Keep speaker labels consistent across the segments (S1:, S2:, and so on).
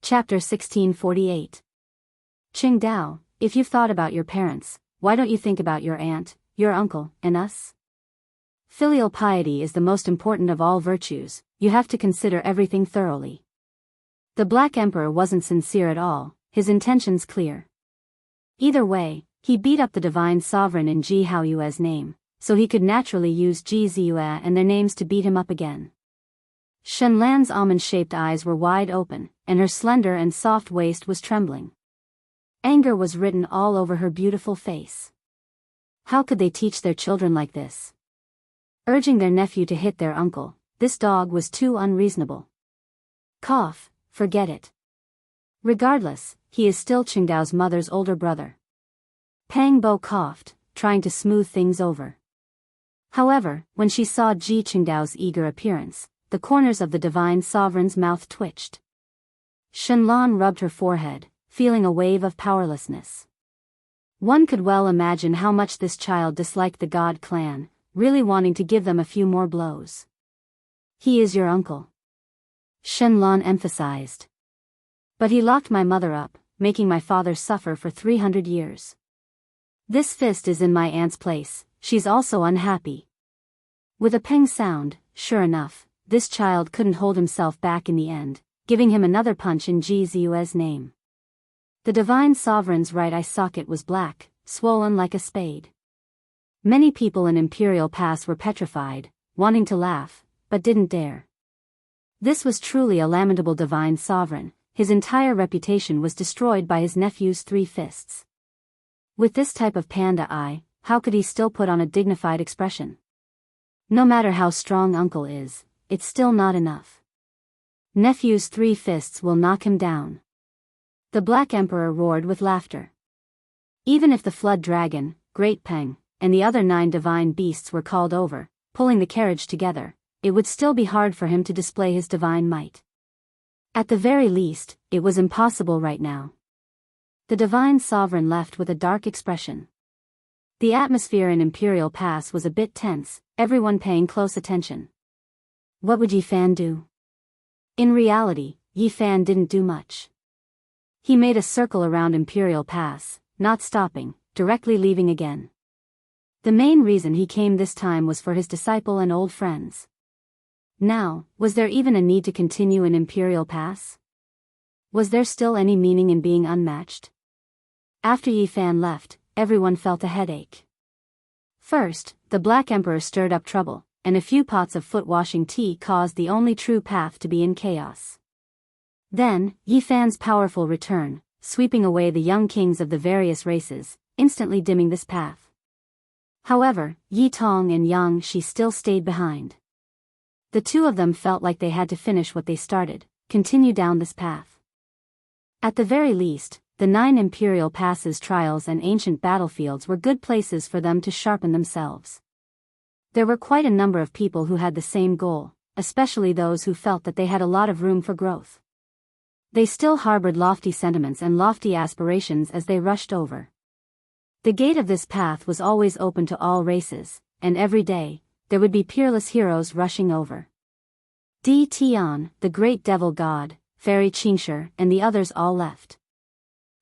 S1: Chapter 1648. Qingdao, if you've thought about your parents, why don't you think about your aunt, your uncle, and us? Filial piety is the most important of all virtues, you have to consider everything thoroughly. The Black Emperor wasn't sincere at all, his intentions clear. Either way, he beat up the divine sovereign in Ji Haoyue's name, so he could naturally use Ji Ziyue and their names to beat him up again. Shenlan's almond-shaped eyes were wide open, and her slender and soft waist was trembling. Anger was written all over her beautiful face. How could they teach their children like this? Urging their nephew to hit their uncle, this dog was too unreasonable. Cough, forget it. Regardless, he is still Qingdao's mother's older brother. Pang Bo coughed, trying to smooth things over. However, when she saw Ji Qingdao's eager appearance, the corners of the divine sovereign's mouth twitched. Shenlan rubbed her forehead, feeling a wave of powerlessness. One could well imagine how much this child disliked the God clan, really wanting to give them a few more blows. He is your uncle, Shenlan emphasized. But he locked my mother up, making my father suffer for 300 years. This fist is in my aunt's place, she's also unhappy. With a ping sound, sure enough, this child couldn't hold himself back in the end, giving him another punch in Ji Ziyue's name. The divine sovereign's right eye socket was black, swollen like a spade. Many people in Imperial Pass were petrified, wanting to laugh, but didn't dare. This was truly a lamentable divine sovereign, his entire reputation was destroyed by his nephew's 3 fists. With this type of panda eye, how could he still put on a dignified expression? No matter how strong uncle is, it's still not enough. Nephew's 3 fists will knock him down. The Black Emperor roared with laughter. Even if the Flood Dragon, Great Peng, and the other 9 divine beasts were called over, pulling the carriage together, it would still be hard for him to display his divine might. At the very least, it was impossible right now. The divine sovereign left with a dark expression. The atmosphere in Imperial Pass was a bit tense, everyone paying close attention. What would Yi Fan do? In reality, Yi Fan didn't do much. He made a circle around Imperial Pass, not stopping, directly leaving again. The main reason he came this time was for his disciple and old friends. Now, was there even a need to continue in Imperial Pass? Was there still any meaning in being unmatched? After Yi Fan left, everyone felt a headache. First, the Black Emperor stirred up trouble, and a few pots of foot-washing tea caused the only true path to be in chaos. Then, Yi Fan's powerful return, sweeping away the young kings of the various races, instantly dimming this path. However, Yi Tong and Yang Shi still stayed behind. The two of them felt like they had to finish what they started, continue down this path. At the very least, the 9 Imperial Passes trials and ancient battlefields were good places for them to sharpen themselves. There were quite a number of people who had the same goal, especially those who felt that they had a lot of room for growth. They still harbored lofty sentiments and lofty aspirations as they rushed over. The gate of this path was always open to all races, and every day, there would be peerless heroes rushing over. Di Tian, the great devil god, Fairy Qingshi, and the others all left.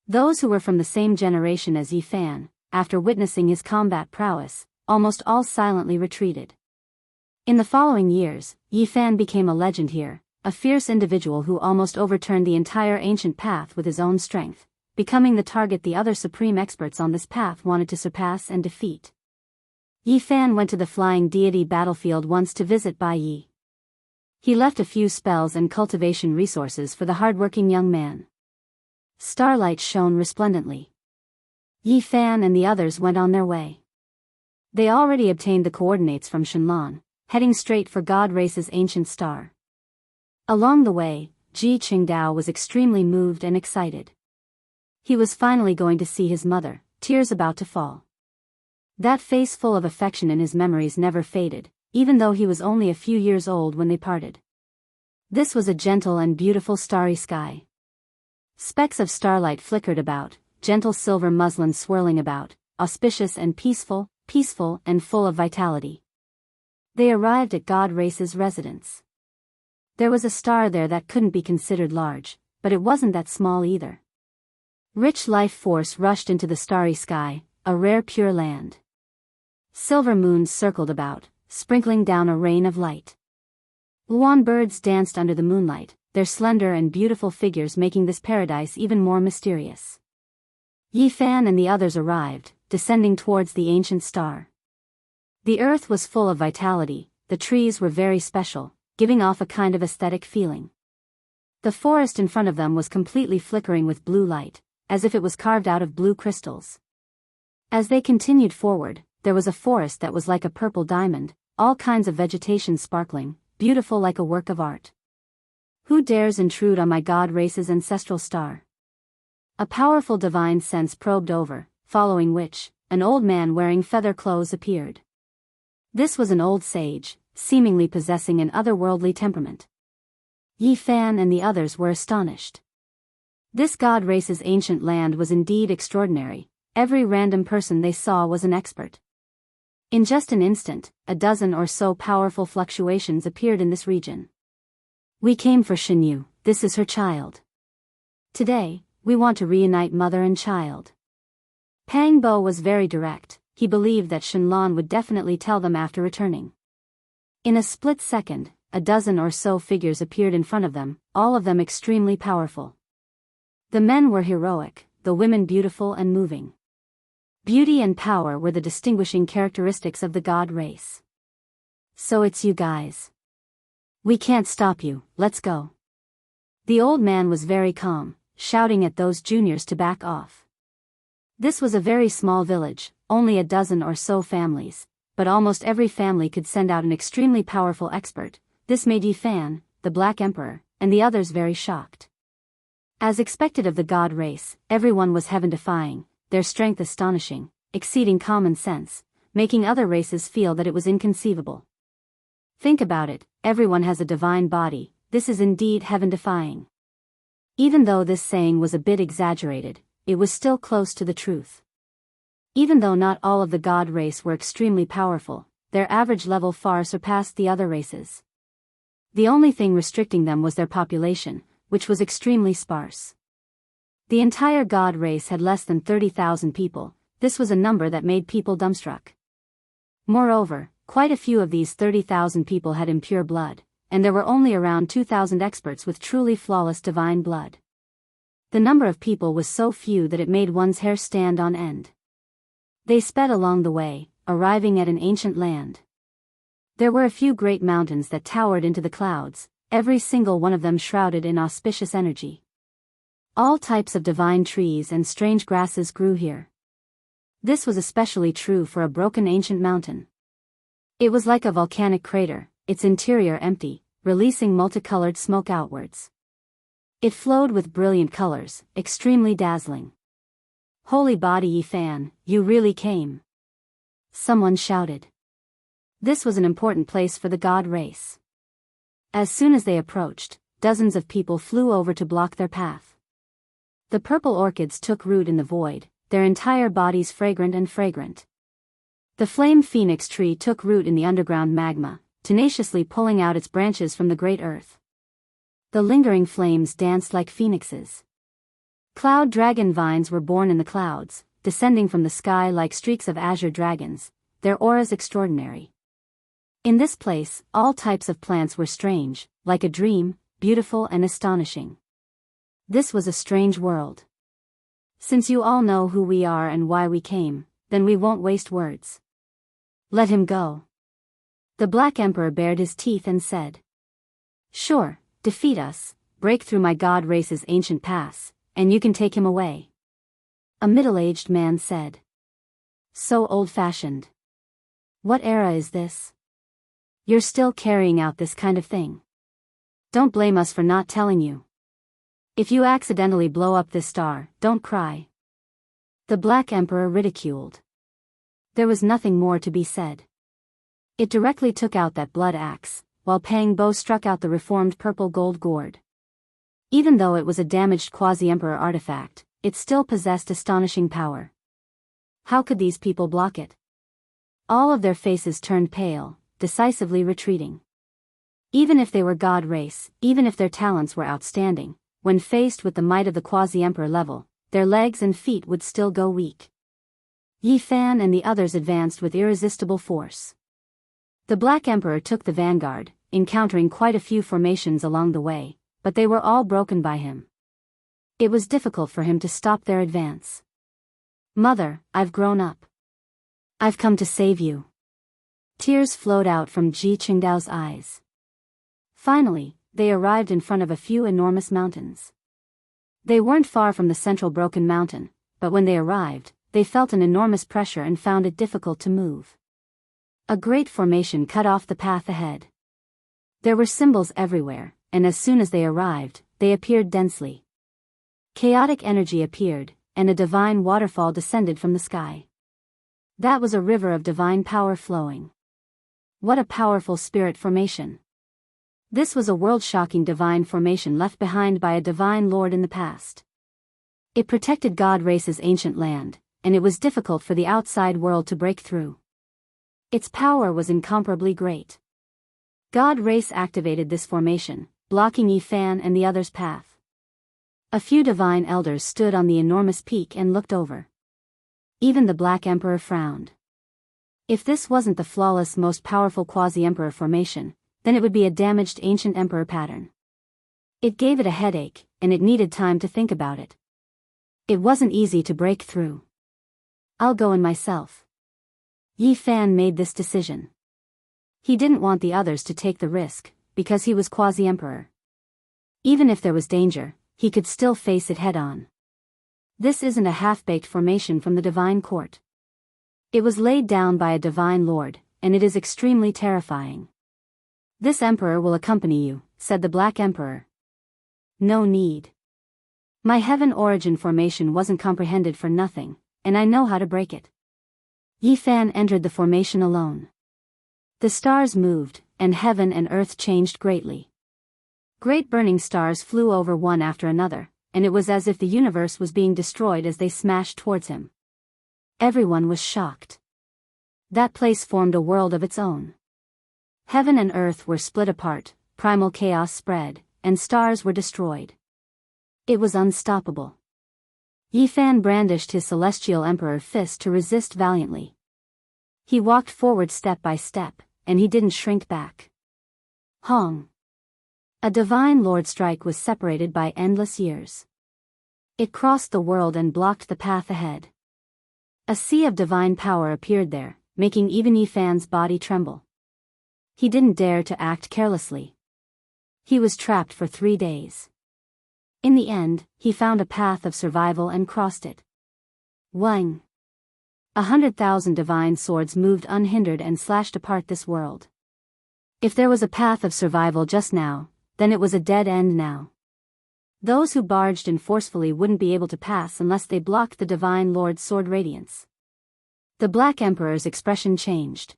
S1: Those who were from the same generation as Yi Fan, after witnessing his combat prowess, almost all silently retreated. In the following years, Yi Fan became a legend here, a fierce individual who almost overturned the entire ancient path with his own strength, becoming the target the other supreme experts on this path wanted to surpass and defeat. Yi Fan went to the flying deity battlefield once to visit Bai Yi. He left a few spells and cultivation resources for the hardworking young man. Starlight shone resplendently. Yi Fan and the others went on their way. They already obtained the coordinates from Shenlan, heading straight for God Race's ancient star. Along the way, Ji Qingdao was extremely moved and excited. He was finally going to see his mother, tears about to fall. That face full of affection in his memories never faded, even though he was only a few years old when they parted. This was a gentle and beautiful starry sky. Specks of starlight flickered about, gentle silver muslin swirling about, auspicious and peaceful and full of vitality. They arrived at God Race's residence. There was a star there that couldn't be considered large, but it wasn't that small either. Rich life force rushed into the starry sky, a rare pure land. Silver moons circled about, sprinkling down a rain of light. Luan birds danced under the moonlight, their slender and beautiful figures making this paradise even more mysterious. Yifan and the others arrived, descending towards the ancient star. The earth was full of vitality, the trees were very special, giving off a kind of aesthetic feeling. The forest in front of them was completely flickering with blue light, as if it was carved out of blue crystals. As they continued forward, there was a forest that was like a purple diamond, all kinds of vegetation sparkling, beautiful like a work of art. Who dares intrude on my god race's ancestral star? A powerful divine sense probed over, following which, an old man wearing feather clothes appeared. This was an old sage, seemingly possessing an otherworldly temperament. Yifan and the others were astonished. This god race's ancient land was indeed extraordinary, every random person they saw was an expert. In just an instant, a dozen or so powerful fluctuations appeared in this region. We came for Shinyu, this is her child. Today, we want to reunite mother and child. Pang Bo was very direct, he believed that Shenlong would definitely tell them after returning. In a split second, a dozen or so figures appeared in front of them, all of them extremely powerful. The men were heroic, the women beautiful and moving. Beauty and power were the distinguishing characteristics of the god race. So it's you guys. We can't stop you, let's go. The old man was very calm, shouting at those juniors to back off. This was a very small village, only a dozen or so families, but almost every family could send out an extremely powerful expert. This made Yifan, the Black Emperor, and the others very shocked. As expected of the god race, everyone was heaven-defying, their strength astonishing, exceeding common sense, making other races feel that it was inconceivable. Think about it, everyone has a divine body, this is indeed heaven-defying. Even though this saying was a bit exaggerated, it was still close to the truth. Even though not all of the god race were extremely powerful, their average level far surpassed the other races. The only thing restricting them was their population, which was extremely sparse. The entire god race had less than 30,000 people, this was a number that made people dumbstruck. Moreover, quite a few of these 30,000 people had impure blood, and there were only around 2,000 experts with truly flawless divine blood. The number of people was so few that it made one's hair stand on end. They sped along the way, arriving at an ancient land. There were a few great mountains that towered into the clouds, every single one of them shrouded in auspicious energy. All types of divine trees and strange grasses grew here. This was especially true for a broken ancient mountain. It was like a volcanic crater, its interior empty, releasing multicolored smoke outwards. It flowed with brilliant colors, extremely dazzling. Holy body Yifan, you really came. Someone shouted. This was an important place for the god race. As soon as they approached, dozens of people flew over to block their path. The purple orchids took root in the void, their entire bodies fragrant and fragrant. The flame phoenix tree took root in the underground magma, tenaciously pulling out its branches from the great earth. The lingering flames danced like phoenixes. Cloud dragon vines were born in the clouds, descending from the sky like streaks of azure dragons, their auras extraordinary. In this place, all types of plants were strange, like a dream, beautiful and astonishing. This was a strange world. Since you all know who we are and why we came, then we won't waste words. Let him go. The Black Emperor bared his teeth and said. Sure, defeat us, break through my god race's ancient pass, and you can take him away. A middle-aged man said. So old-fashioned. What era is this? You're still carrying out this kind of thing. Don't blame us for not telling you. If you accidentally blow up this star, don't cry. The Black Emperor ridiculed. There was nothing more to be said. It directly took out that blood axe, while Pang Bo struck out the reformed purple gold gourd. Even though it was a damaged quasi-emperor artifact, it still possessed astonishing power. How could these people block it? All of their faces turned pale, decisively retreating. Even if they were god race, even if their talents were outstanding, when faced with the might of the quasi-emperor level, their legs and feet would still go weak. Yi Fan and the others advanced with irresistible force. The Black Emperor took the vanguard, encountering quite a few formations along the way, but they were all broken by him. It was difficult for him to stop their advance. "Mother, I've grown up. I've come to save you." Tears flowed out from Ji Qingdao's eyes. Finally, they arrived in front of a few enormous mountains. They weren't far from the central broken mountain, but when they arrived, they felt an enormous pressure and found it difficult to move. A great formation cut off the path ahead. There were symbols everywhere, and as soon as they arrived, they appeared densely. Chaotic energy appeared, and a divine waterfall descended from the sky. That was a river of divine power flowing. What a powerful spirit formation! This was a world-shocking divine formation left behind by a divine lord in the past. It protected God Race's ancient land, and it was difficult for the outside world to break through. Its power was incomparably great. God Race activated this formation, blocking Yi Fan and the others' path. A few divine elders stood on the enormous peak and looked over. Even the Black Emperor frowned. If this wasn't the flawless, most powerful quasi-emperor formation, then it would be a damaged ancient emperor pattern. It gave it a headache, and it needed time to think about it. It wasn't easy to break through. "I'll go in myself." Yi Fan made this decision. He didn't want the others to take the risk, because he was quasi-emperor. Even if there was danger, he could still face it head-on. This isn't a half-baked formation from the divine court. It was laid down by a divine lord, and it is extremely terrifying. "This emperor will accompany you," said the Black Emperor. "No need. My heaven origin formation wasn't comprehended for nothing, and I know how to break it." Yi Fan entered the formation alone. The stars moved, and heaven and earth changed greatly. Great burning stars flew over one after another, and it was as if the universe was being destroyed as they smashed towards him. Everyone was shocked. That place formed a world of its own. Heaven and earth were split apart, primal chaos spread, and stars were destroyed. It was unstoppable. Yi Fan brandished his celestial emperor fist to resist valiantly. He walked forward step by step, and he didn't shrink back. Hong! A divine lord strike was separated by endless years. It crossed the world and blocked the path ahead. A sea of divine power appeared there, making even Yi Fan's body tremble. He didn't dare to act carelessly. He was trapped for 3 days. In the end, he found a path of survival and crossed it. Wang! 100,000 divine swords moved unhindered and slashed apart this world. If there was a path of survival just now, then it was a dead end now. Those who barged in forcefully wouldn't be able to pass unless they blocked the divine lord's sword radiance. The Black Emperor's expression changed.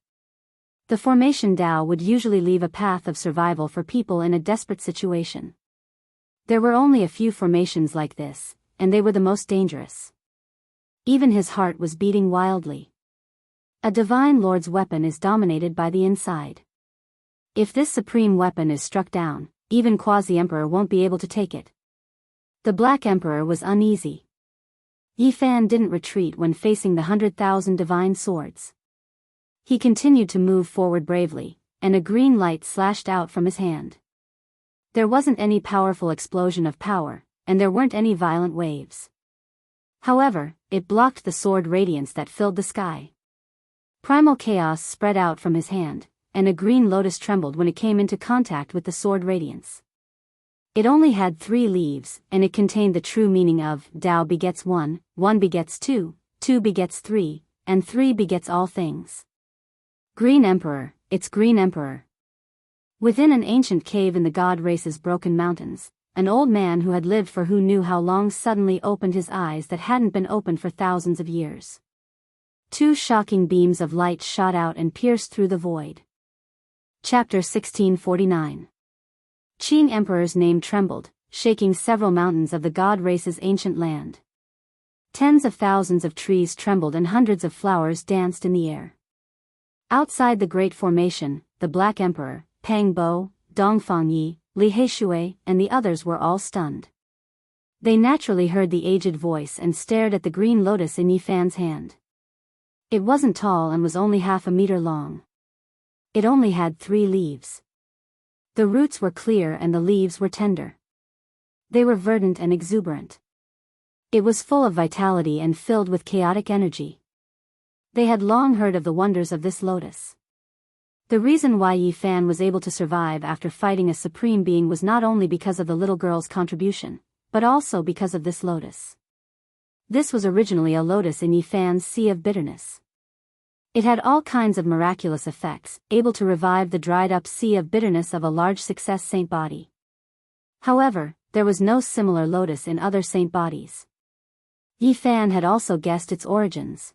S1: The formation Dao would usually leave a path of survival for people in a desperate situation. There were only a few formations like this, and they were the most dangerous. Even his heart was beating wildly. A divine lord's weapon is dominated by the inside. If this supreme weapon is struck down, even quasi-emperor won't be able to take it. The Black Emperor was uneasy. Yi Fan didn't retreat when facing the 100,000 divine swords. He continued to move forward bravely, and a green light slashed out from his hand. There wasn't any powerful explosion of power, and there weren't any violent waves. However, it blocked the sword radiance that filled the sky. Primal chaos spread out from his hand, and a green lotus trembled when it came into contact with the sword radiance. It only had 3 leaves, and it contained the true meaning of Tao begets 1, 1 begets 2, 2 begets 3, and 3 begets all things. Green Emperor, it's Green Emperor. Within an ancient cave in the God Race's broken mountains, an old man who had lived for who knew how long suddenly opened his eyes that hadn't been opened for thousands of years. 2 shocking beams of light shot out and pierced through the void. Chapter 1649. Qing Emperor's name trembled, shaking several mountains of the God Race's ancient land. Tens of thousands of trees trembled and hundreds of flowers danced in the air. Outside the Great Formation, the Black Emperor, Pang Bo, Dong Fangyi, Li Heishui, and the others were all stunned. They naturally heard the aged voice and stared at the green lotus in Yi Fan's hand. It wasn't tall and was only half a meter long. It only had 3 leaves. The roots were clear and the leaves were tender. They were verdant and exuberant. It was full of vitality and filled with chaotic energy. They had long heard of the wonders of this lotus. The reason why Yi Fan was able to survive after fighting a supreme being was not only because of the little girl's contribution, but also because of this lotus. This was originally a lotus in Yi Fan's Sea of Bitterness. It had all kinds of miraculous effects, able to revive the dried-up sea of bitterness of a large success saint body. However, there was no similar lotus in other saint bodies. Yi Fan had also guessed its origins.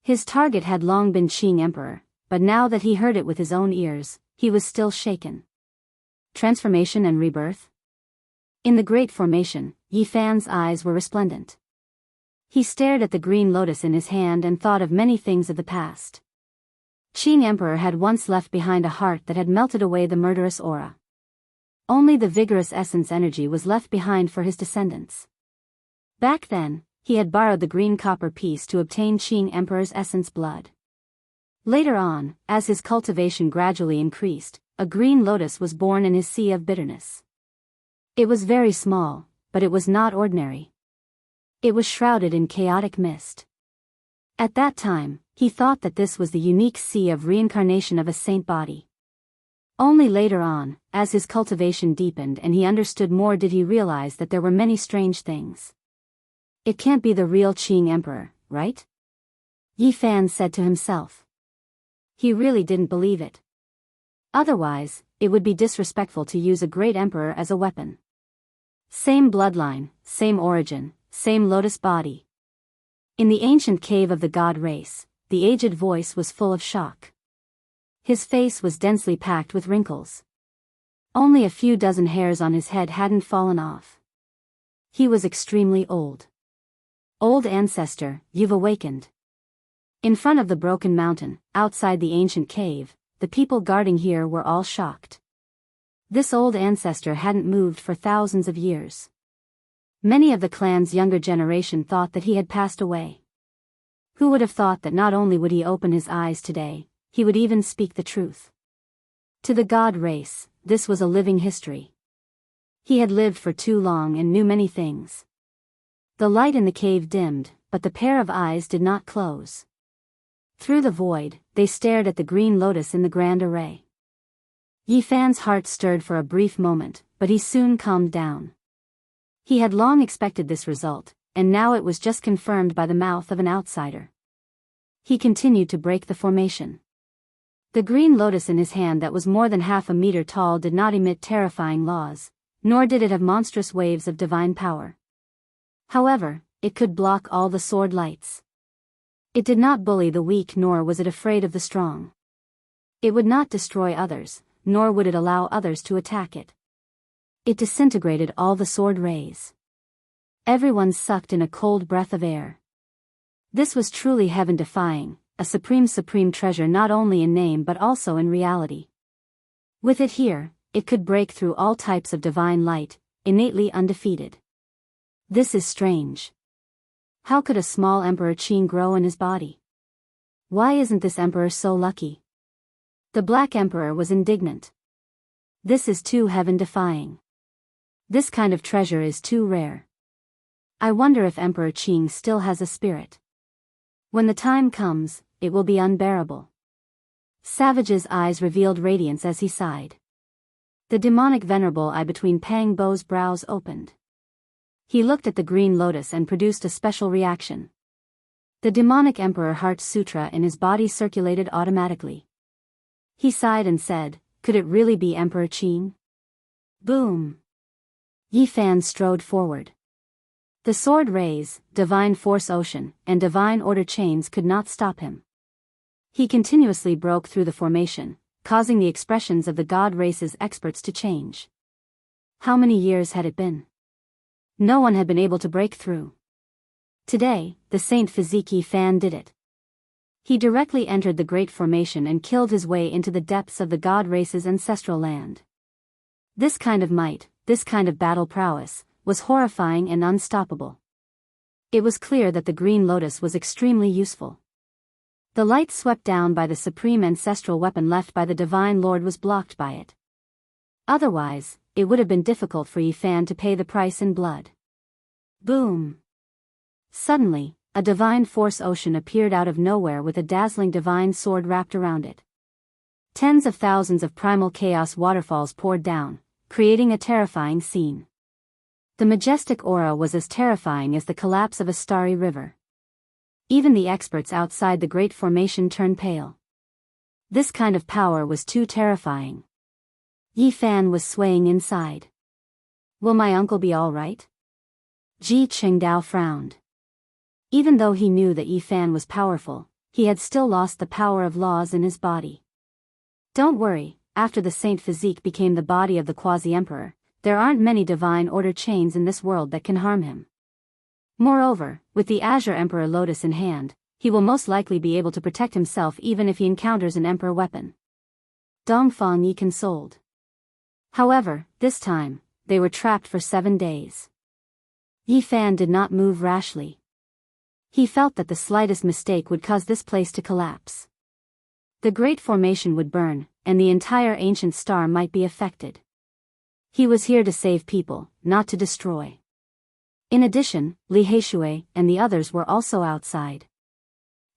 S1: His target had long been Qing Emperor, but now that he heard it with his own ears, he was still shaken. Transformation and rebirth? In the Great Formation, Yi Fan's eyes were resplendent. He stared at the green lotus in his hand and thought of many things of the past. Qing Emperor had once left behind a heart that had melted away the murderous aura. Only the vigorous essence energy was left behind for his descendants. Back then, he had borrowed the green copper piece to obtain Qing Emperor's essence blood. Later on, as his cultivation gradually increased, a green lotus was born in his sea of bitterness. It was very small, but it was not ordinary. It was shrouded in chaotic mist. At that time, he thought that this was the unique sea of reincarnation of a saint body. Only later on, as his cultivation deepened and he understood more, did he realize that there were many strange things. It can't be the real Qing Emperor, right? Yi Fan said to himself. He really didn't believe it. Otherwise, it would be disrespectful to use a great emperor as a weapon. Same bloodline, same origin, same lotus body. In the ancient cave of the god race, the aged voice was full of shock. His face was densely packed with wrinkles. Only a few dozen hairs on his head hadn't fallen off. He was extremely old. Old ancestor, you've awakened. In front of the broken mountain, outside the ancient cave, the people guarding here were all shocked. This old ancestor hadn't moved for thousands of years. Many of the clan's younger generation thought that he had passed away. Who would have thought that not only would he open his eyes today, he would even speak the truth? To the god race, this was a living history. He had lived for too long and knew many things. The light in the cave dimmed, but the pair of eyes did not close. Through the void, they stared at the green lotus in the grand array. Yi Fan's heart stirred for a brief moment, but he soon calmed down. He had long expected this result, and now it was just confirmed by the mouth of an outsider. He continued to break the formation. The green lotus in his hand that was more than half a meter tall did not emit terrifying laws, nor did it have monstrous waves of divine power. However, it could block all the sword lights. It did not bully the weak, nor was it afraid of the strong. It would not destroy others, nor would it allow others to attack it. It disintegrated all the sword rays. Everyone sucked in a cold breath of air. This was truly heaven-defying, a supreme treasure not only in name but also in reality. With it here, it could break through all types of divine light, innately undefeated. This is strange. How could a small Emperor Qing grow in his body? Why isn't this emperor so lucky? The Black Emperor was indignant. This is too heaven-defying. This kind of treasure is too rare. I wonder if Emperor Qing still has a spirit. When the time comes, it will be unbearable. Savage's eyes revealed radiance as he sighed. The demonic venerable eye between Pang Bo's brows opened. He looked at the green lotus and produced a special reaction. The demonic Emperor Heart Sutra in his body circulated automatically. He sighed and said, could it really be Emperor Qing? Boom! Yi Fan strode forward. The sword rays, divine force ocean, and divine order chains could not stop him. He continuously broke through the formation, causing the expressions of the god race's experts to change. How many years had it been? No one had been able to break through. Today, the Saint Physique Yi Fan did it. He directly entered the Great Formation and killed his way into the depths of the god race's ancestral land. This kind of might, this kind of battle prowess, was horrifying and unstoppable. It was clear that the Green Lotus was extremely useful. The light swept down by the supreme ancestral weapon left by the Divine Lord was blocked by it. Otherwise, it would have been difficult for Yifan to pay the price in blood. Boom! Suddenly, a divine force ocean appeared out of nowhere with a dazzling divine sword wrapped around it. Tens of thousands of primal chaos waterfalls poured down, creating a terrifying scene. The majestic aura was as terrifying as the collapse of a starry river. Even the experts outside the Great Formation turned pale. This kind of power was too terrifying. Yifan was swaying inside. Will my uncle be all right? Ji Qingdao frowned. Even though he knew that Yifan was powerful, he had still lost the power of laws in his body. Don't worry, after the Saint Physique became the body of the Quasi-Emperor, there aren't many divine order chains in this world that can harm him. Moreover, with the Azure Emperor Lotus in hand, he will most likely be able to protect himself even if he encounters an Emperor weapon. Dongfang Yi consoled. However, this time, they were trapped for 7 days. Yifan did not move rashly. He felt that the slightest mistake would cause this place to collapse. The Great Formation would burn, and the entire ancient star might be affected. He was here to save people, not to destroy. In addition, Li Heishui and the others were also outside.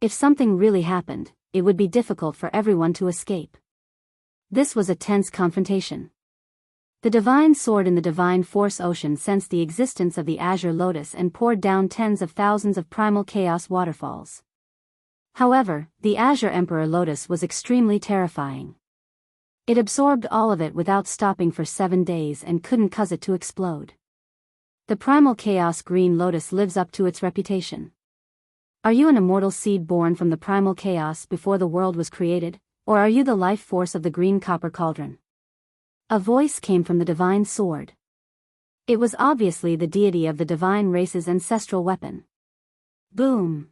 S1: If something really happened, it would be difficult for everyone to escape. This was a tense confrontation. The divine sword in the divine force ocean sensed the existence of the Azure Lotus and poured down tens of thousands of primal chaos waterfalls. However, the Azure Emperor Lotus was extremely terrifying. It absorbed all of it without stopping for 7 days and couldn't cause it to explode. The primal chaos Green Lotus lives up to its reputation. Are you an immortal seed born from the primal chaos before the world was created, or are you the life force of the green copper cauldron? A voice came from the divine sword. It was obviously the deity of the divine race's ancestral weapon. Boom!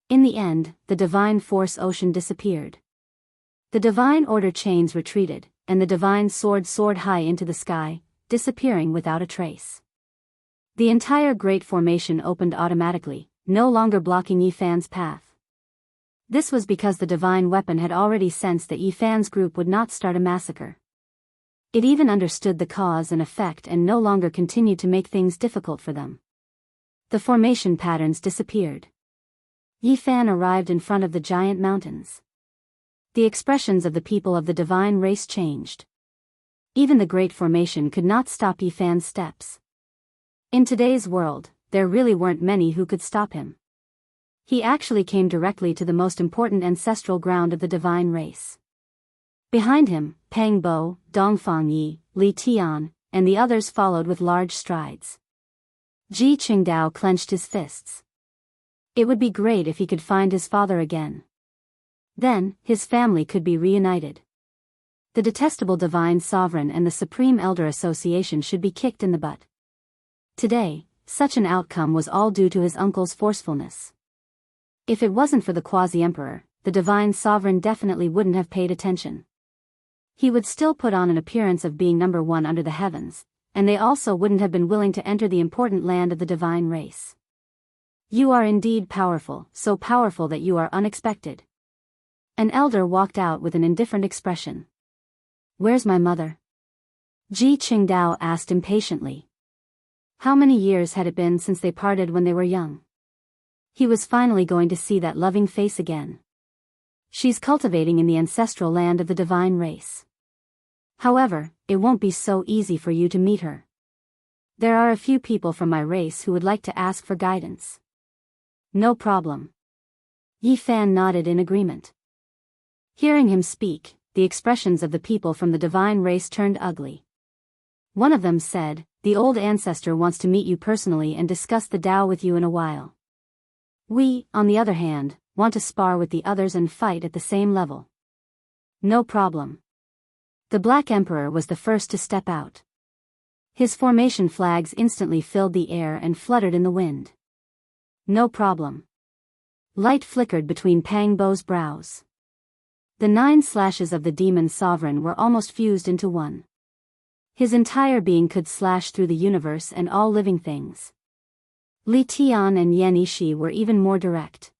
S1: In the end, the divine force ocean disappeared. The divine order chains retreated, and the divine sword soared high into the sky, disappearing without a trace. The entire Great Formation opened automatically, no longer blocking Yifan's path. This was because the divine weapon had already sensed that Yifan's group would not start a massacre. It even understood the cause and effect and no longer continued to make things difficult for them. The formation patterns disappeared. Yifan arrived in front of the giant mountains. The expressions of the people of the divine race changed. Even the Great Formation could not stop Yifan's steps. In today's world, there really weren't many who could stop him. He actually came directly to the most important ancestral ground of the divine race. Behind him, Pang Bo, Dongfang Yi, Li Tian, and the others followed with large strides. Ji Qingdao clenched his fists. It would be great if he could find his father again. Then, his family could be reunited. The detestable Divine Sovereign and the Supreme Elder Association should be kicked in the butt. Today, such an outcome was all due to his uncle's forcefulness. If it wasn't for the Quasi-Emperor, the Divine Sovereign definitely wouldn't have paid attention. He would still put on an appearance of being number one under the heavens, and they also wouldn't have been willing to enter the important land of the divine race. You are indeed powerful, so powerful that you are unexpected. An elder walked out with an indifferent expression. Where's my mother? Ji Qingdao asked impatiently. How many years had it been since they parted when they were young? He was finally going to see that loving face again. She's cultivating in the ancestral land of the divine race. However, it won't be so easy for you to meet her. There are a few people from my race who would like to ask for guidance. No problem. Yifan nodded in agreement. Hearing him speak, the expressions of the people from the divine race turned ugly. One of them said, "The old ancestor wants to meet you personally and discuss the Tao with you in a while. We, on the other hand, want to spar with the others and fight at the same level." No problem. The Black Emperor was the first to step out. His formation flags instantly filled the air and fluttered in the wind. No problem. Light flickered between Pang Bo's brows. The 9 slashes of the demon sovereign were almost fused into one. His entire being could slash through the universe and all living things. Li Tian and Yan Yishi were even more direct.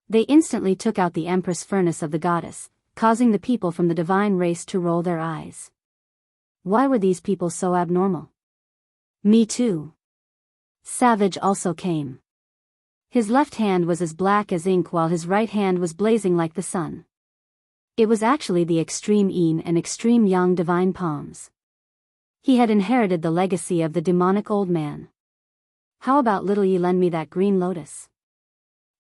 S1: They instantly took out the Empress furnace of the goddess, causing the people from the divine race to roll their eyes. Why were these people so abnormal? Me too. Savage also came. His left hand was as black as ink while his right hand was blazing like the sun. It was actually the extreme yin and extreme yang divine palms. He had inherited the legacy of the demonic old man. How about little ye lend me that green lotus?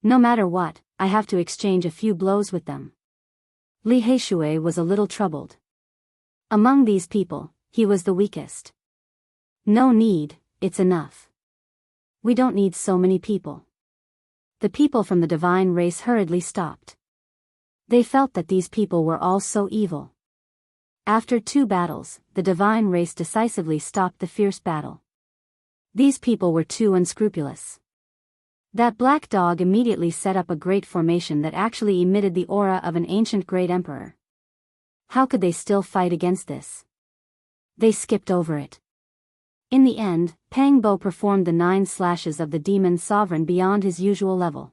S1: No matter what, I have to exchange a few blows with them. Li Heishui was a little troubled. Among these people, he was the weakest. No need, it's enough. We don't need so many people. The people from the divine race hurriedly stopped. They felt that these people were all so evil. After 2 battles, the divine race decisively stopped the fierce battle. These people were too unscrupulous. That black dog immediately set up a great formation that actually emitted the aura of an ancient great emperor. How could they still fight against this? They skipped over it. In the end, Pang Bo performed the 9 slashes of the demon sovereign beyond his usual level.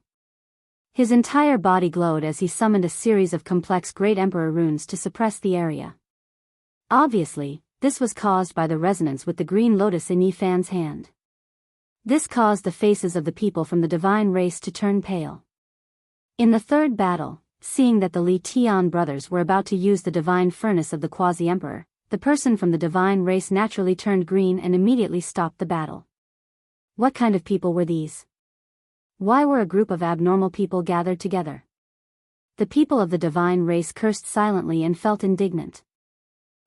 S1: His entire body glowed as he summoned a series of complex great emperor runes to suppress the area. Obviously, this was caused by the resonance with the green lotus in Yi Fan's hand. This caused the faces of the people from the divine race to turn pale. In the 3rd battle, seeing that the Li Tian brothers were about to use the divine furnace of the quasi-emperor, the person from the divine race naturally turned green and immediately stopped the battle. What kind of people were these? Why were a group of abnormal people gathered together? The people of the divine race cursed silently and felt indignant.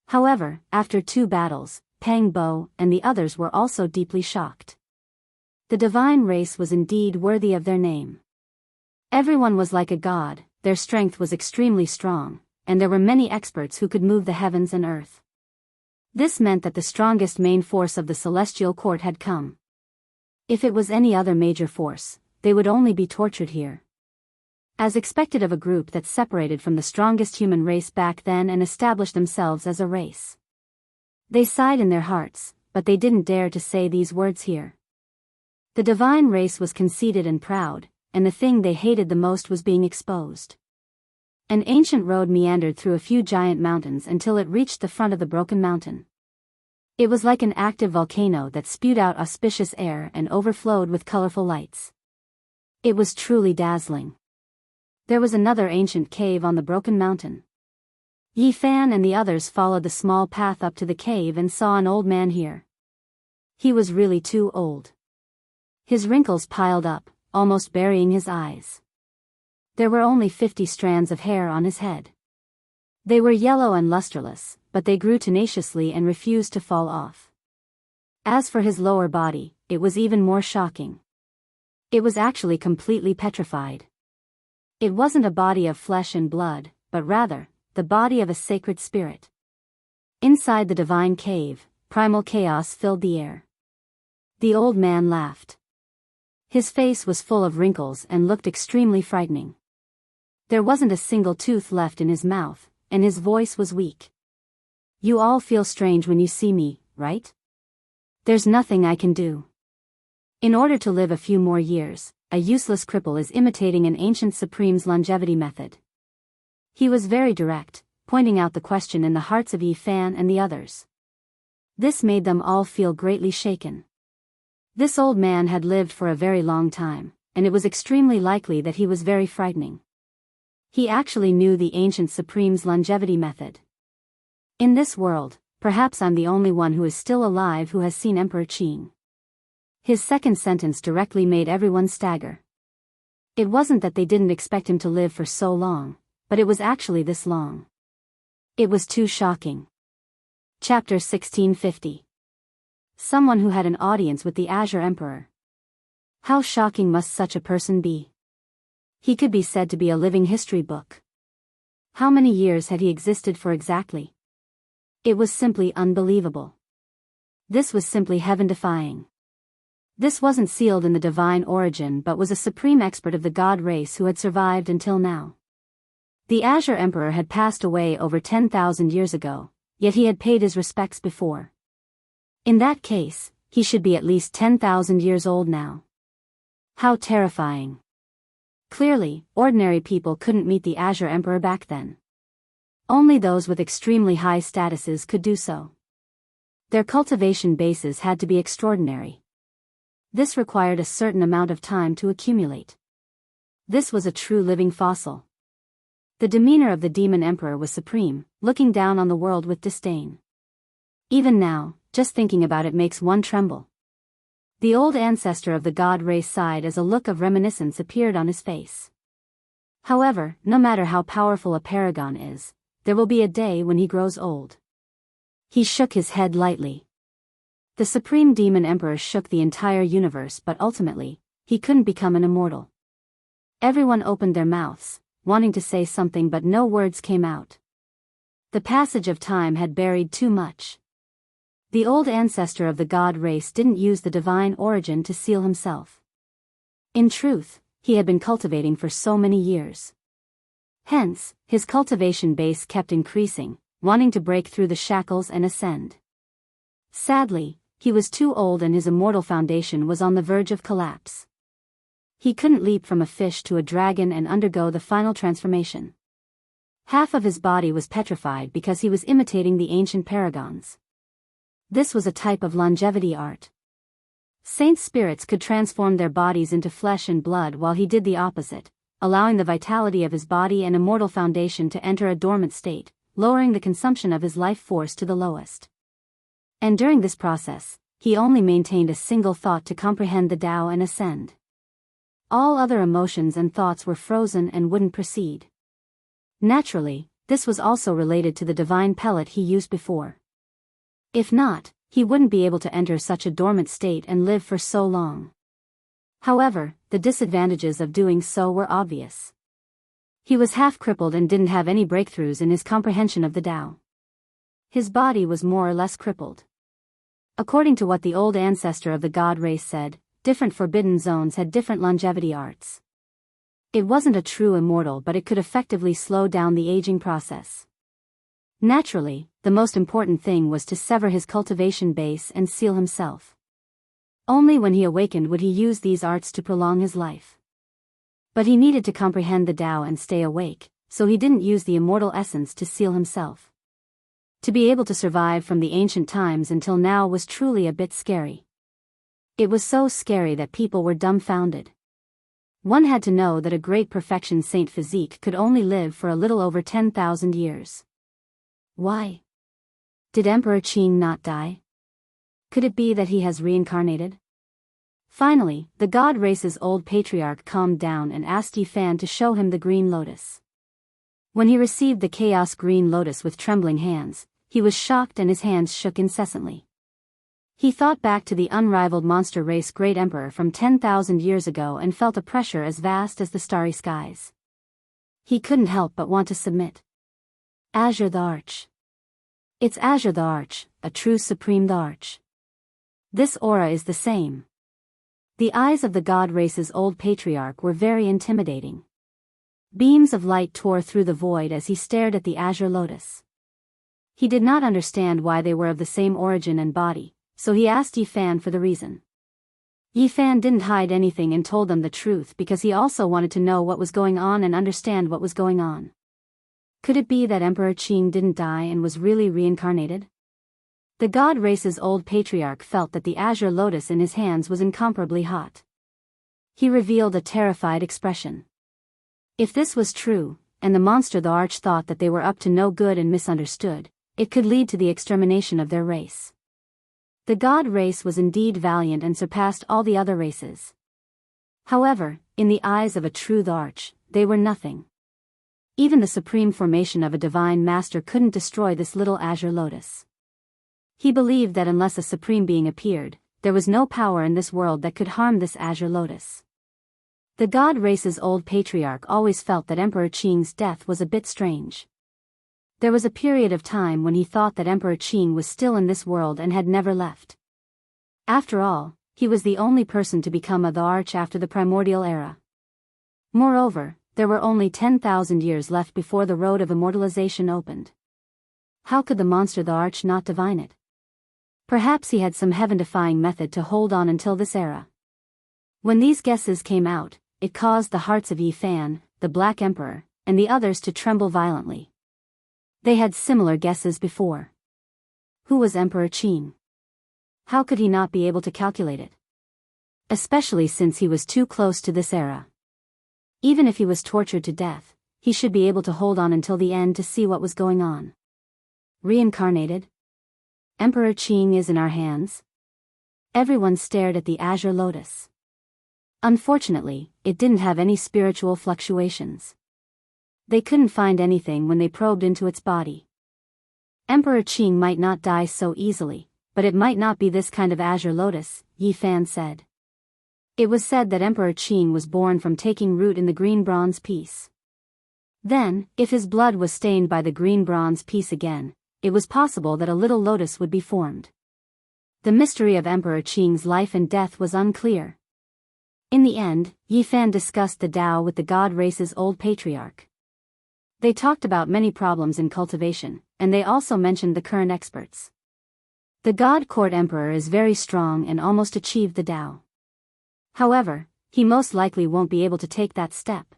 S1: However, after 2 battles, Pang Bo and the others were also deeply shocked. The divine race was indeed worthy of their name. Everyone was like a god, their strength was extremely strong, and there were many experts who could move the heavens and earth. This meant that the strongest main force of the celestial court had come. If it was any other major force, they would only be tortured here. As expected of a group that separated from the strongest human race back then and established themselves as a race. They sighed in their hearts, but they didn't dare to say these words here. The divine race was conceited and proud, and the thing they hated the most was being exposed. An ancient road meandered through a few giant mountains until it reached the front of the broken mountain. It was like an active volcano that spewed out auspicious air and overflowed with colorful lights. It was truly dazzling. There was another ancient cave on the broken mountain. Yi Fan and the others followed the small path up to the cave and saw an old man here. He was really too old. His wrinkles piled up, almost burying his eyes. There were only 50 strands of hair on his head. They were yellow and lusterless, but they grew tenaciously and refused to fall off. As for his lower body, it was even more shocking. It was actually completely petrified. It wasn't a body of flesh and blood, but rather, the body of a sacred spirit. Inside the divine cave, primal chaos filled the air. The old man laughed. His face was full of wrinkles and looked extremely frightening. There wasn't a single tooth left in his mouth, and his voice was weak. You all feel strange when you see me, right? There's nothing I can do. In order to live a few more years, a useless cripple is imitating an ancient supreme's longevity method. He was very direct, pointing out the question in the hearts of Yi Fan and the others. This made them all feel greatly shaken. This old man had lived for a very long time, and it was extremely likely that he was very frightening. He actually knew the ancient supreme's longevity method. In this world, perhaps I'm the only one who is still alive who has seen Emperor Qing. His second sentence directly made everyone stagger. It wasn't that they didn't expect him to live for so long, but it was actually this long. It was too shocking. Chapter 1650. Someone who had an audience with the Azure Emperor. How shocking must such a person be? He could be said to be a living history book. How many years had he existed for exactly? It was simply unbelievable. This was simply heaven-defying. This wasn't sealed in the divine origin but was a supreme expert of the god race who had survived until now. The Azure Emperor had passed away over 10,000 years ago, yet he had paid his respects before. In that case, he should be at least 10,000 years old now. How terrifying. Clearly, ordinary people couldn't meet the Azure Emperor back then. Only those with extremely high statuses could do so. Their cultivation bases had to be extraordinary. This required a certain amount of time to accumulate. This was a true living fossil. The demeanor of the Demon Emperor was supreme, looking down on the world with disdain. Even now, just thinking about it makes one tremble. The old ancestor of the god race sighed as a look of reminiscence appeared on his face. However, no matter how powerful a paragon is, there will be a day when he grows old. He shook his head lightly. The Supreme Demon Emperor shook the entire universe, but ultimately, he couldn't become an immortal. Everyone opened their mouths, wanting to say something, but no words came out. The passage of time had buried too much. The old ancestor of the god race didn't use the divine origin to seal himself. In truth, he had been cultivating for so many years. Hence, his cultivation base kept increasing, wanting to break through the shackles and ascend. Sadly, he was too old and his immortal foundation was on the verge of collapse. He couldn't leap from a fish to a dragon and undergo the final transformation. Half of his body was petrified because he was imitating the ancient paragons. This was a type of longevity art. Saint spirits could transform their bodies into flesh and blood while he did the opposite, allowing the vitality of his body and immortal foundation to enter a dormant state, lowering the consumption of his life force to the lowest. And during this process, he only maintained a single thought to comprehend the Tao and ascend. All other emotions and thoughts were frozen and wouldn't proceed. Naturally, this was also related to the divine pellet he used before. If not, he wouldn't be able to enter such a dormant state and live for so long. However, the disadvantages of doing so were obvious. He was half crippled and didn't have any breakthroughs in his comprehension of the Tao. His body was more or less crippled. According to what the old ancestor of the god race said, different forbidden zones had different longevity arts. It wasn't a true immortal, but it could effectively slow down the aging process. Naturally, the most important thing was to sever his cultivation base and seal himself. Only when he awakened would he use these arts to prolong his life. But he needed to comprehend the Tao and stay awake, so he didn't use the immortal essence to seal himself. To be able to survive from the ancient times until now was truly a bit scary. It was so scary that people were dumbfounded. One had to know that a great perfection Saint Physique could only live for a little over 10,000 years. Why? Did Emperor Qing not die? Could it be that he has reincarnated? Finally, the god race's old patriarch calmed down and asked Yifan to show him the green lotus. When he received the chaos green lotus with trembling hands, he was shocked and his hands shook incessantly. He thought back to the unrivaled monster race great emperor from 10,000 years ago and felt a pressure as vast as the starry skies. He couldn't help but want to submit. Azure the Arch. It's Azure the Arch, a true supreme the Arch. This aura is the same. The eyes of the god race's old patriarch were very intimidating. Beams of light tore through the void as he stared at the azure lotus. He did not understand why they were of the same origin and body, so he asked Yifan for the reason. Yifan didn't hide anything and told them the truth because he also wanted to know what was going on and understand what was going on. Could it be that Emperor Qing didn't die and was really reincarnated? The god race's old patriarch felt that the azure lotus in his hands was incomparably hot. He revealed a terrified expression. If this was true, and the monster the Arch thought that they were up to no good and misunderstood, it could lead to the extermination of their race. The god race was indeed valiant and surpassed all the other races. However, in the eyes of a true the Arch, they were nothing. Even the supreme formation of a divine master couldn't destroy this little azure lotus. He believed that unless a supreme being appeared, there was no power in this world that could harm this azure lotus. The god race's old patriarch always felt that Emperor Qing's death was a bit strange. There was a period of time when he thought that Emperor Qing was still in this world and had never left. After all, he was the only person to become a the Arch after the primordial era. Moreover, there were only 10,000 years left before the road of immortalization opened. How could the monster the Arch not divine it? Perhaps he had some heaven-defying method to hold on until this era. When these guesses came out, it caused the hearts of Yi Fan, the Black Emperor, and the others to tremble violently. They had similar guesses before. Who was Emperor Qing? How could he not be able to calculate it? Especially since he was too close to this era. Even if he was tortured to death, he should be able to hold on until the end to see what was going on. Reincarnated? Emperor Qing is in our hands? Everyone stared at the azure lotus. Unfortunately, it didn't have any spiritual fluctuations. They couldn't find anything when they probed into its body. Emperor Qing might not die so easily, but it might not be this kind of azure lotus, Yi Fan said. It was said that Emperor Qing was born from taking root in the green bronze piece. Then, if his blood was stained by the green bronze piece again, it was possible that a little lotus would be formed. The mystery of Emperor Qing's life and death was unclear. In the end, Yi Fan discussed the Tao with the god race's old patriarch. They talked about many problems in cultivation, and they also mentioned the current experts. The god court emperor is very strong and almost achieved the Tao. However, he most likely won't be able to take that step.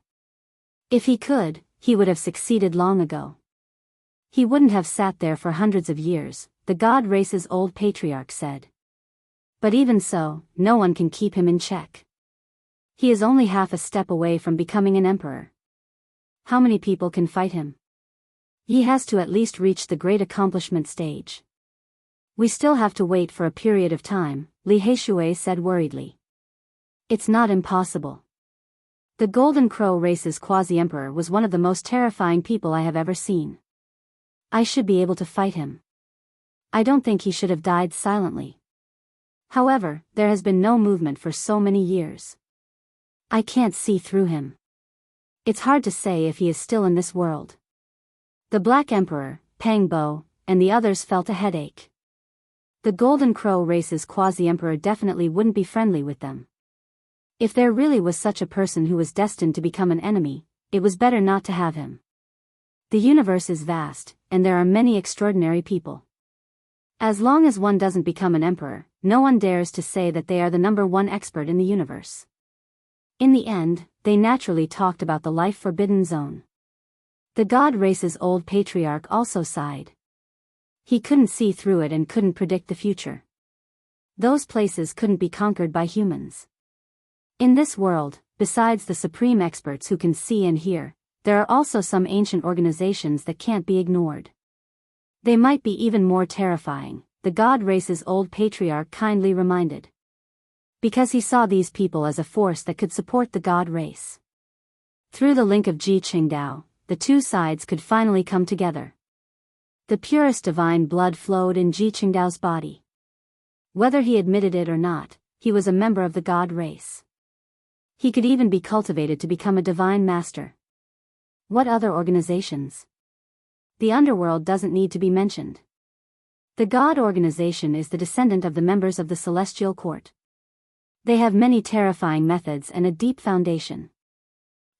S1: If he could, he would have succeeded long ago. He wouldn't have sat there for hundreds of years, the god race's old patriarch said. But even so, no one can keep him in check. He is only half a step away from becoming an emperor. How many people can fight him? He has to at least reach the great accomplishment stage. We still have to wait for a period of time, Li Heishui said worriedly. It's not impossible. The Golden Crow race's quasi-emperor was one of the most terrifying people I have ever seen. I should be able to fight him. I don't think he should have died silently. However, there has been no movement for so many years. I can't see through him. It's hard to say if he is still in this world. The Black Emperor, Pang Bo, and the others felt a headache. The Golden Crow race's quasi-emperor definitely wouldn't be friendly with them. If there really was such a person who was destined to become an enemy, it was better not to have him. The universe is vast, and there are many extraordinary people. As long as one doesn't become an emperor, no one dares to say that they are the #1 expert in the universe. In the end, they naturally talked about the life-forbidden zone. The god race's old patriarch also sighed. He couldn't see through it and couldn't predict the future. Those places couldn't be conquered by humans. In this world, besides the supreme experts who can see and hear, there are also some ancient organizations that can't be ignored. They might be even more terrifying, the god race's old patriarch kindly reminded. Because he saw these people as a force that could support the god race. Through the link of Ji Qingdao, the two sides could finally come together. The purest divine blood flowed in Ji Qingdao's body. Whether he admitted it or not, he was a member of the god race. He could even be cultivated to become a divine master. What other organizations? The underworld doesn't need to be mentioned. The God organization is the descendant of the members of the celestial court. They have many terrifying methods and a deep foundation.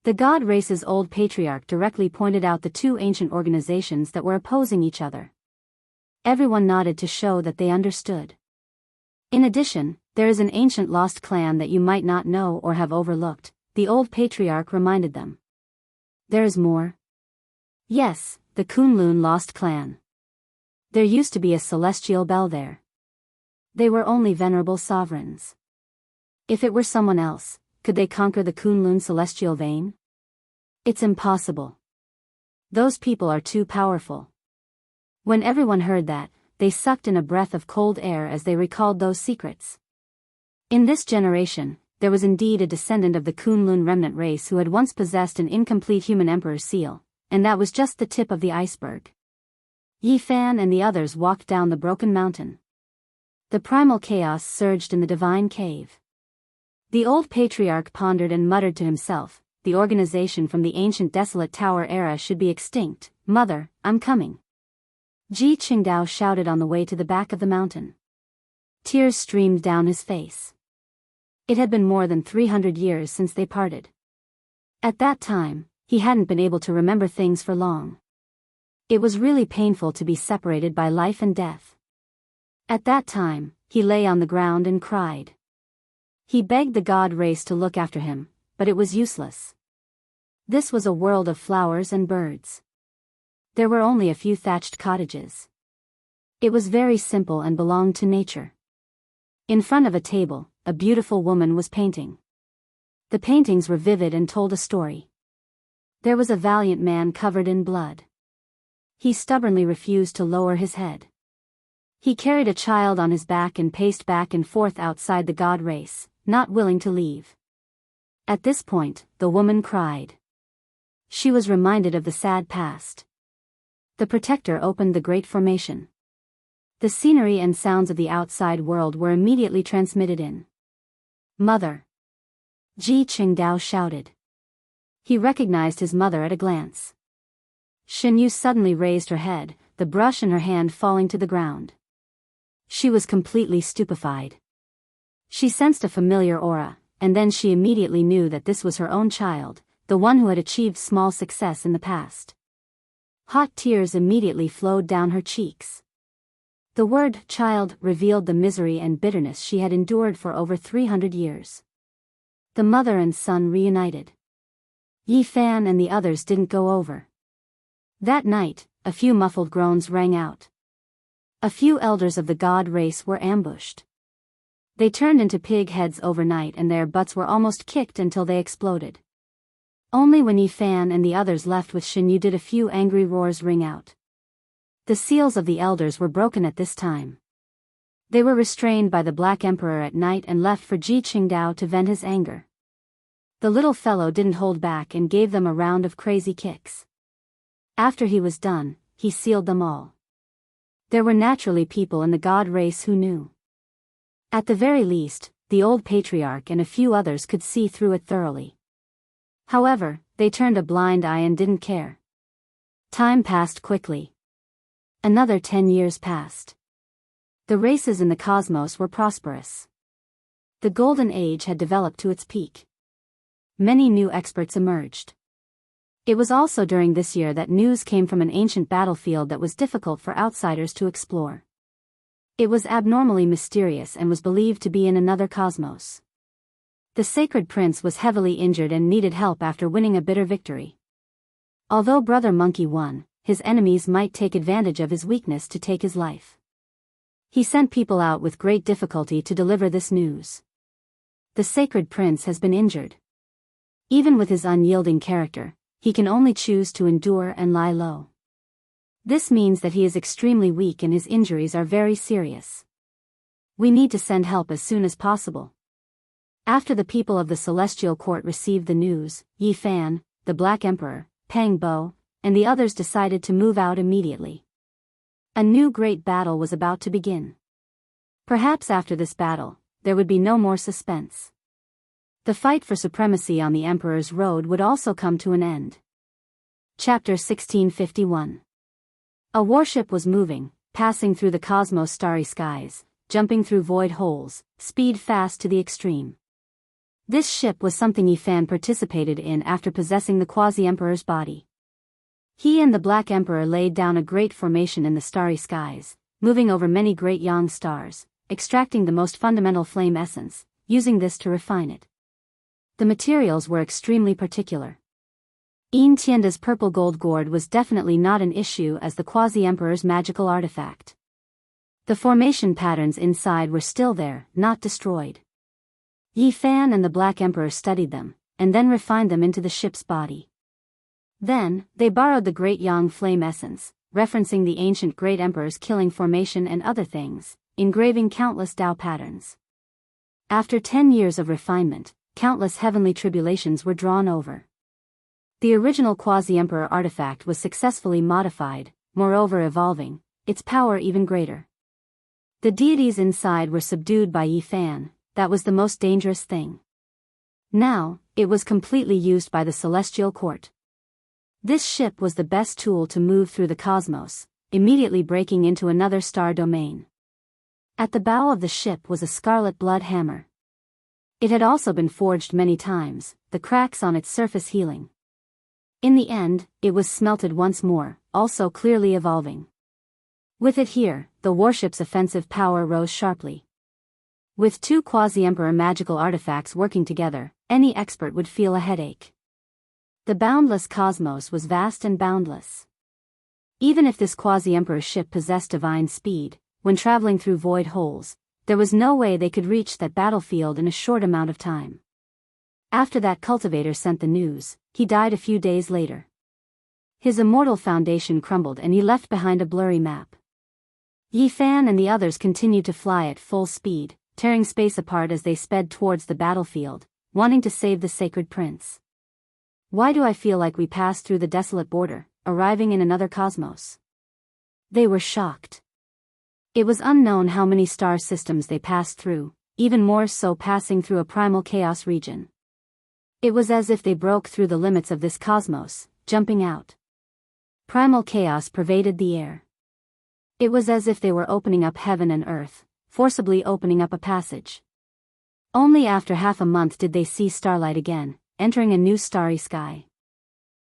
S1: The God race's old patriarch directly pointed out the two ancient organizations that were opposing each other. Everyone nodded to show that they understood. In addition, there is an ancient lost clan that you might not know or have overlooked, the old patriarch reminded them. There is more? Yes, the Kunlun lost clan. There used to be a celestial bell there. They were only venerable sovereigns. If it were someone else, could they conquer the Kunlun celestial vein? It's impossible. Those people are too powerful. When everyone heard that, they sucked in a breath of cold air as they recalled those secrets. In this generation, there was indeed a descendant of the Kunlun remnant race who had once possessed an incomplete human emperor's seal, and that was just the tip of the iceberg. Yi Fan and the others walked down the broken mountain. The primal chaos surged in the divine cave. The old patriarch pondered and muttered to himself, the organization from the ancient desolate tower era should be extinct. Mother, I'm coming. Ji Qingdao shouted on the way to the back of the mountain. Tears streamed down his face. It had been more than 300 years since they parted. At that time, he hadn't been able to remember things for long. It was really painful to be separated by life and death. At that time, he lay on the ground and cried. He begged the god race to look after him, but it was useless. This was a world of flowers and birds. There were only a few thatched cottages. It was very simple and belonged to nature. In front of a table, a beautiful woman was painting. The paintings were vivid and told a story. There was a valiant man covered in blood. He stubbornly refused to lower his head. He carried a child on his back and paced back and forth outside the god race, not willing to leave. At this point, the woman cried. She was reminded of the sad past. The protector opened the great formation. The scenery and sounds of the outside world were immediately transmitted in. Mother! Ji Qingdao shouted. He recognized his mother at a glance. Shenyu suddenly raised her head, the brush in her hand falling to the ground. She was completely stupefied. She sensed a familiar aura, and then she immediately knew that this was her own child, the one who had achieved small success in the past. Hot tears immediately flowed down her cheeks. The word child revealed the misery and bitterness she had endured for over 300 years. The mother and son reunited. Yi Fan and the others didn't go over. That night, a few muffled groans rang out. A few elders of the god race were ambushed. They turned into pig heads overnight and their butts were almost kicked until they exploded. Only when Yi Fan and the others left with Shenyu did a few angry roars ring out. The seals of the elders were broken at this time. They were restrained by the Black Emperor at night and left for Ji Qingdao to vent his anger. The little fellow didn't hold back and gave them a round of crazy kicks. After he was done, he sealed them all. There were naturally people in the god race who knew. At the very least, the old patriarch and a few others could see through it thoroughly. However, they turned a blind eye and didn't care. Time passed quickly. Another 10 years passed. The races in the cosmos were prosperous. The Golden Age had developed to its peak. Many new experts emerged. It was also during this year that news came from an ancient battlefield that was difficult for outsiders to explore. It was abnormally mysterious and was believed to be in another cosmos. The sacred prince was heavily injured and needed help after winning a bitter victory. Although Brother Monkey won, his enemies might take advantage of his weakness to take his life. He sent people out with great difficulty to deliver this news. The sacred prince has been injured. Even with his unyielding character, he can only choose to endure and lie low. This means that he is extremely weak and his injuries are very serious. We need to send help as soon as possible. After the people of the Celestial Court received the news, Yi Fan, the Black Emperor, Pang Bo, and the others decided to move out immediately. A new great battle was about to begin. Perhaps after this battle, there would be no more suspense. The fight for supremacy on the Emperor's Road would also come to an end. Chapter 1651. A warship was moving, passing through the cosmos' starry skies, jumping through void holes, speed fast to the extreme. This ship was something Yi Fan participated in after possessing the Quasi-Emperor's body. He and the Black Emperor laid down a great formation in the starry skies, moving over many great young stars, extracting the most fundamental flame essence, using this to refine it. The materials were extremely particular. Yin Tianda's purple gold gourd was definitely not an issue as the Quasi-Emperor's magical artifact. The formation patterns inside were still there, not destroyed. Yi Fan and the Black Emperor studied them, and then refined them into the ship's body. Then, they borrowed the Great Yang Flame essence, referencing the ancient Great Emperor's killing formation and other things, engraving countless Tao patterns. After 10 years of refinement, countless heavenly tribulations were drawn over. The original Quasi-Emperor artifact was successfully modified, moreover evolving, its power even greater. The deities inside were subdued by Yi Fan. That was the most dangerous thing. Now, it was completely used by the Celestial Court. This ship was the best tool to move through the cosmos, immediately breaking into another star domain. At the bow of the ship was a scarlet blood hammer. It had also been forged many times, the cracks on its surface healing. In the end, it was smelted once more, also clearly evolving. With it here, the warship's offensive power rose sharply. With two quasi-emperor magical artifacts working together, any expert would feel a headache. The boundless cosmos was vast and boundless. Even if this quasi-emperor ship possessed divine speed, when traveling through void holes, there was no way they could reach that battlefield in a short amount of time. After that cultivator sent the news, he died a few days later. His immortal foundation crumbled and he left behind a blurry map. Yi Fan and the others continued to fly at full speed, tearing space apart as they sped towards the battlefield, wanting to save the sacred prince. Why do I feel like we passed through the desolate border, arriving in another cosmos? They were shocked. It was unknown how many star systems they passed through, even more so passing through a primal chaos region. It was as if they broke through the limits of this cosmos, jumping out. Primal chaos pervaded the air. It was as if they were opening up heaven and earth, forcibly opening up a passage. Only after half a month did they see starlight again, entering a new starry sky.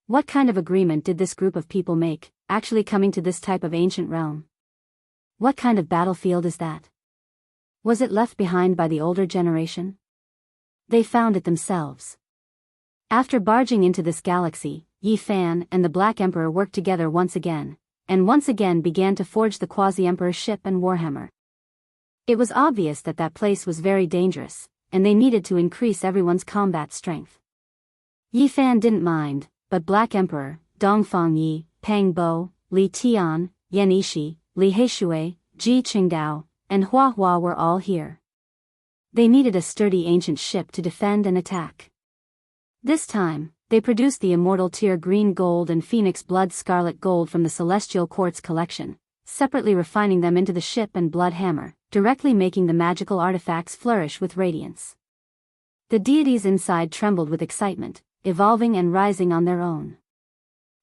S1: What kind of agreement did this group of people make, actually coming to this type of ancient realm? What kind of battlefield is that? Was it left behind by the older generation? They found it themselves. After barging into this galaxy, Yi Fan and the Black Emperor worked together once again, and once again began to forge the quasi-emperor ship and warhammer. It was obvious that that place was very dangerous, and they needed to increase everyone's combat strength. Yi Fan didn't mind, but Black Emperor, Dongfang Yi, Pang Bo, Li Tian, Yan Ishi, Li Heishui, Ji Qingdao, and Hua Hua were all here. They needed a sturdy ancient ship to defend and attack. This time, they produced the immortal tier green gold and phoenix blood scarlet gold from the celestial quartz collection, separately refining them into the ship and blood hammer, directly making the magical artifacts flourish with radiance. The deities inside trembled with excitement, evolving and rising on their own.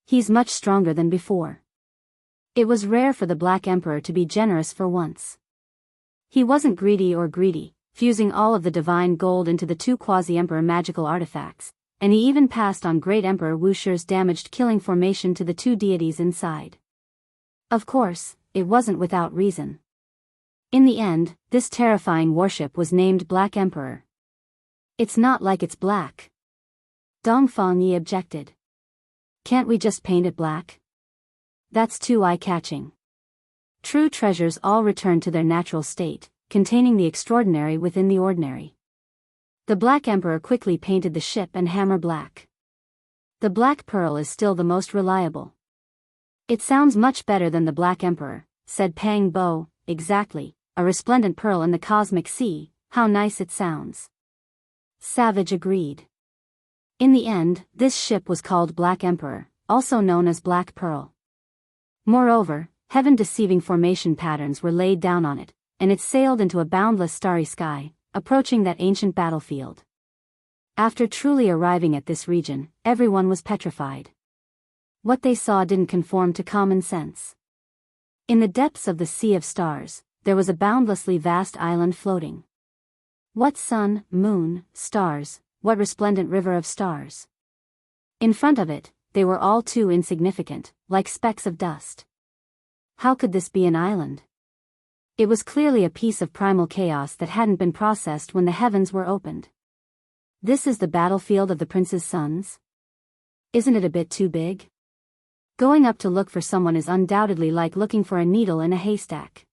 S1: He's much stronger than before. It was rare for the Black Emperor to be generous for once. He wasn't greedy, fusing all of the divine gold into the two quasi-emperor magical artifacts, and he even passed on Great Emperor Wushu's damaged killing formation to the two deities inside. Of course, it wasn't without reason. In the end, this terrifying warship was named Black Emperor. It's not like it's black. Dongfang Yi objected. Can't we just paint it black? That's too eye-catching. True treasures all return to their natural state, containing the extraordinary within the ordinary. The Black Emperor quickly painted the ship and hammer black. The Black Pearl is still the most reliable. It sounds much better than the Black Emperor, said Pang Bo. Exactly, a resplendent pearl in the cosmic sea, how nice it sounds. Savage agreed. In the end, this ship was called Black Emperor, also known as Black Pearl. Moreover, heaven-deceiving formation patterns were laid down on it, and it sailed into a boundless starry sky, approaching that ancient battlefield. After truly arriving at this region, everyone was petrified. What they saw didn't conform to common sense. In the depths of the Sea of Stars, there was a boundlessly vast island floating. What sun, moon, stars, what resplendent river of stars. In front of it, they were all too insignificant, like specks of dust. How could this be an island? It was clearly a piece of primal chaos that hadn't been processed when the heavens were opened. This is the battlefield of the prince's sons? Isn't it a bit too big? Going up to look for someone is undoubtedly like looking for a needle in a haystack.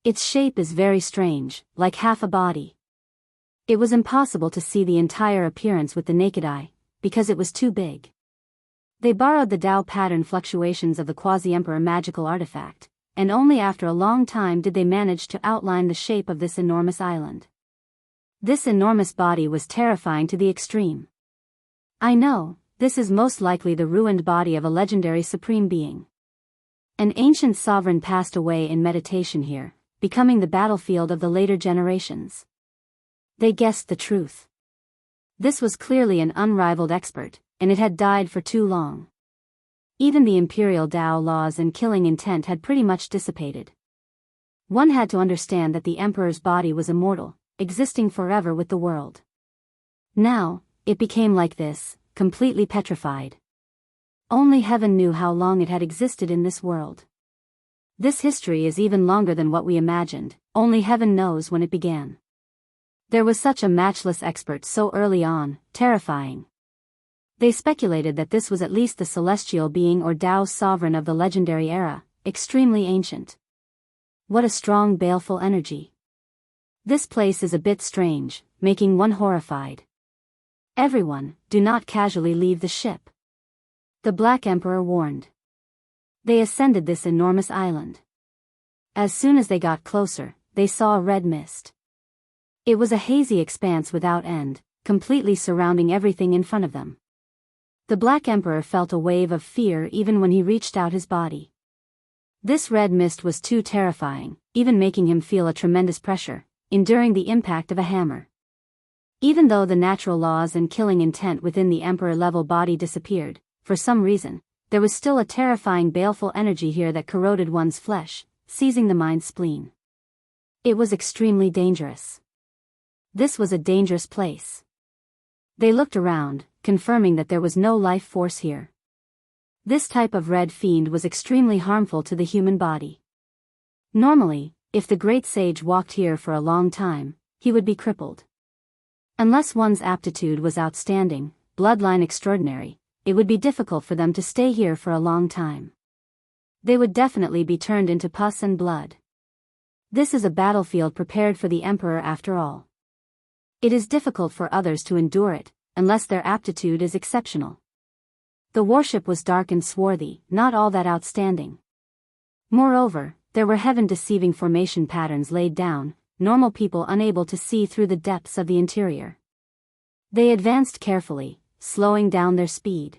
S1: Its shape is very strange, like half a body. It was impossible to see the entire appearance with the naked eye, because it was too big. They borrowed the Tao pattern fluctuations of the quasi-emperor magical artifact, and only after a long time did they manage to outline the shape of this enormous island. This enormous body was terrifying to the extreme. I know, this is most likely the ruined body of a legendary supreme being. An ancient sovereign passed away in meditation here, becoming the battlefield of the later generations. They guessed the truth. This was clearly an unrivaled expert, and it had died for too long. Even the imperial Tao laws and killing intent had pretty much dissipated. One had to understand that the emperor's body was immortal, existing forever with the world. Now, it became like this, completely petrified. Only heaven knew how long it had existed in this world. This history is even longer than what we imagined, only heaven knows when it began. There was such a matchless expert so early on, terrifying. They speculated that this was at least the celestial being or Tao sovereign of the legendary era, extremely ancient. What a strong baleful energy. This place is a bit strange, making one horrified. Everyone, do not casually leave the ship. The Black Emperor warned. They ascended this enormous island. As soon as they got closer, they saw a red mist. It was a hazy expanse without end, completely surrounding everything in front of them. The Black Emperor felt a wave of fear even when he reached out his body. This red mist was too terrifying, even making him feel a tremendous pressure, enduring the impact of a hammer. Even though the natural laws and killing intent within the Emperor-level body disappeared, for some reason, there was still a terrifying baleful energy here that corroded one's flesh, seizing the mind's spleen. It was extremely dangerous. This was a dangerous place. They looked around, confirming that there was no life force here. This type of red fiend was extremely harmful to the human body. Normally, if the great sage walked here for a long time, he would be crippled. Unless one's aptitude was outstanding, bloodline extraordinary, it would be difficult for them to stay here for a long time. They would definitely be turned into pus and blood. This is a battlefield prepared for the Emperor after all. It is difficult for others to endure it, unless their aptitude is exceptional. The warship was dark and swarthy, not all that outstanding. Moreover, there were heaven-deceiving formation patterns laid down, normal people unable to see through the depths of the interior. They advanced carefully, slowing down their speed.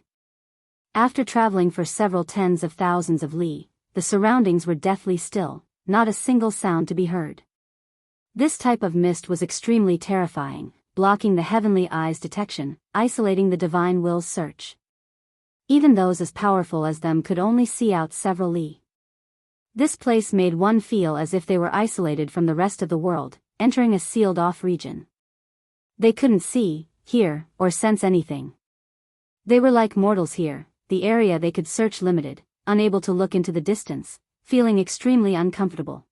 S1: After traveling for several tens of thousands of li, the surroundings were deathly still, not a single sound to be heard. This type of mist was extremely terrifying, blocking the heavenly eye's detection, isolating the divine will's search. Even those as powerful as them could only see out several li. This place made one feel as if they were isolated from the rest of the world, entering a sealed-off region. They couldn't see, hear, or sense anything. They were like mortals here, the area they could search limited, unable to look into the distance, feeling extremely uncomfortable.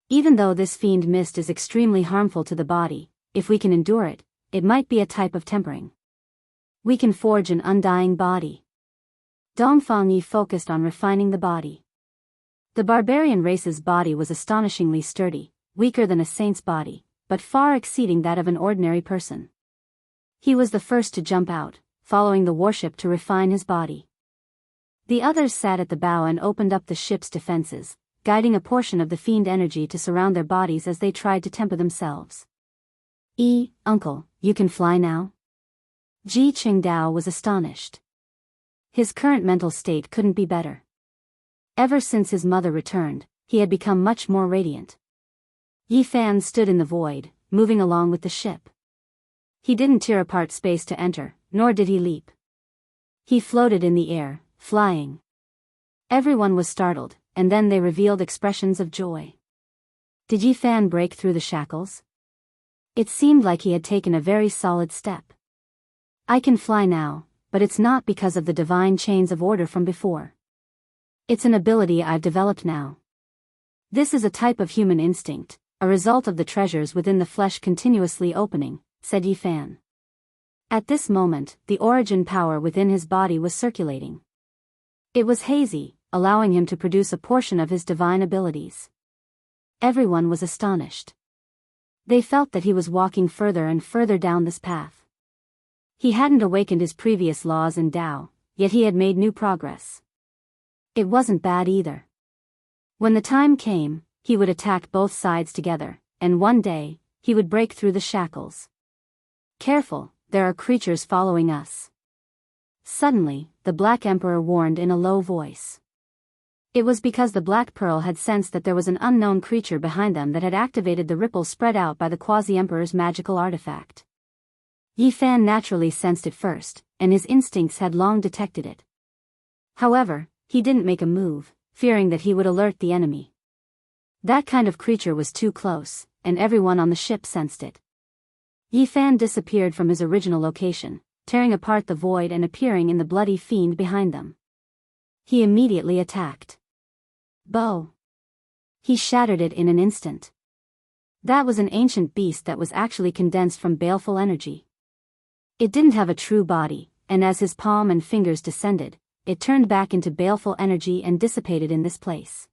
S1: Even though this fiend mist is extremely harmful to the body, if we can endure it, it might be a type of tempering. We can forge an undying body. Dongfang Yi focused on refining the body. The barbarian race's body was astonishingly sturdy, weaker than a saint's body, but far exceeding that of an ordinary person. He was the first to jump out, following the warship to refine his body. The others sat at the bow and opened up the ship's defenses, guiding a portion of the fiend energy to surround their bodies as they tried to temper themselves. Uncle, you can fly now? Ji Qingdao was astonished. His current mental state couldn't be better. Ever since his mother returned, he had become much more radiant. Yi Fan stood in the void, moving along with the ship. He didn't tear apart space to enter, nor did he leap. He floated in the air, flying. Everyone was startled, and then they revealed expressions of joy. Did Yi Fan break through the shackles? It seemed like he had taken a very solid step. I can fly now, but it's not because of the divine chains of order from before. It's an ability I've developed now. This is a type of human instinct, a result of the treasures within the flesh continuously opening, said Yi Fan. At this moment, the origin power within his body was circulating. It was hazy, allowing him to produce a portion of his divine abilities. Everyone was astonished. They felt that he was walking further and further down this path. He hadn't awakened his previous laws in Tao, yet he had made new progress. It wasn't bad either. When the time came, he would attack both sides together, and one day, he would break through the shackles. Careful, there are creatures following us. Suddenly, the Black Emperor warned in a low voice. It was because the Black Pearl had sensed that there was an unknown creature behind them that had activated the ripple spread out by the Quasi-Emperor's magical artifact. Yi Fan naturally sensed it first, and his instincts had long detected it. However, he didn't make a move, fearing that he would alert the enemy. That kind of creature was too close, and everyone on the ship sensed it. Yi Fan disappeared from his original location, tearing apart the void and appearing in the bloody fiend behind them. He immediately attacked. Bow. He shattered it in an instant. That was an ancient beast that was actually condensed from baleful energy. It didn't have a true body, and as his palm and fingers descended, it turned back into baleful energy and dissipated in this place.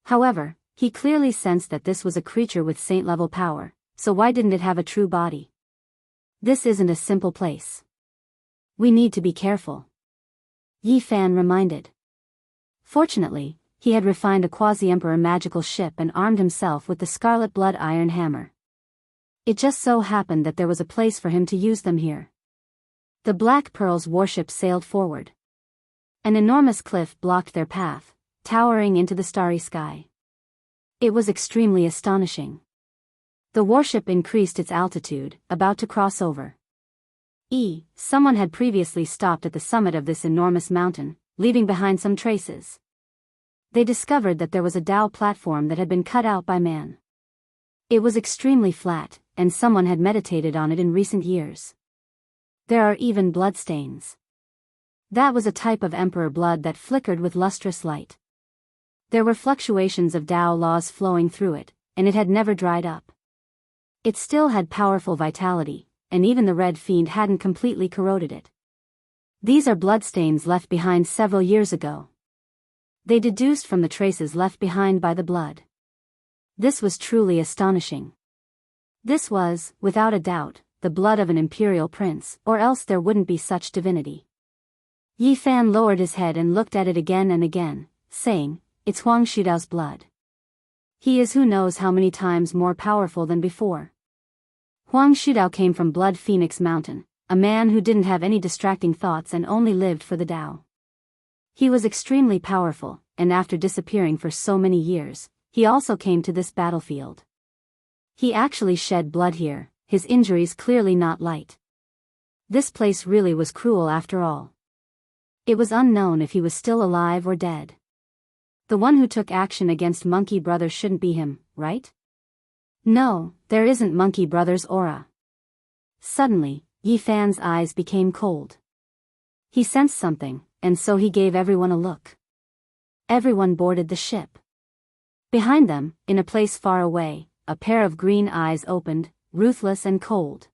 S1: However, he clearly sensed that this was a creature with saint-level power, so why didn't it have a true body? This isn't a simple place. We need to be careful. Yi Fan reminded. Fortunately, he had refined a quasi-emperor magical ship and armed himself with the Scarlet Blood Iron Hammer. It just so happened that there was a place for him to use them here. The Black Pearl's warship sailed forward. An enormous cliff blocked their path, towering into the starry sky. It was extremely astonishing. The warship increased its altitude, about to cross over. Someone had previously stopped at the summit of this enormous mountain, leaving behind some traces. They discovered that there was a Dao platform that had been cut out by man. It was extremely flat, and someone had meditated on it in recent years. There are even bloodstains. That was a type of emperor blood that flickered with lustrous light. There were fluctuations of Dao laws flowing through it, and it had never dried up. It still had powerful vitality, and even the red fiend hadn't completely corroded it. These are bloodstains left behind several years ago. They deduced from the traces left behind by the blood. This was truly astonishing. This was, without a doubt, the blood of an imperial prince, or else there wouldn't be such divinity. Yi Fan lowered his head and looked at it again and again, saying, "It's Huang Shudao's blood. He is who knows how many times more powerful than before." Huang Shudao came from Blood Phoenix Mountain, a man who didn't have any distracting thoughts and only lived for the Dao. He was extremely powerful, and after disappearing for so many years, he also came to this battlefield. He actually shed blood here, his injuries clearly not light. This place really was cruel after all. It was unknown if he was still alive or dead. The one who took action against Monkey Brothers shouldn't be him, right? No, there isn't Monkey Brothers' aura. Suddenly, Yi Fan's eyes became cold. He sensed something, and so he gave everyone a look. Everyone boarded the ship. Behind them, in a place far away, a pair of green eyes opened, ruthless and cold.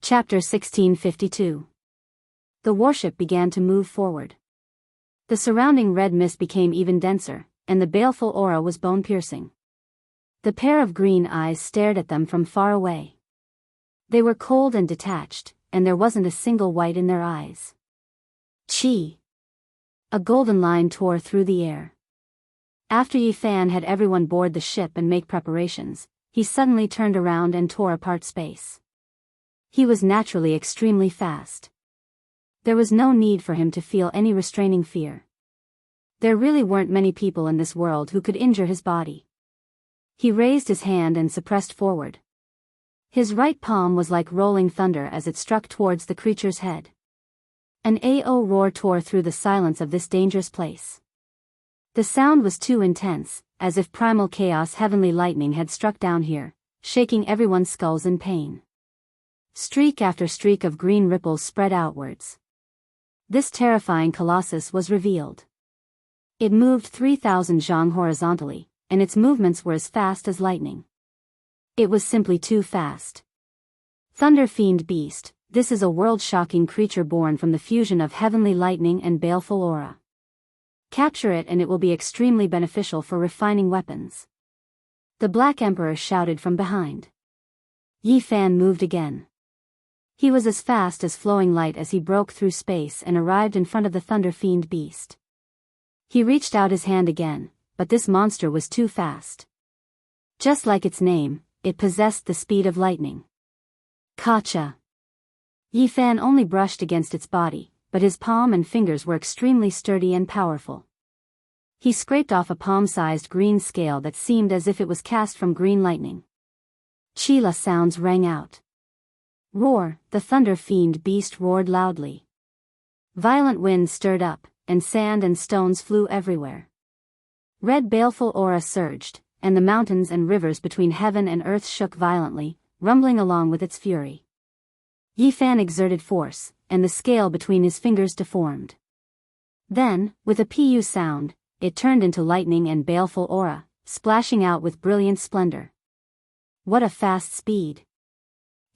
S1: Chapter 1652. The warship began to move forward. The surrounding red mist became even denser, and the baleful aura was bone-piercing. The pair of green eyes stared at them from far away. They were cold and detached, and there wasn't a single white in their eyes. Chi! A golden line tore through the air. After Yi Fan had everyone board the ship and make preparations, he suddenly turned around and tore apart space. He was naturally extremely fast. There was no need for him to feel any restraining fear. There really weren't many people in this world who could injure his body. He raised his hand and suppressed forward. His right palm was like rolling thunder as it struck towards the creature's head. An AO roar tore through the silence of this dangerous place. The sound was too intense, as if primal chaos heavenly lightning had struck down here, shaking everyone's skulls in pain. Streak after streak of green ripples spread outwards. This terrifying colossus was revealed. It moved 3,000 zhang horizontally, and its movements were as fast as lightning. It was simply too fast. Thunder Fiend Beast, this is a world-shocking creature born from the fusion of heavenly lightning and baleful aura. Capture it and it will be extremely beneficial for refining weapons. The Black Emperor shouted from behind. Yi Fan moved again. He was as fast as flowing light as he broke through space and arrived in front of the Thunder Fiend Beast. He reached out his hand again, but this monster was too fast. Just like its name, it possessed the speed of lightning. Kacha! Yi Fan only brushed against its body, but his palm and fingers were extremely sturdy and powerful. He scraped off a palm-sized green scale that seemed as if it was cast from green lightning. Chila sounds rang out. Roar! The Thunder Fiend Beast roared loudly. Violent winds stirred up, and sand and stones flew everywhere. Red baleful aura surged, and the mountains and rivers between heaven and earth shook violently, rumbling along with its fury. Yi Fan exerted force, and the scale between his fingers deformed. Then, with a pu sound, it turned into lightning and baleful aura, splashing out with brilliant splendor. What a fast speed!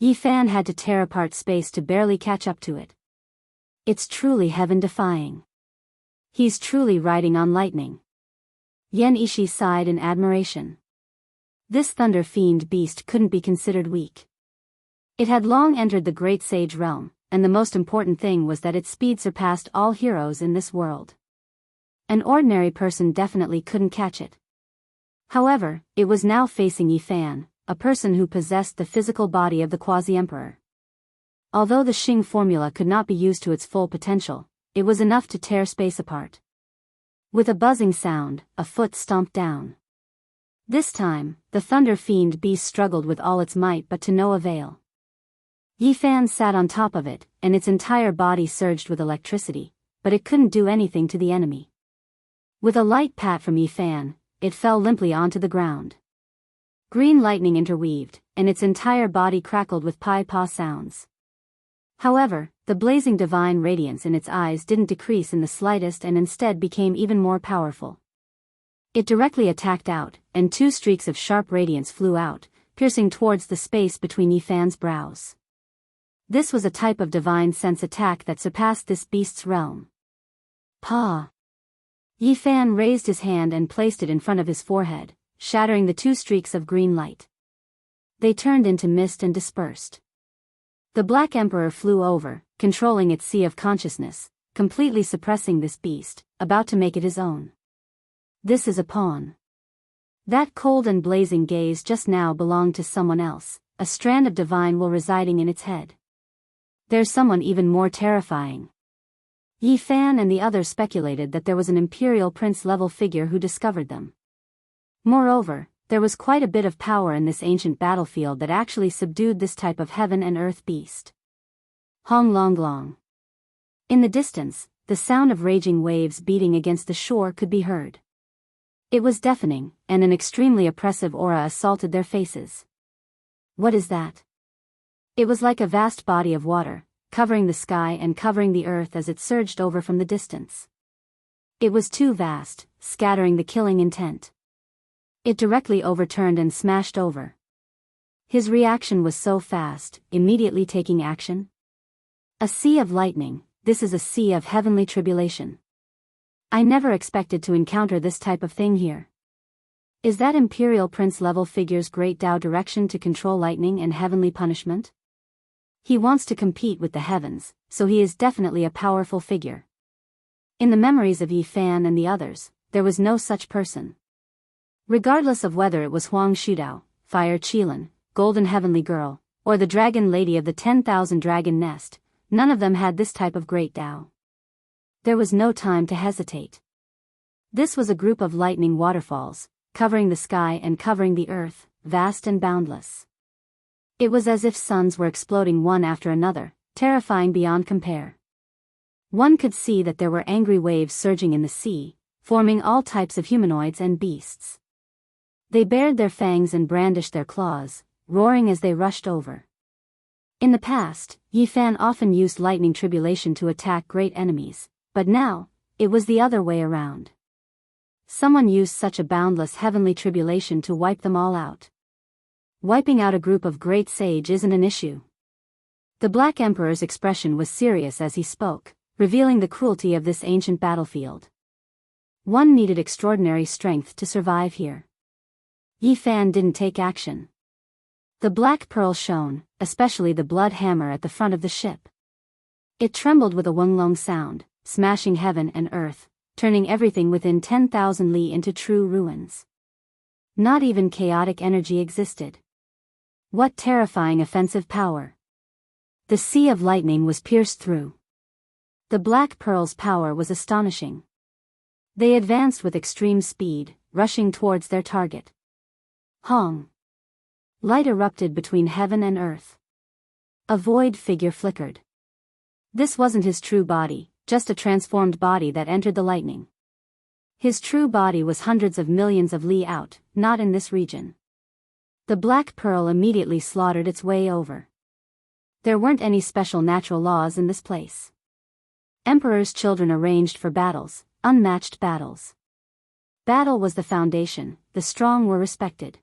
S1: Yi Fan had to tear apart space to barely catch up to it. It's truly heaven-defying. He's truly riding on lightning. Yen Ishi sighed in admiration. This thunder fiend beast couldn't be considered weak. It had long entered the great sage realm, and the most important thing was that its speed surpassed all heroes in this world. An ordinary person definitely couldn't catch it. However, it was now facing Yi Fan, a person who possessed the physical body of the quasi-emperor. Although the Xing formula could not be used to its full potential, it was enough to tear space apart. With a buzzing sound, a foot stomped down. This time, the thunder fiend beast struggled with all its might but to no avail. Yi Fan sat on top of it, and its entire body surged with electricity, but it couldn't do anything to the enemy. With a light pat from Yi Fan, it fell limply onto the ground. Green lightning interweaved, and its entire body crackled with pi-pa sounds. However, the blazing divine radiance in its eyes didn't decrease in the slightest and instead became even more powerful. It directly attacked out, and 2 streaks of sharp radiance flew out, piercing towards the space between Yi Fan's brows. This was a type of divine sense attack that surpassed this beast's realm. Pa! Yi Fan raised his hand and placed it in front of his forehead, shattering the 2 streaks of green light. They turned into mist and dispersed. The Black Emperor flew over, controlling its sea of consciousness, completely suppressing this beast, about to make it his own. This is a pawn. That cold and blazing gaze just now belonged to someone else, a strand of divine will residing in its head. There's someone even more terrifying. Yi Fan and the others speculated that there was an imperial prince-level figure who discovered them. Moreover, there was quite a bit of power in this ancient battlefield that actually subdued this type of heaven and earth beast. Hong Long Long. In the distance, the sound of raging waves beating against the shore could be heard. It was deafening, and an extremely oppressive aura assaulted their faces. What is that? It was like a vast body of water, covering the sky and covering the earth as it surged over from the distance. It was too vast, scattering the killing intent. It directly overturned and smashed over. His reaction was so fast, immediately taking action. A sea of lightning, this is a sea of heavenly tribulation. I never expected to encounter this type of thing here. Is that Imperial Prince-level figure's great Tao direction to control lightning and heavenly punishment? He wants to compete with the heavens, so he is definitely a powerful figure. In the memories of Yi Fan and the others, there was no such person. Regardless of whether it was Huang Shudao, Fire Qilin, Golden Heavenly Girl, or the Dragon Lady of the 10,000 Dragon Nest, none of them had this type of great Tao. There was no time to hesitate. This was a group of lightning waterfalls, covering the sky and covering the earth, vast and boundless. It was as if suns were exploding one after another, terrifying beyond compare. One could see that there were angry waves surging in the sea, forming all types of humanoids and beasts. They bared their fangs and brandished their claws, roaring as they rushed over. In the past, Yi Fan often used lightning tribulation to attack great enemies, but now, it was the other way around. Someone used such a boundless heavenly tribulation to wipe them all out. Wiping out a group of great sage isn't an issue. The Black Emperor's expression was serious as he spoke, revealing the cruelty of this ancient battlefield. One needed extraordinary strength to survive here. Yi Fan didn't take action. The black pearl shone, especially the blood hammer at the front of the ship. It trembled with a wunglong sound, smashing heaven and earth, turning everything within 10,000 li into true ruins. Not even chaotic energy existed. What terrifying offensive power! The sea of lightning was pierced through. The black pearl's power was astonishing. They advanced with extreme speed, rushing towards their target. Hong! Light erupted between heaven and earth. A void figure flickered. This wasn't his true body, just a transformed body that entered the lightning. His true body was hundreds of millions of li out, not in this region. The black pearl immediately slaughtered its way over. There weren't any special natural laws in this place. Emperor's children arranged for battles, unmatched battles. Battle was the foundation, the strong were respected.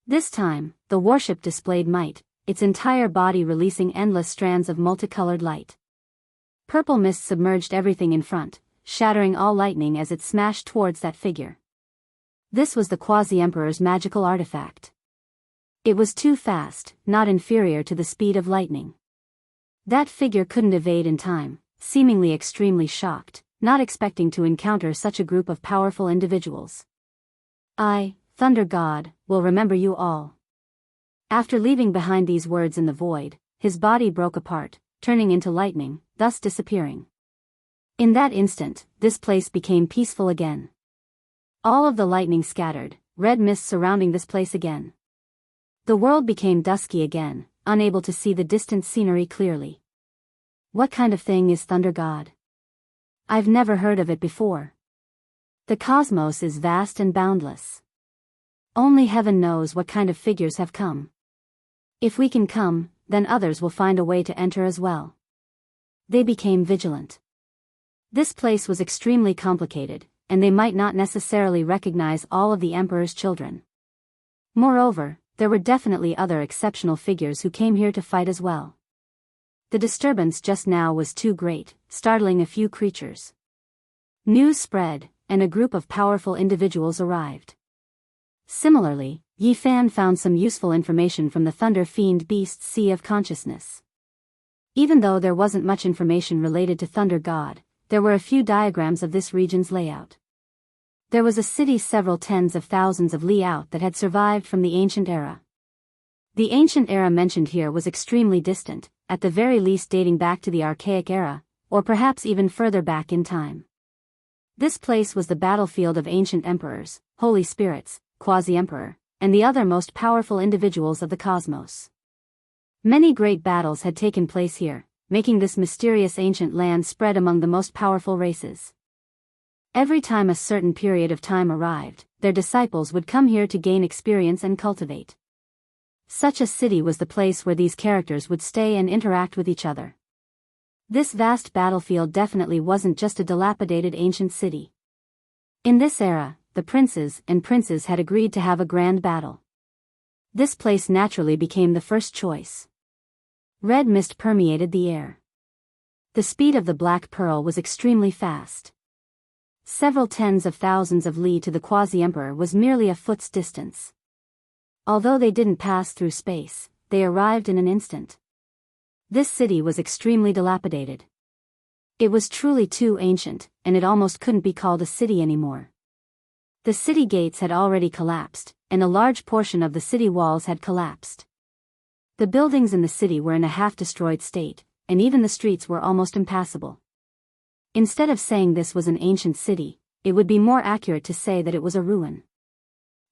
S1: This time, the warship displayed might, its entire body releasing endless strands of multicolored light. Purple mist submerged everything in front, shattering all lightning as it smashed towards that figure. This was the Quasi-Emperor's magical artifact. It was too fast, not inferior to the speed of lightning. That figure couldn't evade in time, seemingly extremely shocked, not expecting to encounter such a group of powerful individuals. I, Thunder God, will remember you all. After leaving behind these words in the void, his body broke apart, turning into lightning, thus disappearing. In that instant, this place became peaceful again. All of the lightning scattered, red mist surrounding this place again. The world became dusky again, unable to see the distant scenery clearly. What kind of thing is Thunder God? I've never heard of it before. The cosmos is vast and boundless. Only heaven knows what kind of figures have come. If we can come, then others will find a way to enter as well. They became vigilant. This place was extremely complicated, and they might not necessarily recognize all of the Emperor's children. Moreover, there were definitely other exceptional figures who came here to fight as well. The disturbance just now was too great, startling a few creatures. News spread, and a group of powerful individuals arrived. Similarly, Yi Fan found some useful information from the Thunder Fiend Beast's Sea of Consciousness. Even though there wasn't much information related to Thunder God, there were a few diagrams of this region's layout. There was a city several tens of thousands of li out that had survived from the ancient era. The ancient era mentioned here was extremely distant, at the very least dating back to the archaic era, or perhaps even further back in time. This place was the battlefield of ancient emperors, holy spirits, quasi-emperor, and the other most powerful individuals of the cosmos. Many great battles had taken place here, making this mysterious ancient land spread among the most powerful races. Every time a certain period of time arrived, their disciples would come here to gain experience and cultivate. Such a city was the place where these characters would stay and interact with each other. This vast battlefield definitely wasn't just a dilapidated ancient city. In this era, the princes and princes had agreed to have a grand battle. This place naturally became the first choice. Red mist permeated the air. The speed of the Black Pearl was extremely fast. Several tens of thousands of li to the Quasi-Emperor was merely a foot's distance. Although they didn't pass through space, they arrived in an instant. This city was extremely dilapidated. It was truly too ancient, and it almost couldn't be called a city anymore. The city gates had already collapsed, and a large portion of the city walls had collapsed. The buildings in the city were in a half-destroyed state, and even the streets were almost impassable. Instead of saying this was an ancient city, it would be more accurate to say that it was a ruin.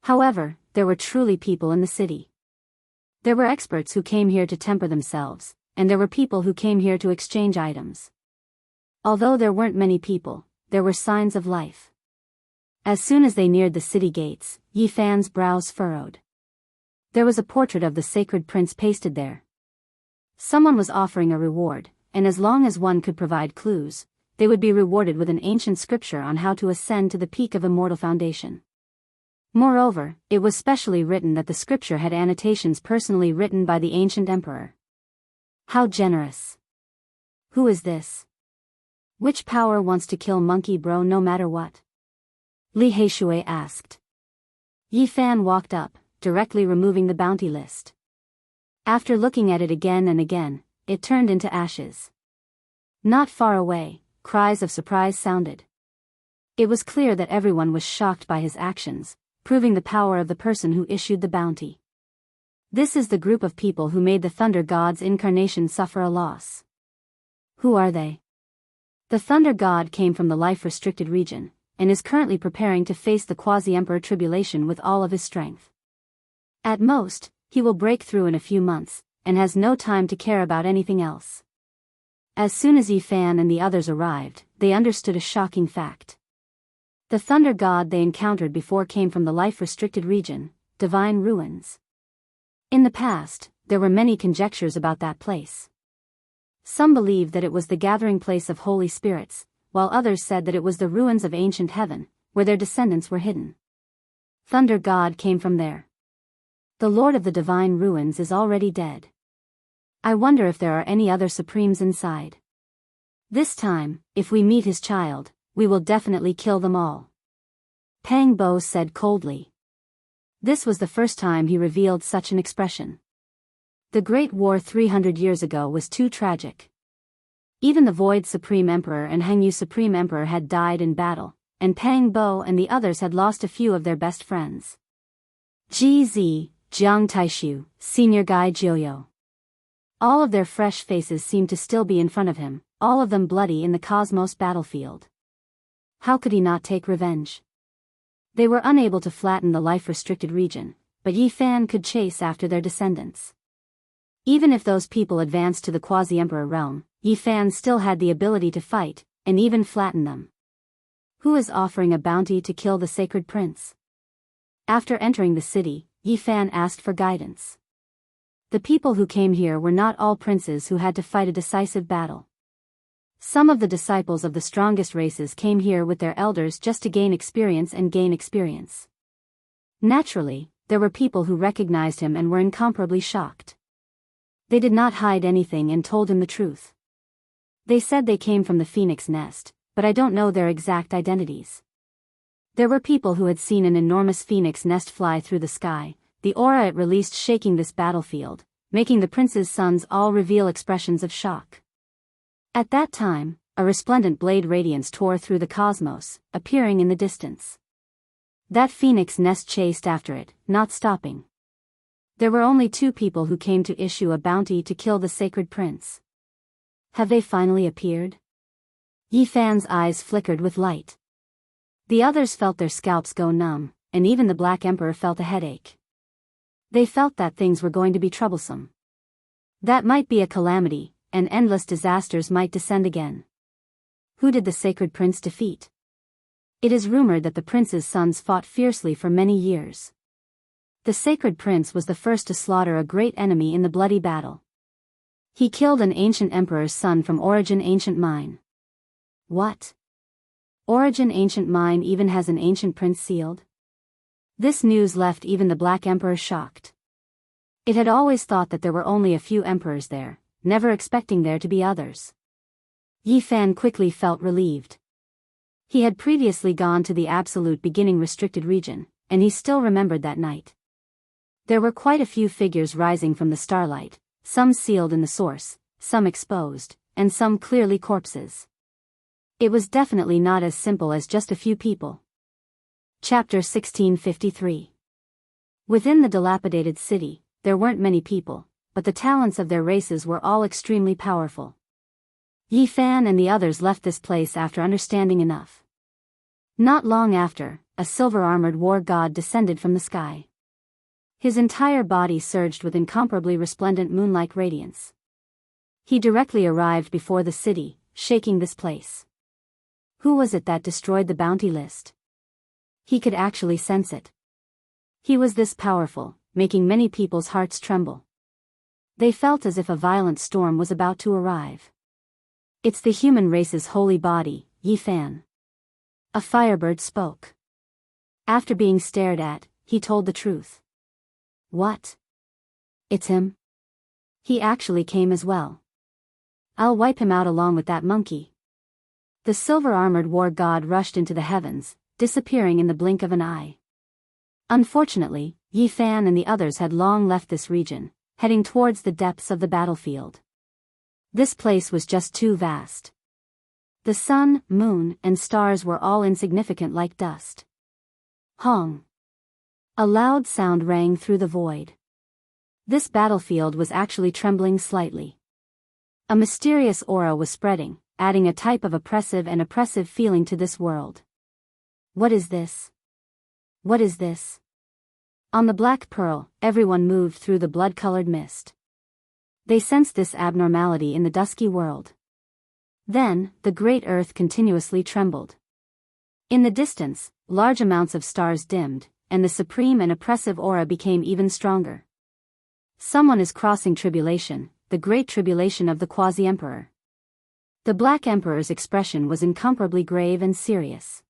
S1: However, there were truly people in the city. There were experts who came here to temper themselves, and there were people who came here to exchange items. Although there weren't many people, there were signs of life. As soon as they neared the city gates, Yi Fan's brows furrowed. There was a portrait of the sacred prince pasted there. Someone was offering a reward, and as long as one could provide clues, they would be rewarded with an ancient scripture on how to ascend to the peak of immortal foundation. Moreover, it was specially written that the scripture had annotations personally written by the ancient emperor. How generous. Who is this? Which power wants to kill Monkey Bro no matter what? Li Heishui asked. Yi Fan walked up, directly removing the bounty list. After looking at it again and again, it turned into ashes. Not far away, cries of surprise sounded. It was clear that everyone was shocked by his actions, proving the power of the person who issued the bounty. This is the group of people who made the Thunder God's incarnation suffer a loss. Who are they? The Thunder God came from the life-restricted region, and is currently preparing to face the Quasi-Emperor tribulation with all of his strength. At most, he will break through in a few months, and has no time to care about anything else. As soon as Yi Fan and the others arrived, they understood a shocking fact. The Thunder God they encountered before came from the life-restricted region, Divine Ruins. In the past, there were many conjectures about that place. Some believed that it was the gathering place of holy spirits, while others said that it was the ruins of ancient heaven, where their descendants were hidden. Thunder God came from there. The Lord of the divine ruins is already dead. I wonder if there are any other supremes inside. This time, if we meet his child, we will definitely kill them all. Pang Bo said coldly. This was the first time he revealed such an expression. The Great War 300 years ago was too tragic. Even the Void Supreme Emperor and Hangyu Supreme Emperor had died in battle, and Pang Bo and the others had lost a few of their best friends. GZ, Jiang Taishu, Senior Guy Jiuyo. All of their fresh faces seemed to still be in front of him, all of them bloody in the cosmos battlefield. How could he not take revenge? They were unable to flatten the life-restricted region, but Yi Fan could chase after their descendants. Even if those people advanced to the quasi-emperor realm, Yi Fan still had the ability to fight, and even flatten them. Who is offering a bounty to kill the sacred prince? After entering the city, Yi Fan asked for guidance. The people who came here were not all princes who had to fight a decisive battle. Some of the disciples of the strongest races came here with their elders just to gain experience and gain experience. Naturally, there were people who recognized him and were incomparably shocked. They did not hide anything and told him the truth. They said they came from the phoenix nest, but I don't know their exact identities. There were people who had seen an enormous phoenix nest fly through the sky, the aura it released shaking this battlefield, making the prince's sons all reveal expressions of shock. At that time, a resplendent blade radiance tore through the cosmos, appearing in the distance. That phoenix nest chased after it, not stopping. There were only 2 people who came to issue a bounty to kill the sacred prince. Have they finally appeared? Yi Fan's eyes flickered with light. The others felt their scalps go numb, and even the Black Emperor felt a headache. They felt that things were going to be troublesome. That might be a calamity, and endless disasters might descend again. Who did the sacred prince defeat? It is rumored that the prince's sons fought fiercely for many years. The sacred prince was the first to slaughter a great enemy in the bloody battle. He killed an ancient emperor's son from Origin Ancient Mine. What? Origin Ancient Mine even has an ancient prince sealed? This news left even the Black Emperor shocked. It had always thought that there were only a few emperors there, never expecting there to be others. Yi Fan quickly felt relieved. He had previously gone to the absolute beginning restricted region, and he still remembered that night. There were quite a few figures rising from the starlight, some sealed in the source, some exposed, and some clearly corpses. It was definitely not as simple as just a few people. Chapter 1653. Within the dilapidated city, there weren't many people, but the talents of their races were all extremely powerful. Yi Fan and the others left this place after understanding enough. Not long after, a silver-armored war god descended from the sky. His entire body surged with incomparably resplendent moon-like radiance. He directly arrived before the city, shaking this place. Who was it that destroyed the bounty list? He could actually sense it. He was this powerful, making many people's hearts tremble. They felt as if a violent storm was about to arrive. It's the human race's holy body, Yi Fan. A firebird spoke. After being stared at, he told the truth. What? It's him? He actually came as well. I'll wipe him out along with that monkey. The silver-armored war god rushed into the heavens, disappearing in the blink of an eye. Unfortunately, Yi Fan and the others had long left this region, heading towards the depths of the battlefield. This place was just too vast. The sun, moon, and stars were all insignificant like dust. Hong. A loud sound rang through the void. This battlefield was actually trembling slightly. A mysterious aura was spreading, adding a type of oppressive feeling to this world. What is this? What is this? On the Black Pearl, everyone moved through the blood-colored mist. They sensed this abnormality in the dusky world. Then, the great earth continuously trembled. In the distance, large amounts of stars dimmed, and the supreme and oppressive aura became even stronger. Someone is crossing tribulation, the great tribulation of the quasi-emperor. The Black Emperor's expression was incomparably grave and serious.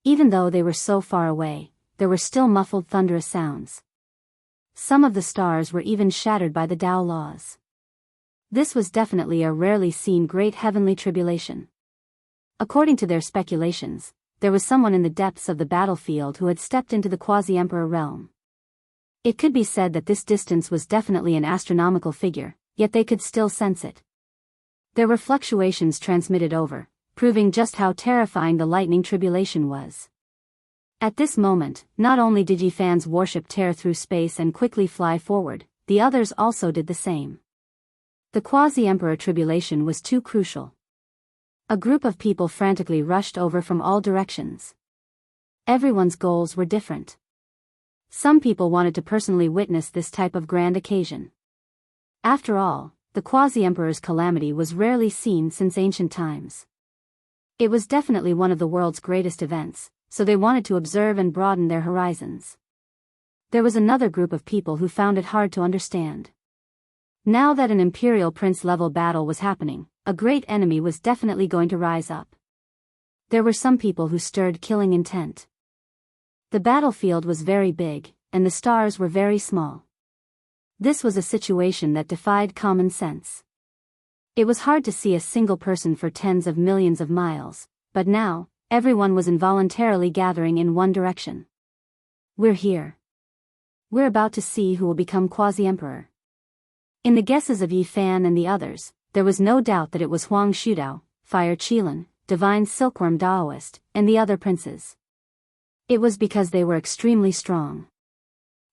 S1: Even though they were so far away, there were still muffled thunderous sounds. Some of the stars were even shattered by the Tao laws. This was definitely a rarely seen great heavenly tribulation. According to their speculations, there was someone in the depths of the battlefield who had stepped into the quasi-emperor realm. It could be said that this distance was definitely an astronomical figure, yet they could still sense it. There were fluctuations transmitted over, proving just how terrifying the lightning tribulation was. At this moment, not only did Yi Fan's warship tear through space and quickly fly forward, the others also did the same. The quasi-emperor tribulation was too crucial. A group of people frantically rushed over from all directions. Everyone's goals were different. Some people wanted to personally witness this type of grand occasion. After all, the quasi-emperor's calamity was rarely seen since ancient times. It was definitely one of the world's greatest events, so they wanted to observe and broaden their horizons. There was another group of people who found it hard to understand. Now that an imperial prince-level battle was happening, a great enemy was definitely going to rise up. There were some people who stirred killing intent. The battlefield was very big, and the stars were very small. This was a situation that defied common sense. It was hard to see a single person for tens of millions of miles, but now, everyone was involuntarily gathering in one direction. We're here. We're about to see who will become quasi-emperor. In the guesses of Yi Fan and the others, there was no doubt that it was Huang Shudao, Fire Qilin, Divine Silkworm Daoist, and the other princes. It was because they were extremely strong.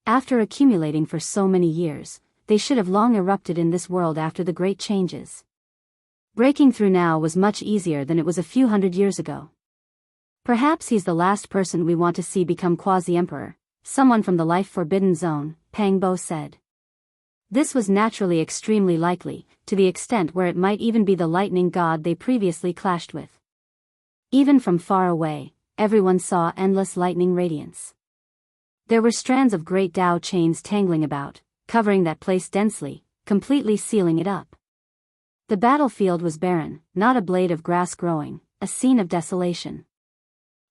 S1: After accumulating for so many years, they should have long erupted in this world after the great changes. Breaking through now was much easier than it was a few hundred years ago. Perhaps he's the last person we want to see become quasi-emperor, someone from the life-forbidden zone, Pang Bo said. This was naturally extremely likely, to the extent where it might even be the lightning god they previously clashed with. Even from far away, everyone saw endless lightning radiance. There were strands of great Tao chains tangling about, covering that place densely, completely sealing it up. The battlefield was barren, not a blade of grass growing, a scene of desolation.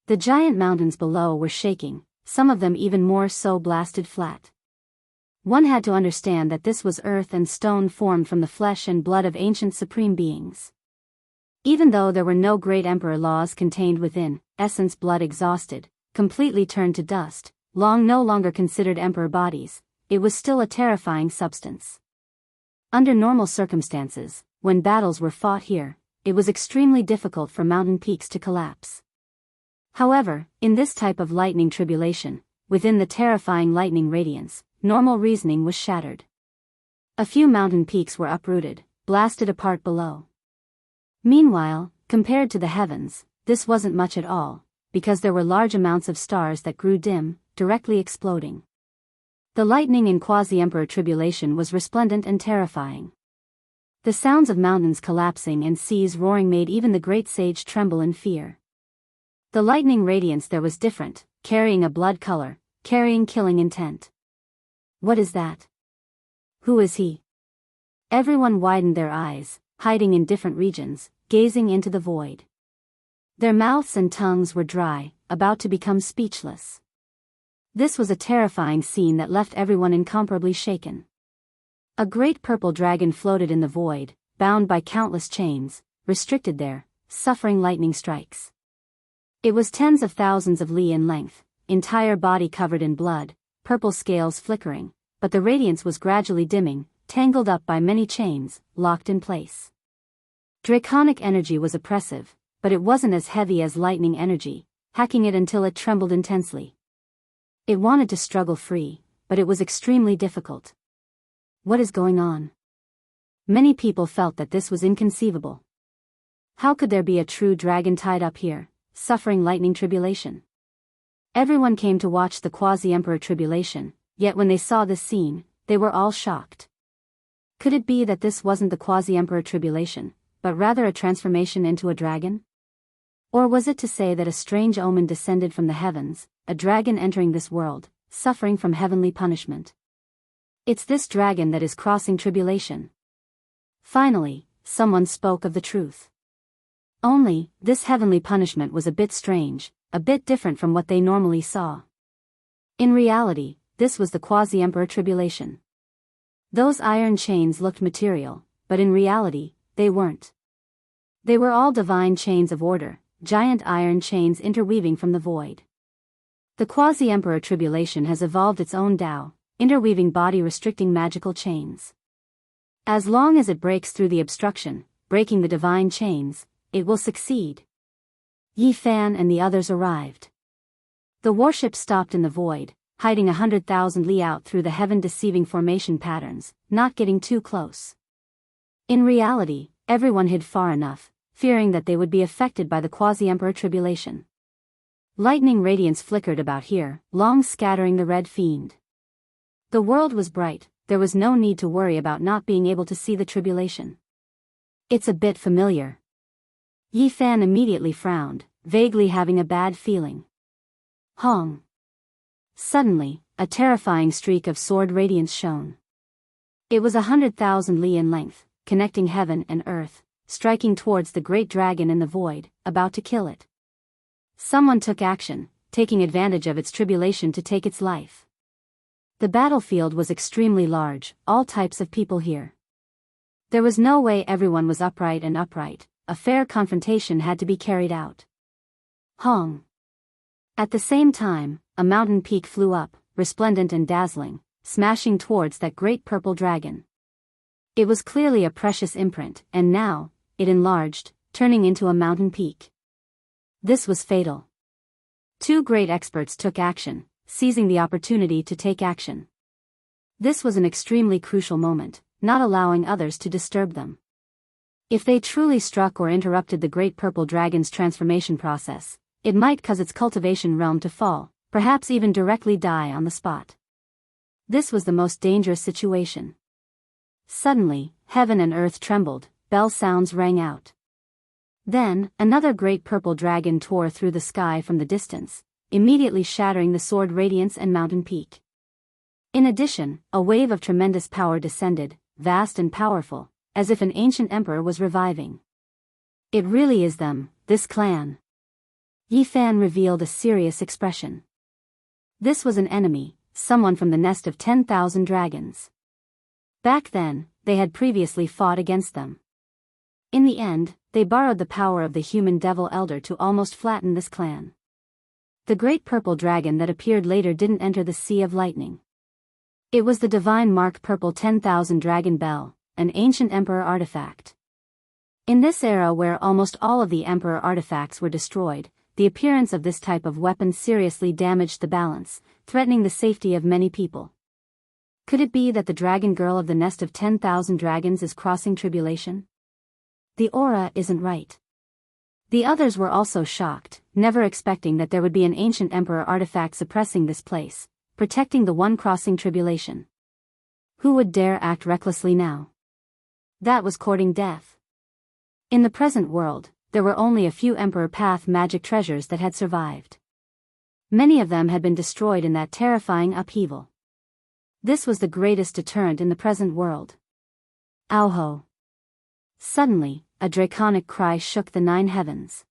S1: The giant mountains below were shaking, some of them even more so blasted flat. One had to understand that this was earth and stone formed from the flesh and blood of ancient supreme beings. Even though there were no great emperor laws contained within, essence blood exhausted, completely turned to dust, long no longer considered emperor bodies, it was still a terrifying substance. Under normal circumstances, when battles were fought here, it was extremely difficult for mountain peaks to collapse. However, in this type of lightning tribulation, within the terrifying lightning radiance, normal reasoning was shattered. A few mountain peaks were uprooted, blasted apart below. Meanwhile, compared to the heavens, this wasn't much at all, because there were large amounts of stars that grew dim, directly exploding. The lightning in quasi-emperor tribulation was resplendent and terrifying. The sounds of mountains collapsing and seas roaring made even the great sage tremble in fear. The lightning radiance there was different, carrying a blood color, carrying killing intent. What is that? Who is he? Everyone widened their eyes, hiding in different regions, gazing into the void. Their mouths and tongues were dry, about to become speechless. This was a terrifying scene that left everyone incomparably shaken. A great purple dragon floated in the void, bound by countless chains, restricted there, suffering lightning strikes. It was tens of thousands of li in length, entire body covered in blood, purple scales flickering, but the radiance was gradually dimming, tangled up by many chains, locked in place. Draconic energy was oppressive, but it wasn't as heavy as lightning energy, hacking it until it trembled intensely. It wanted to struggle free, but it was extremely difficult. What is going on? Many people felt that this was inconceivable. How could there be a true dragon tied up here, suffering lightning tribulation? Everyone came to watch the quasi-emperor tribulation, yet when they saw this scene, they were all shocked. Could it be that this wasn't the quasi-emperor tribulation, but rather a transformation into a dragon? Or was it to say that a strange omen descended from the heavens, a dragon entering this world, suffering from heavenly punishment? It's this dragon that is crossing tribulation. Finally, someone spoke of the truth. Only, this heavenly punishment was a bit strange, a bit different from what they normally saw. In reality, this was the quasi-emperor tribulation. Those iron chains looked material, but in reality, they weren't. They were all divine chains of order, giant iron chains interweaving from the void. The quasi-emperor tribulation has evolved its own Tao, interweaving body-restricting magical chains. As long as it breaks through the obstruction, breaking the divine chains, it will succeed. Yi Fan and the others arrived. The warship stopped in the void, hiding 100,000 li out through the heaven-deceiving formation patterns, not getting too close. In reality, everyone hid far enough, fearing that they would be affected by the quasi-emperor tribulation. Lightning radiance flickered about here, long scattering the red fiend. The world was bright, there was no need to worry about not being able to see the tribulation. It's a bit familiar. Yi Fan immediately frowned, vaguely having a bad feeling. Hong. Suddenly, a terrifying streak of sword radiance shone. It was 100,000 li in length, connecting heaven and earth, striking towards the great dragon in the void, about to kill it. Someone took action, taking advantage of its tribulation to take its life. The battlefield was extremely large, all types of people here. There was no way everyone was upright, a fair confrontation had to be carried out. Hong. At the same time, a mountain peak flew up, resplendent and dazzling, smashing towards that great purple dragon. It was clearly a precious imprint, and now, it enlarged, turning into a mountain peak. This was fatal. Two great experts took action, seizing the opportunity to take action. This was an extremely crucial moment, not allowing others to disturb them. If they truly struck or interrupted the great purple dragon's transformation process, it might cause its cultivation realm to fall, perhaps even directly die on the spot. This was the most dangerous situation. Suddenly, heaven and earth trembled, bell sounds rang out. Then, another great purple dragon tore through the sky from the distance, immediately shattering the sword radiance and mountain peak. In addition, a wave of tremendous power descended, vast and powerful, as if an ancient emperor was reviving. It really is them, this clan. Yi Fan revealed a serious expression. This was an enemy, someone from the nest of 10,000 dragons. Back then, they had previously fought against them. In the end, they borrowed the power of the human devil elder to almost flatten this clan. The great purple dragon that appeared later didn't enter the sea of lightning. It was the divine mark purple 10,000 dragon bell, an ancient emperor artifact. In this era where almost all of the emperor artifacts were destroyed, the appearance of this type of weapon seriously damaged the balance, threatening the safety of many people. Could it be that the dragon girl of the nest of 10,000 dragons is crossing tribulation? The aura isn't right. The others were also shocked, never expecting that there would be an ancient emperor artifact suppressing this place, protecting the one crossing tribulation. Who would dare act recklessly now? That was courting death. In the present world, there were only a few Emperor Path magic treasures that had survived. Many of them had been destroyed in that terrifying upheaval. This was the greatest deterrent in the present world. Auho. Suddenly, a draconic cry shook the 9 heavens.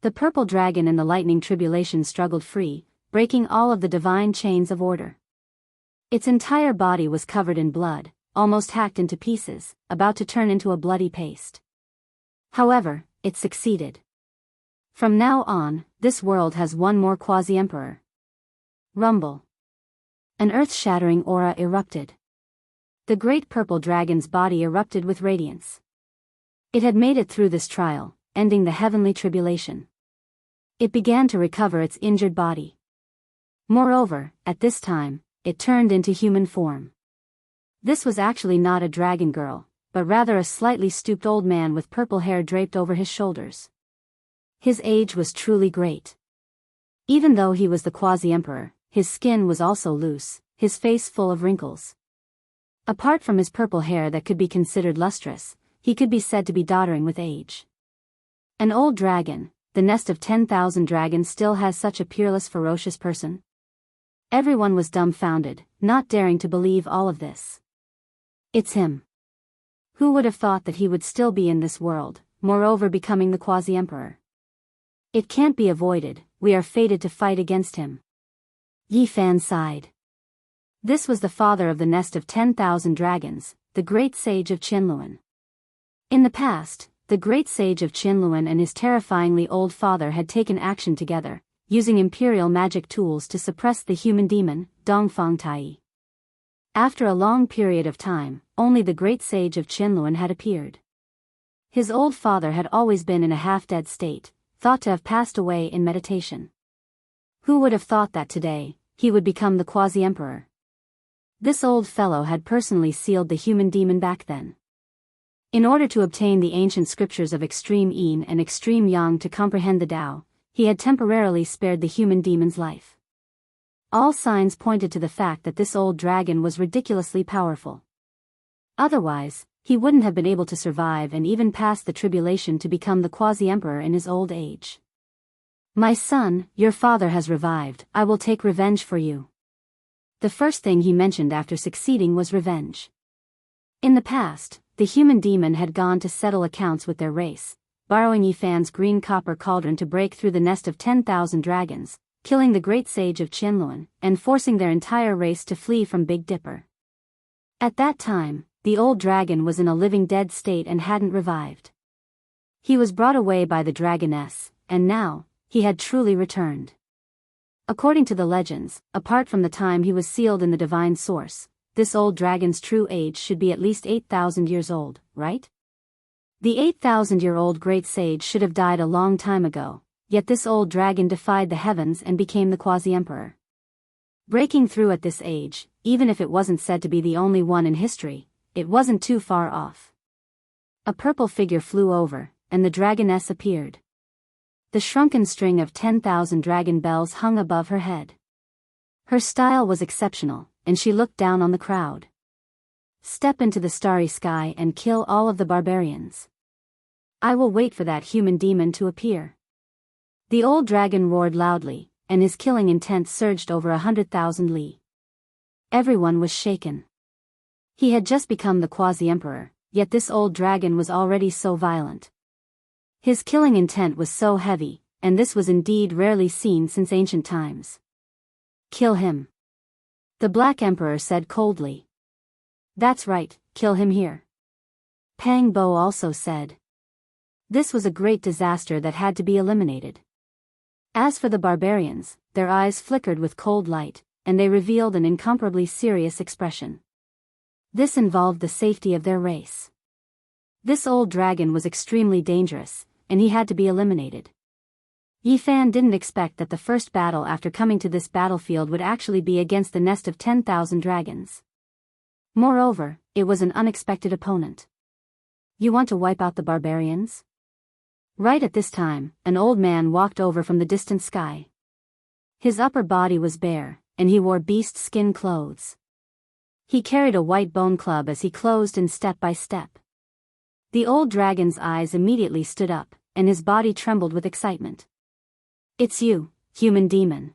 S1: The purple dragon in the lightning tribulation struggled free, breaking all of the divine chains of order. Its entire body was covered in blood, almost hacked into pieces, about to turn into a bloody paste. However, it succeeded. From now on, this world has one more quasi-emperor. Rumble. An earth-shattering aura erupted. The great purple dragon's body erupted with radiance. It had made it through this trial, ending the heavenly tribulation. It began to recover its injured body. Moreover, at this time, it turned into human form. This was actually not a dragon girl, but rather a slightly stooped old man with purple hair draped over his shoulders. His age was truly great. Even though he was the quasi-emperor, his skin was also loose, his face full of wrinkles. Apart from his purple hair that could be considered lustrous, he could be said to be doddering with age. An old dragon, the nest of 10,000 dragons still has such a peerless ferocious person? Everyone was dumbfounded, not daring to believe all of this. It's him. Who would have thought that he would still be in this world, moreover becoming the quasi-emperor? It can't be avoided, we are fated to fight against him. Yi Fan sighed. This was the father of the nest of 10,000 dragons, the great sage of Qianluan. In the past, the great sage of Qianluan and his terrifyingly old father had taken action together, using imperial magic tools to suppress the human demon, Dongfang Tai. After a long period of time, only the great sage of Qianluan had appeared. His old father had always been in a half-dead state, thought to have passed away in meditation. Who would have thought that today, he would become the quasi-emperor? This old fellow had personally sealed the human demon back then. In order to obtain the ancient scriptures of extreme yin and extreme yang to comprehend the Tao, he had temporarily spared the human demon's life. All signs pointed to the fact that this old dragon was ridiculously powerful. Otherwise, he wouldn't have been able to survive and even pass the tribulation to become the quasi-emperor in his old age. My son, your father has revived, I will take revenge for you. The first thing he mentioned after succeeding was revenge. In the past, the human demon had gone to settle accounts with their race, borrowing Yi Fan's green copper cauldron to break through the nest of 10,000 dragons, killing the great sage of Qianluan, and forcing their entire race to flee from Big Dipper. At that time, the old dragon was in a living dead state and hadn't revived. He was brought away by the dragoness, and now, he had truly returned. According to the legends, apart from the time he was sealed in the divine source, this old dragon's true age should be at least 8,000 years old, right? The 8,000-year-old great sage should have died a long time ago, yet this old dragon defied the heavens and became the quasi-emperor. Breaking through at this age, even if it wasn't said to be the only one in history, it wasn't too far off. A purple figure flew over, and the dragoness appeared. The shrunken string of 10,000 dragon bells hung above her head. Her style was exceptional, and she looked down on the crowd. Step into the starry sky and kill all of the barbarians. I will wait for that human demon to appear. The old dragon roared loudly, and his killing intent surged over 100,000 li. Everyone was shaken. He had just become the quasi-emperor, yet this old dragon was already so violent. His killing intent was so heavy, and this was indeed rarely seen since ancient times. Kill him. The Black Emperor said coldly. That's right, kill him here. Pang Bo also said. This was a great disaster that had to be eliminated. As for the barbarians, their eyes flickered with cold light, and they revealed an incomparably serious expression. This involved the safety of their race. This old dragon was extremely dangerous, and he had to be eliminated. Yi Fan didn't expect that the first battle after coming to this battlefield would actually be against the nest of 10,000 dragons. Moreover, it was an unexpected opponent. You want to wipe out the barbarians? Right at this time, an old man walked over from the distant sky. His upper body was bare, and he wore beast skin clothes. He carried a white bone club as he closed in step by step. The old dragon's eyes immediately stood up, and his body trembled with excitement. It's you, human demon.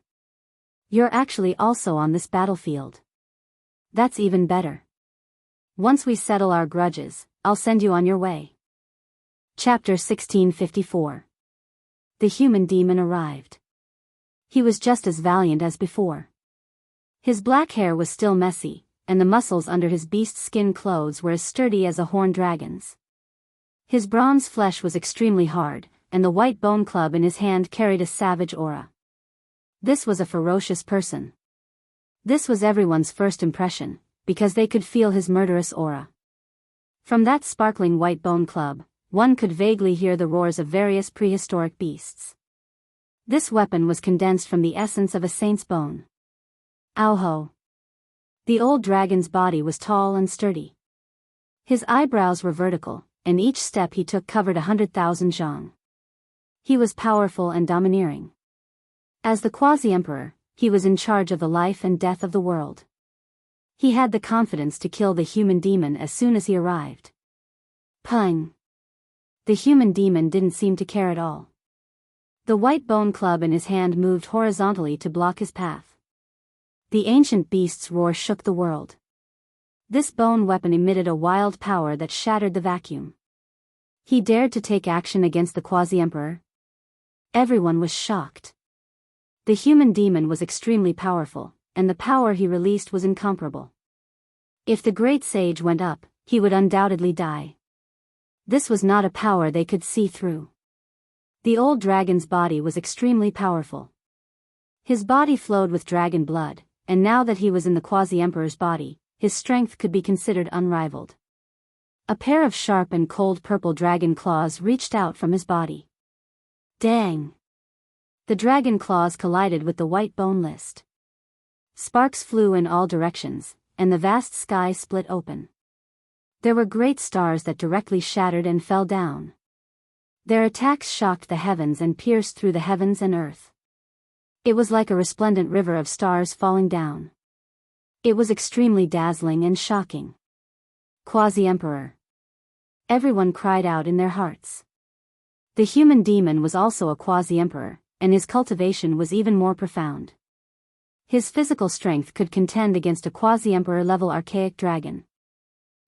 S1: You're actually also on this battlefield. That's even better. Once we settle our grudges, I'll send you on your way. Chapter 1654. The human demon arrived. He was just as valiant as before. His black hair was still messy, and the muscles under his beast skin clothes were as sturdy as a horned dragon's. His bronze flesh was extremely hard, and the white bone club in his hand carried a savage aura. This was a ferocious person. This was everyone's first impression, because they could feel his murderous aura. From that sparkling white bone club, one could vaguely hear the roars of various prehistoric beasts. This weapon was condensed from the essence of a saint's bone. Ow-ho! The old dragon's body was tall and sturdy. His eyebrows were vertical, and each step he took covered 100,000 zhang. He was powerful and domineering. As the quasi-emperor, he was in charge of the life and death of the world. He had the confidence to kill the human demon as soon as he arrived. Pung! The human demon didn't seem to care at all. The white bone club in his hand moved horizontally to block his path. The ancient beast's roar shook the world. This bone weapon emitted a wild power that shattered the vacuum. He dared to take action against the Quasi-Emperor? Everyone was shocked. The human demon was extremely powerful, and the power he released was incomparable. If the great sage went up, he would undoubtedly die. This was not a power they could see through. The old dragon's body was extremely powerful. His body flowed with dragon blood, and now that he was in the Quasi-Emperor's body, his strength could be considered unrivaled. A pair of sharp and cold purple dragon claws reached out from his body. Dang! The dragon claws collided with the white bone list. Sparks flew in all directions, and the vast sky split open. There were great stars that directly shattered and fell down. Their attacks shocked the heavens and pierced through the heavens and earth. It was like a resplendent river of stars falling down. It was extremely dazzling and shocking. Quasi-Emperor. Everyone cried out in their hearts. The human demon was also a Quasi-Emperor, and his cultivation was even more profound. His physical strength could contend against a Quasi-Emperor level archaic dragon.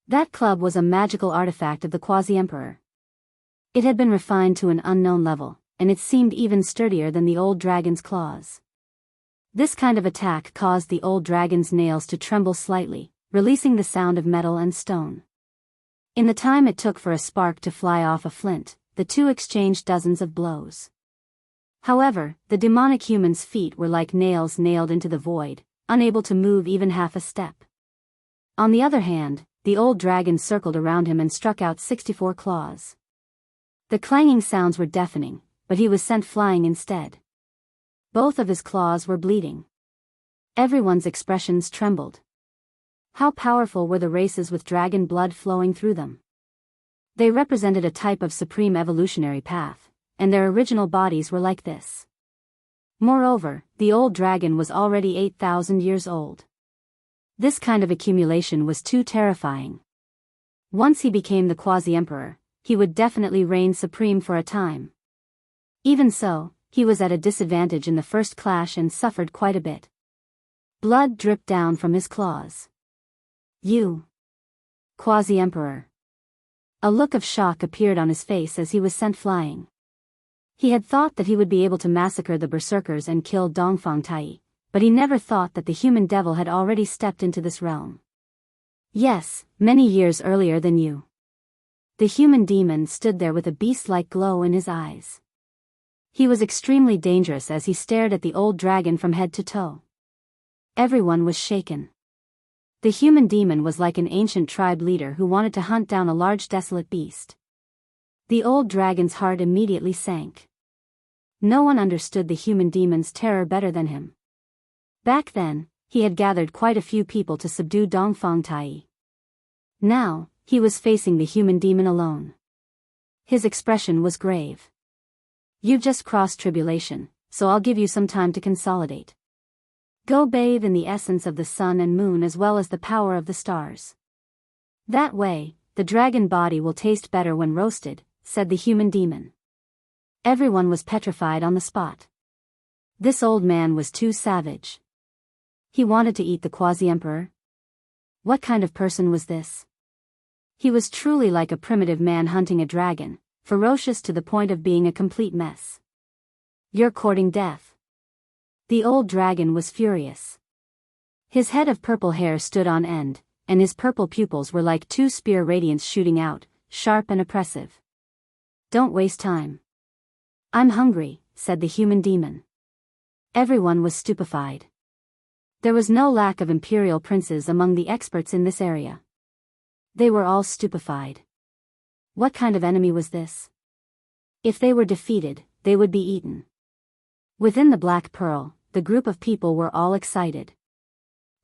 S1: That club was a magical artifact of the Quasi-Emperor. It had been refined to an unknown level, and it seemed even sturdier than the old dragon's claws. This kind of attack caused the old dragon's nails to tremble slightly, releasing the sound of metal and stone. In the time it took for a spark to fly off a flint, the two exchanged dozens of blows. However, the demonic human's feet were like nails nailed into the void, unable to move even half a step. On the other hand, the old dragon circled around him and struck out 64 claws. The clanging sounds were deafening, but he was sent flying instead. Both of his claws were bleeding. Everyone's expressions trembled. How powerful were the races with dragon blood flowing through them? They represented a type of supreme evolutionary path, and their original bodies were like this. Moreover, the old dragon was already 8,000 years old. This kind of accumulation was too terrifying. Once he became the Quasi-Emperor, he would definitely reign supreme for a time. Even so, he was at a disadvantage in the first clash and suffered quite a bit. Blood dripped down from his claws. You! Quasi-Emperor! A look of shock appeared on his face as he was sent flying. He had thought that he would be able to massacre the berserkers and kill Dongfang Tai, but he never thought that the human devil had already stepped into this realm. Yes, many years earlier than you. The human demon stood there with a beast-like glow in his eyes. He was extremely dangerous as he stared at the old dragon from head to toe. Everyone was shaken. The human demon was like an ancient tribe leader who wanted to hunt down a large desolate beast. The old dragon's heart immediately sank. No one understood the human demon's terror better than him. Back then, he had gathered quite a few people to subdue Dongfang Tai. Now, he was facing the human demon alone. His expression was grave. You've just crossed tribulation, so I'll give you some time to consolidate. Go bathe in the essence of the sun and moon as well as the power of the stars. That way, the dragon body will taste better when roasted, said the human demon. Everyone was petrified on the spot. This old man was too savage. He wanted to eat the Quasi-Emperor? What kind of person was this? He was truly like a primitive man hunting a dragon, ferocious to the point of being a complete mess. You're courting death. The old dragon was furious. His head of purple hair stood on end, and his purple pupils were like two spear radiants shooting out, sharp and oppressive. Don't waste time. I'm hungry, said the human demon. Everyone was stupefied. There was no lack of imperial princes among the experts in this area. They were all stupefied. What kind of enemy was this? If they were defeated, they would be eaten. Within the Black Pearl, the group of people were all excited.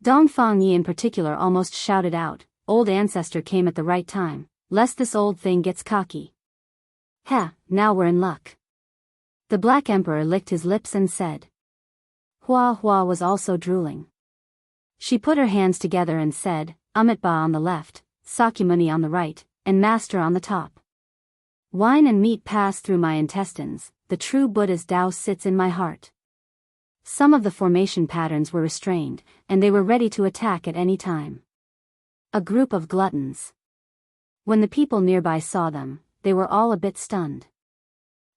S1: Dongfang Yi in particular almost shouted out, "Old ancestor came at the right time, lest this old thing gets cocky." "Heh, now we're in luck." The Black Emperor licked his lips and said. Hua Hua was also drooling. She put her hands together and said, Amit Ba on the left, Sakyamuni on the right, and Master on the top. Wine and meat pass through my intestines, the true Buddha's Tao sits in my heart. Some of the formation patterns were restrained, and they were ready to attack at any time. A group of gluttons. When the people nearby saw them, they were all a bit stunned.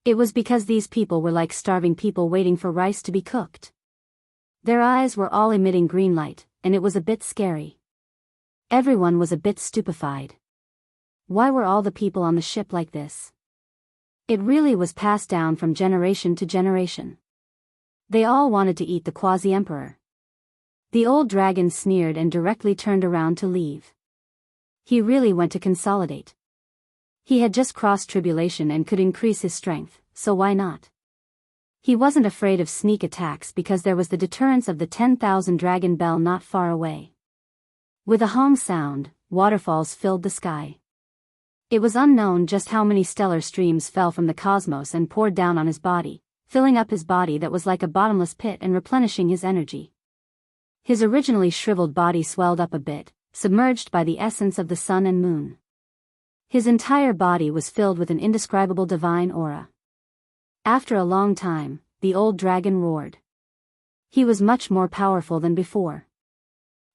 S1: It was because these people were like starving people waiting for rice to be cooked. Their eyes were all emitting green light, and it was a bit scary. Everyone was a bit stupefied. Why were all the people on the ship like this? It really was passed down from generation to generation. They all wanted to eat the quasi-emperor. The old dragon sneered and directly turned around to leave. He really went to consolidate. He had just crossed tribulation and could increase his strength, so why not? He wasn't afraid of sneak attacks because there was the deterrence of the 10,000 dragon bell not far away. With a hum sound, waterfalls filled the sky. It was unknown just how many stellar streams fell from the cosmos and poured down on his body, filling up his body that was like a bottomless pit and replenishing his energy. His originally shriveled body swelled up a bit, submerged by the essence of the sun and moon. His entire body was filled with an indescribable divine aura. After a long time, the old dragon roared. He was much more powerful than before.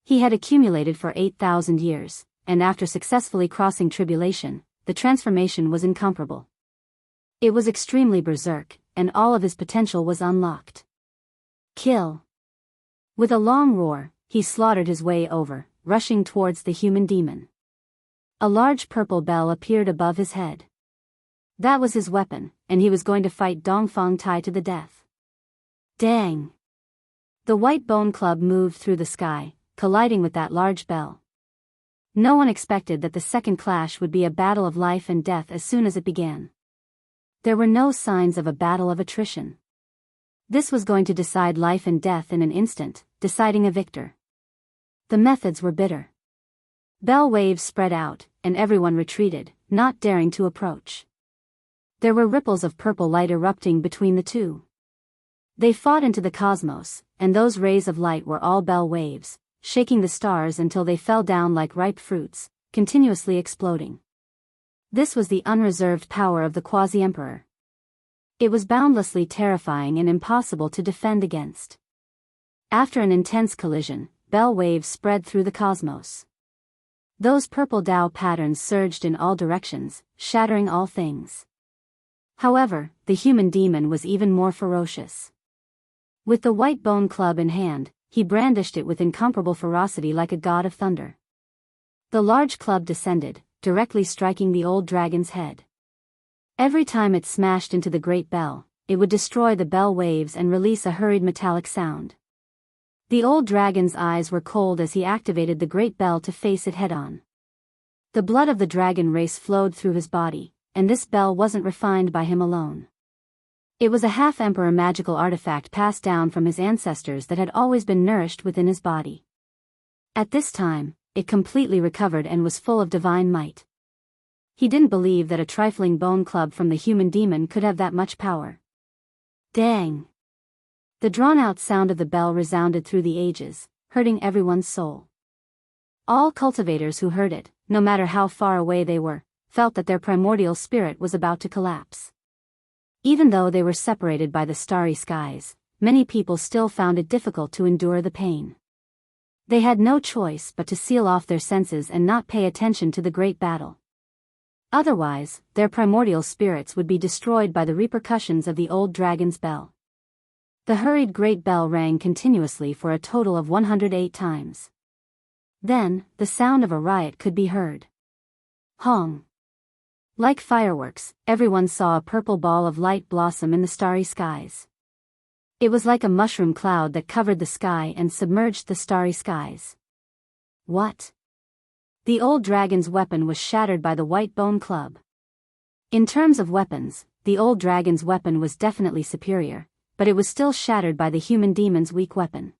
S1: He had accumulated for 8,000 years, and after successfully crossing tribulation, the transformation was incomparable. It was extremely berserk, and all of his potential was unlocked. Kill! With a long roar, he slaughtered his way over, rushing towards the human demon. A large purple bell appeared above his head. That was his weapon, and he was going to fight Dongfang Tai to the death. Dang! The white bone club moved through the sky, colliding with that large bell. No one expected that the second clash would be a battle of life and death as soon as it began. There were no signs of a battle of attrition. This was going to decide life and death in an instant, deciding a victor. The methods were bitter. Bell waves spread out, and everyone retreated, not daring to approach. There were ripples of purple light erupting between the two. They fought into the cosmos, and those rays of light were all bell waves, shaking the stars until they fell down like ripe fruits, continuously exploding. This was the unreserved power of the quasi-emperor. It was boundlessly terrifying and impossible to defend against. After an intense collision, bell waves spread through the cosmos. Those purple Tao patterns surged in all directions, shattering all things. However, the human demon was even more ferocious. With the white bone club in hand, he brandished it with incomparable ferocity like a god of thunder. The large club descended, directly striking the old dragon's head. Every time it smashed into the great bell, it would destroy the bell waves and release a hurried metallic sound. The old dragon's eyes were cold as he activated the great bell to face it head-on. The blood of the dragon race flowed through his body, and this bell wasn't refined by him alone. It was a half-emperor magical artifact passed down from his ancestors that had always been nourished within his body. At this time, it completely recovered and was full of divine might. He didn't believe that a trifling bone club from the human demon could have that much power. Dang! The drawn-out sound of the bell resounded through the ages, hurting everyone's soul. All cultivators who heard it, no matter how far away they were, felt that their primordial spirit was about to collapse. Even though they were separated by the starry skies, many people still found it difficult to endure the pain. They had no choice but to seal off their senses and not pay attention to the great battle. Otherwise, their primordial spirits would be destroyed by the repercussions of the old dragon's bell. The hurried great bell rang continuously for a total of 108 times. Then, the sound of a riot could be heard. Hong! Like fireworks, everyone saw a purple ball of light blossom in the starry skies. It was like a mushroom cloud that covered the sky and submerged the starry skies. What? The old dragon's weapon was shattered by the white bone club. In terms of weapons, the old dragon's weapon was definitely superior, but it was still shattered by the human demon's weak weapon.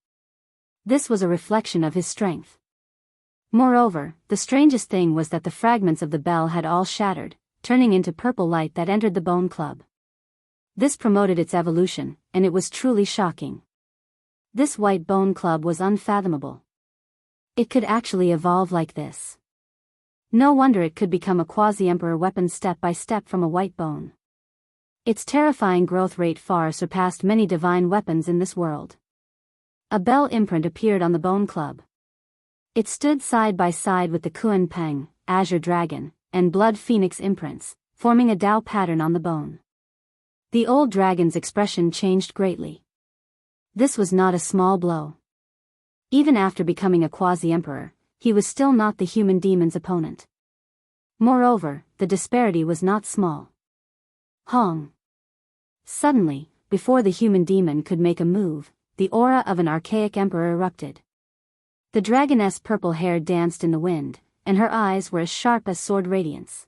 S1: This was a reflection of his strength. Moreover, the strangest thing was that the fragments of the bell had all shattered, turning into purple light that entered the bone club. This promoted its evolution, and it was truly shocking. This white bone club was unfathomable. It could actually evolve like this. No wonder it could become a quasi-emperor weapon step by step from a white bone. Its terrifying growth rate far surpassed many divine weapons in this world. A bell imprint appeared on the bone club. It stood side by side with the Kuan Peng, Azure Dragon, and Blood Phoenix imprints, forming a Dao pattern on the bone. The old dragon's expression changed greatly. This was not a small blow. Even after becoming a quasi-emperor, he was still not the human demon's opponent. Moreover, the disparity was not small. Hong. Suddenly, before the human demon could make a move, the aura of an archaic emperor erupted. The dragoness' purple hair danced in the wind, and her eyes were as sharp as sword radiance.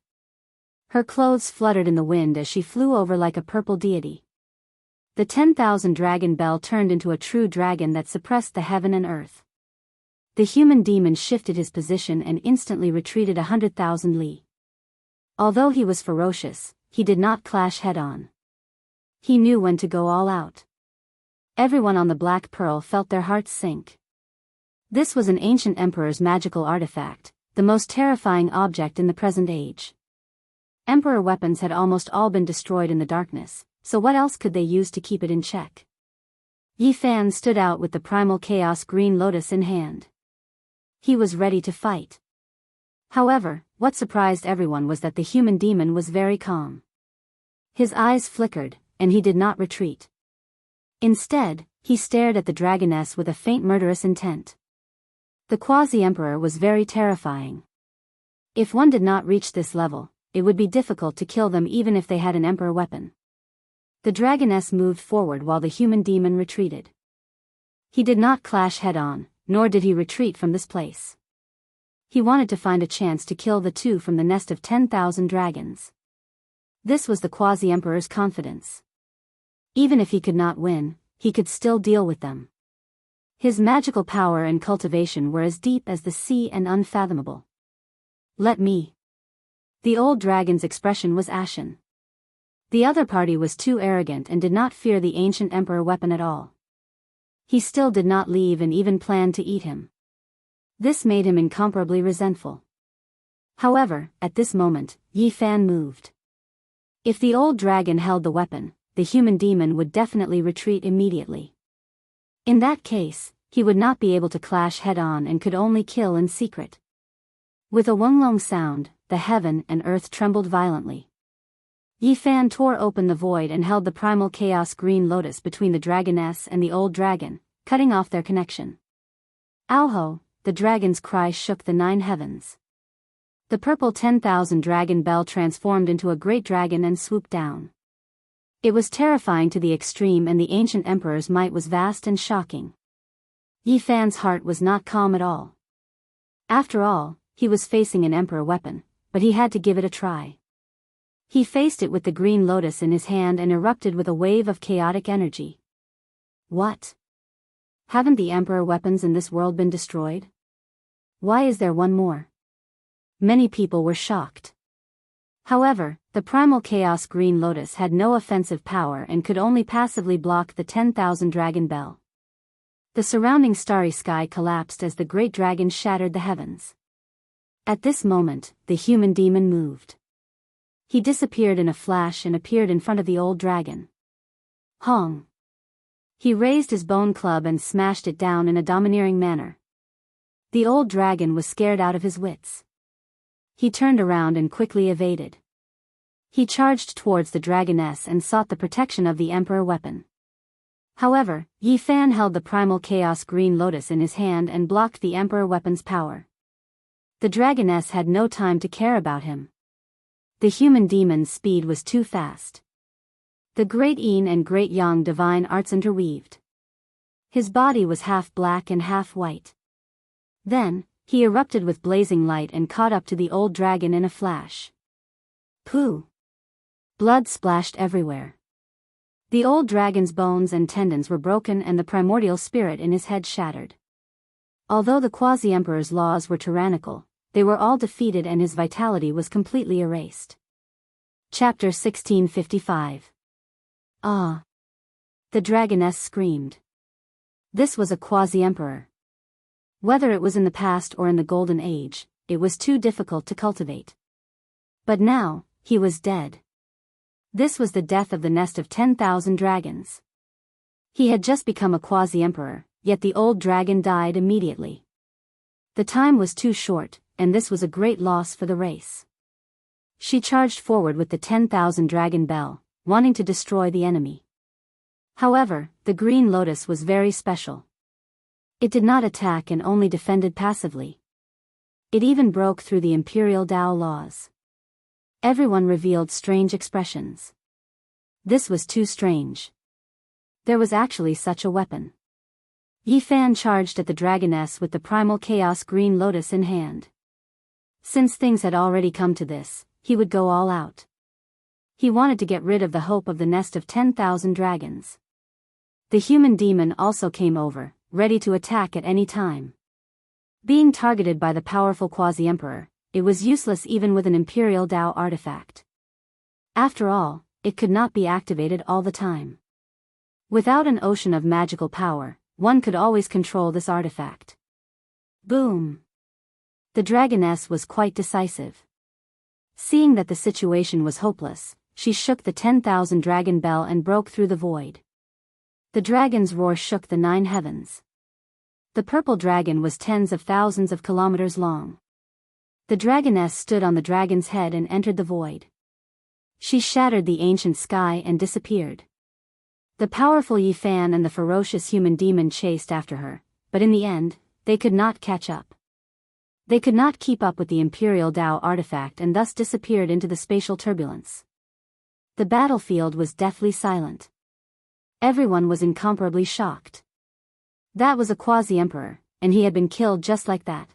S1: Her clothes fluttered in the wind as she flew over like a purple deity. The 10,000 dragon bell turned into a true dragon that suppressed the heaven and earth. The human demon shifted his position and instantly retreated 100,000 li. Although he was ferocious, he did not clash head-on. He knew when to go all out. Everyone on the Black Pearl felt their hearts sink. This was an ancient emperor's magical artifact, the most terrifying object in the present age. Emperor weapons had almost all been destroyed in the darkness, so what else could they use to keep it in check? Yi Fan stood out with the primal chaos green lotus in hand. He was ready to fight. However, what surprised everyone was that the human demon was very calm. His eyes flickered, and he did not retreat. Instead, he stared at the dragoness with a faint murderous intent. The quasi-emperor was very terrifying. If one did not reach this level, it would be difficult to kill them even if they had an emperor weapon. The dragoness moved forward while the human demon retreated. He did not clash head-on, nor did he retreat from this place. He wanted to find a chance to kill the two from the nest of 10,000 dragons. This was the quasi-emperor's confidence. Even if he could not win, he could still deal with them. His magical power and cultivation were as deep as the sea and unfathomable. Let me. The old dragon's expression was ashen. The other party was too arrogant and did not fear the ancient emperor weapon at all. He still did not leave and even planned to eat him. This made him incomparably resentful. However, at this moment, Yi Fan moved. If the old dragon held the weapon, the human demon would definitely retreat immediately. In that case, he would not be able to clash head-on and could only kill in secret. With a wonglong sound, the heaven and earth trembled violently. Yi Fan tore open the void and held the primal chaos green lotus between the dragoness and the old dragon, cutting off their connection. Auho, the dragon's cry shook the 9 heavens. The purple 10,000 dragon bell transformed into a great dragon and swooped down. It was terrifying to the extreme, and the ancient emperor's might was vast and shocking. Yi Fan's heart was not calm at all. After all, he was facing an emperor weapon, but he had to give it a try. He faced it with the green lotus in his hand and erupted with a wave of chaotic energy. What? Haven't the emperor weapons in this world been destroyed? Why is there one more? Many people were shocked. However, the primal chaos green lotus had no offensive power and could only passively block the 10,000 dragon bell. The surrounding starry sky collapsed as the great dragon shattered the heavens. At this moment, the human demon moved. He disappeared in a flash and appeared in front of the old dragon. Hong. He raised his bone club and smashed it down in a domineering manner. The old dragon was scared out of his wits. He turned around and quickly evaded. He charged towards the dragoness and sought the protection of the emperor weapon. However, Yi Fan held the primal chaos green lotus in his hand and blocked the emperor weapon's power. The dragoness had no time to care about him. The human demon's speed was too fast. The great yin and great yang divine arts interweaved. His body was half black and half white. Then, he erupted with blazing light and caught up to the old dragon in a flash. Pooh! Blood splashed everywhere. The old dragon's bones and tendons were broken and the primordial spirit in his head shattered. Although the quasi-emperor's laws were tyrannical, they were all defeated and his vitality was completely erased. Chapter 1655. Ah! The dragoness screamed. This was a quasi-emperor. Whether it was in the past or in the Golden Age, it was too difficult to cultivate. But now, he was dead. This was the death of the nest of 10,000 dragons. He had just become a quasi-emperor, yet the old dragon died immediately. The time was too short, and this was a great loss for the race. She charged forward with the 10,000 dragon bell, wanting to destroy the enemy. However, the Green Lotus was very special. It did not attack and only defended passively. It even broke through the imperial Tao laws. Everyone revealed strange expressions. This was too strange. There was actually such a weapon. Yi Fan charged at the dragoness with the primal chaos Green Lotus in hand. Since things had already come to this, he would go all out. He wanted to get rid of the hope of the nest of 10,000 dragons. The human demon also came over, ready to attack at any time. Being targeted by the powerful Quasi-Emperor, it was useless even with an Imperial Tao artifact. After all, it could not be activated all the time. Without an ocean of magical power, one could always control this artifact. Boom! The dragoness was quite decisive. Seeing that the situation was hopeless, she shook the 10,000 dragon bell and broke through the void. The dragon's roar shook the 9 heavens. The purple dragon was tens of thousands of kilometers long. The dragoness stood on the dragon's head and entered the void. She shattered the ancient sky and disappeared. The powerful Yi Fan and the ferocious human demon chased after her, but in the end, they could not catch up. They could not keep up with the Imperial Tao artifact and thus disappeared into the spatial turbulence. The battlefield was deathly silent. Everyone was incomparably shocked. That was a Quasi-Emperor, and he had been killed just like that.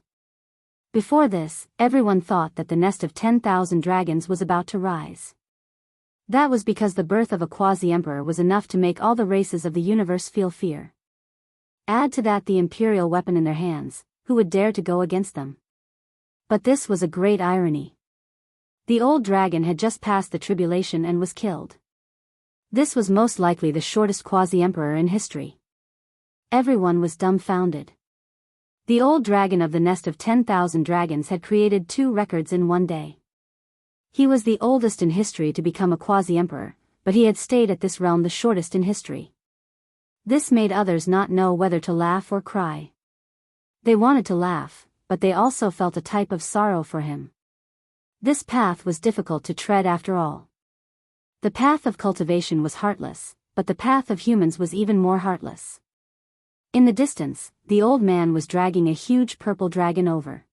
S1: Before this, everyone thought that the nest of 10,000 dragons was about to rise. That was because the birth of a Quasi-Emperor was enough to make all the races of the universe feel fear. Add to that the imperial weapon in their hands, who would dare to go against them? But this was a great irony. The old dragon had just passed the tribulation and was killed. This was most likely the shortest Quasi-Emperor in history. Everyone was dumbfounded. The old dragon of the nest of 10,000 dragons had created 2 records in one day. He was the oldest in history to become a Quasi-Emperor, but he had stayed at this realm the shortest in history. This made others not know whether to laugh or cry. They wanted to laugh, but they also felt a type of sorrow for him. This path was difficult to tread after all. The path of cultivation was heartless, but the path of humans was even more heartless. In the distance, the old man was dragging a huge purple dragon over.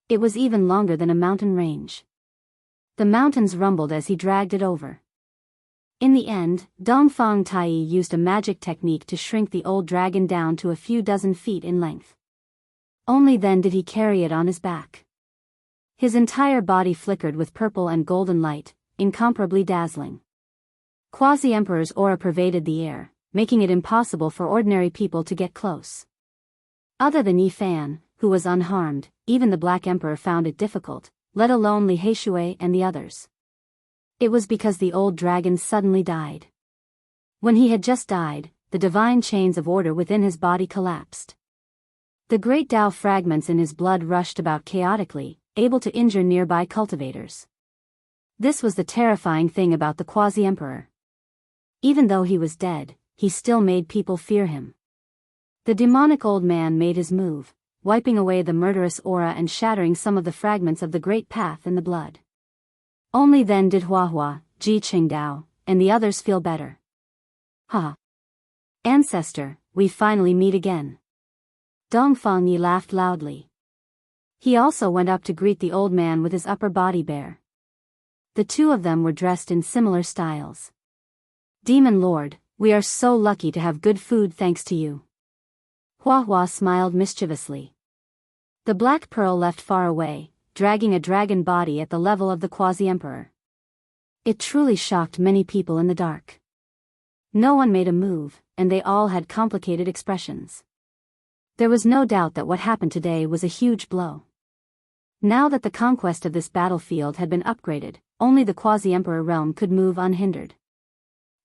S1: It was even longer than a mountain range. The mountains rumbled as he dragged it over. In the end, Dongfang Tai used a magic technique to shrink the old dragon down to a few dozen feet in length. Only then did he carry it on his back. His entire body flickered with purple and golden light, incomparably dazzling. Quasi-Emperor's aura pervaded the air, making it impossible for ordinary people to get close. Other than Yi Fan, who was unharmed, even the Black Emperor found it difficult, let alone Li Heishui and the others. It was because the old dragon suddenly died. When he had just died, the divine chains of order within his body collapsed. The great Tao fragments in his blood rushed about chaotically, able to injure nearby cultivators. This was the terrifying thing about the Quasi-Emperor. Even though he was dead, he still made people fear him. The demonic old man made his move, wiping away the murderous aura and shattering some of the fragments of the great path in the blood. Only then did Huahua, Ji Qingdao, and the others feel better. Ha! Ancestor, we finally meet again. Dongfang Yi laughed loudly. He also went up to greet the old man with his upper body bare. The two of them were dressed in similar styles. Demon Lord, we are so lucky to have good food thanks to you. Huahua smiled mischievously. The Black Pearl left far away, dragging a dragon body at the level of the Quasi-Emperor. It truly shocked many people in the dark. No one made a move, and they all had complicated expressions. There was no doubt that what happened today was a huge blow. Now that the conquest of this battlefield had been upgraded, only the Quasi-Emperor realm could move unhindered.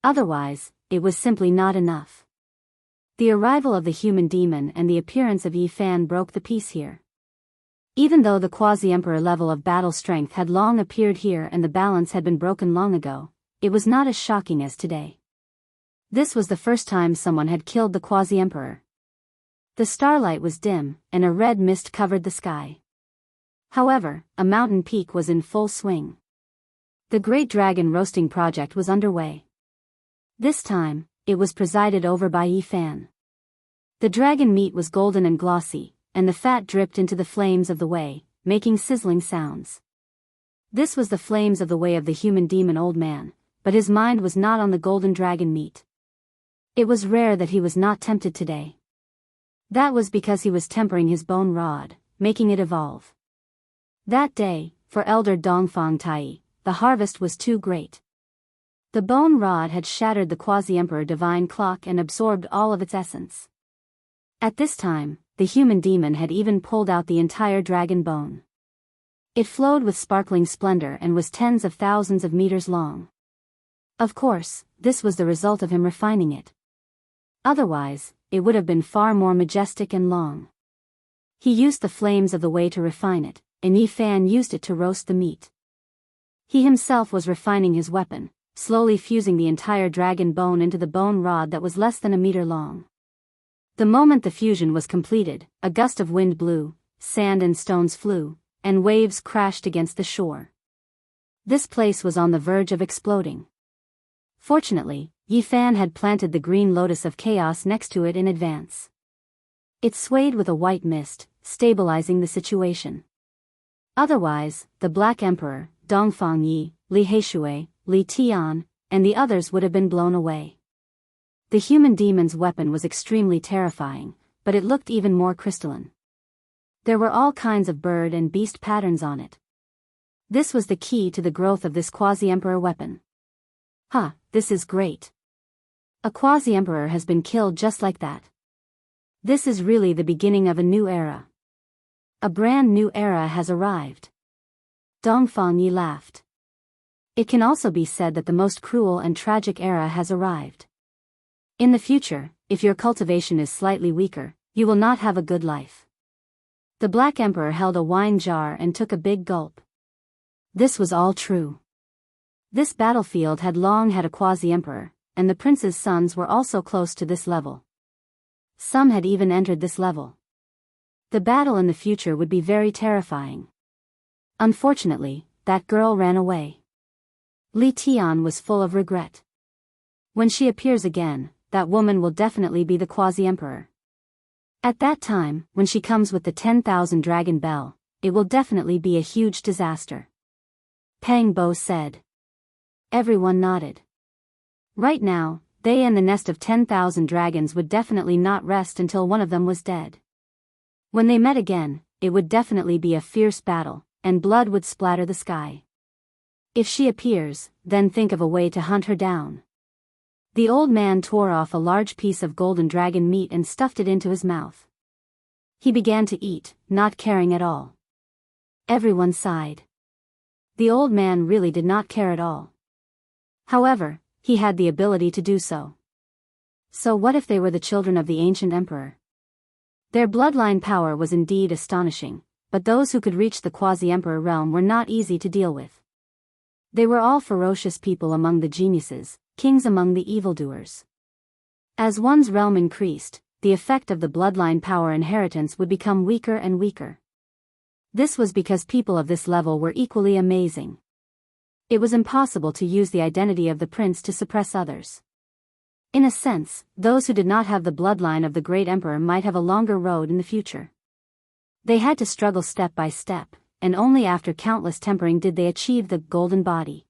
S1: Otherwise, it was simply not enough. The arrival of the human demon and the appearance of Yi Fan broke the peace here. Even though the Quasi-Emperor level of battle strength had long appeared here and the balance had been broken long ago, it was not as shocking as today. This was the first time someone had killed the Quasi-Emperor. The starlight was dim, and a red mist covered the sky. However, a mountain peak was in full swing. The Great Dragon Roasting Project was underway. This time, it was presided over by Yi Fan. The dragon meat was golden and glossy, and the fat dripped into the flames of the way, making sizzling sounds. This was the flames of the way of the human demon old man, but his mind was not on the golden dragon meat. It was rare that he was not tempted today. That was because he was tempering his bone rod, making it evolve. That day, for Elder Dongfang Tai, the harvest was too great. The bone rod had shattered the Quasi-Emperor Divine Clock and absorbed all of its essence. At this time, the human demon had even pulled out the entire dragon bone. It flowed with sparkling splendor and was tens of thousands of meters long. Of course, this was the result of him refining it. Otherwise, it would have been far more majestic and long. He used the flames of the way to refine it, and Yi Fan used it to roast the meat. He himself was refining his weapon, slowly fusing the entire dragon bone into the bone rod that was less than a meter long. The moment the fusion was completed, a gust of wind blew, sand and stones flew, and waves crashed against the shore. This place was on the verge of exploding. Fortunately, Yi Fan had planted the green lotus of chaos next to it in advance. It swayed with a white mist, stabilizing the situation. Otherwise, the Black Emperor, Dongfang Yi, Li Heishui, Li Tian, and the others would have been blown away. The human demon's weapon was extremely terrifying, but it looked even more crystalline. There were all kinds of bird and beast patterns on it. This was the key to the growth of this Quasi-Emperor weapon. This is great. A Quasi-Emperor has been killed just like that. This is really the beginning of a new era. A brand new era has arrived. Dongfang Yi laughed. It can also be said that the most cruel and tragic era has arrived. In the future, if your cultivation is slightly weaker, you will not have a good life. The Black Emperor held a wine jar and took a big gulp. This was all true. This battlefield had long had a Quasi-Emperor, and the prince's sons were also close to this level. Some had even entered this level. The battle in the future would be very terrifying. Unfortunately, that girl ran away. Li Tian was full of regret. When she appears again, that woman will definitely be the Quasi-Emperor. At that time, when she comes with the 10,000 dragon bell, it will definitely be a huge disaster. Pang Bo said. Everyone nodded. Right now, they and the nest of 10,000 dragons would definitely not rest until one of them was dead. When they met again, it would definitely be a fierce battle, and blood would splatter the sky. If she appears, then think of a way to hunt her down. The old man tore off a large piece of golden dragon meat and stuffed it into his mouth. He began to eat, not caring at all. Everyone sighed. The old man really did not care at all. However, he had the ability to do so. So what if they were the children of the ancient emperor? Their bloodline power was indeed astonishing, but those who could reach the Quasi-Emperor realm were not easy to deal with. They were all ferocious people among the geniuses, kings among the evildoers. As one's realm increased, the effect of the bloodline power inheritance would become weaker and weaker. This was because people of this level were equally amazing. It was impossible to use the identity of the prince to suppress others. In a sense, those who did not have the bloodline of the great emperor might have a longer road in the future. They had to struggle step by step, and only after countless tempering did they achieve the golden body.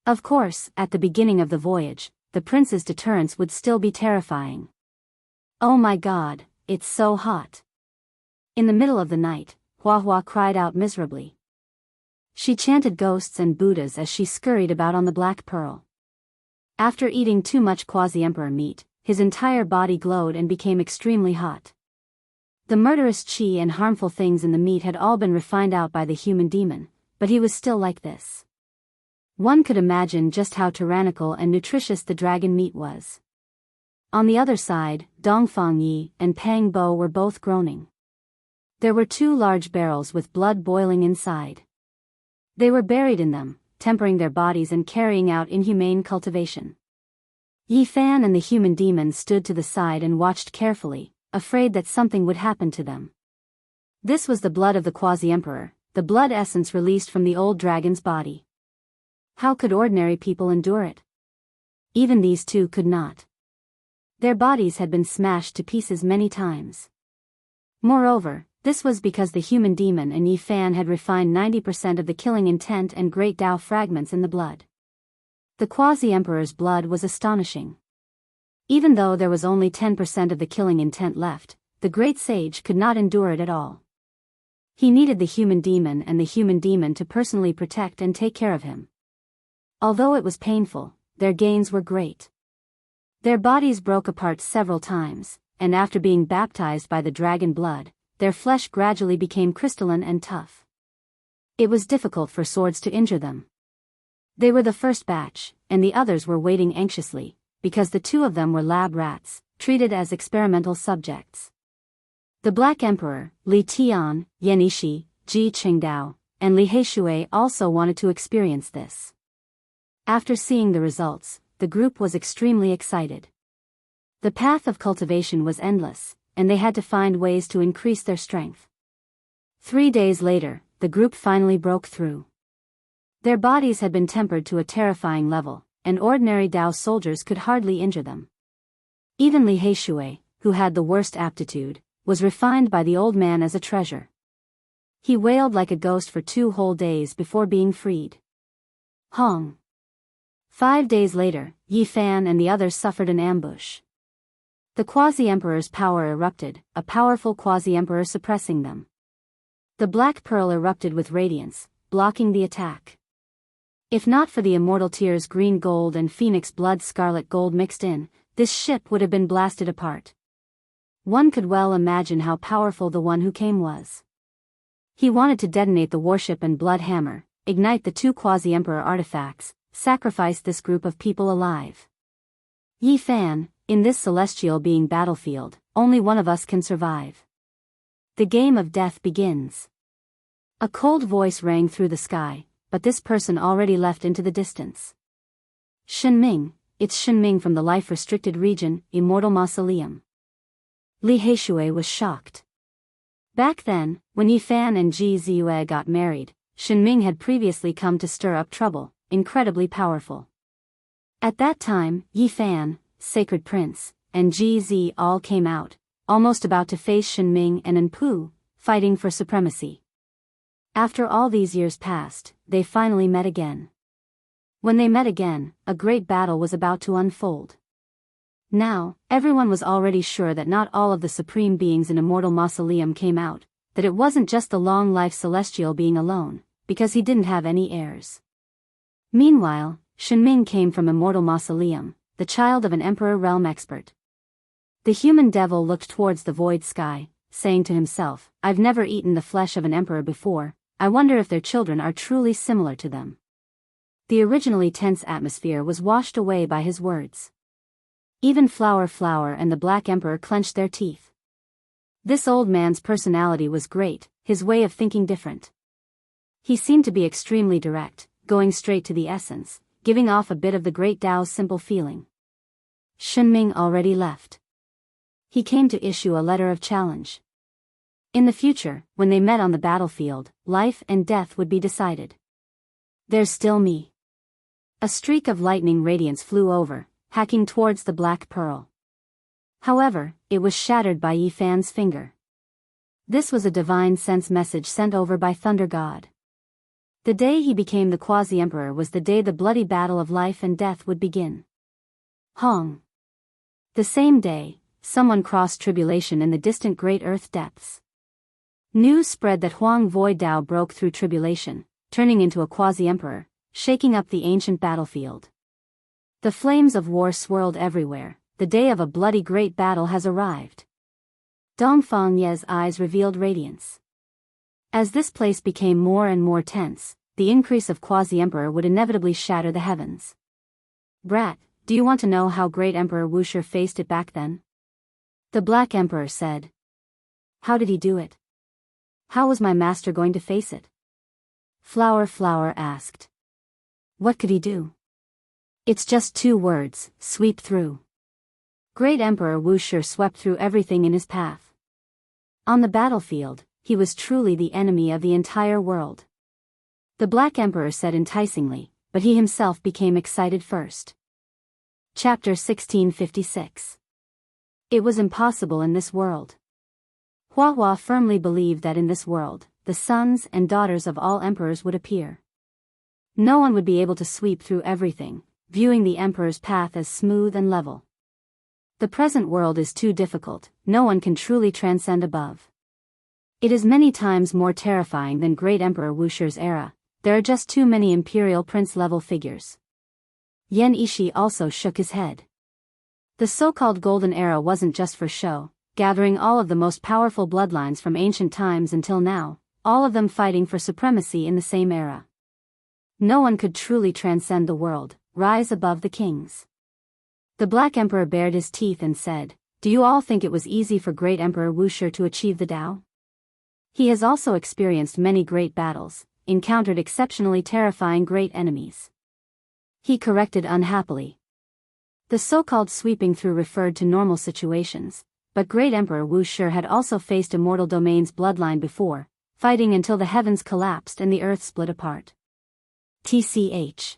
S1: Of course, at the beginning of the voyage, the prince's deterrence would still be terrifying. Oh my God, it's so hot. In the middle of the night, Hua Hua cried out miserably. She chanted ghosts and Buddhas as she scurried about on the Black Pearl. After eating too much Quasi-Emperor meat, his entire body glowed and became extremely hot. The murderous qi and harmful things in the meat had all been refined out by the human demon, but he was still like this. One could imagine just how tyrannical and nutritious the dragon meat was. On the other side, Dongfang Yi and Pang Bo were both groaning. There were 2 large barrels with blood boiling inside. They were buried in them, tempering their bodies and carrying out inhumane cultivation. Yi Fan and the human demon stood to the side and watched carefully, afraid that something would happen to them. This was the blood of the quasi-emperor, the blood essence released from the old dragon's body. How could ordinary people endure it? Even these two could not. Their bodies had been smashed to pieces many times. Moreover, this was because the human demon and Yi Fan had refined 90% of the killing intent and great Tao fragments in the blood. The quasi-emperor's blood was astonishing. Even though there was only 10% of the killing intent left, the great sage could not endure it at all. He needed the human demon and the human demon to personally protect and take care of him. Although it was painful, their gains were great. Their bodies broke apart several times, and after being baptized by the dragon blood, their flesh gradually became crystalline and tough. It was difficult for swords to injure them. They were the first batch, and the others were waiting anxiously, because the two of them were lab rats, treated as experimental subjects. The Black Emperor, Li Tian, Yan Yishi, Ji Qingdao, and Li Heishui also wanted to experience this. After seeing the results, the group was extremely excited. The path of cultivation was endless, and they had to find ways to increase their strength. 3 days later, the group finally broke through. Their bodies had been tempered to a terrifying level, and ordinary Dao soldiers could hardly injure them. Even Li Heishui, who had the worst aptitude, was refined by the old man as a treasure. He wailed like a ghost for 2 whole days before being freed. Hong. 5 days later, Yi Fan and the others suffered an ambush. The quasi-emperor's power erupted, a powerful quasi-emperor suppressing them. The black pearl erupted with radiance, blocking the attack. If not for the immortal tears green gold and phoenix blood scarlet gold mixed in, this ship would have been blasted apart. One could well imagine how powerful the one who came was. He wanted to detonate the warship and blood hammer, ignite the 2 quasi-emperor artifacts, sacrifice this group of people alive. Yi Fan, in this celestial being battlefield, only one of us can survive. The game of death begins. A cold voice rang through the sky, but this person already left into the distance. Shenming, it's Shenming from the life-restricted region, Immortal Mausoleum. Li Heishui was shocked. Back then, when Yi Fan and Ji Ziyue got married, Shenming had previously come to stir up trouble, incredibly powerful. At that time, Yi Fan, Sacred Prince, and Ji Zi all came out, almost about to face Shenming and Enpu, fighting for supremacy. After all these years passed, they finally met again. When they met again, a great battle was about to unfold. Now, everyone was already sure that not all of the supreme beings in Immortal Mausoleum came out, that it wasn't just the long-life celestial being alone, because he didn't have any heirs. Meanwhile, Shenming came from Immortal Mausoleum, the child of an Emperor realm expert. The human devil looked towards the void sky, saying to himself, I've never eaten the flesh of an emperor before, I wonder if their children are truly similar to them. The originally tense atmosphere was washed away by his words. Even Flower and the Black Emperor clenched their teeth. This old man's personality was great, his way of thinking different. He seemed to be extremely direct, going straight to the essence, giving off a bit of the great Tao's simple feeling. Shenming already left. He came to issue a letter of challenge. In the future, when they met on the battlefield, life and death would be decided. There's still me. A streak of lightning radiance flew over, hacking towards the black pearl. However, it was shattered by Yi Fan's finger. This was a divine sense message sent over by Thunder God. The day he became the quasi-emperor was the day the bloody battle of life and death would begin. Hong. The same day, someone crossed tribulation in the distant great earth depths. News spread that Huang Void Dao broke through tribulation, turning into a quasi-emperor, shaking up the ancient battlefield. The flames of war swirled everywhere, the day of a bloody great battle has arrived. Dongfang Ye's eyes revealed radiance. As this place became more and more tense, the increase of quasi-emperor would inevitably shatter the heavens. Brat, do you want to know how great Emperor Wuxia faced it back then? The Black Emperor said. How did he do it? How was my master going to face it? Flower asked. What could he do? It's just 2 words, sweep through. Great Emperor Wuxia swept through everything in his path. On the battlefield, he was truly the enemy of the entire world. The Black Emperor said enticingly, but he himself became excited first. Chapter 1656. It was impossible in this world. Hua firmly believed that in this world, the sons and daughters of all emperors would appear. No one would be able to sweep through everything, viewing the emperor's path as smooth and level. The present world is too difficult, no one can truly transcend above. It is many times more terrifying than Great Emperor Wuxia's era. There are just too many imperial prince-level figures. Yan Ishi also shook his head. The so-called Golden Era wasn't just for show, gathering all of the most powerful bloodlines from ancient times until now, all of them fighting for supremacy in the same era. No one could truly transcend the world, rise above the kings. The Black Emperor bared his teeth and said, "Do you all think it was easy for Great Emperor Wuxia to achieve the Tao? He has also experienced many great battles, encountered exceptionally terrifying great enemies." He corrected unhappily. The so-called sweeping through referred to normal situations, but Great Emperor Wuxia had also faced Immortal Domain's bloodline before, fighting until the heavens collapsed and the earth split apart. TCH.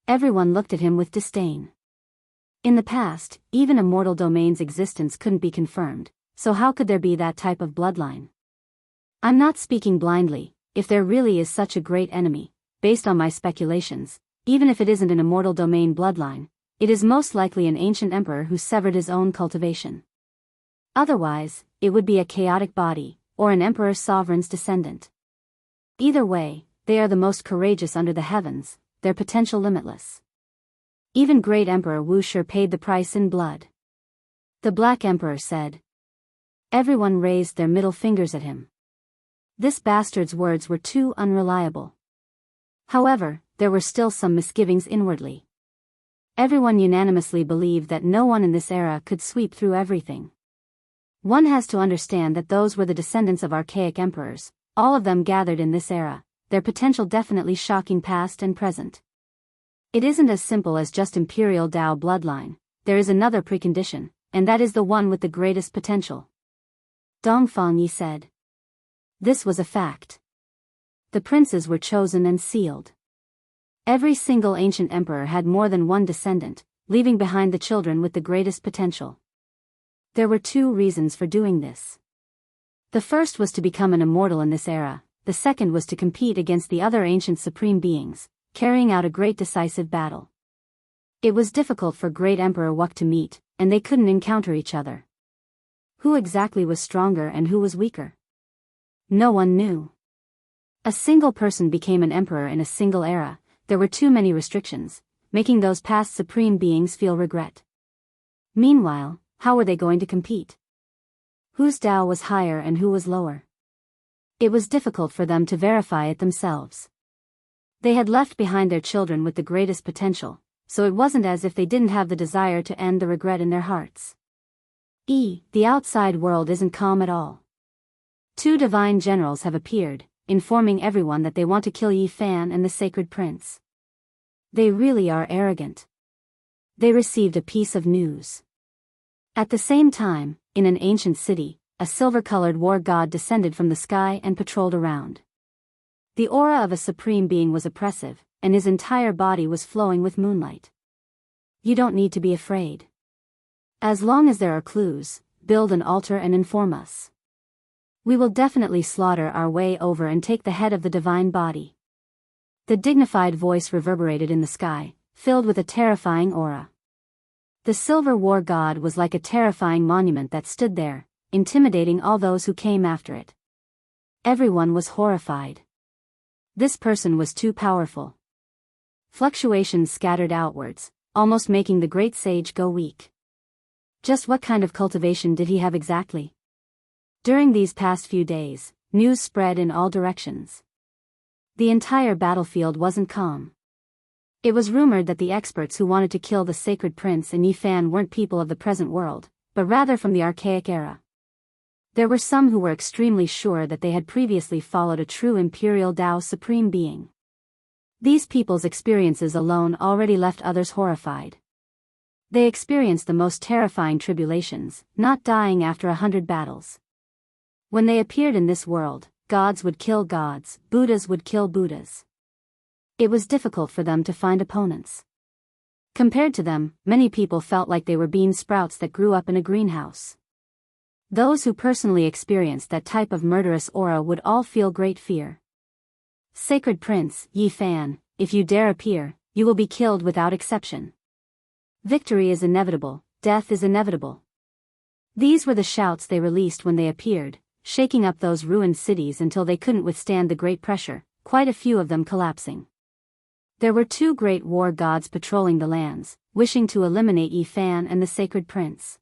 S1: Everyone looked at him with disdain. In the past, even Immortal Domain's existence couldn't be confirmed, so how could there be that type of bloodline? I'm not speaking blindly. If there really is such a great enemy, based on my speculations, even if it isn't an Immortal Domain bloodline, it is most likely an ancient emperor who severed his own cultivation. Otherwise, it would be a chaotic body, or an emperor's sovereign's descendant. Either way, they are the most courageous under the heavens, their potential limitless. Even Great Emperor Wuxia paid the price in blood. The Black Emperor said. Everyone raised their middle fingers at him. This bastard's words were too unreliable. However, there were still some misgivings inwardly. Everyone unanimously believed that no one in this era could sweep through everything. One has to understand that those were the descendants of archaic emperors, all of them gathered in this era, their potential definitely shocking past and present. It isn't as simple as just Imperial Dao bloodline, there is another precondition, and that is the one with the greatest potential. Dongfang Yi said. This was a fact. The princes were chosen and sealed. Every single ancient emperor had more than one descendant, leaving behind the children with the greatest potential. There were two reasons for doing this. The first was to become an immortal in this era, the second was to compete against the other ancient supreme beings, carrying out a great decisive battle. It was difficult for Great Emperor Wuk to meet, and they couldn't encounter each other. Who exactly was stronger and who was weaker? No one knew. A single person became an emperor in a single era, there were too many restrictions, making those past supreme beings feel regret. Meanwhile, how were they going to compete? Whose Tao was higher and who was lower? It was difficult for them to verify it themselves. They had left behind their children with the greatest potential, so it wasn't as if they didn't have the desire to end the regret in their hearts. The outside world isn't calm at all. Two divine generals have appeared, informing everyone that they want to kill Yi Fan and the Sacred Prince. They really are arrogant. They received a piece of news. At the same time, in an ancient city, a silver-colored war god descended from the sky and patrolled around. The aura of a supreme being was oppressive, and his entire body was flowing with moonlight. You don't need to be afraid. As long as there are clues, build an altar and inform us. We will definitely slaughter our way over and take the head of the divine body. The dignified voice reverberated in the sky, filled with a terrifying aura. The silver war god was like a terrifying monument that stood there, intimidating all those who came after it. Everyone was horrified. This person was too powerful. Fluctuations scattered outwards, almost making the great sage go weak. Just what kind of cultivation did he have exactly? During these past few days, news spread in all directions. The entire battlefield wasn't calm. It was rumored that the experts who wanted to kill the Sacred Prince and Yi Fan weren't people of the present world, but rather from the archaic era. There were some who were extremely sure that they had previously followed a true Imperial Dao Supreme Being. These people's experiences alone already left others horrified. They experienced the most terrifying tribulations, not dying after 100 battles. When they appeared in this world, gods would kill gods, Buddhas would kill Buddhas. It was difficult for them to find opponents. Compared to them, many people felt like they were bean sprouts that grew up in a greenhouse. Those who personally experienced that type of murderous aura would all feel great fear. Sacred Prince, Yi Fan, if you dare appear, you will be killed without exception. Victory is inevitable, death is inevitable. These were the shouts they released when they appeared, shaking up those ruined cities until they couldn't withstand the great pressure, quite a few of them collapsing. There were 2 great war gods patrolling the lands, wishing to eliminate Yi Fan and the Sacred Prince.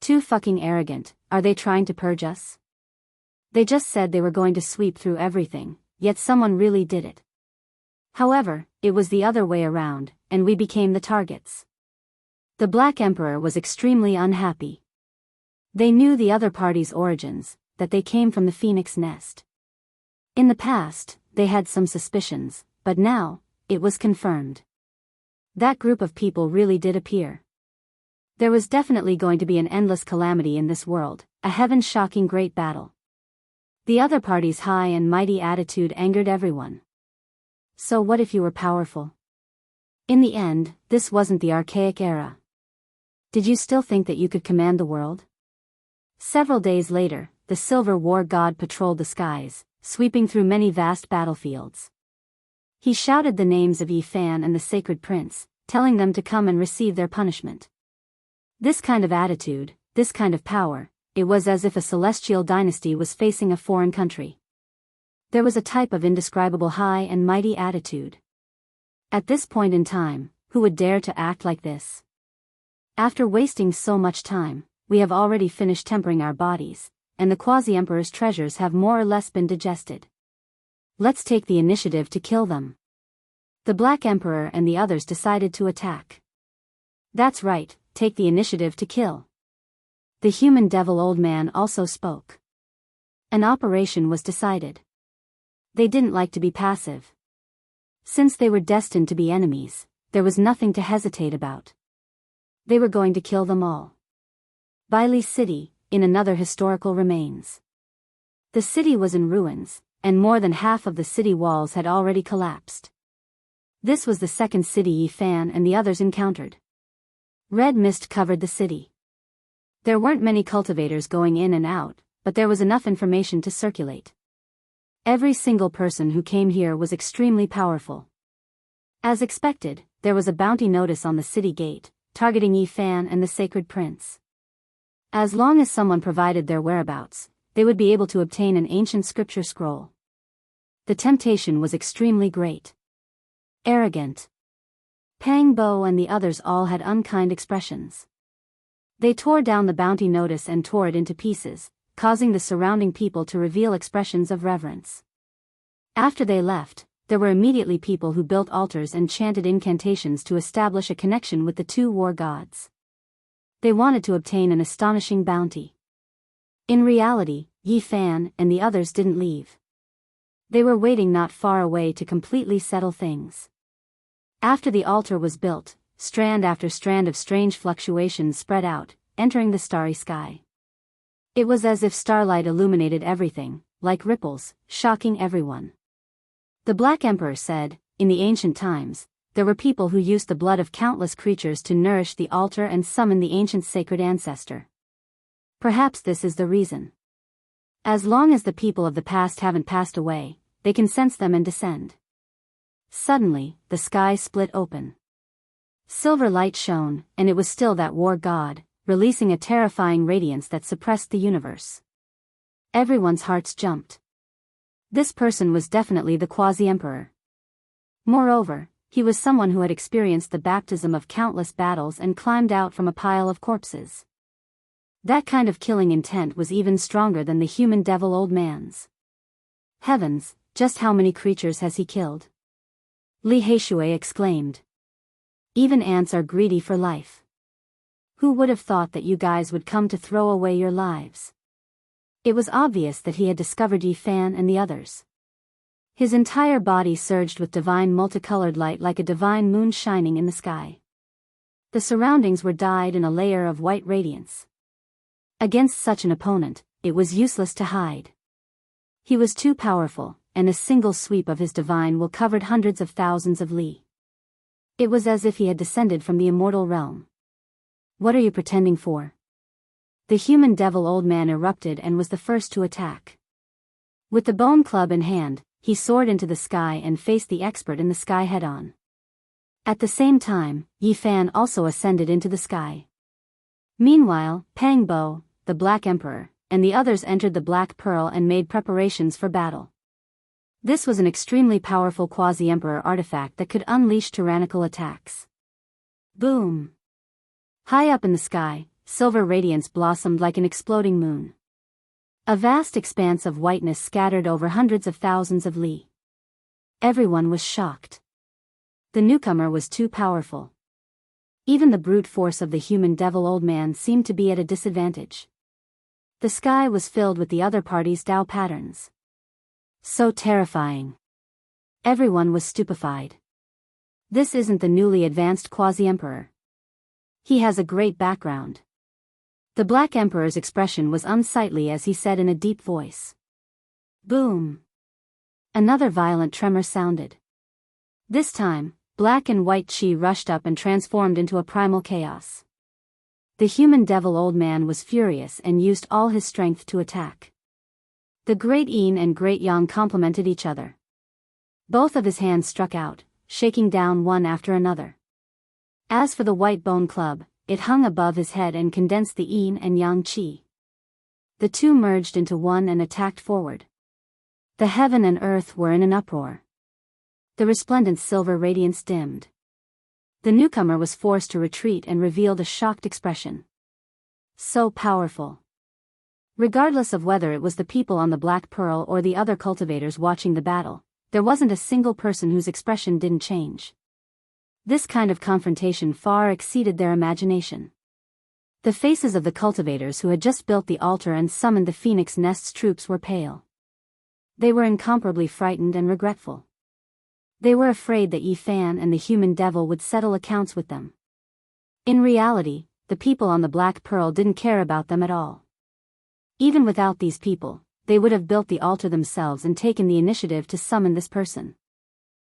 S1: Too fucking arrogant, are they trying to purge us? They just said they were going to sweep through everything, yet someone really did it. However, it was the other way around, and we became the targets. The Black Emperor was extremely unhappy. They knew the other party's origins, that they came from the Phoenix Nest. In the past, they had some suspicions, but now, it was confirmed. That group of people really did appear. There was definitely going to be an endless calamity in this world, a heaven-shocking great battle. The other party's high and mighty attitude angered everyone. So what if you were powerful? In the end, this wasn't the archaic era. Did you still think that you could command the world? Several days later, the Silver War God patrolled the skies, sweeping through many vast battlefields. He shouted the names of Yi Fan and the Sacred Prince, telling them to come and receive their punishment. This kind of attitude, this kind of power, it was as if a celestial dynasty was facing a foreign country. There was a type of indescribable high and mighty attitude. At this point in time, who would dare to act like this? After wasting so much time, we have already finished tempering our bodies, and the Quasi-Emperor's treasures have more or less been digested. Let's take the initiative to kill them. The Black Emperor and the others decided to attack. That's right, take the initiative to kill. The human devil old man also spoke. An operation was decided. They didn't like to be passive. Since they were destined to be enemies, there was nothing to hesitate about. They were going to kill them all. Bailey City, in another historical remains. The city was in ruins, and more than half of the city walls had already collapsed. This was the second city Yi Fan and the others encountered. Red mist covered the city. There weren't many cultivators going in and out, but there was enough information to circulate. Every single person who came here was extremely powerful. As expected, there was a bounty notice on the city gate, targeting Yi Fan and the Sacred Prince. As long as someone provided their whereabouts, they would be able to obtain an ancient scripture scroll. The temptation was extremely great. Arrogant. Pang Bo and the others all had unkind expressions. They tore down the bounty notice and tore it into pieces, causing the surrounding people to reveal expressions of reverence. After they left, there were immediately people who built altars and chanted incantations to establish a connection with the 2 war gods. They wanted to obtain an astonishing bounty. In reality, Yi Fan and the others didn't leave. They were waiting not far away to completely settle things. After the altar was built, strand after strand of strange fluctuations spread out, entering the starry sky. It was as if starlight illuminated everything, like ripples, shocking everyone. The Black Emperor said, in the ancient times, there were people who used the blood of countless creatures to nourish the altar and summon the ancient sacred ancestor. Perhaps this is the reason. As long as the people of the past haven't passed away, they can sense them and descend. Suddenly, the sky split open. Silver light shone, and it was still that war god, releasing a terrifying radiance that suppressed the universe. Everyone's hearts jumped. This person was definitely the Quasi-Emperor. Moreover, he was someone who had experienced the baptism of countless battles and climbed out from a pile of corpses. That kind of killing intent was even stronger than the human devil old man's. Heavens, just how many creatures has he killed? Li Heishui exclaimed. Even ants are greedy for life. Who would have thought that you guys would come to throw away your lives? It was obvious that he had discovered Yi Fan and the others. His entire body surged with divine multicolored light like a divine moon shining in the sky. The surroundings were dyed in a layer of white radiance. Against such an opponent, it was useless to hide. He was too powerful, and a single sweep of his divine will covered hundreds of thousands of li. It was as if he had descended from the immortal realm. What are you pretending for? The human devil old man erupted and was the first to attack. With the bone club in hand, he soared into the sky and faced the expert in the sky head-on. At the same time, Yi Fan also ascended into the sky. Meanwhile, Pang Bo, the Black Emperor, and the others entered the Black Pearl and made preparations for battle. This was an extremely powerful quasi-emperor artifact that could unleash tyrannical attacks. Boom! High up in the sky, silver radiance blossomed like an exploding moon. A vast expanse of whiteness scattered over hundreds of thousands of li. Everyone was shocked. The newcomer was too powerful. Even the brute force of the human devil old man seemed to be at a disadvantage. The sky was filled with the other party's Tao patterns. So terrifying. Everyone was stupefied. This isn't the newly advanced quasi-emperor. He has a great background. The Black Emperor's expression was unsightly as he said in a deep voice. Boom! Another violent tremor sounded. This time, black and white chi rushed up and transformed into a primal chaos. The human devil old man was furious and used all his strength to attack. The Great Yin and Great Yang complemented each other. Both of his hands struck out, shaking down one after another. As for the white bone club, it hung above his head and condensed the Yin and Yang chi. The two merged into one and attacked forward. The heaven and earth were in an uproar. The resplendent silver radiance dimmed. The newcomer was forced to retreat and revealed a shocked expression. So powerful. Regardless of whether it was the people on the Black Pearl or the other cultivators watching the battle, there wasn't a single person whose expression didn't change. This kind of confrontation far exceeded their imagination. The faces of the cultivators who had just built the altar and summoned the Phoenix Nest's troops were pale. They were incomparably frightened and regretful. They were afraid that Yi Fan and the human devil would settle accounts with them. In reality, the people on the Black Pearl didn't care about them at all. Even without these people, they would have built the altar themselves and taken the initiative to summon this person.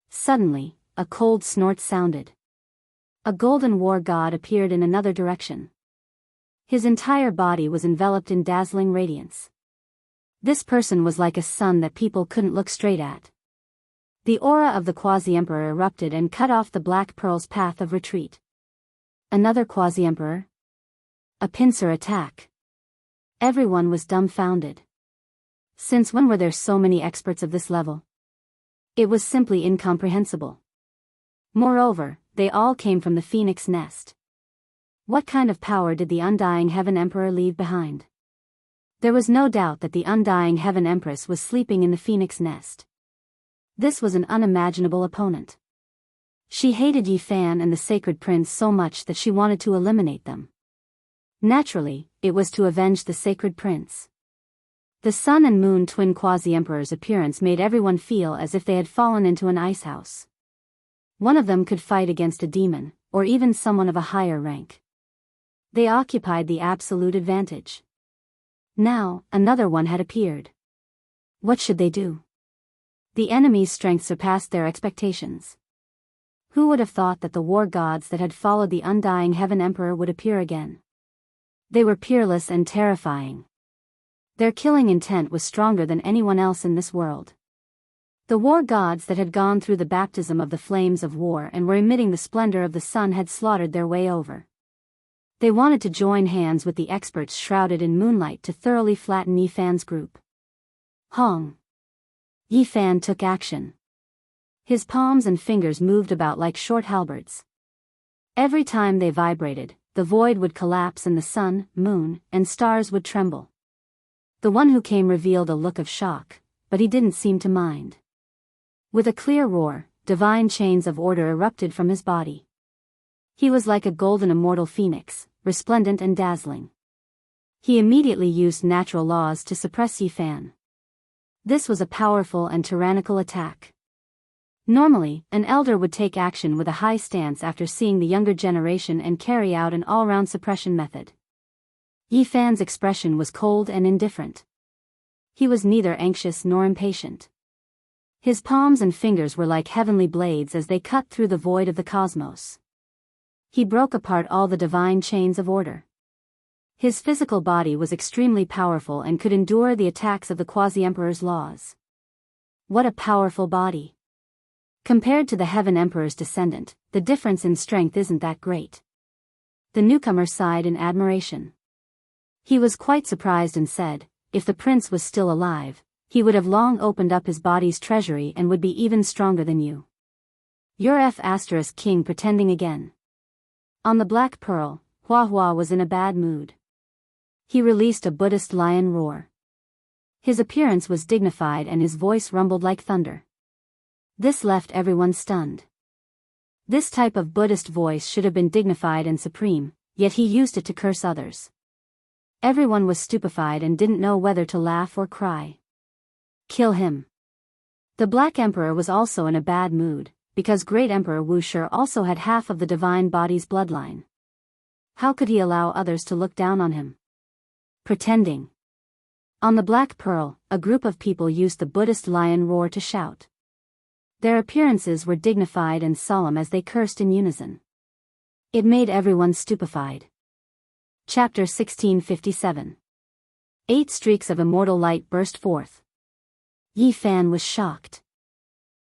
S1: Suddenly, a cold snort sounded. A golden war god appeared in another direction. His entire body was enveloped in dazzling radiance. This person was like a sun that people couldn't look straight at. The aura of the quasi-emperor erupted and cut off the Black Pearl's path of retreat. Another quasi-emperor? A pincer attack. Everyone was dumbfounded. Since when were there so many experts of this level? It was simply incomprehensible. Moreover, they all came from the Phoenix Nest. What kind of power did the Undying Heaven Emperor leave behind? There was no doubt that the Undying Heaven Empress was sleeping in the Phoenix Nest. This was an unimaginable opponent. She hated Yi Fan and the Sacred Prince so much that she wanted to eliminate them. Naturally, it was to avenge the Sacred Prince. The Sun and Moon twin quasi-emperor's appearance made everyone feel as if they had fallen into an ice house. One of them could fight against a demon, or even someone of a higher rank. They occupied the absolute advantage. Now, another one had appeared. What should they do? The enemy's strength surpassed their expectations. Who would have thought that the war gods that had followed the Undying Heaven Emperor would appear again? They were peerless and terrifying. Their killing intent was stronger than anyone else in this world. The war gods that had gone through the baptism of the flames of war and were emitting the splendor of the sun had slaughtered their way over. They wanted to join hands with the experts shrouded in moonlight to thoroughly flatten Yi Fan's group. Hong. Yi Fan took action. His palms and fingers moved about like short halberds. Every time they vibrated, the void would collapse and the sun, moon, and stars would tremble. The one who came revealed a look of shock, but he didn't seem to mind. With a clear roar, divine chains of order erupted from his body. He was like a golden immortal phoenix, resplendent and dazzling. He immediately used natural laws to suppress Yi Fan. This was a powerful and tyrannical attack. Normally, an elder would take action with a high stance after seeing the younger generation and carry out an all-round suppression method. Yi Fan's expression was cold and indifferent. He was neither anxious nor impatient. His palms and fingers were like heavenly blades as they cut through the void of the cosmos. He broke apart all the divine chains of order. His physical body was extremely powerful and could endure the attacks of the Quasi-Emperor's laws. What a powerful body! Compared to the Heaven Emperor's descendant, the difference in strength isn't that great. The newcomer sighed in admiration. He was quite surprised and said, if the prince was still alive, he would have long opened up his body's treasury and would be even stronger than you. You're King pretending again. On the Black Pearl, Hua Hua was in a bad mood. He released a Buddhist lion roar. His appearance was dignified and his voice rumbled like thunder. This left everyone stunned. This type of Buddhist voice should have been dignified and supreme, yet he used it to curse others. Everyone was stupefied and didn't know whether to laugh or cry. Kill him. The Black Emperor was also in a bad mood, because Great Emperor Wuxi also had half of the divine body's bloodline. How could he allow others to look down on him? Pretending. On the Black Pearl, a group of people used the Buddhist lion roar to shout. Their appearances were dignified and solemn as they cursed in unison. It made everyone stupefied. Chapter 1657. 8 streaks of immortal light burst forth. Yi Fan was shocked.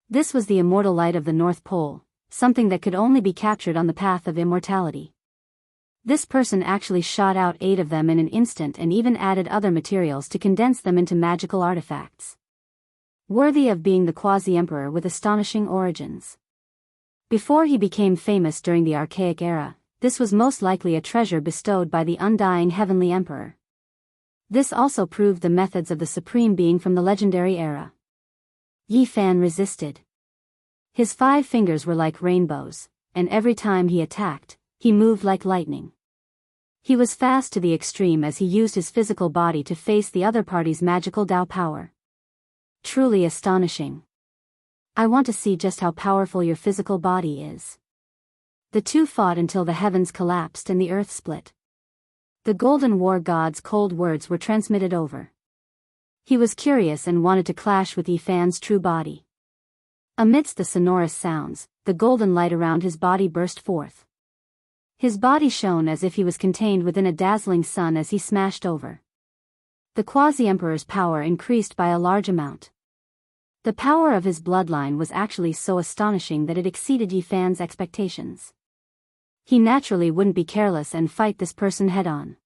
S1: This was the immortal light of the North Pole, something that could only be captured on the path of immortality. This person actually shot out 8 of them in an instant and even added other materials to condense them into magical artifacts. Worthy of being the Quasi-Emperor with astonishing origins. Before he became famous during the Archaic era, this was most likely a treasure bestowed by the undying Heavenly Emperor. This also proved the methods of the Supreme Being from the legendary era. Yi Fan resisted. His 5 fingers were like rainbows, and every time he attacked, he moved like lightning. He was fast to the extreme as he used his physical body to face the other party's magical Dao power. Truly astonishing. I want to see just how powerful your physical body is. The two fought until the heavens collapsed and the earth split. The Golden War God's cold words were transmitted over. He was curious and wanted to clash with Yi Fan's true body. Amidst the sonorous sounds, the golden light around his body burst forth. His body shone as if he was contained within a dazzling sun as he smashed over. The Quasi-Emperor's power increased by a large amount. The power of his bloodline was actually so astonishing that it exceeded Yi Fan's expectations. He naturally wouldn't be careless and fight this person head-on.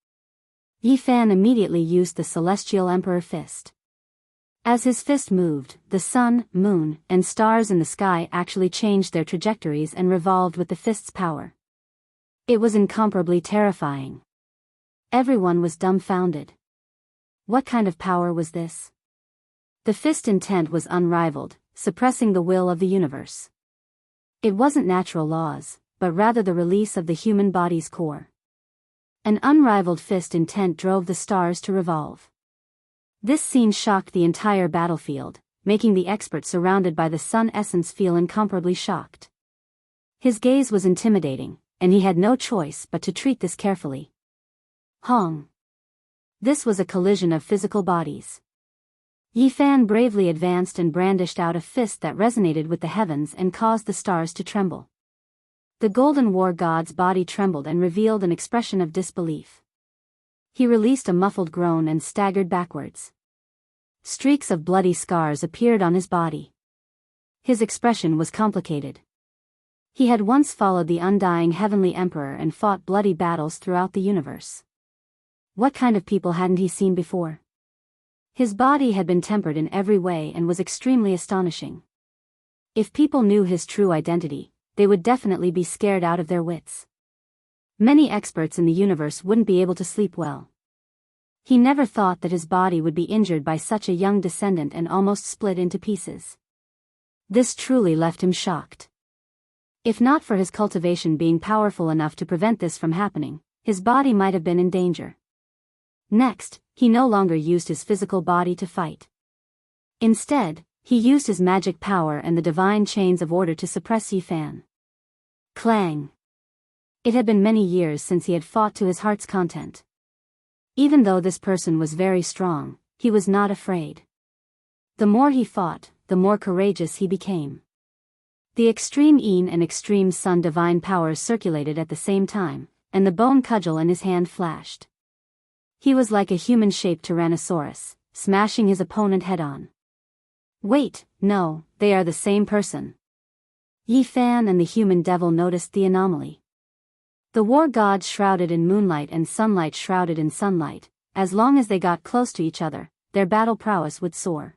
S1: Yi Fan immediately used the Celestial Emperor Fist. As his fist moved, the sun, moon, and stars in the sky actually changed their trajectories and revolved with the fist's power. It was incomparably terrifying. Everyone was dumbfounded. What kind of power was this? The fist intent was unrivaled, suppressing the will of the universe. It wasn't natural laws, but rather the release of the human body's core. An unrivaled fist intent drove the stars to revolve. This scene shocked the entire battlefield, making the expert surrounded by the sun essence feel incomparably shocked. His gaze was intimidating, and he had no choice but to treat this carefully. Hong. This was a collision of physical bodies. Yi Fan bravely advanced and brandished out a fist that resonated with the heavens and caused the stars to tremble. The Golden War God's body trembled and revealed an expression of disbelief. He released a muffled groan and staggered backwards. Streaks of bloody scars appeared on his body. His expression was complicated. He had once followed the undying Heavenly Emperor and fought bloody battles throughout the universe. What kind of people hadn't he seen before? His body had been tempered in every way and was extremely astonishing. If people knew his true identity, they would definitely be scared out of their wits. Many experts in the universe wouldn't be able to sleep well. He never thought that his body would be injured by such a young descendant and almost split into pieces. This truly left him shocked. If not for his cultivation being powerful enough to prevent this from happening, his body might have been in danger. Next, he no longer used his physical body to fight. Instead, He used his magic power and the divine chains of order to suppress Yi Fan. Clang! It had been many years since he had fought to his heart's content. Even though this person was very strong, he was not afraid. The more he fought, the more courageous he became. The extreme Yin and extreme Sun divine powers circulated at the same time, and the bone cudgel in his hand flashed. He was like a human-shaped Tyrannosaurus, smashing his opponent head-on. Wait, no, they are the same person. Yi Fan and the human devil noticed the anomaly. The war gods shrouded in moonlight and sunlight shrouded in sunlight, as long as they got close to each other, their battle prowess would soar.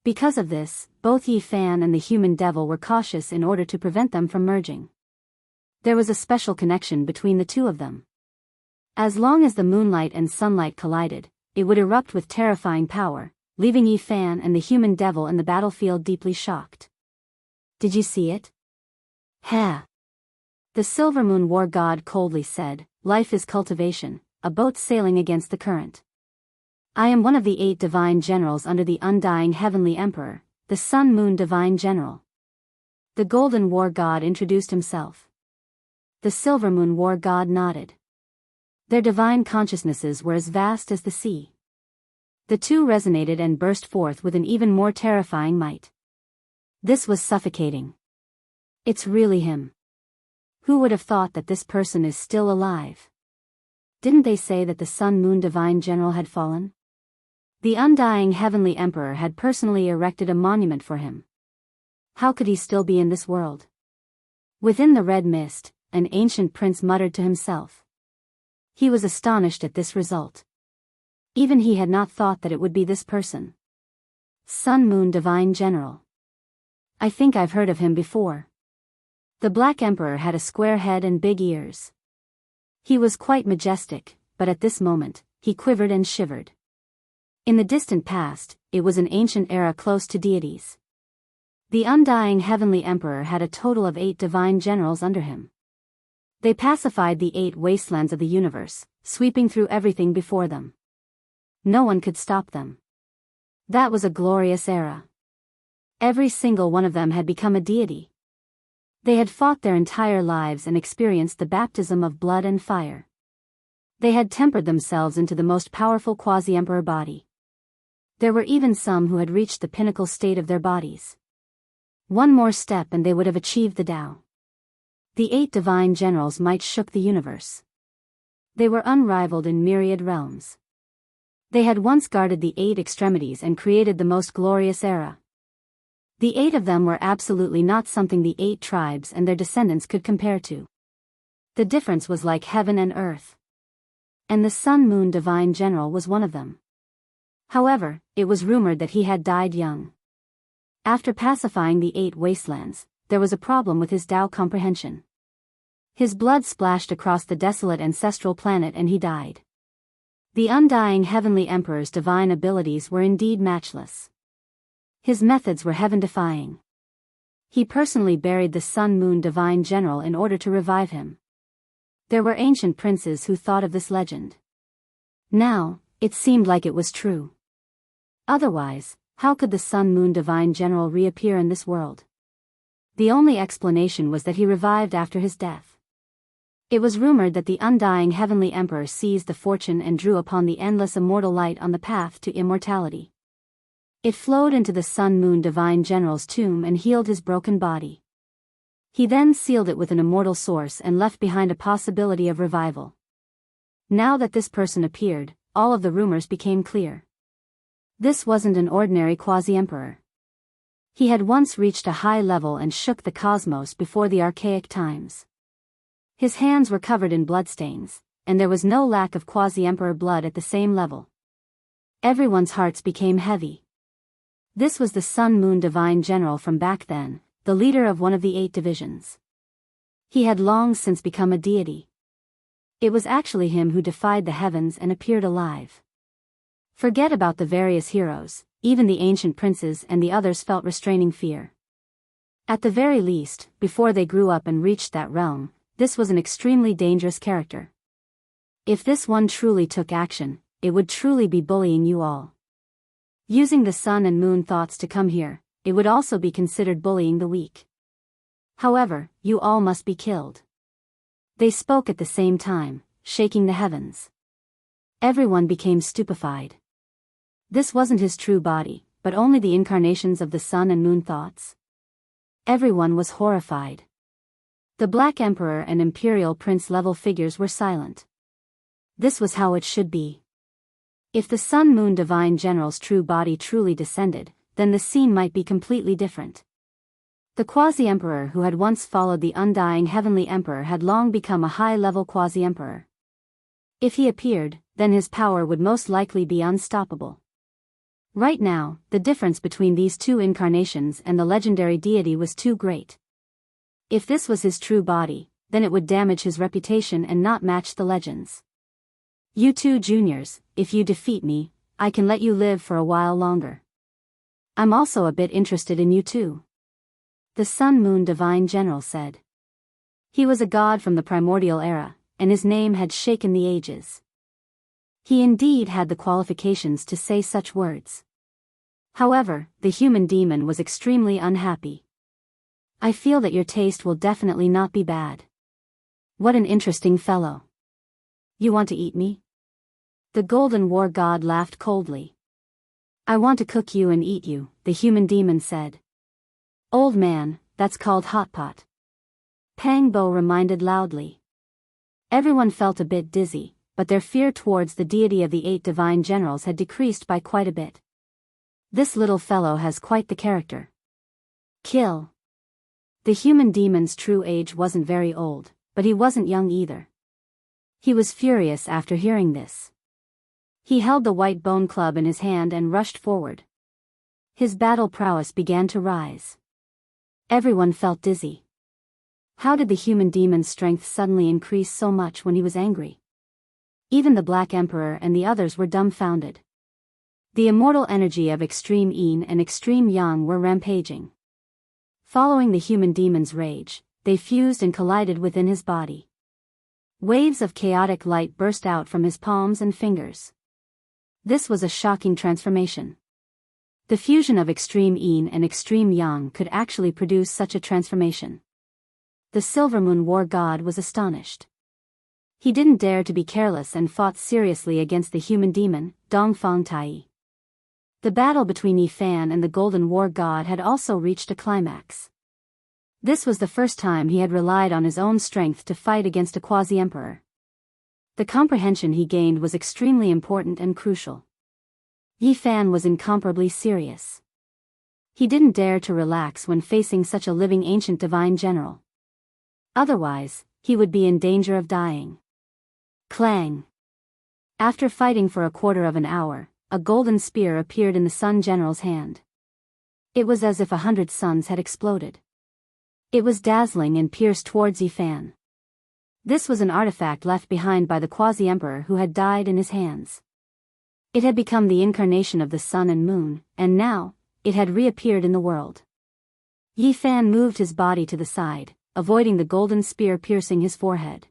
S1: Because of this, both Yi Fan and the human devil were cautious in order to prevent them from merging. There was a special connection between the two of them. As long as the moonlight and sunlight collided, it would erupt with terrifying power, leaving Yi Fan and the human devil in the battlefield deeply shocked. Did you see it? Ha! The Silver Moon War God coldly said, "Life is cultivation, a boat sailing against the current. I am one of the 8 divine generals under the undying heavenly emperor, the Sun Moon Divine General." The Golden War God introduced himself. The Silver Moon War God nodded. Their divine consciousnesses were as vast as the sea. The two resonated and burst forth with an even more terrifying might. This was suffocating. It's really him. Who would have thought that this person is still alive? Didn't they say that the Sun Moon Divine General had fallen? The undying heavenly emperor had personally erected a monument for him. How could he still be in this world? Within the red mist, an ancient prince muttered to himself. He was astonished at this result. Even he had not thought that it would be this person. Sun Moon Divine General. I think I've heard of him before. The Black Emperor had a square head and big ears. He was quite majestic, but at this moment, he quivered and shivered. In the distant past, it was an ancient era close to deities. The undying heavenly emperor had a total of 8 divine generals under him. They pacified the 8 wastelands of the universe, sweeping through everything before them. No one could stop them. That was a glorious era. Every single one of them had become a deity. They had fought their entire lives and experienced the baptism of blood and fire. They had tempered themselves into the most powerful quasi-emperor body. There were even some who had reached the pinnacle state of their bodies. One more step and they would have achieved the Tao. The 8 divine generals might shook the universe. They were unrivaled in myriad realms. They had once guarded the 8 extremities and created the most glorious era. The 8 of them were absolutely not something the 8 tribes and their descendants could compare to. The difference was like heaven and earth. And the Sun Moon Divine General was one of them. However, it was rumored that he had died young. After pacifying the 8 wastelands, there was a problem with his Tao comprehension. His blood splashed across the desolate ancestral planet and he died. The undying heavenly emperor's divine abilities were indeed matchless. His methods were heaven-defying. He personally buried the Sun Moon Divine General in order to revive him. There were ancient princes who thought of this legend. Now, it seemed like it was true. Otherwise, how could the Sun Moon Divine General reappear in this world? The only explanation was that he revived after his death. It was rumored that the undying heavenly emperor seized the fortune and drew upon the endless immortal light on the path to immortality. It flowed into the Sun Moon Divine General's tomb and healed his broken body. He then sealed it with an immortal source and left behind a possibility of revival. Now that this person appeared, all of the rumors became clear. This wasn't an ordinary quasi-emperor. He had once reached a high level and shook the cosmos before the archaic times. His hands were covered in bloodstains, and there was no lack of quasi-emperor blood at the same level. Everyone's hearts became heavy. This was the Sun Moon Divine General from back then, the leader of one of the 8 divisions. He had long since become a deity. It was actually him who defied the heavens and appeared alive. Forget about the various heroes, even the ancient princes and the others felt restraining fear. At the very least, before they grew up and reached that realm, this was an extremely dangerous character. If this one truly took action, it would truly be bullying you all. Using the sun and moon thoughts to come here, it would also be considered bullying the weak. However, you all must be killed. They spoke at the same time, shaking the heavens. Everyone became stupefied. This wasn't his true body, but only the incarnations of the sun and moon thoughts. Everyone was horrified. The Black Emperor and Imperial Prince level figures were silent. This was how it should be. If the Sun-Moon Divine General's true body truly descended, then the scene might be completely different. The Quasi-Emperor who had once followed the undying Heavenly Emperor had long become a high-level Quasi-Emperor. If he appeared, then his power would most likely be unstoppable. Right now, the difference between these two incarnations and the legendary deity was too great. If this was his true body, then it would damage his reputation and not match the legends. You two juniors, if you defeat me, I can let you live for a while longer. I'm also a bit interested in you too. The Sun-Moon Divine General said. He was a god from the primordial era, and his name had shaken the ages. He indeed had the qualifications to say such words. However, the human demon was extremely unhappy. I feel that your taste will definitely not be bad. What an interesting fellow. You want to eat me? The Golden War God laughed coldly. I want to cook you and eat you, the human demon said. Old man, that's called hot pot. Pang Bo reminded loudly. Everyone felt a bit dizzy, but their fear towards the deity of the 8 divine generals had decreased by quite a bit. This little fellow has quite the character. Kill. The human demon's true age wasn't very old, but he wasn't young either. He was furious after hearing this. He held the white bone club in his hand and rushed forward. His battle prowess began to rise. Everyone felt dizzy. How did the human demon's strength suddenly increase so much when he was angry? Even the Black Emperor and the others were dumbfounded. The immortal energy of Extreme Yin and Extreme Yang were rampaging. Following the human demon's rage, they fused and collided within his body. Waves of chaotic light burst out from his palms and fingers. This was a shocking transformation. The fusion of Extreme Yin and Extreme Yang could actually produce such a transformation. The Silvermoon War God was astonished. He didn't dare to be careless and fought seriously against the human demon, Dongfang Tai. The battle between Yi Fan and the Golden War God had also reached a climax. This was the first time he had relied on his own strength to fight against a quasi-emperor. The comprehension he gained was extremely important and crucial. Yi Fan was incomparably serious. He didn't dare to relax when facing such a living ancient divine general. Otherwise, he would be in danger of dying. Clang! After fighting for a quarter of an hour, a golden spear appeared in the Sun General's hand. It was as if 100 suns had exploded. It was dazzling and pierced towards Yi Fan. This was an artifact left behind by the quasi-emperor who had died in his hands. It had become the incarnation of the sun and moon, and now, it had reappeared in the world. Yi Fan moved his body to the side, avoiding the golden spear piercing his forehead.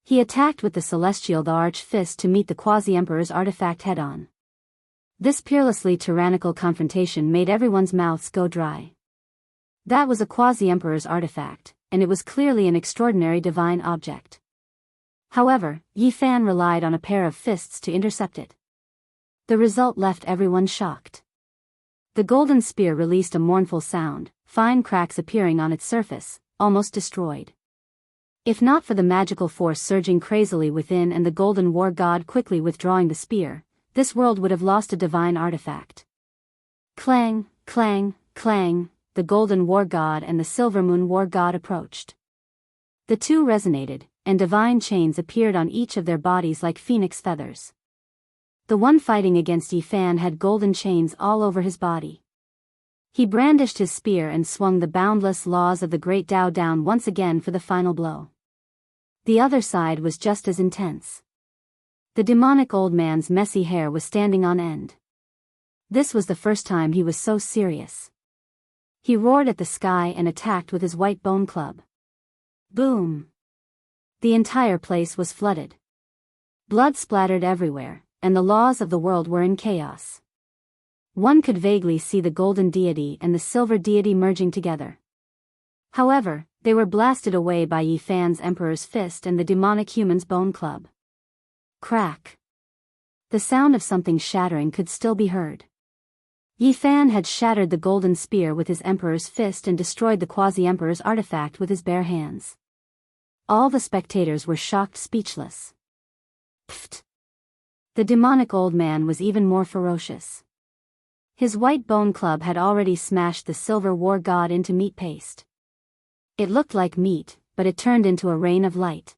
S1: He attacked with the celestial the arch fist to meet the quasi-emperor's artifact head-on. This peerlessly tyrannical confrontation made everyone's mouths go dry. That was a quasi-emperor's artifact, and it was clearly an extraordinary divine object. However, Yi Fan relied on a pair of fists to intercept it. The result left everyone shocked. The golden spear released a mournful sound, fine cracks appearing on its surface, almost destroyed. If not for the magical force surging crazily within and the Golden War God quickly withdrawing the spear, this world would have lost a divine artifact. Clang, clang, clang, the Golden War God and the Silvermoon War God approached. The two resonated, and divine chains appeared on each of their bodies like phoenix feathers. The one fighting against Yi Fan had golden chains all over his body. He brandished his spear and swung the boundless laws of the Great Tao down once again for the final blow. The other side was just as intense. The demonic old man's messy hair was standing on end. This was the first time he was so serious. He roared at the sky and attacked with his white bone club. Boom! The entire place was flooded. Blood splattered everywhere, and the laws of the world were in chaos. One could vaguely see the golden deity and the silver deity merging together. However, they were blasted away by Yi Fan's Emperor's Fist and the demonic human's bone club. Crack. The sound of something shattering could still be heard. Yi Fan had shattered the golden spear with his Emperor's Fist and destroyed the quasi-Emperor's artifact with his bare hands. All the spectators were shocked, speechless. Pfft. The demonic old man was even more ferocious. His white bone club had already smashed the silver war god into meat paste. It looked like meat, but it turned into a rain of light.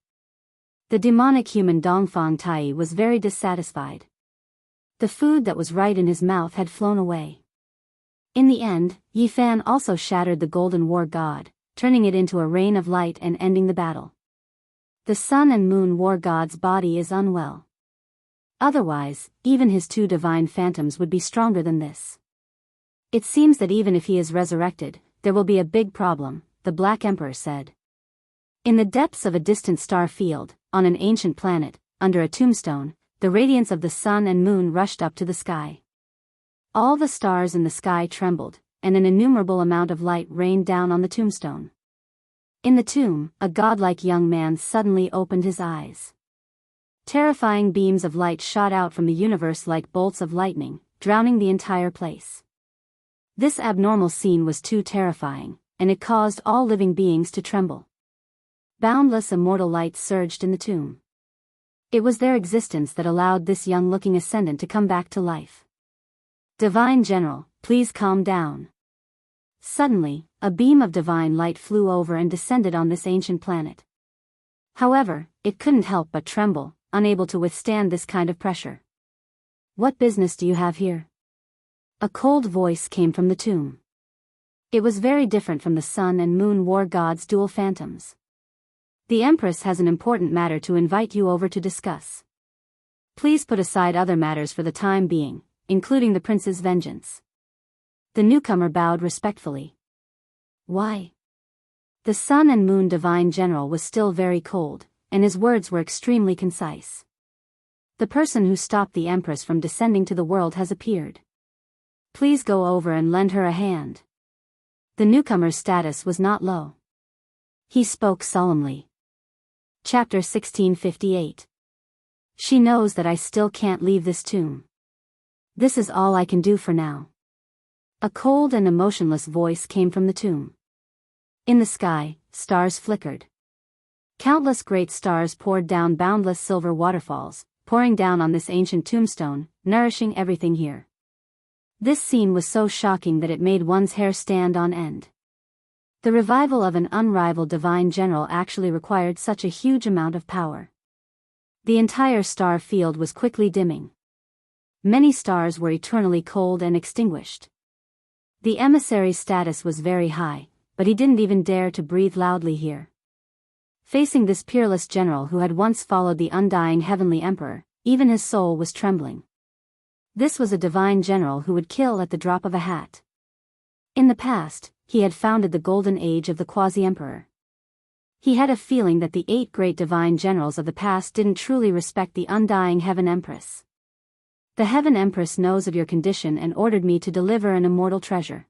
S1: The demonic human Dongfang Tai was very dissatisfied. The food that was right in his mouth had flown away. In the end, Yi Fan also shattered the golden war god, turning it into a rain of light and ending the battle. The sun and moon war god's body is unwell. Otherwise, even his two divine phantoms would be stronger than this. It seems that even if he is resurrected, there will be a big problem, the Black Emperor said. In the depths of a distant star field, on an ancient planet, under a tombstone, the radiance of the sun and moon rushed up to the sky. All the stars in the sky trembled, and an innumerable amount of light rained down on the tombstone. In the tomb, a godlike young man suddenly opened his eyes. Terrifying beams of light shot out from the universe like bolts of lightning, drowning the entire place. This abnormal scene was too terrifying, and it caused all living beings to tremble. Boundless immortal light surged in the tomb. It was their existence that allowed this young-looking ascendant to come back to life. Divine General, please calm down. Suddenly, a beam of divine light flew over and descended on this ancient planet. However, it couldn't help but tremble, unable to withstand this kind of pressure. What business do you have here? A cold voice came from the tomb. It was very different from the sun and moon war gods' dual phantoms. The Empress has an important matter to invite you over to discuss. Please put aside other matters for the time being, including the prince's vengeance. The newcomer bowed respectfully. Why? The sun and moon divine general was still very cold, and his words were extremely concise. The person who stopped the Empress from descending to the world has appeared. Please go over and lend her a hand. The newcomer's status was not low. He spoke solemnly. Chapter 1658. She knows that I still can't leave this tomb. This is all I can do for now. A cold and emotionless voice came from the tomb. In the sky, stars flickered. Countless great stars poured down boundless silver waterfalls, pouring down on this ancient tombstone, nourishing everything here. This scene was so shocking that it made one's hair stand on end. The revival of an unrivaled divine general actually required such a huge amount of power. The entire star field was quickly dimming. Many stars were eternally cold and extinguished. The emissary's status was very high, but he didn't even dare to breathe loudly here. Facing this peerless general who had once followed the undying heavenly emperor, even his soul was trembling. This was a divine general who would kill at the drop of a hat. In the past, he had founded the golden age of the quasi-emperor. He had a feeling that the 8 great divine generals of the past didn't truly respect the undying heaven empress. The heaven empress knows of your condition and ordered me to deliver an immortal treasure.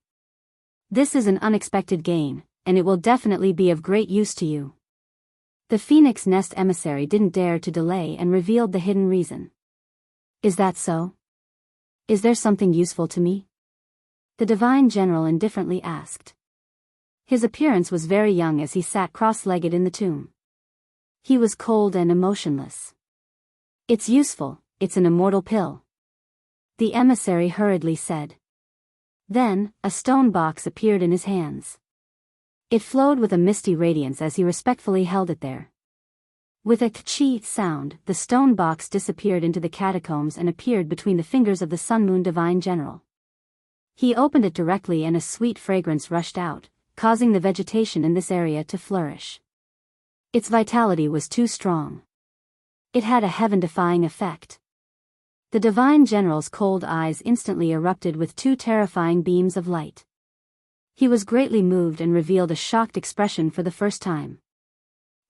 S1: This is an unexpected gain, and it will definitely be of great use to you. The Phoenix Nest emissary didn't dare to delay and revealed the hidden reason. Is that so? Is there something useful to me? The divine general indifferently asked. His appearance was very young as he sat cross-legged in the tomb. He was cold and emotionless. It's useful, it's an immortal pill. The emissary hurriedly said. Then, a stone box appeared in his hands. It flowed with a misty radiance as he respectfully held it there. With a k'chi sound, the stone box disappeared into the catacombs and appeared between the fingers of the Sun-Moon Divine General. He opened it directly and a sweet fragrance rushed out, causing the vegetation in this area to flourish. Its vitality was too strong. It had a heaven-defying effect. The Divine General's cold eyes instantly erupted with 2 terrifying beams of light. He was greatly moved and revealed a shocked expression for the first time.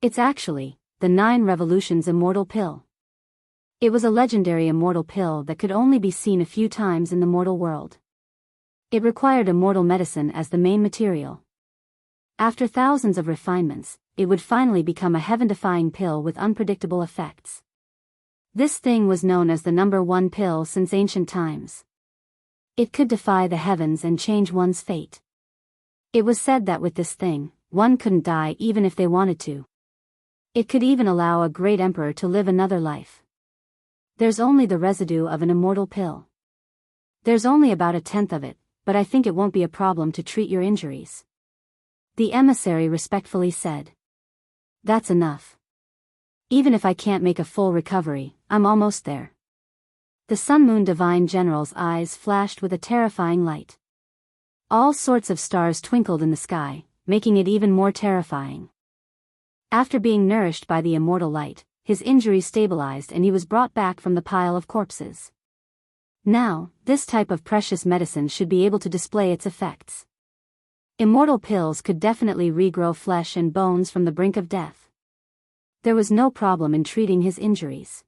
S1: It's actually the 9 Revolutions Immortal Pill. It was a legendary immortal pill that could only be seen a few times in the mortal world. It required immortal medicine as the main material. After thousands of refinements, it would finally become a heaven-defying pill with unpredictable effects. This thing was known as the #1 pill since ancient times. It could defy the heavens and change one's fate. It was said that with this thing, one couldn't die even if they wanted to. It could even allow a great emperor to live another life. There's only the residue of an immortal pill. There's only about 1/10 of it, but I think it won't be a problem to treat your injuries. The emissary respectfully said. That's enough. Even if I can't make a full recovery, I'm almost there. The Sun-Moon Divine General's eyes flashed with a terrifying light. All sorts of stars twinkled in the sky, making it even more terrifying. After being nourished by the immortal light, his injury stabilized and he was brought back from the pile of corpses. Now, this type of precious medicine should be able to display its effects. Immortal pills could definitely regrow flesh and bones from the brink of death. There was no problem in treating his injuries.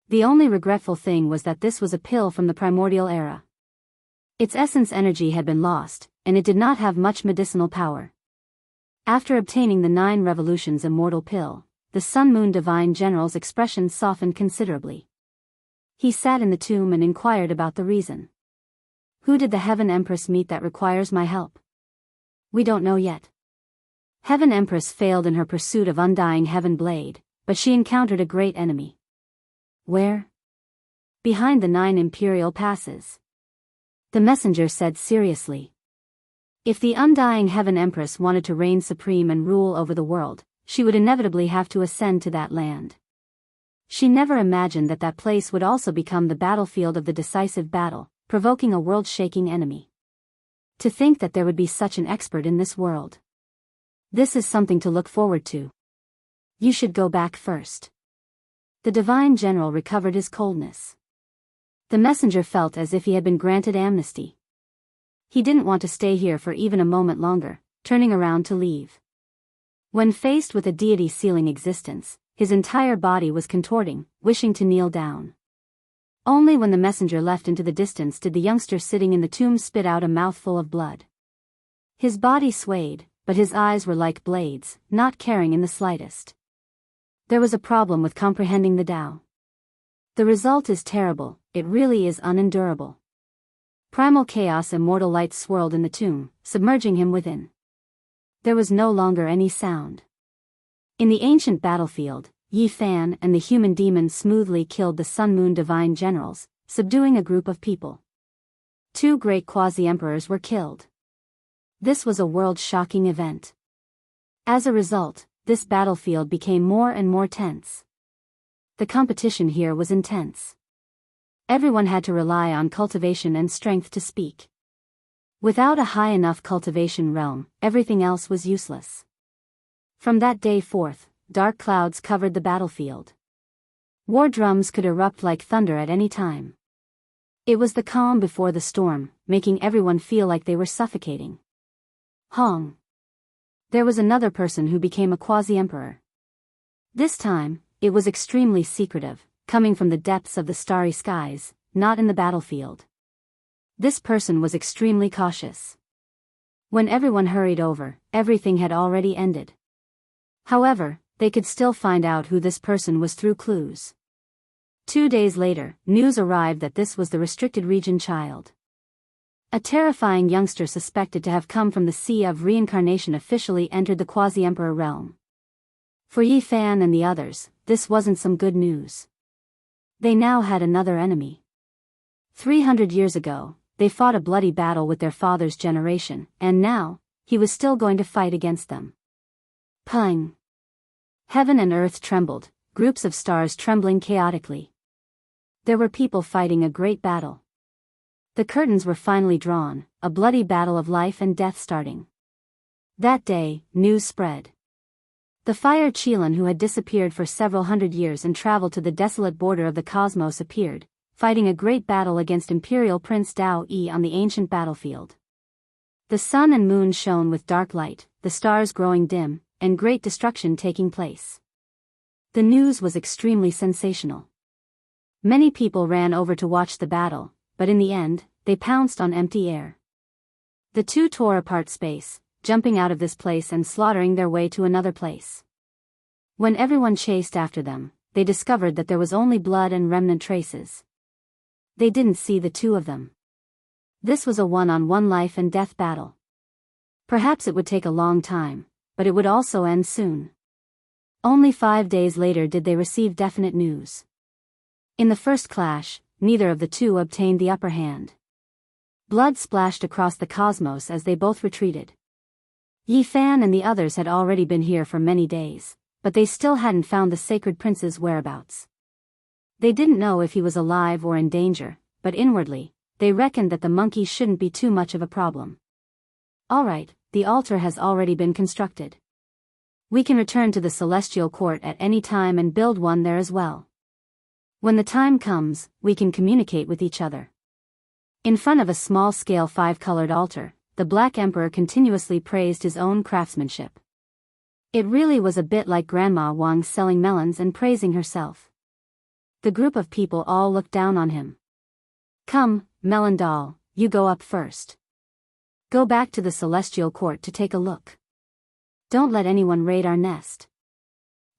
S1: The only regretful thing was that this was a pill from the primordial era. Its essence energy had been lost, and it did not have much medicinal power. After obtaining the 9 Revolutions immortal pill, the Sun-Moon Divine General's expression softened considerably. He sat in the tomb and inquired about the reason. Who did the Heaven Empress meet that requires my help? We don't know yet. Heaven Empress failed in her pursuit of undying Heaven Blade, but she encountered a great enemy. Where? Behind the 9 Imperial Passes. The messenger said seriously. If the undying Heaven Empress wanted to reign supreme and rule over the world, she would inevitably have to ascend to that land. She never imagined that that place would also become the battlefield of the decisive battle, provoking a world-shaking enemy. To think that there would be such an expert in this world. This is something to look forward to. You should go back first. The Divine General recovered his coldness. The messenger felt as if he had been granted amnesty. He didn't want to stay here for even a moment longer, turning around to leave. When faced with a deity sealing existence, his entire body was contorting, wishing to kneel down. Only when the messenger left into the distance did the youngster sitting in the tomb spit out a mouthful of blood. His body swayed, but his eyes were like blades, not caring in the slightest. There was a problem with comprehending the Tao. The result is terrible, it really is unendurable. Primal chaos immortal light swirled in the tomb, submerging him within. There was no longer any sound. In the ancient battlefield, Yi Fan and the human demon smoothly killed the Sun-Moon Divine Generals, subduing a group of people. 2 great quasi-emperors were killed. This was a world-shocking event. As a result, this battlefield became more and more tense. The competition here was intense. Everyone had to rely on cultivation and strength to speak. Without a high enough cultivation realm, everything else was useless. From that day forth, dark clouds covered the battlefield. War drums could erupt like thunder at any time. It was the calm before the storm, making everyone feel like they were suffocating. Hong. There was another person who became a quasi-emperor. This time, it was extremely secretive, coming from the depths of the starry skies, not in the battlefield. This person was extremely cautious. When everyone hurried over, everything had already ended. However, they could still find out who this person was through clues. 2 days later, news arrived that this was the restricted region child. A terrifying youngster suspected to have come from the Sea of Reincarnation officially entered the quasi-emperor realm. For Yi Fan and the others, this wasn't some good news. They now had another enemy. 300 years ago, they fought a bloody battle with their father's generation, and now, he was still going to fight against them. Pung! Heaven and earth trembled, groups of stars trembling chaotically. There were people fighting a great battle. The curtains were finally drawn, a bloody battle of life and death starting. That day, news spread. The Fire Qilin who had disappeared for several hundred years and traveled to the desolate border of the cosmos appeared, fighting a great battle against Imperial Prince Dao Yi on the ancient battlefield. The sun and moon shone with dark light, the stars growing dim, and great destruction taking place. The news was extremely sensational. Many people ran over to watch the battle, but in the end, they pounced on empty air. The two tore apart space, jumping out of this place and slaughtering their way to another place. When everyone chased after them, they discovered that there was only blood and remnant traces. They didn't see the two of them. This was a one-on-one life and death battle. Perhaps it would take a long time, but it would also end soon. Only 5 days later did they receive definite news. In the first clash, neither of the two obtained the upper hand. Blood splashed across the cosmos as they both retreated. Yi Fan and the others had already been here for many days, but they still hadn't found the sacred prince's whereabouts. They didn't know if he was alive or in danger, but inwardly, they reckoned that the monkey shouldn't be too much of a problem. All right, the altar has already been constructed. We can return to the celestial court at any time and build one there as well. When the time comes, we can communicate with each other. In front of a small-scale 5-colored altar, the Black Emperor continuously praised his own craftsmanship. It really was a bit like Grandma Wang selling melons and praising herself. The group of people all looked down on him. Come, Melon Doll, you go up first. Go back to the celestial court to take a look. Don't let anyone raid our nest.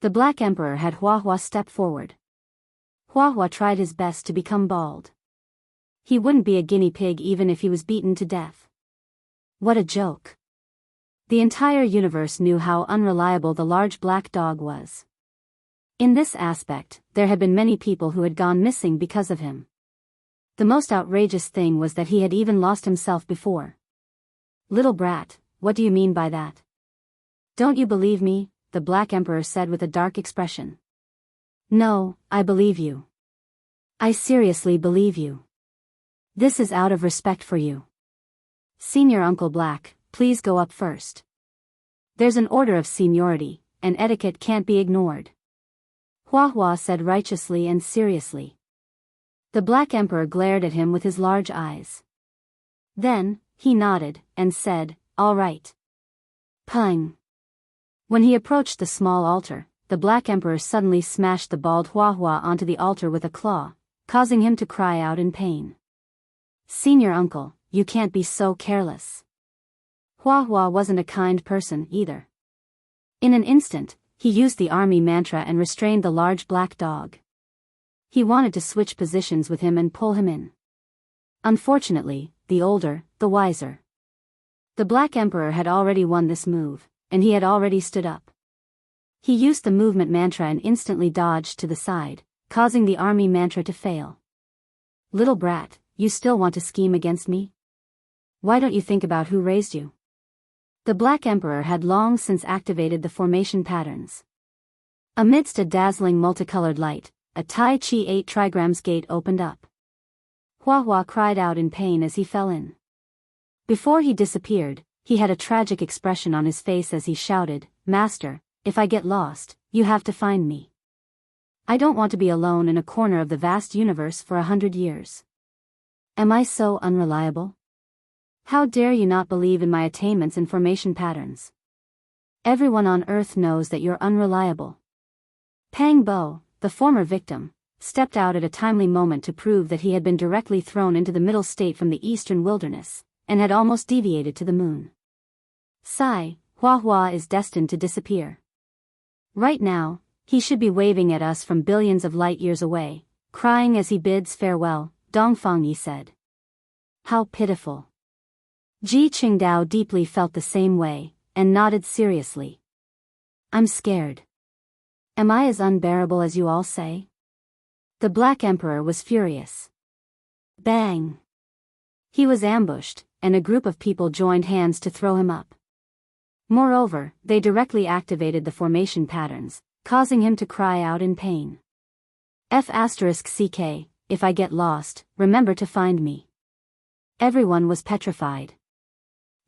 S1: The Black Emperor had Hua step forward. Hua tried his best to become bald. He wouldn't be a guinea pig even if he was beaten to death. What a joke. The entire universe knew how unreliable the large black dog was. In this aspect, there had been many people who had gone missing because of him. The most outrageous thing was that he had even lost himself before. Little brat, what do you mean by that? Don't you believe me? The Black Emperor said with a dark expression. No, I believe you. I seriously believe you. This is out of respect for you. Senior Uncle Black, please go up first. There's an order of seniority, and etiquette can't be ignored. Hua said righteously and seriously. The Black Emperor glared at him with his large eyes. Then, he nodded, and said, all right. Pung. When he approached the small altar, the Black Emperor suddenly smashed the bald Hua onto the altar with a claw, causing him to cry out in pain. Senior Uncle, you can't be so careless. Hua wasn't a kind person either. In an instant, he used the army mantra and restrained the large black dog. He wanted to switch positions with him and pull him in. Unfortunately, the older, the wiser. The Black Emperor had already won this move, and he had already stood up. He used the movement mantra and instantly dodged to the side, causing the army mantra to fail. Little brat, you still want to scheme against me? Why don't you think about who raised you? The Black Emperor had long since activated the formation patterns. Amidst a dazzling multicolored light, a Tai Chi 8 trigrams gate opened up. Hua cried out in pain as he fell in. Before he disappeared, he had a tragic expression on his face as he shouted, Master, if I get lost, you have to find me. I don't want to be alone in a corner of the vast universe for 100 years. Am I so unreliable? How dare you not believe in my attainments and formation patterns? Everyone on Earth knows that you're unreliable. Pang Bo, the former victim, stepped out at a timely moment to prove that he had been directly thrown into the middle state from the eastern wilderness, and had almost deviated to the moon. Sigh, Hua is destined to disappear. Right now, he should be waving at us from billions of light years away, crying as he bids farewell, Dongfang Yi said. How pitiful. Ji Qingdao deeply felt the same way, and nodded seriously. I'm scared. Am I as unbearable as you all say? The Black Emperor was furious. Bang! He was ambushed, and a group of people joined hands to throw him up. Moreover, they directly activated the formation patterns, causing him to cry out in pain. F***CK, if I get lost, remember to find me. Everyone was petrified.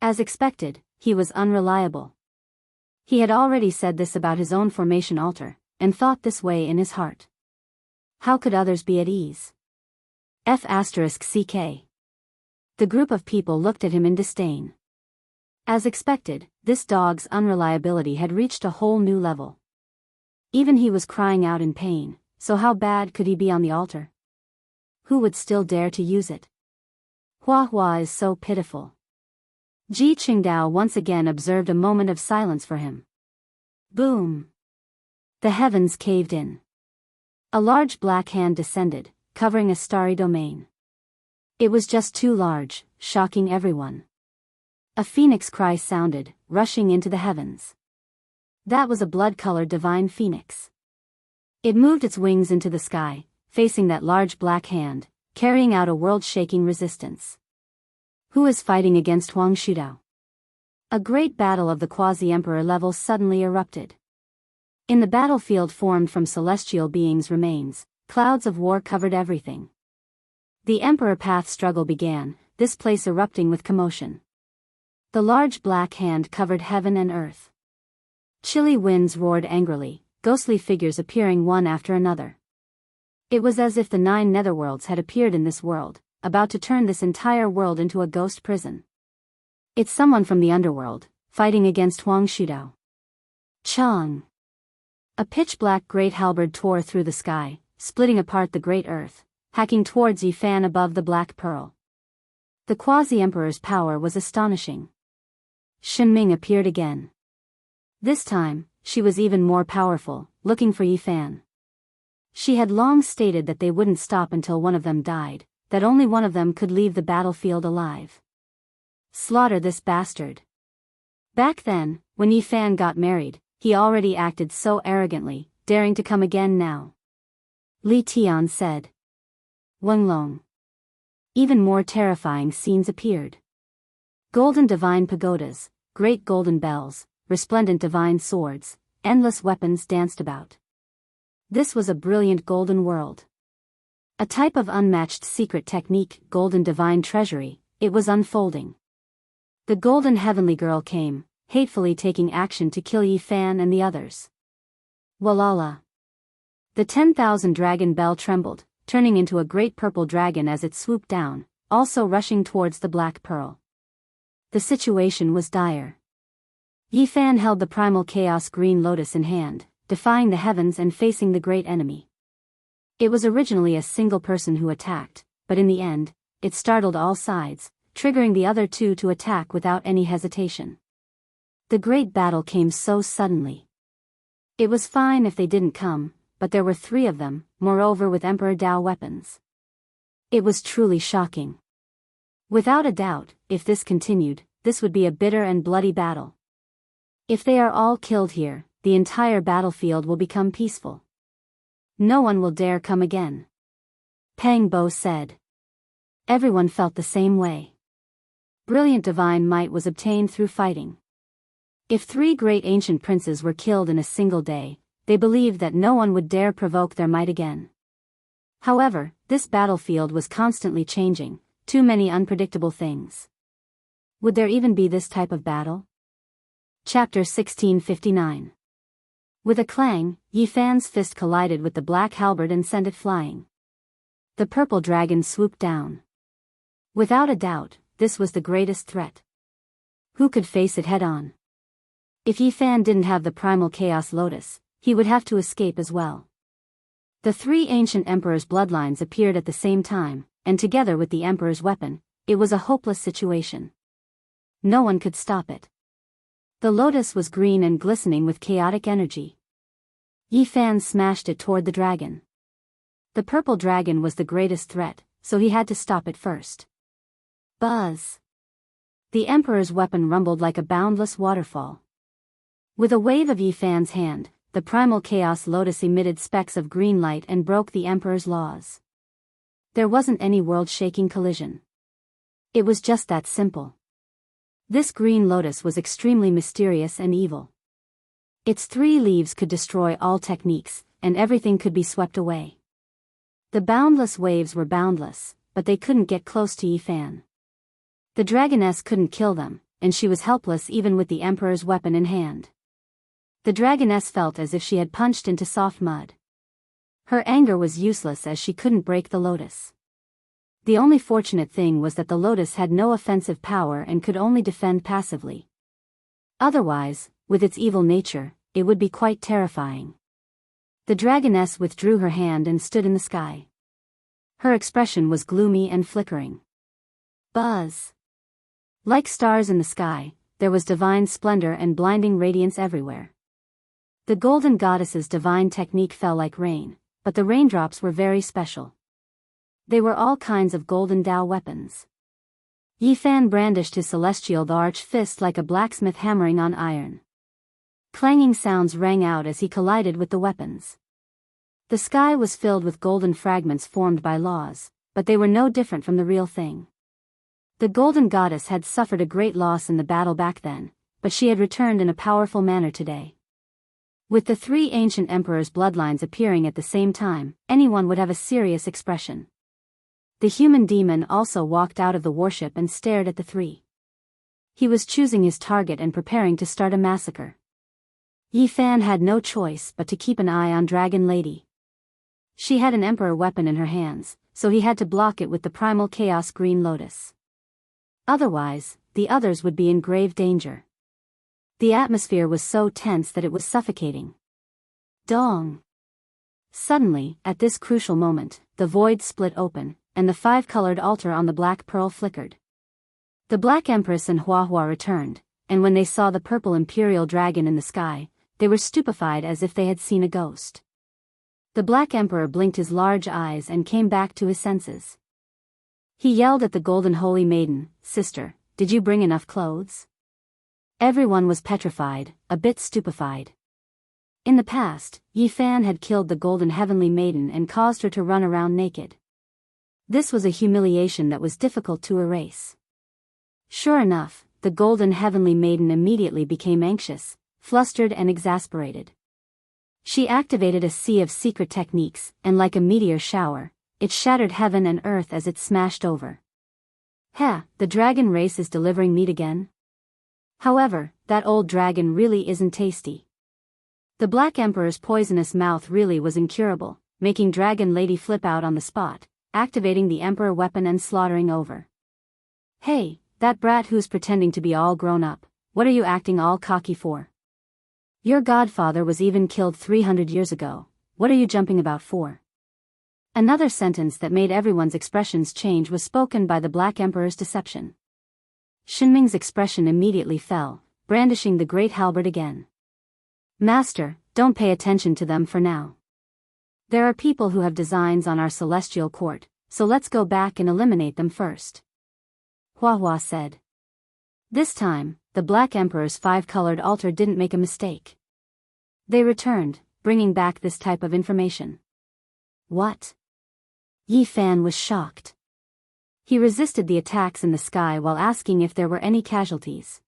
S1: As expected, he was unreliable. He had already said this about his own formation altar, and thought this way in his heart. How could others be at ease? F***CK. The group of people looked at him in disdain. As expected, this dog's unreliability had reached a whole new level. Even he was crying out in pain, so how bad could he be on the altar? Who would still dare to use it? Hua is so pitiful. Ji Qingdao once again observed a moment of silence for him. Boom! The heavens caved in. A large black hand descended, covering a starry domain. It was just too large, shocking everyone. A phoenix cry sounded, rushing into the heavens. That was a blood-colored divine phoenix. It moved its wings into the sky, facing that large black hand, carrying out a world-shaking resistance. Who is fighting against Huang Shudao? A great battle of the quasi-emperor level suddenly erupted. In the battlefield formed from celestial beings' remains, clouds of war covered everything. The emperor path struggle began, this place erupting with commotion. The large black hand covered heaven and earth. Chilly winds roared angrily, ghostly figures appearing one after another. It was as if the 9 netherworlds had appeared in this world, about to turn this entire world into a ghost prison. It's someone from the underworld, fighting against Huang Shudao. Chang! A pitch-black great halberd tore through the sky, splitting apart the great earth, hacking towards Yi Fan above the Black Pearl. The quasi-emperor's power was astonishing. Shen Ming appeared again. This time, she was even more powerful, looking for Yi Fan. She had long stated that they wouldn't stop until one of them died, that only one of them could leave the battlefield alive. Slaughter this bastard. Back then, when Yi Fan got married, he already acted so arrogantly, daring to come again now. Li Tian said. Wenlong. Even more terrifying scenes appeared. Golden divine pagodas, great golden bells, resplendent divine swords, endless weapons danced about. This was a brilliant golden world. A type of unmatched secret technique, golden divine treasury, it was unfolding. The golden heavenly girl came, hatefully taking action to kill Yi Fan and the others. Walala. The 10,000 dragon bell trembled, turning into a great purple dragon as it swooped down, also rushing towards the Black Pearl. The situation was dire. Yi Fan held the primal chaos green lotus in hand, defying the heavens and facing the great enemy. It was originally a single person who attacked, but in the end, it startled all sides, triggering the other two to attack without any hesitation. The great battle came so suddenly. It was fine if they didn't come, but there were 3 of them, moreover with Emperor Dao weapons. It was truly shocking. Without a doubt, if this continued, this would be a bitter and bloody battle. If they are all killed here, the entire battlefield will become peaceful. No one will dare come again. Pang Bo said. Everyone felt the same way. Brilliant divine might was obtained through fighting. If 3 great ancient princes were killed in a single day, they believed that no one would dare provoke their might again. However, this battlefield was constantly changing, too many unpredictable things. Would there even be this type of battle? Chapter 1659. With a clang, Yi Fan's fist collided with the black halberd and sent it flying. The purple dragon swooped down. Without a doubt, this was the greatest threat. Who could face it head-on? If Yi Fan didn't have the primal chaos lotus, he would have to escape as well. The 3 ancient emperors' bloodlines appeared at the same time, and together with the emperor's weapon, it was a hopeless situation. No one could stop it. The lotus was green and glistening with chaotic energy. Yi Fan smashed it toward the dragon. The purple dragon was the greatest threat, so he had to stop it first. Buzz! The emperor's weapon rumbled like a boundless waterfall. With a wave of Yi Fan's hand, the primal chaos lotus emitted specks of green light and broke the emperor's laws. There wasn't any world-shaking collision. It was just that simple. This green lotus was extremely mysterious and evil. Its 3 leaves could destroy all techniques, and everything could be swept away. The boundless waves were boundless, but they couldn't get close to Yi Fan. The dragoness couldn't kill them, and she was helpless even with the emperor's weapon in hand. The dragoness felt as if she had punched into soft mud. Her anger was useless as she couldn't break the lotus. The only fortunate thing was that the lotus had no offensive power and could only defend passively. Otherwise, with its evil nature, it would be quite terrifying. The dragoness withdrew her hand and stood in the sky. Her expression was gloomy and flickering. Buzz! Like stars in the sky, there was divine splendor and blinding radiance everywhere. The golden goddess's divine technique fell like rain, but the raindrops were very special. They were all kinds of golden Dao weapons. Yi Fan brandished his celestial large fist like a blacksmith hammering on iron. Clanging sounds rang out as he collided with the weapons. The sky was filled with golden fragments formed by laws, but they were no different from the real thing. The golden goddess had suffered a great loss in the battle back then, but she had returned in a powerful manner today. With the three ancient emperors' bloodlines appearing at the same time, anyone would have a serious expression. The human demon also walked out of the warship and stared at the three. He was choosing his target and preparing to start a massacre. Yi Fan had no choice but to keep an eye on Dragon Lady. She had an emperor weapon in her hands, so he had to block it with the primal chaos green lotus. Otherwise, the others would be in grave danger. The atmosphere was so tense that it was suffocating. Dong! Suddenly, at this crucial moment, the void split open, and the five-colored altar on the black pearl flickered. The Black Empress and Hua returned, and when they saw the purple imperial dragon in the sky, they were stupefied as if they had seen a ghost. The Black Emperor blinked his large eyes and came back to his senses. He yelled at the Golden Holy Maiden, "Sister, did you bring enough clothes?" Everyone was petrified, a bit stupefied. In the past, Yi Fan had killed the Golden Heavenly Maiden and caused her to run around naked. This was a humiliation that was difficult to erase. Sure enough, the Golden Heavenly Maiden immediately became anxious, flustered and exasperated. She activated a sea of secret techniques, and like a meteor shower, it shattered heaven and earth as it smashed over. The dragon race is delivering meat again? However, that old dragon really isn't tasty. The Black Emperor's poisonous mouth really was incurable, making Dragon Lady flip out on the spot, activating the Emperor weapon and slaughtering over. "Hey, that brat who's pretending to be all grown up, what are you acting all cocky for? Your godfather was even killed 300 years ago, what are you jumping about for?" Another sentence that made everyone's expressions change was spoken by the Black Emperor's deception. Shinming's expression immediately fell, brandishing the great halberd again. "Master, don't pay attention to them for now. There are people who have designs on our celestial court, so let's go back and eliminate them first," Hua said. This time, the Black Emperor's five-colored altar didn't make a mistake. They returned, bringing back this type of information. What? Yi Fan was shocked. He resisted the attacks in the sky while asking if there were any casualties.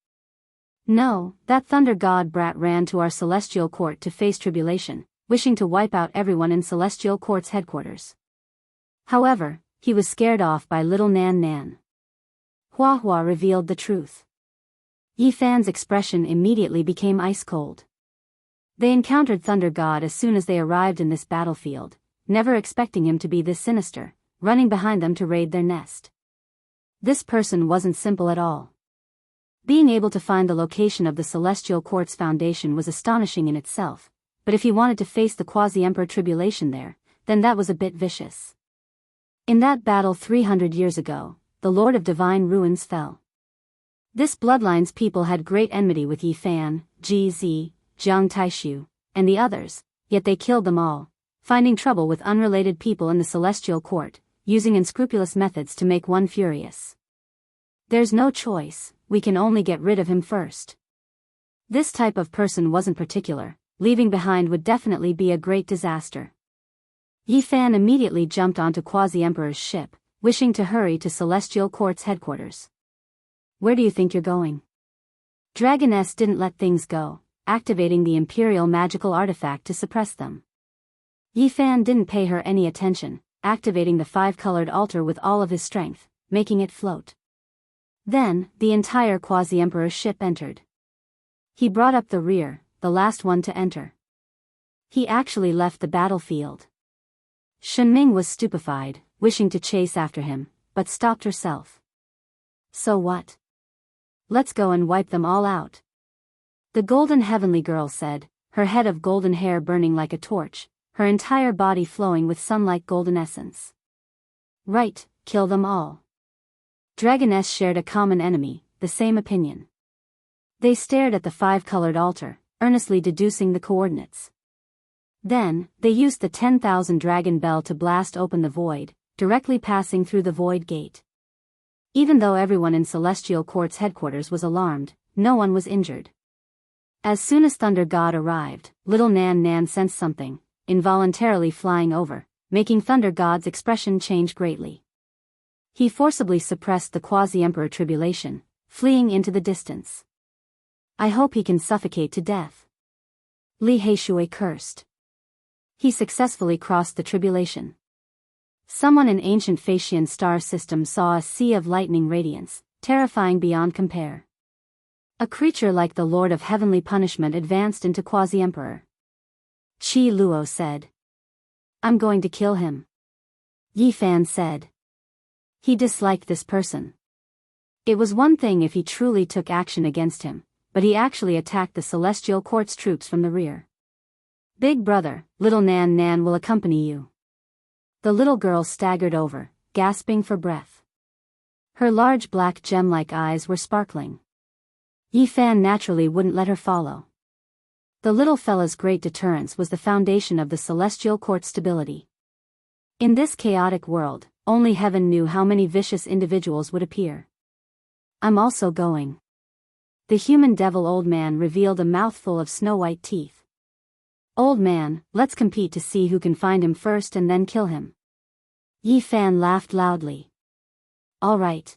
S1: "No, that thunder god brat ran to our celestial court to face tribulation, wishing to wipe out everyone in celestial court's headquarters. However, he was scared off by little Nan Nan." Hua revealed the truth. Yi Fan's expression immediately became ice cold. They encountered Thunder God as soon as they arrived in this battlefield, never expecting him to be this sinister, running behind them to raid their nest. This person wasn't simple at all. Being able to find the location of the Celestial Court's foundation was astonishing in itself, but if he wanted to face the Quasi-Emperor tribulation there, then that was a bit vicious. In that battle 300 years ago, the Lord of Divine Ruins fell. This bloodline's people had great enmity with Yi Fan, GZ, Jiang Taishu, and the others, yet they killed them all, finding trouble with unrelated people in the Celestial Court, using unscrupulous methods to make one furious. There's no choice, we can only get rid of him first. This type of person wasn't particular, leaving behind would definitely be a great disaster. Yi Fan immediately jumped onto Quasi-Emperor's ship, wishing to hurry to Celestial Court's headquarters. "Where do you think you're going?" Dragoness didn't let things go, activating the Imperial magical artifact to suppress them. Yi Fan didn't pay her any attention, activating the five-colored altar with all of his strength, making it float. Then, the entire Quasi-Emperor's ship entered. He brought up the rear, the last one to enter. He actually left the battlefield. Shenming was stupefied, wishing to chase after him, but stopped herself. "So what? Let's go and wipe them all out," the golden heavenly girl said, her head of golden hair burning like a torch, her entire body flowing with sun-like golden essence. "Right, kill them all." Dragoness shared a common enemy, the same opinion. They stared at the five-colored altar, earnestly deducing the coordinates. Then, they used the 10,000 dragon bell to blast open the void, directly passing through the void gate. Even though everyone in Celestial Court's headquarters was alarmed, no one was injured. As soon as Thunder God arrived, little Nan Nan sensed something, involuntarily flying over, making Thunder God's expression change greatly. He forcibly suppressed the quasi-emperor tribulation, fleeing into the distance. I hope he can suffocate to death. Li Heishui cursed. He successfully crossed the tribulation. Someone in ancient Phaeacian star system saw a sea of lightning radiance, terrifying beyond compare. A creature like the Lord of Heavenly Punishment advanced into Quasi-Emperor. Qi Luo said. I'm going to kill him. Yi Fan said. He disliked this person. It was one thing if he truly took action against him, but he actually attacked the Celestial Court's troops from the rear. Big brother, little Nan Nan will accompany you. The little girl staggered over, gasping for breath. Her large black gem-like eyes were sparkling. Yi Fan naturally wouldn't let her follow. The little fella's great deterrence was the foundation of the Celestial Court's stability. In this chaotic world, only heaven knew how many vicious individuals would appear. I'm also going. The human devil old man revealed a mouthful of snow-white teeth. Old man, let's compete to see who can find him first and then kill him. Yi Fan laughed loudly. All right.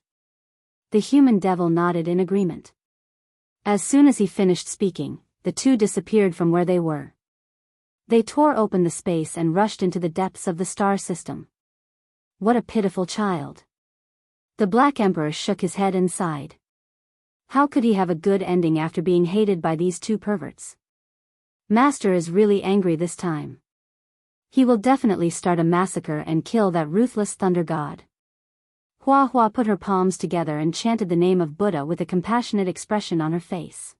S1: The human devil nodded in agreement. As soon as he finished speaking, the two disappeared from where they were. They tore open the space and rushed into the depths of the star system. What a pitiful child. The Black Emperor shook his head and sighed. How could he have a good ending after being hated by these two perverts? Master is really angry this time. He will definitely start a massacre and kill that ruthless thunder god. Hua Hua put her palms together and chanted the name of Buddha with a compassionate expression on her face.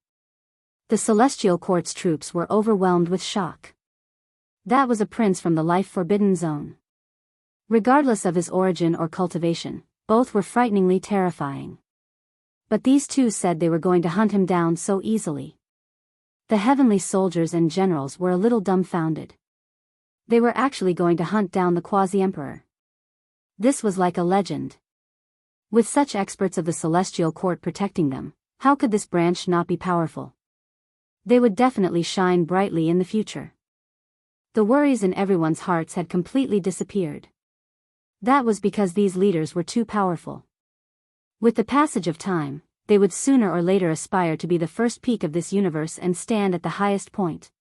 S1: The Celestial Court's troops were overwhelmed with shock. That was a prince from the life-forbidden zone. Regardless of his origin or cultivation, both were frighteningly terrifying. But these two said they were going to hunt him down so easily. The heavenly soldiers and generals were a little dumbfounded. They were actually going to hunt down the Quasi-Emperor. This was like a legend. With such experts of the Celestial Court protecting them, how could this branch not be powerful? They would definitely shine brightly in the future. The worries in everyone's hearts had completely disappeared. That was because these leaders were too powerful. With the passage of time, they would sooner or later aspire to be the first peak of this universe and stand at the highest point.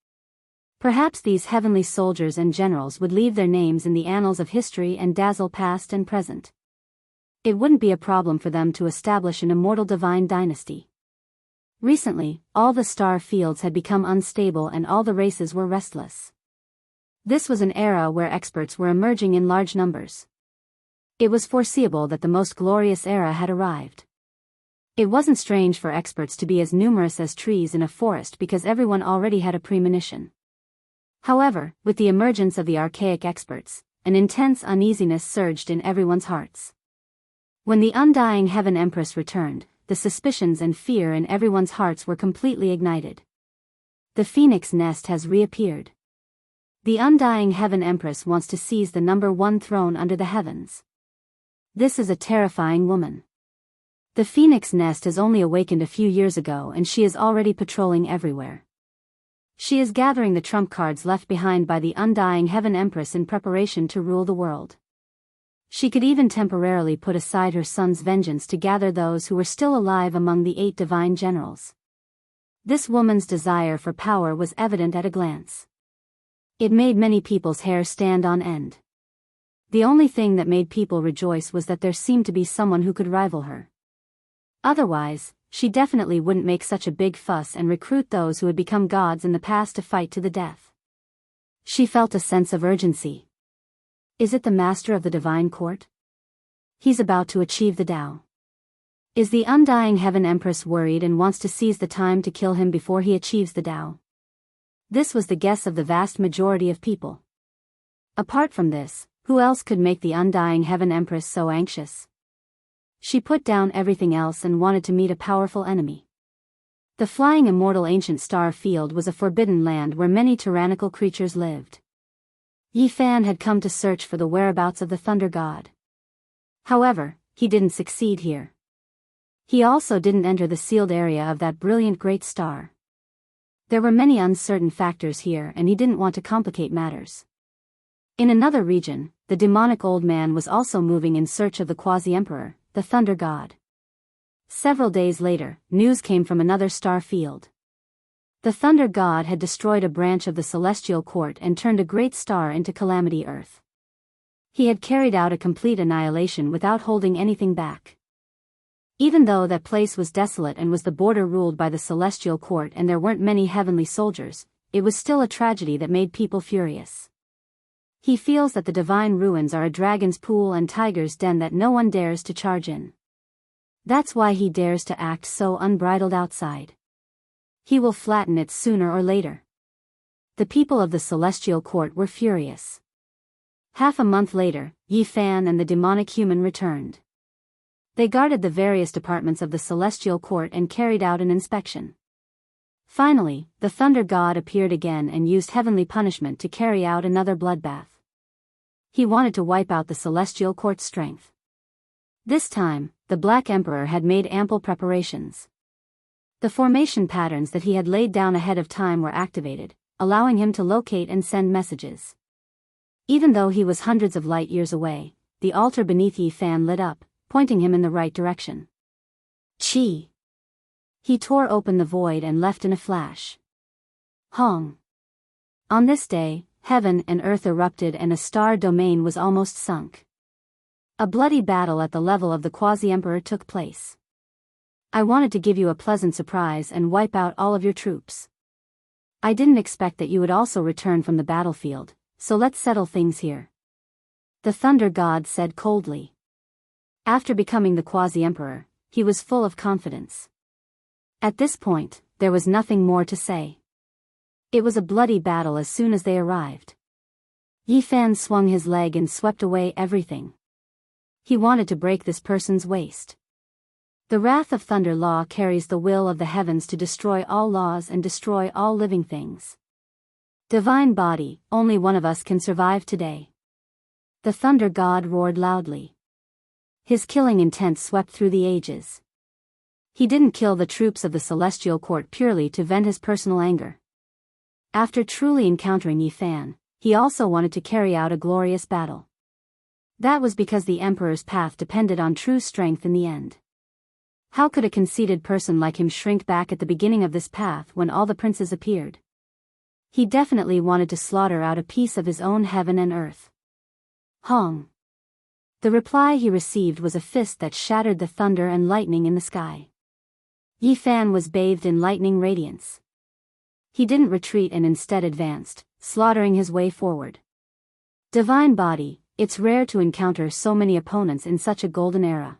S1: Perhaps these heavenly soldiers and generals would leave their names in the annals of history and dazzle past and present. It wouldn't be a problem for them to establish an immortal divine dynasty. Recently, all the star fields had become unstable and all the races were restless. This was an era where experts were emerging in large numbers. It was foreseeable that the most glorious era had arrived. It wasn't strange for experts to be as numerous as trees in a forest because everyone already had a premonition. However, with the emergence of the archaic experts, an intense uneasiness surged in everyone's hearts. When the undying Heaven Empress returned, the suspicions and fear in everyone's hearts were completely ignited. The phoenix nest has reappeared. The undying Heaven Empress wants to seize the #1 throne under the heavens. This is a terrifying woman. The phoenix nest has only awakened a few years ago and she is already patrolling everywhere. She is gathering the trump cards left behind by the undying Heaven Empress in preparation to rule the world. She could even temporarily put aside her son's vengeance to gather those who were still alive among the 8 divine generals. This woman's desire for power was evident at a glance. It made many people's hair stand on end. The only thing that made people rejoice was that there seemed to be someone who could rival her. Otherwise, she definitely wouldn't make such a big fuss and recruit those who had become gods in the past to fight to the death. She felt a sense of urgency. Is it the master of the divine court? He's about to achieve the Tao. Is the undying Heaven Empress worried and wants to seize the time to kill him before he achieves the Tao? This was the guess of the vast majority of people. Apart from this, who else could make the undying Heaven Empress so anxious? She put down everything else and wanted to meet a powerful enemy. The flying immortal ancient star field was a forbidden land where many tyrannical creatures lived. Yi Fan had come to search for the whereabouts of the Thunder God. However, he didn't succeed here. He also didn't enter the sealed area of that brilliant great star. There were many uncertain factors here and he didn't want to complicate matters. In another region, the demonic old man was also moving in search of the quasi-emperor, the Thunder God. Several days later, news came from another star field. The Thunder God had destroyed a branch of the celestial court and turned a great star into Calamity Earth. He had carried out a complete annihilation without holding anything back. Even though that place was desolate and was the border ruled by the celestial court and there weren't many heavenly soldiers, it was still a tragedy that made people furious. He feels that the divine ruins are a dragon's pool and tiger's den that no one dares to charge in. That's why he dares to act so unbridled outside. He will flatten it sooner or later. The people of the celestial court were furious. Half a month later, Yi Fan and the demonic human returned. They guarded the various departments of the celestial court and carried out an inspection. Finally, the Thunder God appeared again and used heavenly punishment to carry out another bloodbath. He wanted to wipe out the celestial court's strength. This time, the Black Emperor had made ample preparations. The formation patterns that he had laid down ahead of time were activated, allowing him to locate and send messages. Even though he was hundreds of light years away, the altar beneath Yi Fan lit up, pointing him in the right direction. Chi! He tore open the void and left in a flash. Hong! On this day, heaven and earth erupted and a star domain was almost sunk. A bloody battle at the level of the quasi-emperor took place. I wanted to give you a pleasant surprise and wipe out all of your troops. I didn't expect that you would also return from the battlefield, so let's settle things here. The Thunder God said coldly. After becoming the quasi-emperor, he was full of confidence. At this point, there was nothing more to say. It was a bloody battle as soon as they arrived. Yi Fan swung his leg and swept away everything. He wanted to break this person's waist. The wrath of Thunder Law carries the will of the heavens to destroy all laws and destroy all living things. Divine body, only one of us can survive today. The Thunder God roared loudly. His killing intent swept through the ages. He didn't kill the troops of the celestial court purely to vent his personal anger. After truly encountering Yi Fan, he also wanted to carry out a glorious battle. That was because the emperor's path depended on true strength in the end. How could a conceited person like him shrink back at the beginning of this path when all the princes appeared? He definitely wanted to slaughter out a piece of his own heaven and earth. Hong! The reply he received was a fist that shattered the thunder and lightning in the sky. Yi Fan was bathed in lightning radiance. He didn't retreat and instead advanced, slaughtering his way forward. Divine body, it's rare to encounter so many opponents in such a golden era.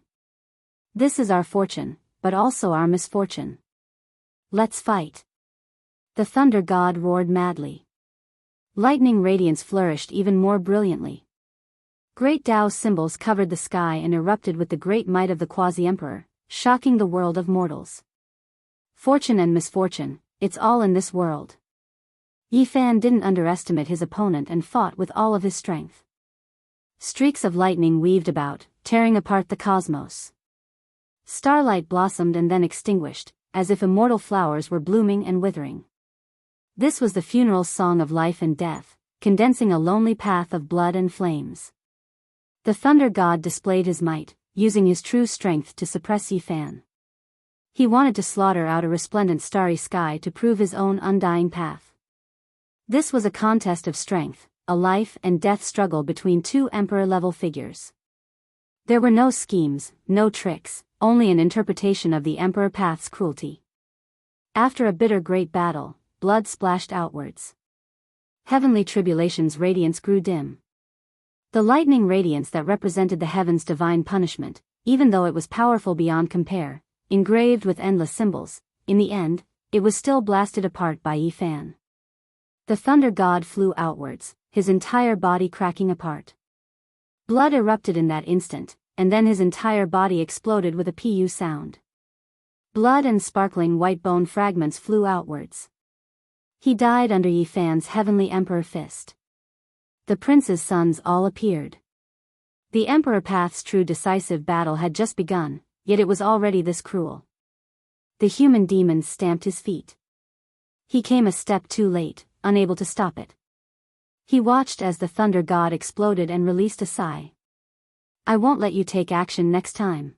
S1: This is our fortune, but also our misfortune. Let's fight. The Thunder God roared madly. Lightning radiance flourished even more brilliantly. Great Tao symbols covered the sky and erupted with the great might of the quasi-emperor, shocking the world of mortals. Fortune and misfortune, it's all in this world. Yi Fan didn't underestimate his opponent and fought with all of his strength. Streaks of lightning weaved about, tearing apart the cosmos. Starlight blossomed and then extinguished, as if immortal flowers were blooming and withering. This was the funeral song of life and death, condensing a lonely path of blood and flames. The Thunder God displayed his might, using his true strength to suppress Yi Fan. He wanted to slaughter out a resplendent starry sky to prove his own undying path. This was a contest of strength, a life and death struggle between two emperor-level figures. There were no schemes, no tricks, only an interpretation of the emperor path's cruelty. After a bitter great battle, blood splashed outwards. Heavenly tribulation's radiance grew dim. The lightning radiance that represented the heaven's divine punishment, even though it was powerful beyond compare, engraved with endless symbols, in the end, it was still blasted apart by Yi Fan. The Thunder God flew outwards, his entire body cracking apart. Blood erupted in that instant, and then his entire body exploded with a pu sound. Blood and sparkling white bone fragments flew outwards. He died under Yi Fan's heavenly emperor fist. The prince's sons all appeared. The Emperor Path's true decisive battle had just begun, yet it was already this cruel. The human demon stamped his feet. He came a step too late, unable to stop it. He watched as the thunder god exploded and released a sigh. "I won't let you take action next time,"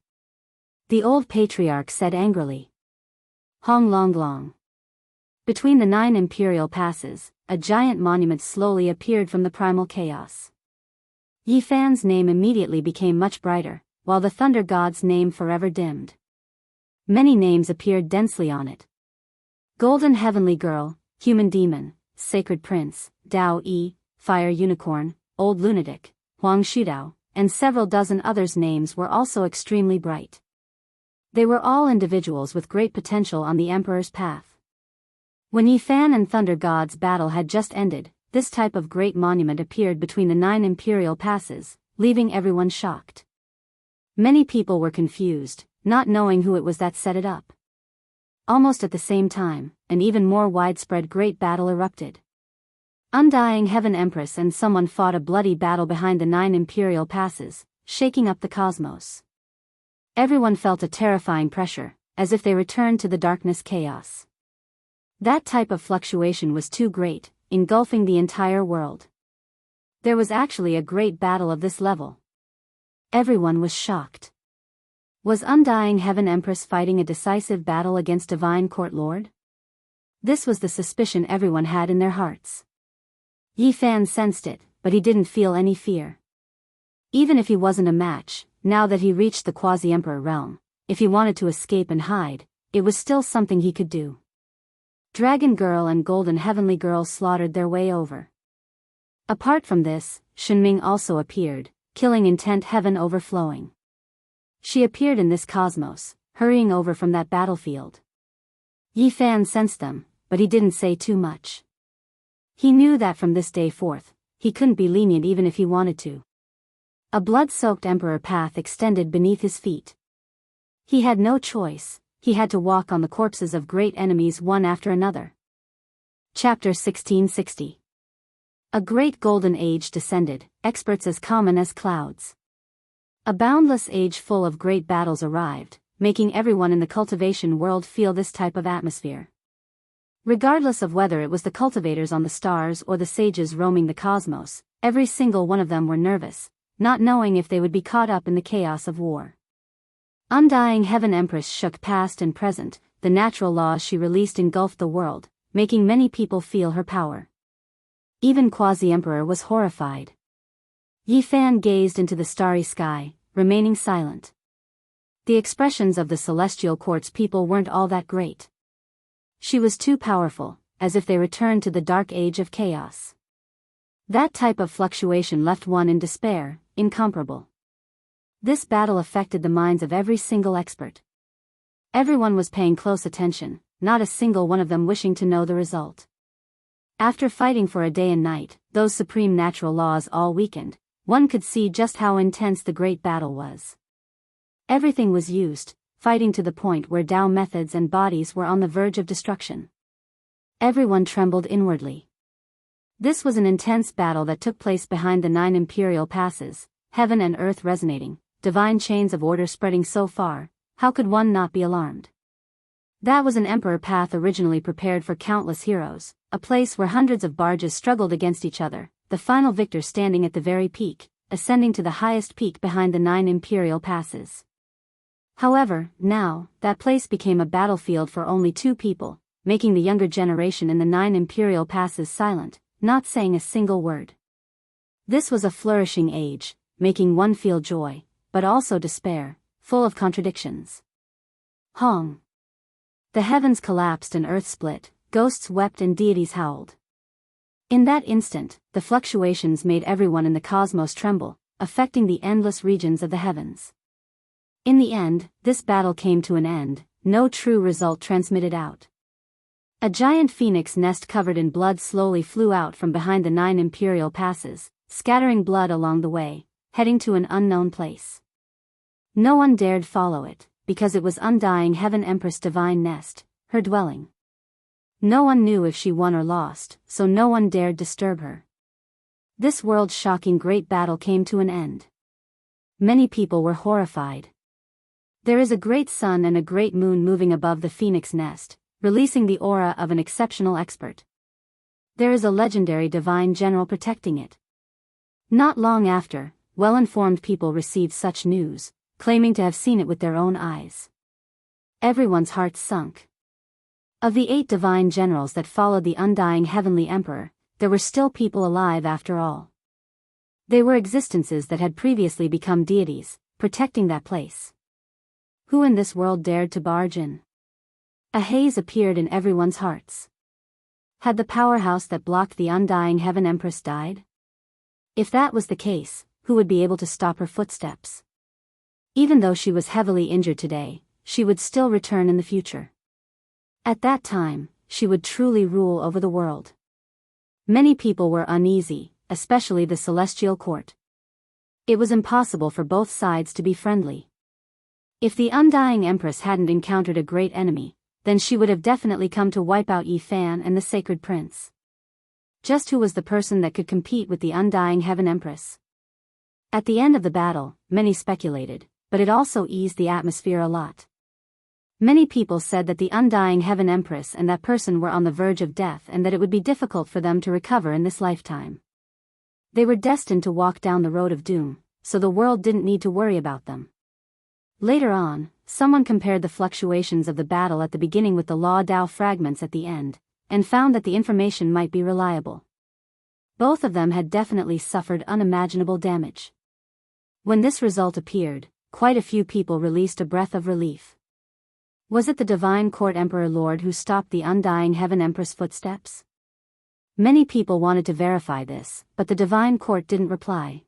S1: the old patriarch said angrily. Hong Long Long. Between the 9 imperial passes, a giant monument slowly appeared from the primal chaos. Yi Fan's name immediately became much brighter, while the thunder god's name forever dimmed. Many names appeared densely on it. Golden Heavenly Girl, Human Demon, Sacred Prince, Dao Yi, Fire Unicorn, Old Lunatic, Huang Shudao, and several dozen others' names were also extremely bright. They were all individuals with great potential on the Emperor's path. When Yi Fan and Thunder God's battle had just ended, this type of great monument appeared between the 9 imperial passes, leaving everyone shocked. Many people were confused, not knowing who it was that set it up. Almost at the same time, an even more widespread great battle erupted. Undying Heaven Empress and someone fought a bloody battle behind the 9 imperial passes, shaking up the cosmos. Everyone felt a terrifying pressure, as if they returned to the darkness chaos. That type of fluctuation was too great, engulfing the entire world. There was actually a great battle of this level. Everyone was shocked. Was Undying Heaven Empress fighting a decisive battle against Divine Court Lord? This was the suspicion everyone had in their hearts. Yi Fan sensed it, but he didn't feel any fear. Even if he wasn't a match, now that he reached the quasi-emperor realm, if he wanted to escape and hide, it was still something he could do. Dragon Girl and Golden Heavenly Girl slaughtered their way over. Apart from this, Shenming also appeared, killing intent heaven overflowing. She appeared in this cosmos, hurrying over from that battlefield. Yi Fan sensed them, but he didn't say too much. He knew that from this day forth, he couldn't be lenient even if he wanted to. A blood-soaked emperor path extended beneath his feet. He had no choice, he had to walk on the corpses of great enemies one after another. Chapter 1660. A great golden age descended, experts as common as clouds. A boundless age full of great battles arrived, making everyone in the cultivation world feel this type of atmosphere. Regardless of whether it was the cultivators on the stars or the sages roaming the cosmos, every single one of them were nervous, not knowing if they would be caught up in the chaos of war. Undying Heaven Empress shook past and present, the natural laws she released engulfed the world, making many people feel her power. Even Quasi-Emperor was horrified. Yi Fan gazed into the starry sky, remaining silent. The expressions of the celestial court's people weren't all that great. She was too powerful, as if they returned to the dark age of chaos. That type of fluctuation left one in despair, incomparable. This battle affected the minds of every single expert. Everyone was paying close attention, not a single one of them wishing to know the result. After fighting for a day and night, those supreme natural laws all weakened, one could see just how intense the great battle was. Everything was used, fighting to the point where Tao methods and bodies were on the verge of destruction. Everyone trembled inwardly. This was an intense battle that took place behind the 9 imperial passes, heaven and earth resonating, divine chains of order spreading so far, how could one not be alarmed? That was an emperor path originally prepared for countless heroes, a place where hundreds of barges struggled against each other, the final victor standing at the very peak, ascending to the highest peak behind the 9 imperial passes. However, now, that place became a battlefield for only 2 people, making the younger generation in the 9 imperial passes silent, not saying a single word. This was a flourishing age, making one feel joy, but also despair, full of contradictions. Hong. The heavens collapsed and earth split, ghosts wept and deities howled. In that instant, the fluctuations made everyone in the cosmos tremble, affecting the endless regions of the heavens. In the end, this battle came to an end, no true result transmitted out. A giant phoenix nest covered in blood slowly flew out from behind the 9 imperial passes, scattering blood along the way, heading to an unknown place. No one dared follow it, because it was Undying Heaven Empress' divine nest, her dwelling. No one knew if she won or lost, so no one dared disturb her. This world-shocking great battle came to an end. Many people were horrified. There is a great sun and a great moon moving above the phoenix nest, releasing the aura of an exceptional expert. There is a legendary divine general protecting it. Not long after, well-informed people received such news, claiming to have seen it with their own eyes. Everyone's hearts sunk. Of the 8 divine generals that followed the Undying Heavenly Emperor, there were still people alive after all. They were existences that had previously become deities, protecting that place. Who in this world dared to barge in? A haze appeared in everyone's hearts. Had the powerhouse that blocked the Undying Heaven Empress died? If that was the case, who would be able to stop her footsteps? Even though she was heavily injured today, she would still return in the future. At that time, she would truly rule over the world. Many people were uneasy, especially the celestial court. It was impossible for both sides to be friendly. If the Undying Empress hadn't encountered a great enemy, then she would have definitely come to wipe out Yi Fan and the Sacred Prince. Just who was the person that could compete with the Undying Heaven Empress? At the end of the battle, many speculated, but it also eased the atmosphere a lot. Many people said that the Undying Heaven Empress and that person were on the verge of death and that it would be difficult for them to recover in this lifetime. They were destined to walk down the road of doom, so the world didn't need to worry about them. Later on, someone compared the fluctuations of the battle at the beginning with the Law Dao fragments at the end, and found that the information might be reliable. Both of them had definitely suffered unimaginable damage. When this result appeared, quite a few people released a breath of relief. Was it the Divine Court Emperor Lord who stopped the Undying Heaven Empress' footsteps? Many people wanted to verify this, but the Divine Court didn't reply.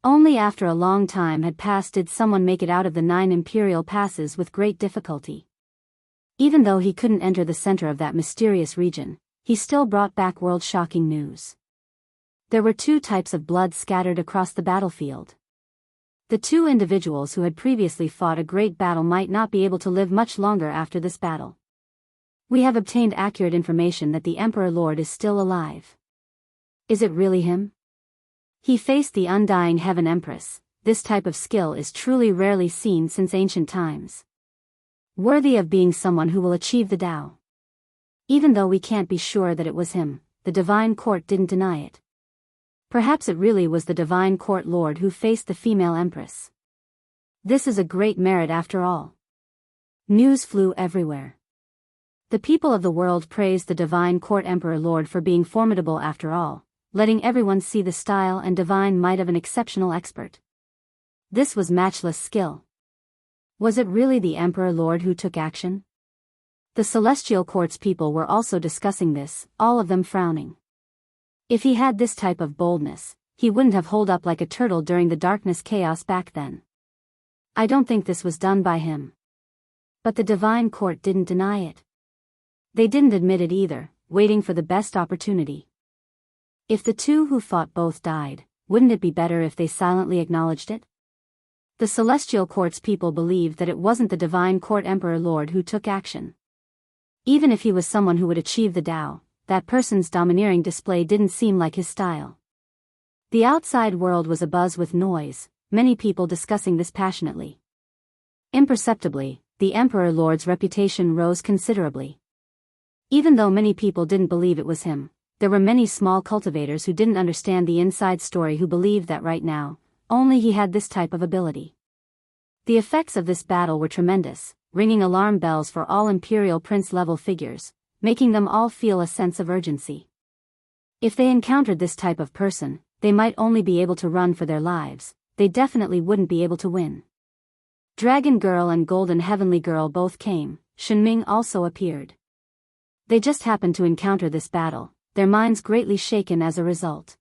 S1: Only after a long time had passed did someone make it out of the 9 imperial passes with great difficulty. Even though he couldn't enter the center of that mysterious region, he still brought back world-shocking news. There were 2 types of blood scattered across the battlefield. The 2 individuals who had previously fought a great battle might not be able to live much longer after this battle. We have obtained accurate information that the Emperor Lord is still alive. Is it really him? He faced the Undying Heaven Empress. This type of skill is truly rarely seen since ancient times. Worthy of being someone who will achieve the Tao. Even though we can't be sure that it was him, the Divine Court didn't deny it. Perhaps it really was the Divine Court Lord who faced the female Empress. This is a great merit after all. News flew everywhere. The people of the world praised the Divine Court Emperor Lord for being formidable after all, letting everyone see the style and divine might of an exceptional expert. This was matchless skill. Was it really the Emperor Lord who took action? The Celestial Court's people were also discussing this, all of them frowning. If he had this type of boldness, he wouldn't have holed up like a turtle during the darkness chaos back then. I don't think this was done by him. But the Divine Court didn't deny it. They didn't admit it either, waiting for the best opportunity. If the 2 who fought both died, wouldn't it be better if they silently acknowledged it? The Celestial Court's people believed that it wasn't the Divine Court Emperor Lord who took action. Even if he was someone who would achieve the Tao, that person's domineering display didn't seem like his style. The outside world was abuzz with noise, many people discussing this passionately. Imperceptibly, the Emperor Lord's reputation rose considerably. Even though many people didn't believe it was him, there were many small cultivators who didn't understand the inside story who believed that right now, only he had this type of ability. The effects of this battle were tremendous, ringing alarm bells for all Imperial Prince-level figures, making them all feel a sense of urgency. If they encountered this type of person, they might only be able to run for their lives, they definitely wouldn't be able to win. Dragon Girl and Golden Heavenly Girl both came, Shenming also appeared. They just happened to encounter this battle, their minds greatly shaken as a result.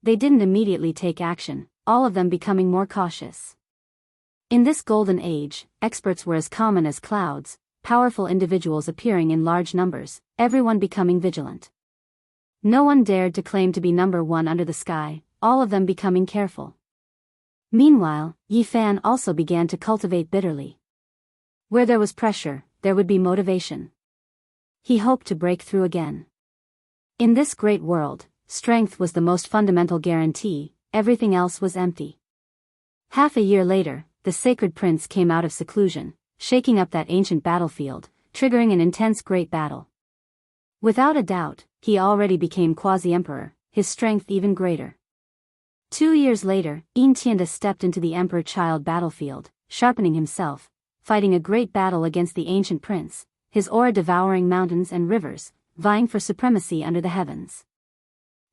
S1: They didn't immediately take action, all of them becoming more cautious. In this golden age, experts were as common as clouds, powerful individuals appearing in large numbers, everyone becoming vigilant. No one dared to claim to be number 1 under the sky, all of them becoming careful. Meanwhile, Yi Fan also began to cultivate bitterly. Where there was pressure, there would be motivation. He hoped to break through again. In this great world, strength was the most fundamental guarantee, everything else was empty. Half a year later, the sacred prince came out of seclusion, shaking up that ancient battlefield, triggering an intense great battle. Without a doubt, he already became quasi-emperor, his strength even greater. 2 years later, Enchanting stepped into the emperor-child battlefield, sharpening himself, fighting a great battle against the ancient prince, his aura devouring mountains and rivers, vying for supremacy under the heavens.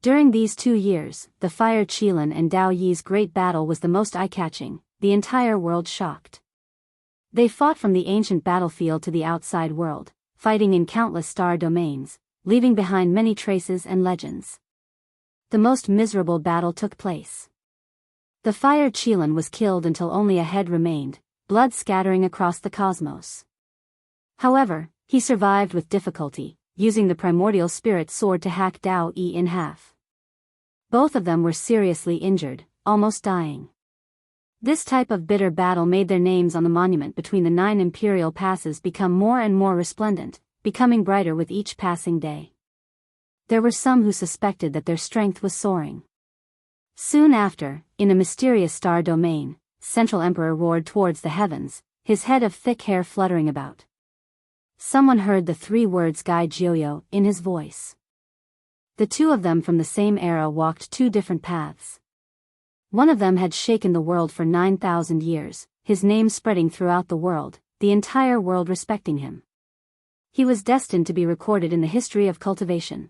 S1: During these 2 years, the Fire Qilin and Dao Yi's great battle was the most eye-catching, the entire world shocked. They fought from the ancient battlefield to the outside world, fighting in countless star domains, leaving behind many traces and legends. The most miserable battle took place. The Fire Qilin was killed until only a head remained, blood scattering across the cosmos. However, he survived with difficulty, using the primordial spirit sword to hack Dao Yi in half. Both of them were seriously injured, almost dying. This type of bitter battle made their names on the monument between the 9 imperial passes become more and more resplendent, becoming brighter with each passing day. There were some who suspected that their strength was soaring. Soon after, in a mysterious star domain, Central Emperor roared towards the heavens, his head of thick hair fluttering about. Someone heard the 3 words Gai Jiuyo in his voice. The 2 of them from the same era walked 2 different paths. One of them had shaken the world for 9,000 years, his name spreading throughout the world, the entire world respecting him. He was destined to be recorded in the history of cultivation.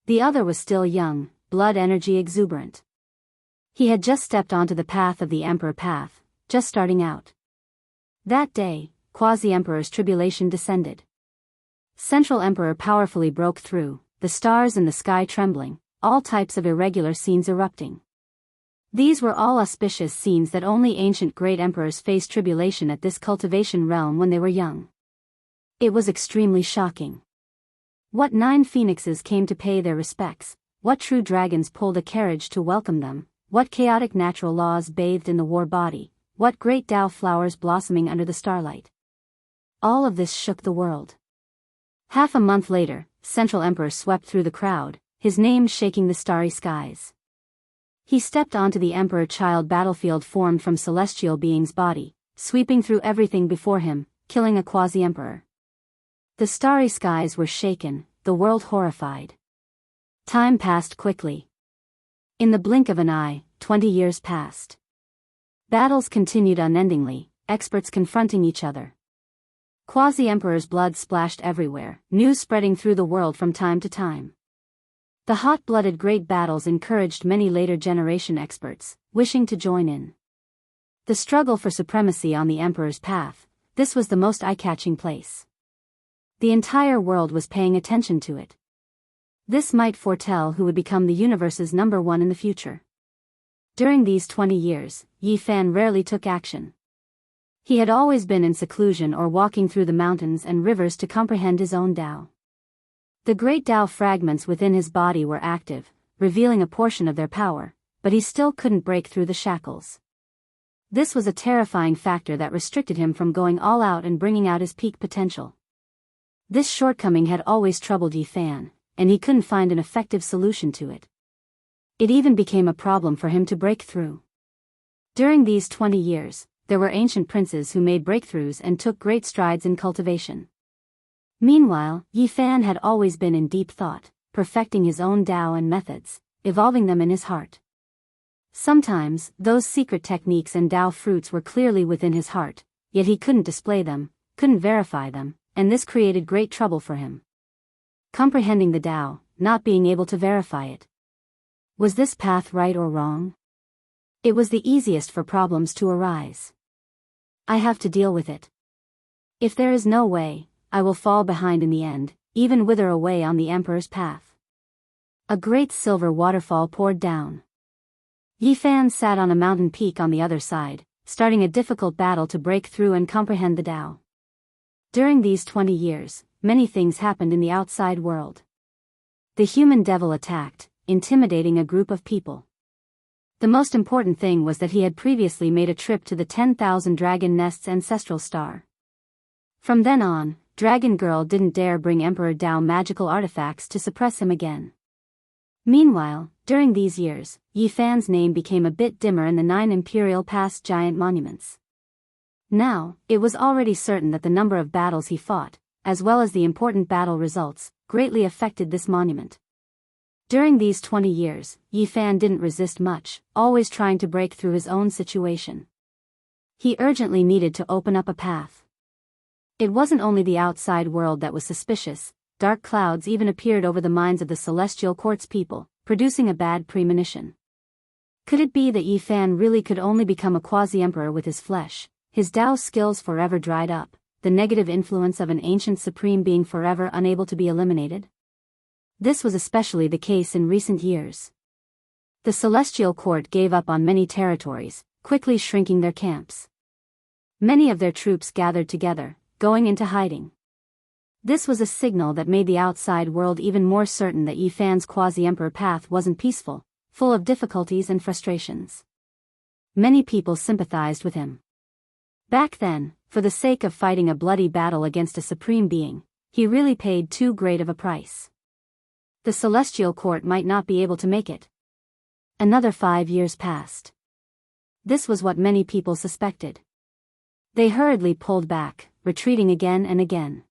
S1: The other was still young, blood energy exuberant. He had just stepped onto the path of the Emperor path, just starting out. That day, Quasi-Emperor's tribulation descended. Central Emperor powerfully broke through, the stars in the sky trembling, all types of irregular scenes erupting. These were all auspicious scenes that only ancient great emperors faced tribulation at this cultivation realm when they were young. It was extremely shocking. What 9 phoenixes came to pay their respects, what true dragons pulled a carriage to welcome them, what chaotic natural laws bathed in the war body, what great Tao flowers blossoming under the starlight. All of this shook the world. Half a month later, Central Emperor swept through the crowd, his name shaking the starry skies. He stepped onto the emperor-child battlefield formed from celestial beings' body, sweeping through everything before him, killing a quasi-emperor. The starry skies were shaken, the world horrified. Time passed quickly. In the blink of an eye, 20 years passed. Battles continued unendingly, experts confronting each other. Quasi-emperor's blood splashed everywhere, news spreading through the world from time to time. The hot-blooded great battles encouraged many later generation experts, wishing to join in. The struggle for supremacy on the emperor's path, this was the most eye-catching place. The entire world was paying attention to it. This might foretell who would become the universe's #1 in the future. During these 20 years, Yi Fan rarely took action. He had always been in seclusion or walking through the mountains and rivers to comprehend his own Tao. The great Tao fragments within his body were active, revealing a portion of their power, but he still couldn't break through the shackles. This was a terrifying factor that restricted him from going all out and bringing out his peak potential. This shortcoming had always troubled Yi Fan, and he couldn't find an effective solution to it. It even became a problem for him to break through. During these 20 years, there were ancient princes who made breakthroughs and took great strides in cultivation. Meanwhile, Yi Fan had always been in deep thought, perfecting his own Tao and methods, evolving them in his heart. Sometimes, those secret techniques and Tao fruits were clearly within his heart, yet he couldn't display them, couldn't verify them, and this created great trouble for him. Comprehending the Tao, not being able to verify it. Was this path right or wrong? It was the easiest for problems to arise. I have to deal with it. If there is no way, I will fall behind in the end, even wither away on the emperor's path. A great silver waterfall poured down. Yi Fan sat on a mountain peak on the other side, starting a difficult battle to break through and comprehend the Tao. During these 20 years, many things happened in the outside world. The human devil attacked, intimidating a group of people. The most important thing was that he had previously made a trip to the 10,000 Dragon Nest's ancestral star. From then on, Dragon Girl didn't dare bring Emperor Dao magical artifacts to suppress him again. Meanwhile, during these years, Yi Fan's name became a bit dimmer in the 9 Imperial Past giant monuments. Now, it was already certain that the number of battles he fought, as well as the important battle results, greatly affected this monument. During these 20 years, Yi Fan didn't resist much, always trying to break through his own situation. He urgently needed to open up a path. It wasn't only the outside world that was suspicious, dark clouds even appeared over the minds of the Celestial Court's people, producing a bad premonition. Could it be that Yi Fan really could only become a quasi-emperor with his flesh, his Dao skills forever dried up, the negative influence of an ancient supreme being forever unable to be eliminated? This was especially the case in recent years. The Celestial Court gave up on many territories, quickly shrinking their camps. Many of their troops gathered together, going into hiding. This was a signal that made the outside world even more certain that Yi Fan's quasi-emperor path wasn't peaceful, full of difficulties and frustrations. Many people sympathized with him. Back then, for the sake of fighting a bloody battle against a supreme being, he really paid too great of a price. The Celestial Court might not be able to make it. Another 5 years passed. This was what many people suspected. They hurriedly pulled back, retreating again and again.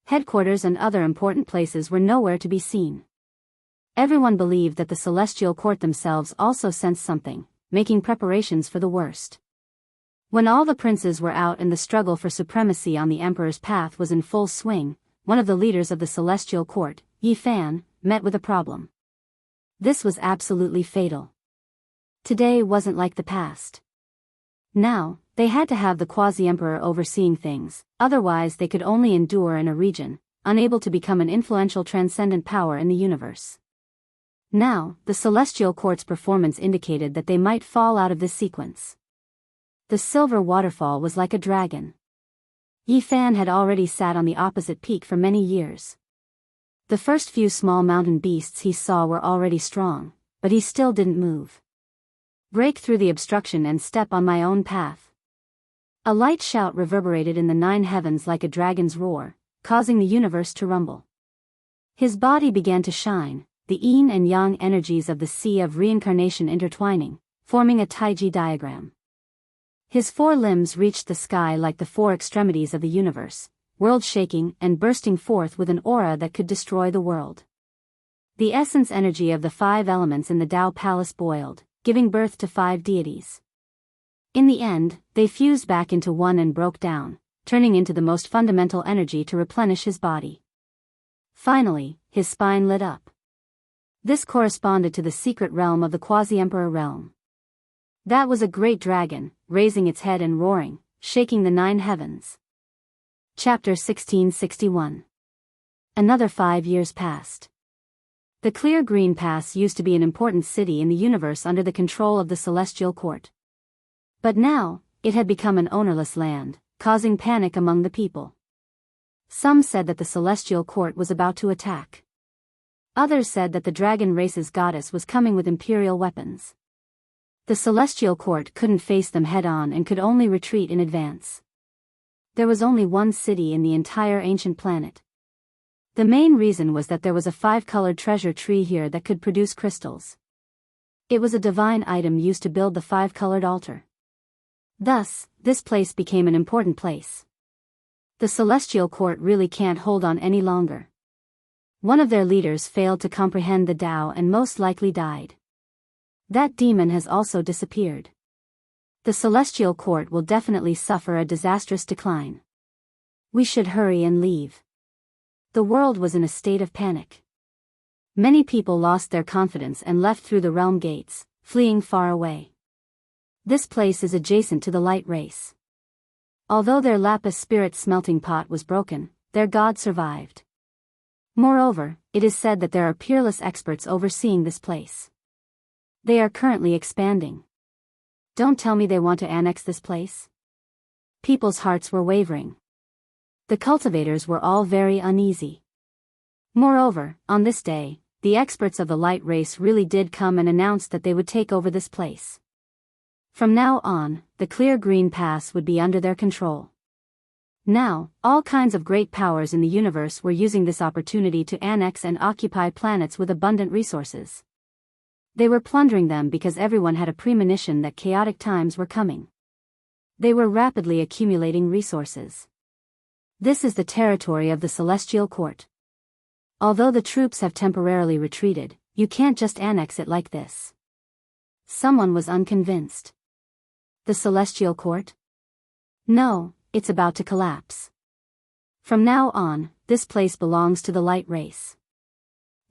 S1: Headquarters and other important places were nowhere to be seen. Everyone believed that the Celestial Court themselves also sensed something, making preparations for the worst. When all the princes were out and the struggle for supremacy on the Emperor's path was in full swing, one of the leaders of the Celestial Court, Yi Fan, met with a problem. This was absolutely fatal. Today wasn't like the past. Now, they had to have the quasi-emperor overseeing things, otherwise they could only endure in a region, unable to become an influential transcendent power in the universe. Now, the Celestial Court's performance indicated that they might fall out of this sequence. The silver waterfall was like a dragon. Yi Fan had already sat on the opposite peak for many years. The first few small mountain beasts he saw were already strong, but he still didn't move. Break through the obstruction and step on my own path. A light shout reverberated in the 9 heavens like a dragon's roar, causing the universe to rumble. His body began to shine, the yin and yang energies of the sea of reincarnation intertwining, forming a Taiji diagram. His 4 limbs reached the sky like the 4 extremities of the universe, world-shaking and bursting forth with an aura that could destroy the world. The essence energy of the 5 elements in the Tao Palace boiled, giving birth to 5 deities. In the end, they fused back into one and broke down, turning into the most fundamental energy to replenish his body. Finally, his spine lit up. This corresponded to the secret realm of the quasi-emperor realm. That was a great dragon, raising its head and roaring, shaking the 9 heavens. Chapter 1661. Another 5 years passed. The Clear Green Pass used to be an important city in the universe under the control of the Celestial Court. But now, it had become an ownerless land, causing panic among the people. Some said that the Celestial Court was about to attack. Others said that the dragon race's goddess was coming with imperial weapons. The Celestial Court couldn't face them head-on and could only retreat in advance. There was only one city in the entire ancient planet. The main reason was that there was a 5-colored treasure tree here that could produce crystals. It was a divine item used to build the 5-colored altar. Thus, this place became an important place. The Celestial Court really can't hold on any longer. One of their leaders failed to comprehend the Tao and most likely died. That demon has also disappeared. The Celestial Court will definitely suffer a disastrous decline. We should hurry and leave. The world was in a state of panic. Many people lost their confidence and left through the realm gates, fleeing far away. This place is adjacent to the light race. Although their lapis spirit smelting pot was broken, their god survived. Moreover, it is said that there are peerless experts overseeing this place. They are currently expanding. Don't tell me they want to annex this place? People's hearts were wavering. The cultivators were all very uneasy. Moreover, on this day, the experts of the light race really did come and announced that they would take over this place. From now on, the clear green pass would be under their control. Now, all kinds of great powers in the universe were using this opportunity to annex and occupy planets with abundant resources. They were plundering them because everyone had a premonition that chaotic times were coming. They were rapidly accumulating resources. This is the territory of the Celestial Court. Although the troops have temporarily retreated, you can't just annex it like this. Someone was unconvinced. The Celestial Court? No, it's about to collapse. From now on, this place belongs to the light race.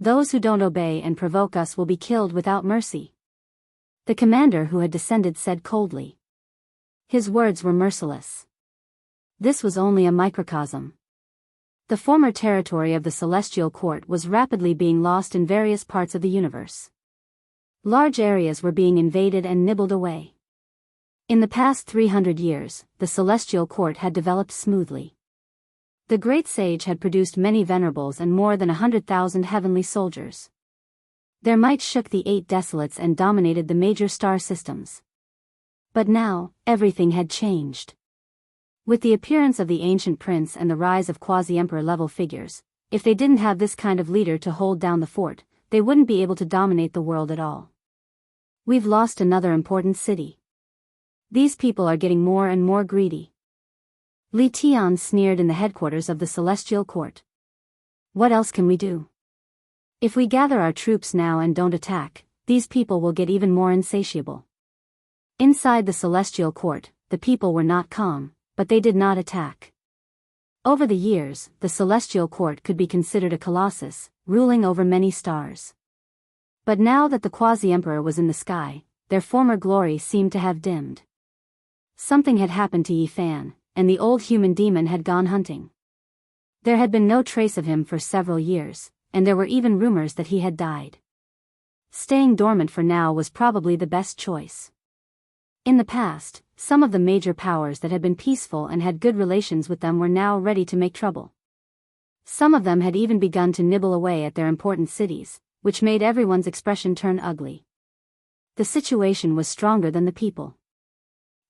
S1: Those who don't obey and provoke us will be killed without mercy. The commander who had descended said coldly. His words were merciless. This was only a microcosm. The former territory of the Celestial Court was rapidly being lost in various parts of the universe. Large areas were being invaded and nibbled away. In the past 300 years, the Celestial Court had developed smoothly. The great sage had produced many venerables and more than 100,000 heavenly soldiers. Their might shook the 8 desolates and dominated the major star systems. But now, everything had changed. With the appearance of the ancient prince and the rise of quasi-emperor level figures, if they didn't have this kind of leader to hold down the fort, they wouldn't be able to dominate the world at all. We've lost another important city. These people are getting more and more greedy. Li Tian sneered in the headquarters of the Celestial Court. What else can we do? If we gather our troops now and don't attack, these people will get even more insatiable. Inside the Celestial Court, the people were not calm, but they did not attack. Over the years, the Celestial Court could be considered a colossus, ruling over many stars. But now that the quasi-emperor was in the sky, their former glory seemed to have dimmed. Something had happened to Yi Fan, and the old human demon had gone hunting. There had been no trace of him for several years, and there were even rumors that he had died. Staying dormant for now was probably the best choice. In the past, some of the major powers that had been peaceful and had good relations with them were now ready to make trouble. Some of them had even begun to nibble away at their important cities, which made everyone's expression turn ugly. The situation was stronger than the people.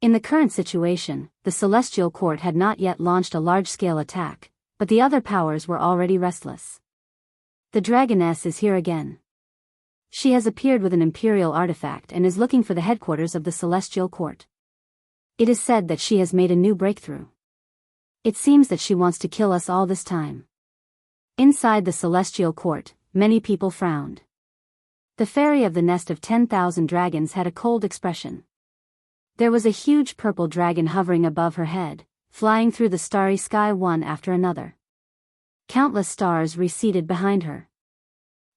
S1: In the current situation, the Celestial Court had not yet launched a large-scale attack, but the other powers were already restless. The Dragoness is here again. She has appeared with an imperial artifact and is looking for the headquarters of the Celestial Court. It is said that she has made a new breakthrough. It seems that she wants to kill us all this time. Inside the Celestial Court, many people frowned. The fairy of the nest of 10,000 dragons had a cold expression. There was a huge purple dragon hovering above her head, flying through the starry sky one after another. Countless stars receded behind her.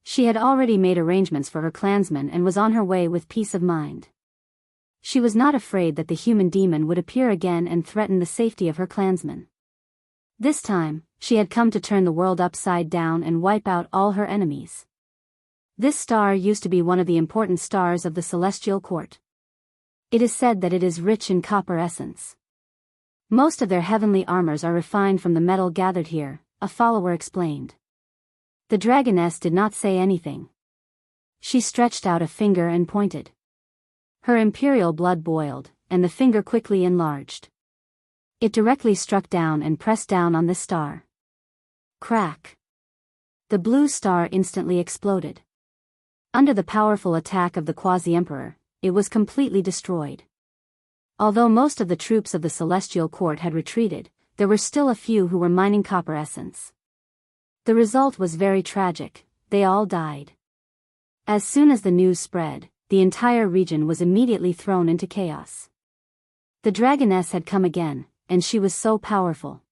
S1: She had already made arrangements for her clansmen and was on her way with peace of mind. She was not afraid that the human demon would appear again and threaten the safety of her clansmen. This time, she had come to turn the world upside down and wipe out all her enemies. This star used to be one of the important stars of the Celestial Court. It is said that it is rich in copper essence. Most of their heavenly armors are refined from the metal gathered here, a follower explained. The Dragoness did not say anything. She stretched out a finger and pointed. Her imperial blood boiled, and the finger quickly enlarged. It directly struck down and pressed down on the star. Crack! The blue star instantly exploded. Under the powerful attack of the Quasi-Emperor, it was completely destroyed. Although most of the troops of the Celestial Court had retreated, there were still a few who were mining copper essence. The result was very tragic, they all died. As soon as the news spread, the entire region was immediately thrown into chaos. The Dragoness had come again, and she was so powerful.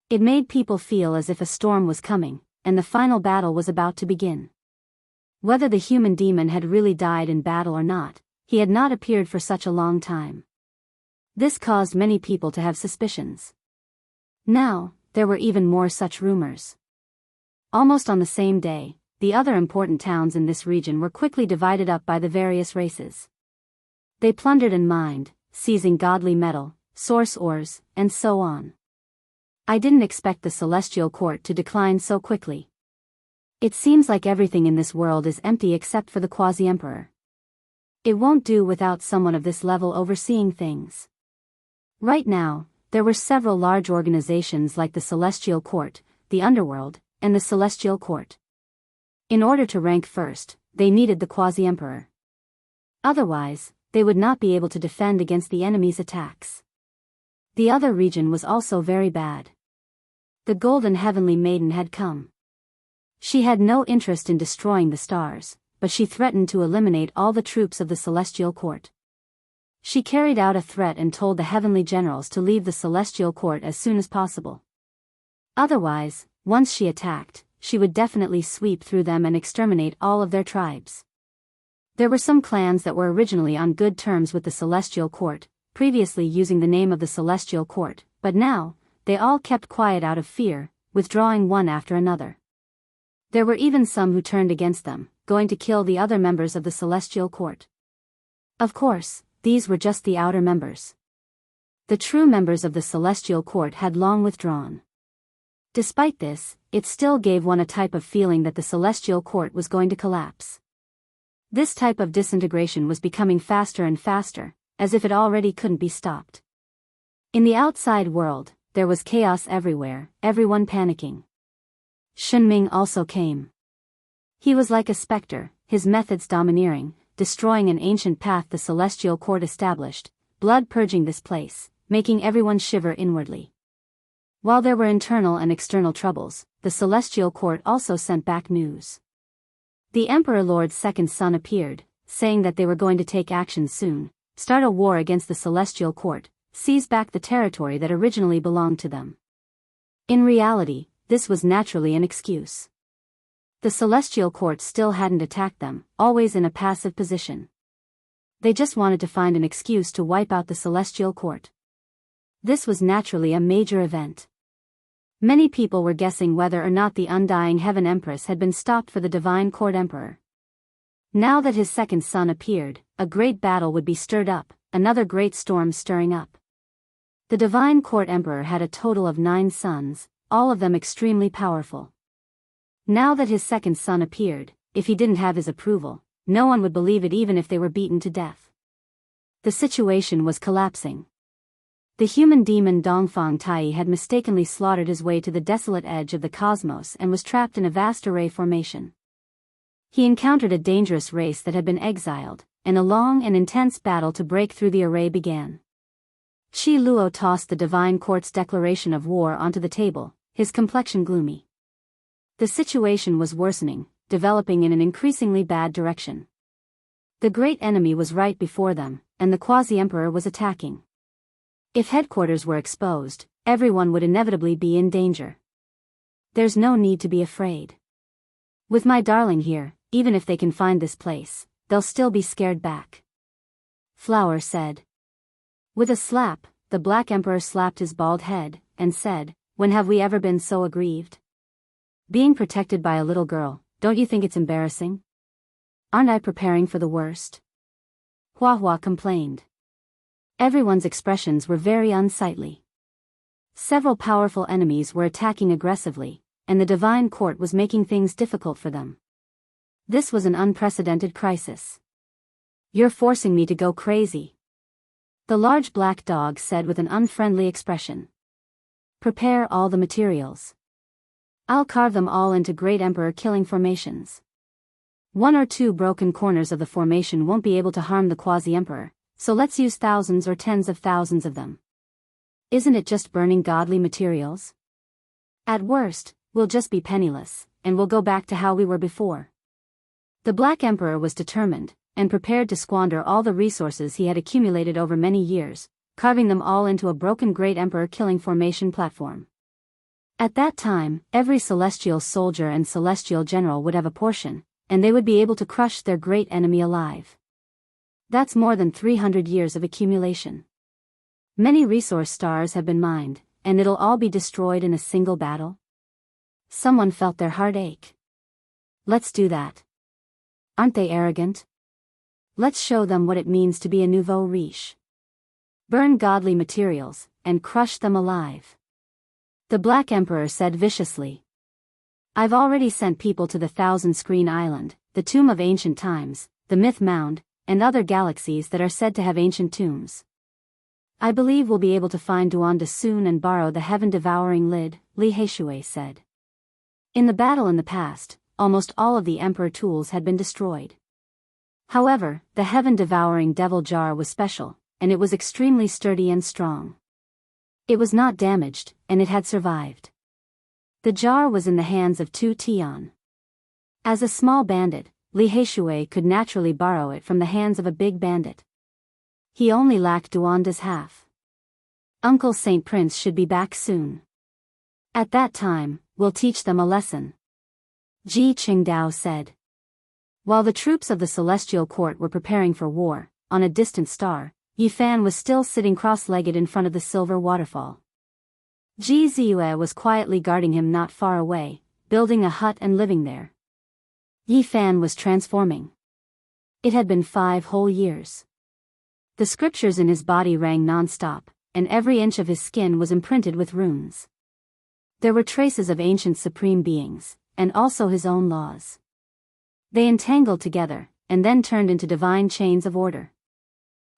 S1: It made people feel as if a storm was coming, and the final battle was about to begin. Whether the human demon had really died in battle or not, he had not appeared for such a long time. This caused many people to have suspicions. Now, there were even more such rumors. Almost on the same day, the other important towns in this region were quickly divided up by the various races. They plundered and mined, seizing godly metal, source ores, and so on. I didn't expect the Celestial Court to decline so quickly. It seems like everything in this world is empty except for the quasi-emperor. It won't do without someone of this level overseeing things. Right now, there were several large organizations like the Celestial Court, the Underworld, and the Celestial Court. In order to rank first, they needed the quasi-emperor. Otherwise, they would not be able to defend against the enemy's attacks. The other region was also very bad. The Golden Heavenly Maiden had come. She had no interest in destroying the stars, but she threatened to eliminate all the troops of the Celestial Court. She carried out a threat and told the heavenly generals to leave the Celestial Court as soon as possible. Otherwise, once she attacked, she would definitely sweep through them and exterminate all of their tribes. There were some clans that were originally on good terms with the Celestial Court, previously using the name of the Celestial Court, but now, they all kept quiet out of fear, withdrawing one after another. There were even some who turned against them, going to kill the other members of the Celestial Court. Of course, these were just the outer members. The true members of the Celestial Court had long withdrawn. Despite this, it still gave one a type of feeling that the Celestial Court was going to collapse. This type of disintegration was becoming faster and faster, as if it already couldn't be stopped. In the outside world, there was chaos everywhere, everyone panicking. Shunming also came. He was like a specter, his methods domineering, destroying an ancient path the Celestial Court established, blood purging this place, making everyone shiver inwardly. While there were internal and external troubles, the Celestial Court also sent back news. The Emperor Lord's second son appeared, saying that they were going to take action soon, start a war against the Celestial Court, seize back the territory that originally belonged to them. In reality, this was naturally an excuse. The Celestial Court still hadn't attacked them, always in a passive position. They just wanted to find an excuse to wipe out the Celestial Court. This was naturally a major event. Many people were guessing whether or not the Undying Heaven Empress had been stopped for the Divine Court Emperor. Now that his second son appeared, a great battle would be stirred up, another great storm stirring up. The Divine Court Emperor had a total of 9 sons, all of them extremely powerful. Now that his second son appeared, if he didn't have his approval, no one would believe it even if they were beaten to death. The situation was collapsing. The human demon Dongfang Tai had mistakenly slaughtered his way to the desolate edge of the cosmos and was trapped in a vast array formation. He encountered a dangerous race that had been exiled, and a long and intense battle to break through the array began. Qi Luo tossed the Divine Court's declaration of war onto the table, his complexion gloomy. The situation was worsening, developing in an increasingly bad direction. The great enemy was right before them, and the quasi-emperor was attacking. If headquarters were exposed, everyone would inevitably be in danger. There's no need to be afraid. With my darling here, even if they can find this place, they'll still be scared back. Flower said. With a slap, the Black Emperor slapped his bald head, and said, "When have we ever been so aggrieved? Being protected by a little girl, don't you think it's embarrassing? Aren't I preparing for the worst?" Hua Hua complained. Everyone's expressions were very unsightly. Several powerful enemies were attacking aggressively, and the Divine Court was making things difficult for them. This was an unprecedented crisis. "You're forcing me to go crazy," the large black dog said with an unfriendly expression. "Prepare all the materials. I'll carve them all into Great Emperor killing formations. 1 or 2 broken corners of the formation won't be able to harm the quasi-emperor, so let's use thousands or tens of thousands of them. Isn't it just burning godly materials? At worst, we'll just be penniless, and we'll go back to how we were before." The Black Emperor was determined, and prepared to squander all the resources he had accumulated over many years, carving them all into a broken Great Emperor killing formation platform. At that time, every celestial soldier and celestial general would have a portion, and they would be able to crush their great enemy alive. That's more than 300 years of accumulation. Many resource stars have been mined, and it'll all be destroyed in a single battle? Someone felt their heart ache. Let's do that. Aren't they arrogant? Let's show them what it means to be a nouveau riche. Burn godly materials, and crush them alive. The Black Emperor said viciously. I've already sent people to the Thousand Screen Island, the Tomb of Ancient Times, the Myth Mound, and other galaxies that are said to have ancient tombs. I believe we'll be able to find Duanda soon and borrow the heaven-devouring lid, Li Heishui said. In the battle in the past, almost all of the Emperor tools had been destroyed. However, the heaven-devouring devil jar was special, and it was extremely sturdy and strong. It was not damaged, and it had survived. The jar was in the hands of Tu Tian. As a small bandit, Li Heishui could naturally borrow it from the hands of a big bandit. He only lacked Duanda's half. Uncle Saint Prince should be back soon. At that time, we'll teach them a lesson. Ji Qingdao said. While the troops of the Celestial Court were preparing for war, on a distant star, Yi Fan was still sitting cross-legged in front of the silver waterfall. Ji Ziyue was quietly guarding him not far away, building a hut and living there. Yi Fan was transforming. It had been 5 whole years. The scriptures in his body rang non-stop, and every inch of his skin was imprinted with runes. There were traces of ancient supreme beings, and also his own laws. They entangled together, and then turned into divine chains of order.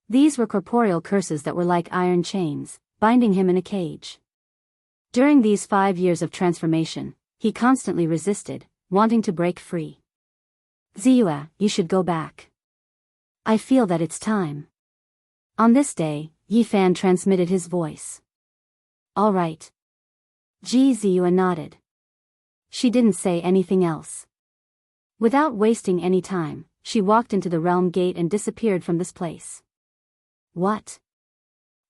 S1: These were corporeal curses that were like iron chains, binding him in a cage. During these 5 years of transformation, he constantly resisted, wanting to break free. Ziyue, you should go back. I feel that it's time. On this day, Yi Fan transmitted his voice. All right. Ji Ziyue nodded. She didn't say anything else. Without wasting any time, she walked into the realm gate and disappeared from this place. What?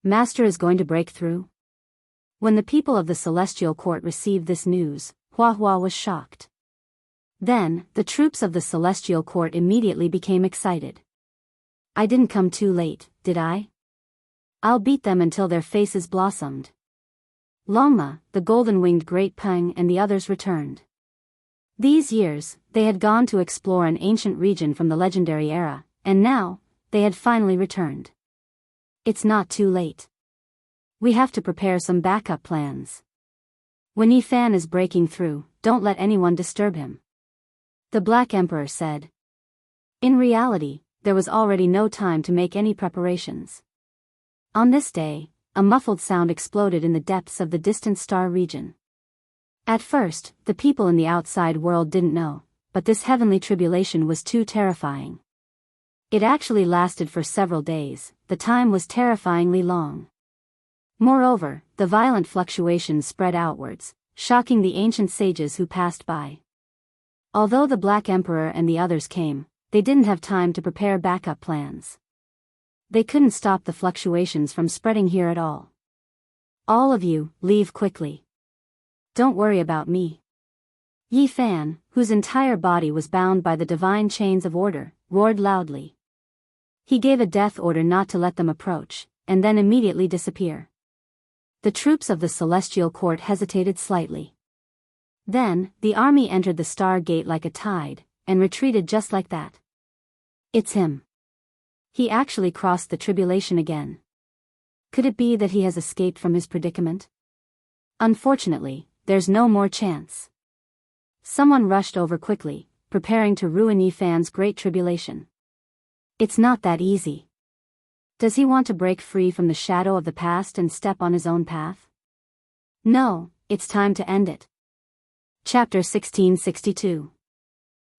S1: Master is going to break through? When the people of the Celestial Court received this news, Hua Hua was shocked. Then, the troops of the Celestial Court immediately became excited. I didn't come too late, did I? I'll beat them until their faces blossomed. Longma, the golden-winged Great Peng and the others returned. These years, they had gone to explore an ancient region from the legendary era, and now, they had finally returned. It's not too late. We have to prepare some backup plans. When Yi Fan is breaking through, don't let anyone disturb him. The Black Emperor said. In reality, there was already no time to make any preparations. On this day, a muffled sound exploded in the depths of the distant star region. At first, the people in the outside world didn't know, but this heavenly tribulation was too terrifying. It actually lasted for several days, the time was terrifyingly long. Moreover, the violent fluctuations spread outwards, shocking the ancient sages who passed by. Although the Black Emperor and the others came, they didn't have time to prepare backup plans. They couldn't stop the fluctuations from spreading here at all. All of you, leave quickly. Don't worry about me. Yi Fan, whose entire body was bound by the divine chains of order, roared loudly. He gave a death order not to let them approach, and then immediately disappear. The troops of the Celestial Court hesitated slightly. Then, the army entered the Star Gate like a tide, and retreated just like that. It's him. He actually crossed the tribulation again. Could it be that he has escaped from his predicament? Unfortunately, there's no more chance. Someone rushed over quickly, preparing to ruin Yi Fan's great tribulation. It's not that easy. Does he want to break free from the shadow of the past and step on his own path? No, it's time to end it. Chapter 1662.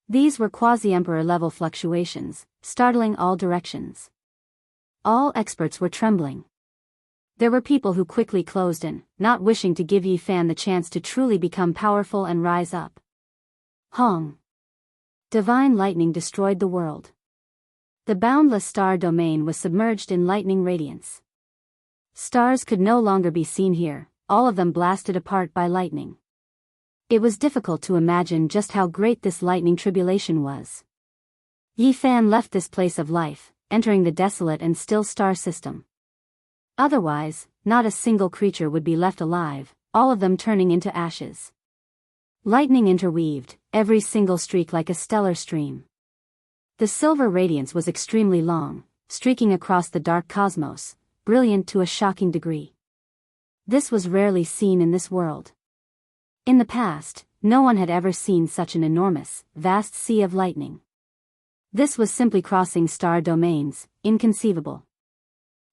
S1: These were quasi-emperor level fluctuations, startling all directions. All experts were trembling. There were people who quickly closed in, not wishing to give Yi Fan the chance to truly become powerful and rise up. Hong. Divine lightning destroyed the world. The boundless star domain was submerged in lightning radiance. Stars could no longer be seen here, all of them blasted apart by lightning. It was difficult to imagine just how great this lightning tribulation was. Yi Fan left this place of life, entering the desolate and still star system. Otherwise, not a single creature would be left alive, all of them turning into ashes. Lightning interweaved, every single streak like a stellar stream. The silver radiance was extremely long, streaking across the dark cosmos, brilliant to a shocking degree. This was rarely seen in this world. In the past, no one had ever seen such an enormous, vast sea of lightning. This was simply crossing star domains, inconceivable.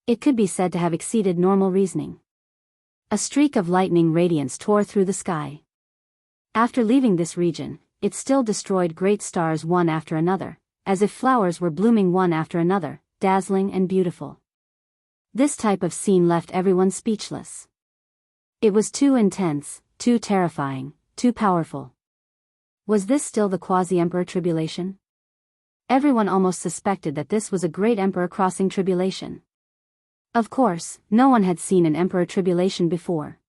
S1: It could be said to have exceeded normal reasoning. A streak of lightning radiance tore through the sky. After leaving this region, it still destroyed great stars one after another, as if flowers were blooming one after another, dazzling and beautiful. This type of scene left everyone speechless. It was too intense, too terrifying, too powerful. Was this still the quasi-emperor tribulation? Everyone almost suspected that this was a great emperor crossing tribulation. Of course, no one had seen an emperor tribulation before.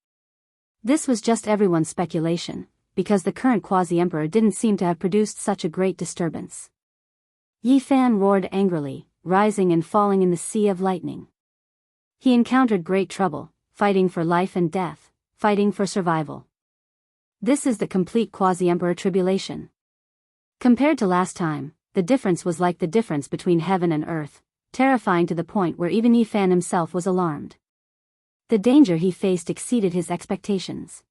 S1: This was just everyone's speculation, because the current quasi-emperor didn't seem to have produced such a great disturbance. Yi Fan roared angrily, rising and falling in the sea of lightning. He encountered great trouble, fighting for life and death, fighting for survival. This is the complete quasi-emperor tribulation. Compared to last time, the difference was like the difference between heaven and earth, terrifying to the point where even Yi Fan himself was alarmed. The danger he faced exceeded his expectations.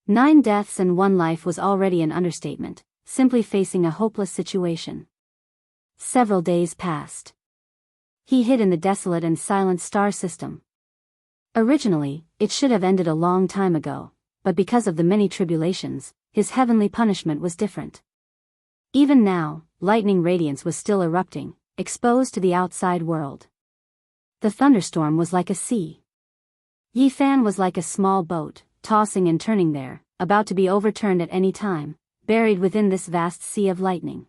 S1: 9 deaths and 1 life was already an understatement, simply facing a hopeless situation. Several days passed. He hid in the desolate and silent star system. Originally, it should have ended a long time ago, but because of the many tribulations, his heavenly punishment was different. Even now, lightning radiance was still erupting, exposed to the outside world. The thunderstorm was like a sea. Yi Fan was like a small boat, tossing and turning there, about to be overturned at any time, buried within this vast sea of lightning.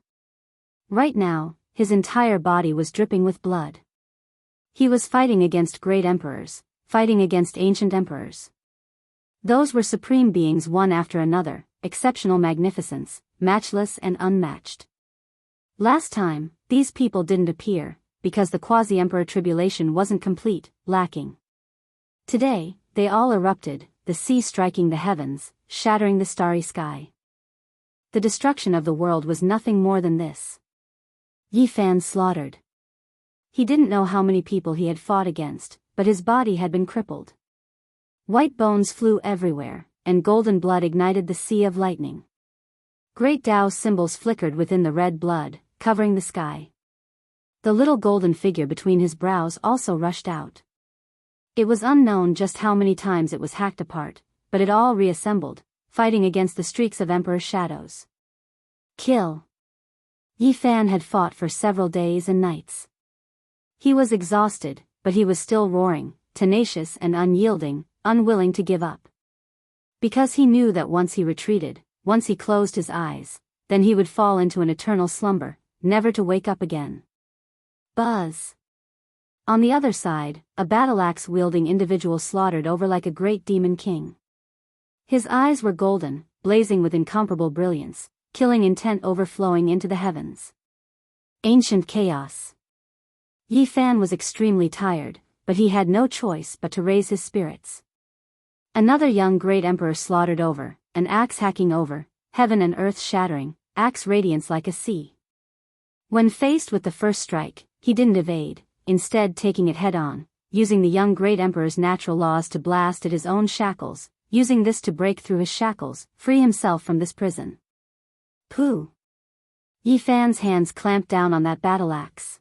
S1: Right now, his entire body was dripping with blood. He was fighting against great emperors, fighting against ancient emperors. Those were supreme beings one after another, exceptional magnificence, matchless and unmatched. Last time, these people didn't appear, because the quasi-emperor tribulation wasn't complete, lacking. Today, they all erupted, the sea striking the heavens, shattering the starry sky. The destruction of the world was nothing more than this. Yi Fan slaughtered. He didn't know how many people he had fought against, but his body had been crippled. White bones flew everywhere, and golden blood ignited the sea of lightning. Great Tao symbols flickered within the red blood, covering the sky. The little golden figure between his brows also rushed out. It was unknown just how many times it was hacked apart, but it all reassembled, fighting against the streaks of Emperor's shadows. Kill. Yi Fan had fought for several days and nights. He was exhausted, but he was still roaring, tenacious and unyielding, unwilling to give up. Because he knew that once he retreated, once he closed his eyes, then he would fall into an eternal slumber, never to wake up again. Buzz. On the other side, a battle-axe-wielding individual slaughtered over like a great demon king. His eyes were golden, blazing with incomparable brilliance, killing intent overflowing into the heavens. Ancient chaos. Yi Fan was extremely tired, but he had no choice but to raise his spirits. Another young great emperor slaughtered over, an axe hacking over, heaven and earth shattering, axe radiance like a sea. When faced with the first strike, he didn't evade, instead taking it head-on, using the young great emperor's natural laws to blast at his own shackles, using this to break through his shackles, free himself from this prison. Pooh! Yi Fan's hands clamped down on that battle axe.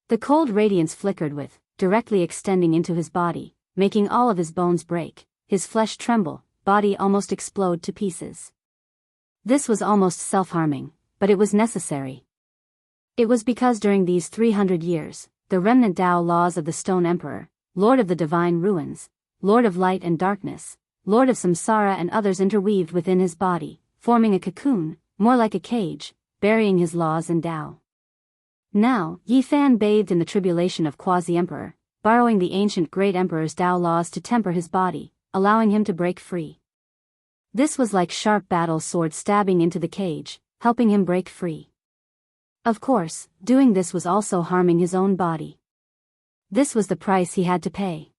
S1: The cold radiance flickered with, directly extending into his body, making all of his bones break, his flesh tremble, body almost explode to pieces. This was almost self-harming, but it was necessary. It was because during these 300 years, the remnant Tao laws of the Stone Emperor, Lord of the Divine Ruins, Lord of Light and Darkness, Lord of Samsara and others interweaved within his body, forming a cocoon, more like a cage, burying his laws and Tao. Now, Yi Fan bathed in the tribulation of Quasi-Emperor, borrowing the ancient great emperor's Tao laws to temper his body, allowing him to break free. This was like sharp battle swords stabbing into the cage, helping him break free. Of course, doing this was also harming his own body. This was the price he had to pay.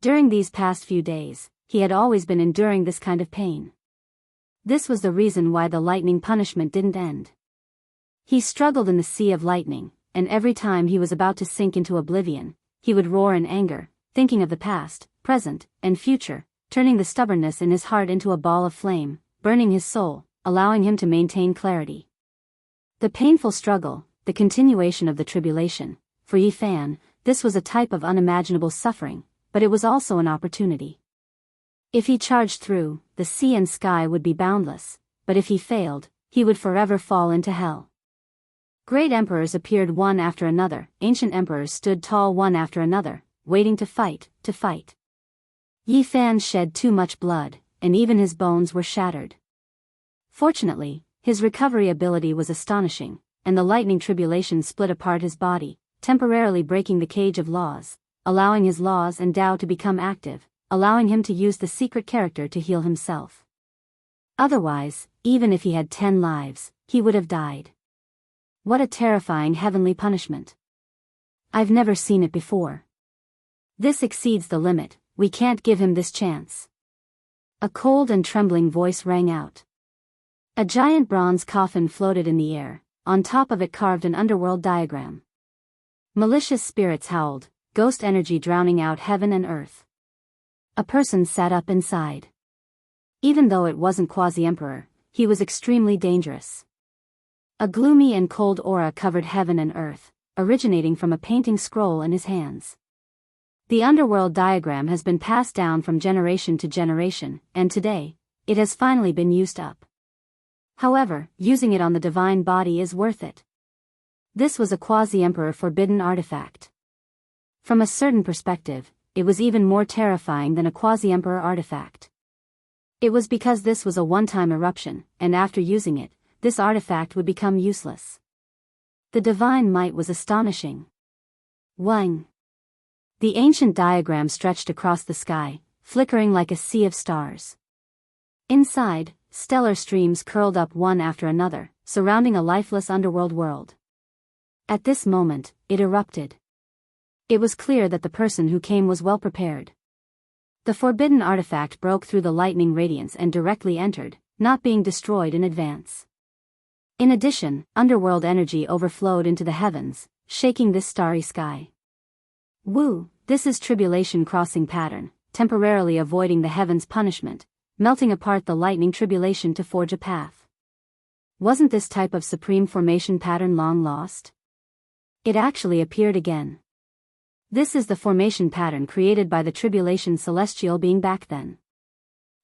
S1: During these past few days, he had always been enduring this kind of pain. This was the reason why the lightning punishment didn't end. He struggled in the sea of lightning, and every time he was about to sink into oblivion, he would roar in anger, thinking of the past, present, and future, turning the stubbornness in his heart into a ball of flame, burning his soul, allowing him to maintain clarity. The painful struggle, the continuation of the tribulation, for Yi Fan, this was a type of unimaginable suffering, but it was also an opportunity. If he charged through, the sea and sky would be boundless, but if he failed, he would forever fall into hell. Great emperors appeared one after another, ancient emperors stood tall one after another, waiting to fight, to fight. Yi Fan shed too much blood, and even his bones were shattered. Fortunately, his recovery ability was astonishing, and the lightning tribulation split apart his body, temporarily breaking the cage of laws, allowing his laws and Tao to become active, allowing him to use the secret character to heal himself. Otherwise, even if he had 10 lives, he would have died. What a terrifying heavenly punishment. I've never seen it before. This exceeds the limit, we can't give him this chance. A cold and trembling voice rang out. A giant bronze coffin floated in the air, on top of it carved an underworld diagram. Malicious spirits howled, ghost energy drowning out heaven and earth. A person sat up inside. Even though it wasn't Quasi-Emperor, he was extremely dangerous. A gloomy and cold aura covered heaven and earth, originating from a painting scroll in his hands. The underworld diagram has been passed down from generation to generation, and today, it has finally been used up. However, using it on the divine body is worth it. This was a Quasi-Emperor forbidden artifact. From a certain perspective, it was even more terrifying than a Quasi-Emperor artifact. It was because this was a one-time eruption, and after using it, this artifact would become useless. The divine might was astonishing. Wang. The ancient diagram stretched across the sky, flickering like a sea of stars. Inside, stellar streams curled up one after another, surrounding a lifeless underworld world. At this moment, it erupted. It was clear that the person who came was well prepared. The forbidden artifact broke through the lightning radiance and directly entered, not being destroyed in advance. In addition, underworld energy overflowed into the heavens, shaking this starry sky. Woo, this is tribulation crossing pattern, temporarily avoiding the heavens' punishment, melting apart the lightning tribulation to forge a path. Wasn't this type of supreme formation pattern long lost? It actually appeared again. This is the formation pattern created by the tribulation celestial being back then.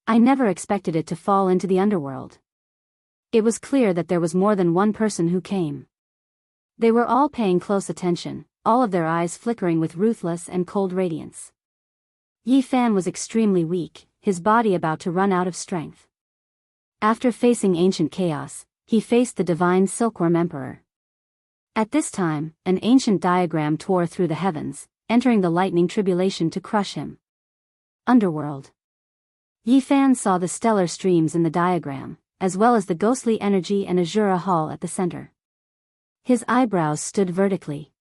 S1: I never expected it to fall into the underworld. It was clear that there was more than one person who came. They were all paying close attention, all of their eyes flickering with ruthless and cold radiance. Yi Fan was extremely weak, his body about to run out of strength. After facing ancient chaos, he faced the divine Silkworm Emperor. At this time, an ancient diagram tore through the heavens, entering the lightning tribulation to crush him. Underworld. Yi Fan saw the stellar streams in the diagram, as well as the ghostly energy and Azura Hall at the center. His eyebrows stood vertically.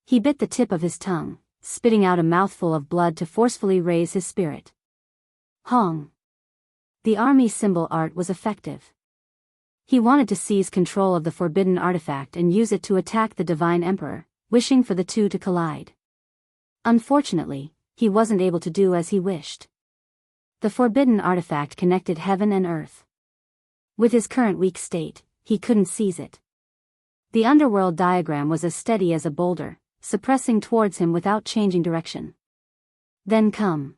S1: He bit the tip of his tongue, spitting out a mouthful of blood to forcefully raise his spirit. Hong. The army symbol art was effective. He wanted to seize control of the forbidden artifact and use it to attack the divine emperor, wishing for the two to collide. Unfortunately, he wasn't able to do as he wished. The forbidden artifact connected heaven and earth. With his current weak state, he couldn't seize it. The underworld diagram was as steady as a boulder, suppressing towards him without changing direction. Then come.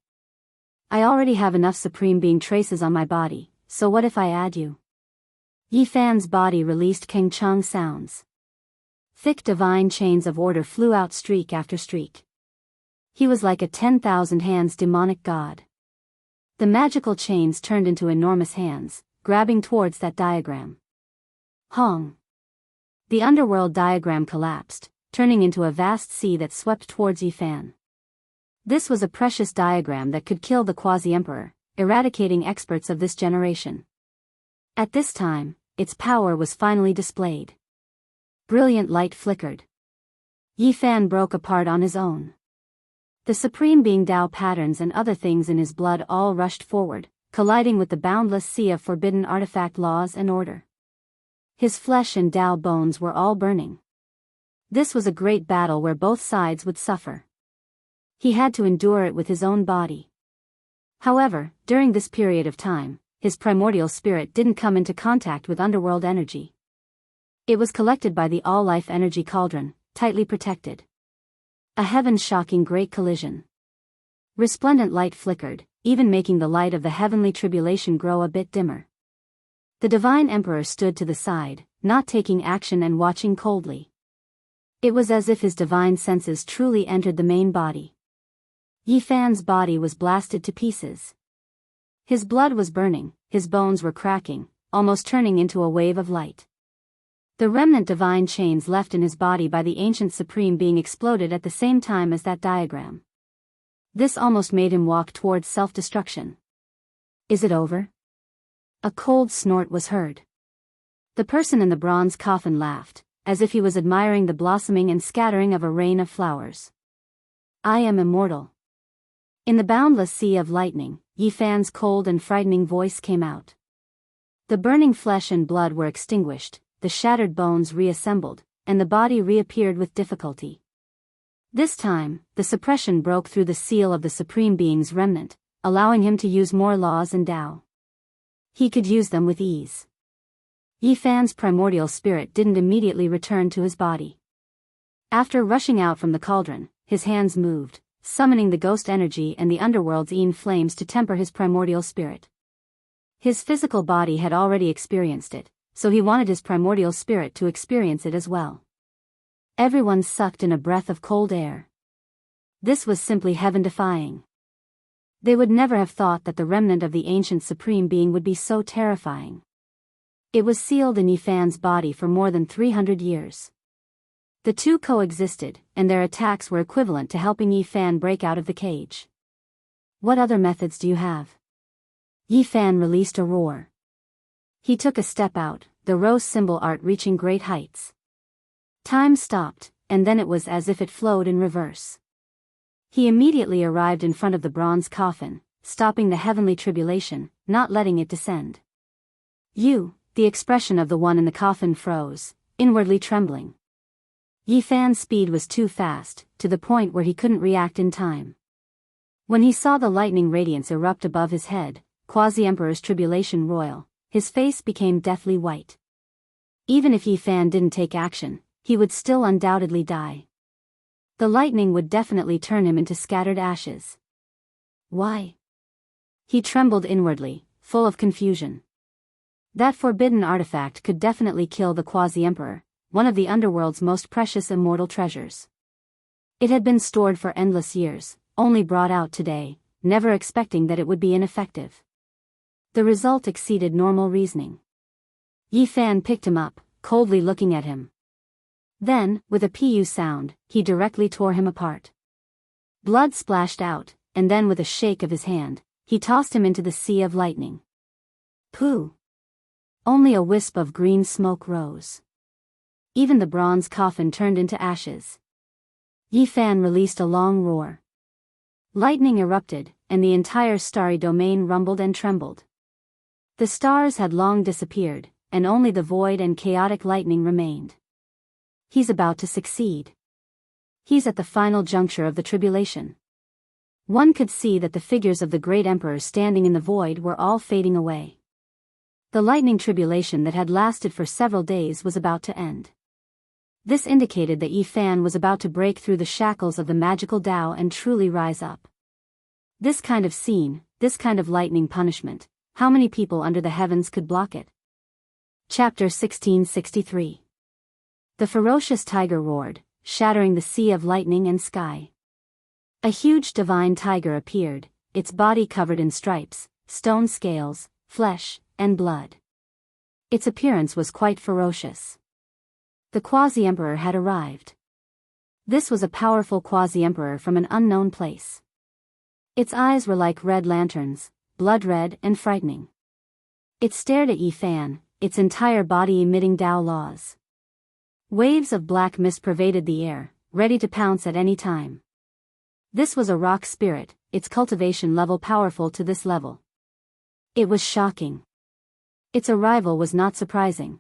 S1: I already have enough supreme being traces on my body, so what if I add you? Yi Fan's body released Keng Chang sounds. Thick divine chains of order flew out streak after streak. He was like a 10,000 hands demonic god. The magical chains turned into enormous hands, grabbing towards that diagram. Hong. The underworld diagram collapsed, turning into a vast sea that swept towards Yi Fan. This was a precious diagram that could kill the Quasi-Emperor, eradicating experts of this generation. At this time, its power was finally displayed. Brilliant light flickered. Yi Fan broke apart on his own. The supreme being Tao patterns and other things in his blood all rushed forward, colliding with the boundless sea of forbidden artifact laws and order. His flesh and Tao bones were all burning. This was a great battle where both sides would suffer. He had to endure it with his own body. However, during this period of time, his primordial spirit didn't come into contact with underworld energy. It was collected by the all-life energy cauldron, tightly protected. A heaven-shocking great collision. Resplendent light flickered, even making the light of the heavenly tribulation grow a bit dimmer. The divine emperor stood to the side, not taking action and watching coldly. It was as if his divine senses truly entered the main body. Yi Fan's body was blasted to pieces. His blood was burning, his bones were cracking, almost turning into a wave of light. The remnant divine chains left in his body by the ancient supreme being exploded at the same time as that diagram. This almost made him walk towards self-destruction. Is it over? A cold snort was heard. The person in the bronze coffin laughed, as if he was admiring the blossoming and scattering of a rain of flowers. I am immortal. In the boundless sea of lightning, Yi Fan's cold and frightening voice came out. The burning flesh and blood were extinguished, the shattered bones reassembled, and the body reappeared with difficulty. This time, the suppression broke through the seal of the Supreme Being's remnant, allowing him to use more laws and Tao. He could use them with ease. Yi Fan's primordial spirit didn't immediately return to his body. After rushing out from the cauldron, his hands moved, summoning the ghost energy and the underworld's Een flames to temper his primordial spirit. His physical body had already experienced it, so he wanted his primordial spirit to experience it as well. Everyone sucked in a breath of cold air. This was simply heaven-defying. They would never have thought that the remnant of the ancient Supreme Being would be so terrifying. It was sealed in Yi Fan's body for more than 300 years. The two coexisted, and their attacks were equivalent to helping Yi Fan break out of the cage. What other methods do you have? Yi Fan released a roar. He took a step out, the rose symbol art reaching great heights. Time stopped, and then it was as if it flowed in reverse. He immediately arrived in front of the bronze coffin, stopping the heavenly tribulation, not letting it descend. The expression of the one in the coffin froze, inwardly trembling. Yi Fan's speed was too fast, to the point where he couldn't react in time. When he saw the lightning radiance erupt above his head, Quasi-Emperor's tribulation royal, his face became deathly white. Even if Yi Fan didn't take action, he would still undoubtedly die. The lightning would definitely turn him into scattered ashes. Why? He trembled inwardly, full of confusion. That forbidden artifact could definitely kill the Quasi-Emperor, one of the underworld's most precious immortal treasures. It had been stored for endless years, only brought out today, never expecting that it would be ineffective. The result exceeded normal reasoning. Yi Fan picked him up, coldly looking at him. Then, with a pu sound, he directly tore him apart. Blood splashed out, and then with a shake of his hand, he tossed him into the sea of lightning. Pooh! Only a wisp of green smoke rose. Even the bronze coffin turned into ashes. Yi Fan released a long roar. Lightning erupted, and the entire starry domain rumbled and trembled. The stars had long disappeared, and only the void and chaotic lightning remained. He's about to succeed. He's at the final juncture of the tribulation. One could see that the figures of the great emperors standing in the void were all fading away. The lightning tribulation that had lasted for several days was about to end. This indicated that Yi Fan was about to break through the shackles of the magical Tao and truly rise up. This kind of scene, this kind of lightning punishment, how many people under the heavens could block it? Chapter 1663. The ferocious tiger roared, shattering the sea of lightning and sky. A huge divine tiger appeared, its body covered in stripes, stone scales, flesh, and blood. Its appearance was quite ferocious. The Quasi-Emperor had arrived. This was a powerful Quasi-Emperor from an unknown place. Its eyes were like red lanterns, blood red and frightening. It stared at Yi Fan, its entire body emitting Tao laws. Waves of black mist pervaded the air, ready to pounce at any time. This was a rock spirit, its cultivation level powerful to this level. It was shocking. Its arrival was not surprising.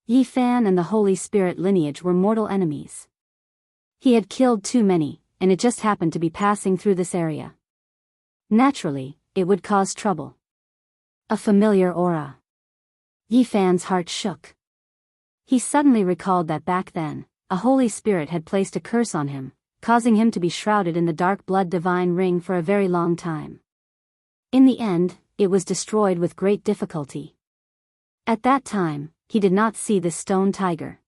S1: Yi Fan and the Holy Spirit lineage were mortal enemies. He had killed too many, and it just happened to be passing through this area. Naturally, it would cause trouble. A familiar aura. Yi Fan's heart shook. He suddenly recalled that back then, a holy spirit had placed a curse on him, causing him to be shrouded in the dark blood divine ring for a very long time. In the end, it was destroyed with great difficulty. At that time, he did not see this stone tiger.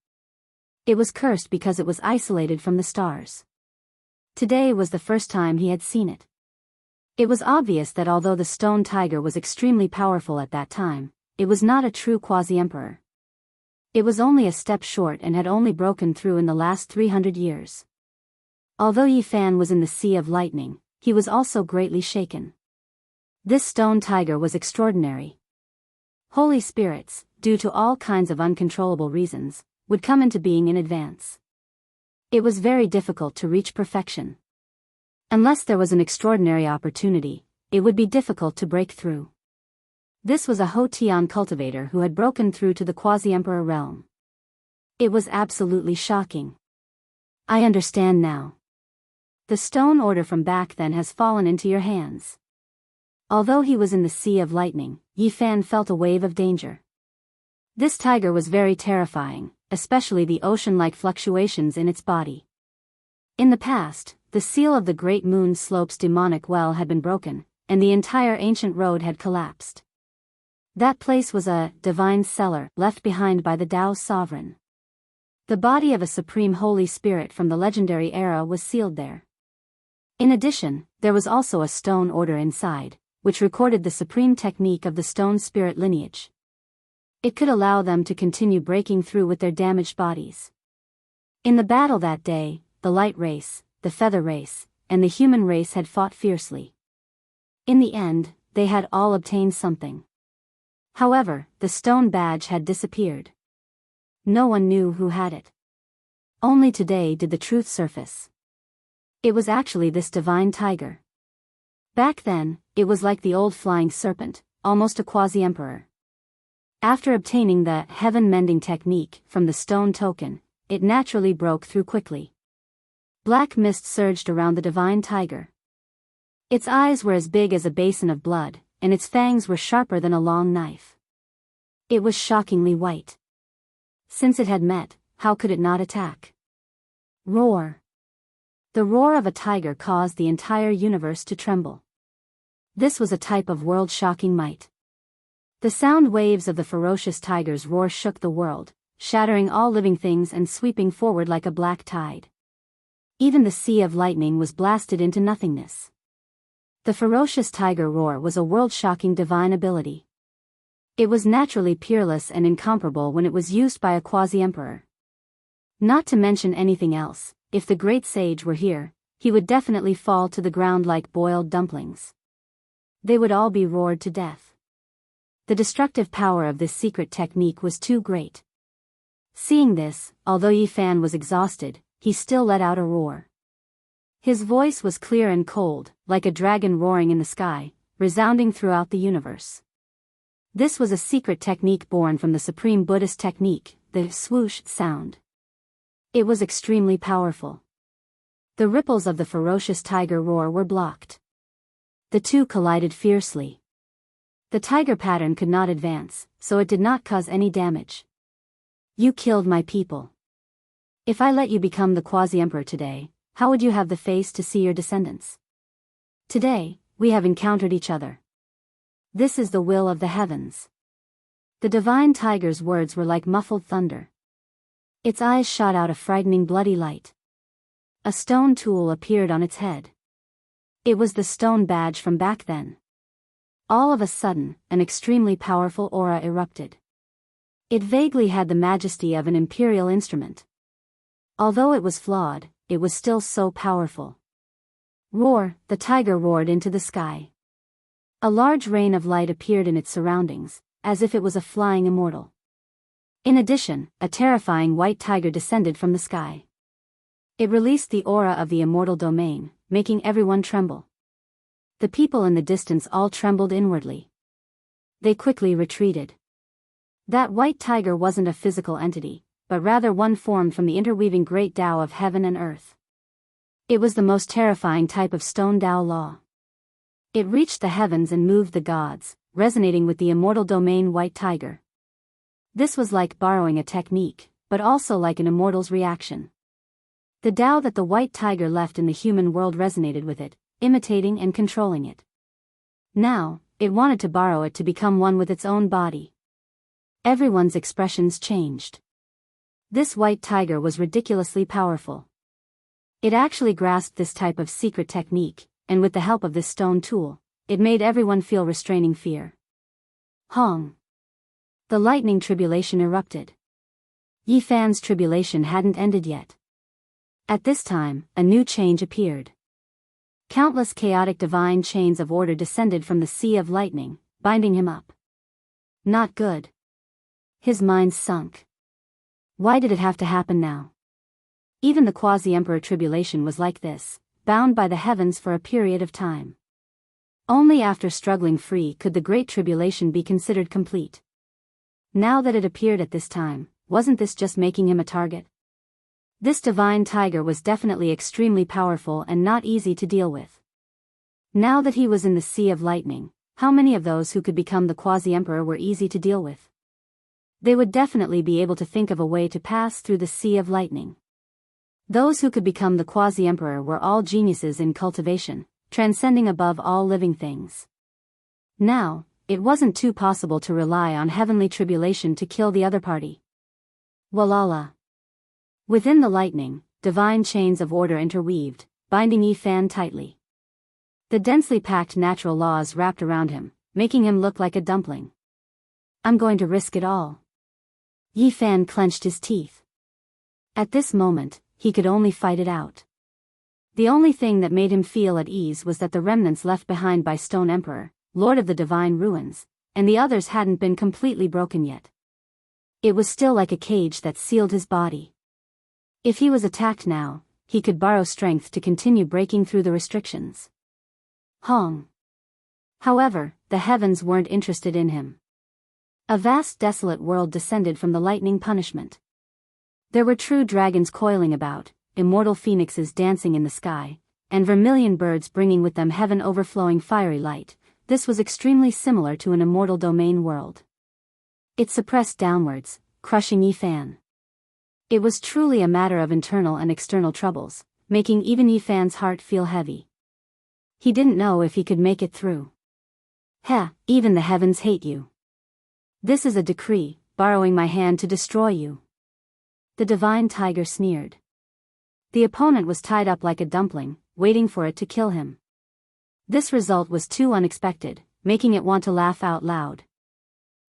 S1: It was cursed because it was isolated from the stars. Today was the first time he had seen it. It was obvious that although the stone tiger was extremely powerful at that time, it was not a true quasi-emperor. It was only a step short and had only broken through in the last 300 years. Although Yi Fan was in the sea of lightning, he was also greatly shaken. This stone tiger was extraordinary. Holy spirits, due to all kinds of uncontrollable reasons, would come into being in advance. It was very difficult to reach perfection. Unless there was an extraordinary opportunity, it would be difficult to break through. This was a Hotian cultivator who had broken through to the quasi-emperor realm. It was absolutely shocking. I understand now. The stone order from back then has fallen into your hands. Although he was in the sea of lightning, Yi Fan felt a wave of danger. This tiger was very terrifying, especially the ocean-like fluctuations in its body. In the past, the seal of the Great Moon Slope's demonic well had been broken, and the entire ancient road had collapsed. That place was a divine cellar left behind by the Tao's sovereign. The body of a supreme holy spirit from the legendary era was sealed there. In addition, there was also a stone order inside, which recorded the supreme technique of the stone spirit lineage. It could allow them to continue breaking through with their damaged bodies. In the battle that day, the light race, the feather race, and the human race had fought fiercely. In the end, they had all obtained something. However, the stone badge had disappeared. No one knew who had it. Only today did the truth surface. It was actually this divine tiger. Back then, it was like the old flying serpent, almost a quasi-emperor. After obtaining the heaven-mending technique from the stone token, it naturally broke through quickly. Black mist surged around the divine tiger. Its eyes were as big as a basin of blood, and its fangs were sharper than a long knife. It was shockingly white. Since it had met, how could it not attack? Roar. The roar of a tiger caused the entire universe to tremble. This was a type of world-shocking might. The sound waves of the ferocious tiger's roar shook the world, shattering all living things and sweeping forward like a black tide. Even the sea of lightning was blasted into nothingness. The ferocious tiger roar was a world-shocking divine ability. It was naturally peerless and incomparable when it was used by a quasi-emperor. Not to mention anything else, if the great sage were here, he would definitely fall to the ground like boiled dumplings. They would all be roared to death. The destructive power of this secret technique was too great. Seeing this, although Yi Fan was exhausted, he still let out a roar. His voice was clear and cold, like a dragon roaring in the sky, resounding throughout the universe. This was a secret technique born from the supreme Buddhist technique, the swoosh sound. It was extremely powerful. The ripples of the ferocious tiger roar were blocked. The two collided fiercely. The tiger pattern could not advance, so it did not cause any damage. You killed my people. If I let you become the quasi-emperor today, how would you have the face to see your descendants? Today, we have encountered each other. This is the will of the heavens. The divine tiger's words were like muffled thunder. Its eyes shot out a frightening bloody light. A stone tool appeared on its head. It was the stone badge from back then. All of a sudden, an extremely powerful aura erupted. It vaguely had the majesty of an imperial instrument. Although it was flawed, it was still so powerful. Roar, the tiger roared into the sky. A large rain of light appeared in its surroundings, as if it was a flying immortal. In addition, a terrifying white tiger descended from the sky. It released the aura of the immortal domain, making everyone tremble. The people in the distance all trembled inwardly. They quickly retreated. That white tiger wasn't a physical entity, but rather one formed from the interweaving great Tao of heaven and earth. It was the most terrifying type of stone Tao law. It reached the heavens and moved the gods, resonating with the immortal domain white tiger. This was like borrowing a technique, but also like an immortal's reaction. The Tao that the white tiger left in the human world resonated with it, imitating and controlling it. Now, it wanted to borrow it to become one with its own body. Everyone's expressions changed. This white tiger was ridiculously powerful. It actually grasped this type of secret technique, and with the help of this stone tool, it made everyone feel restraining fear. Hong! The lightning tribulation erupted. Yi Fan's tribulation hadn't ended yet. At this time, a new change appeared. Countless chaotic divine chains of order descended from the sea of lightning, binding him up. Not good. His mind sunk. Why did it have to happen now? Even the quasi-emperor tribulation was like this, bound by the heavens for a period of time. Only after struggling free could the great tribulation be considered complete. Now that it appeared at this time, wasn't this just making him a target? This divine tiger was definitely extremely powerful and not easy to deal with. Now that he was in the sea of lightning, how many of those who could become the quasi-emperor were easy to deal with? They would definitely be able to think of a way to pass through the sea of lightning. Those who could become the quasi-emperor were all geniuses in cultivation, transcending above all living things. Now, it wasn't too possible to rely on heavenly tribulation to kill the other party. Walala. Within the lightning, divine chains of order interweaved, binding Yi Fan tightly. The densely packed natural laws wrapped around him, making him look like a dumpling. I'm going to risk it all. Yi Fan clenched his teeth. At this moment, he could only fight it out. The only thing that made him feel at ease was that the remnants left behind by Stone Emperor, Lord of the Divine Ruins, and the others hadn't been completely broken yet. It was still like a cage that sealed his body. If he was attacked now, he could borrow strength to continue breaking through the restrictions. Hong. However, the heavens weren't interested in him. A vast desolate world descended from the lightning punishment. There were true dragons coiling about, immortal phoenixes dancing in the sky, and vermilion birds bringing with them heaven overflowing fiery light. This was extremely similar to an immortal domain world. It suppressed downwards, crushing Yi Fan. It was truly a matter of internal and external troubles, making even Yi Fan's heart feel heavy. He didn't know if he could make it through. Heh, even the heavens hate you. This is a decree, borrowing my hand to destroy you. The divine tiger sneered. The opponent was tied up like a dumpling, waiting for it to kill him. This result was too unexpected, making it want to laugh out loud.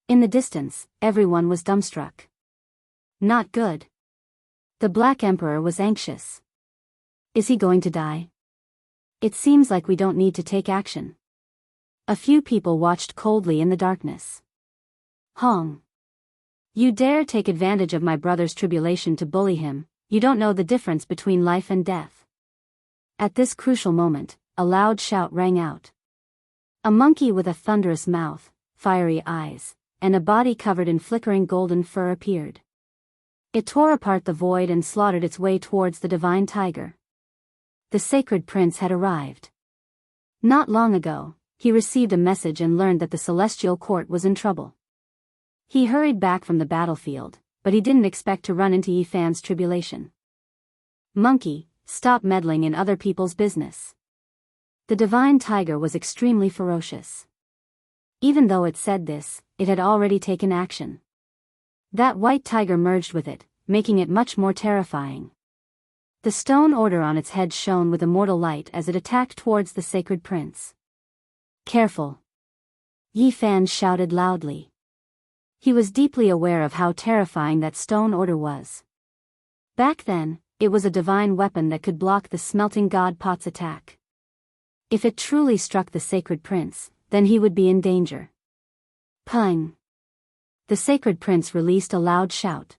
S1: In the distance, everyone was dumbstruck. Not good. The Black Emperor was anxious. Is he going to die? It seems like we don't need to take action. A few people watched coldly in the darkness. Hong. You dare take advantage of my brother's tribulation to bully him, you don't know the difference between life and death. At this crucial moment, a loud shout rang out. A monkey with a thunderous mouth, fiery eyes, and a body covered in flickering golden fur appeared. It tore apart the void and slaughtered its way towards the divine tiger. The sacred prince had arrived. Not long ago, he received a message and learned that the celestial court was in trouble. He hurried back from the battlefield, but he didn't expect to run into Yi Fan's tribulation. Monkey, stop meddling in other people's business. The divine tiger was extremely ferocious. Even though it said this, it had already taken action. That white tiger merged with it, making it much more terrifying. The stone order on its head shone with immortal light as it attacked towards the sacred prince. Careful! Yi Fan shouted loudly. He was deeply aware of how terrifying that stone order was. Back then, it was a divine weapon that could block the smelting god pot's attack. If it truly struck the sacred prince, then he would be in danger. Pung! The sacred prince released a loud shout.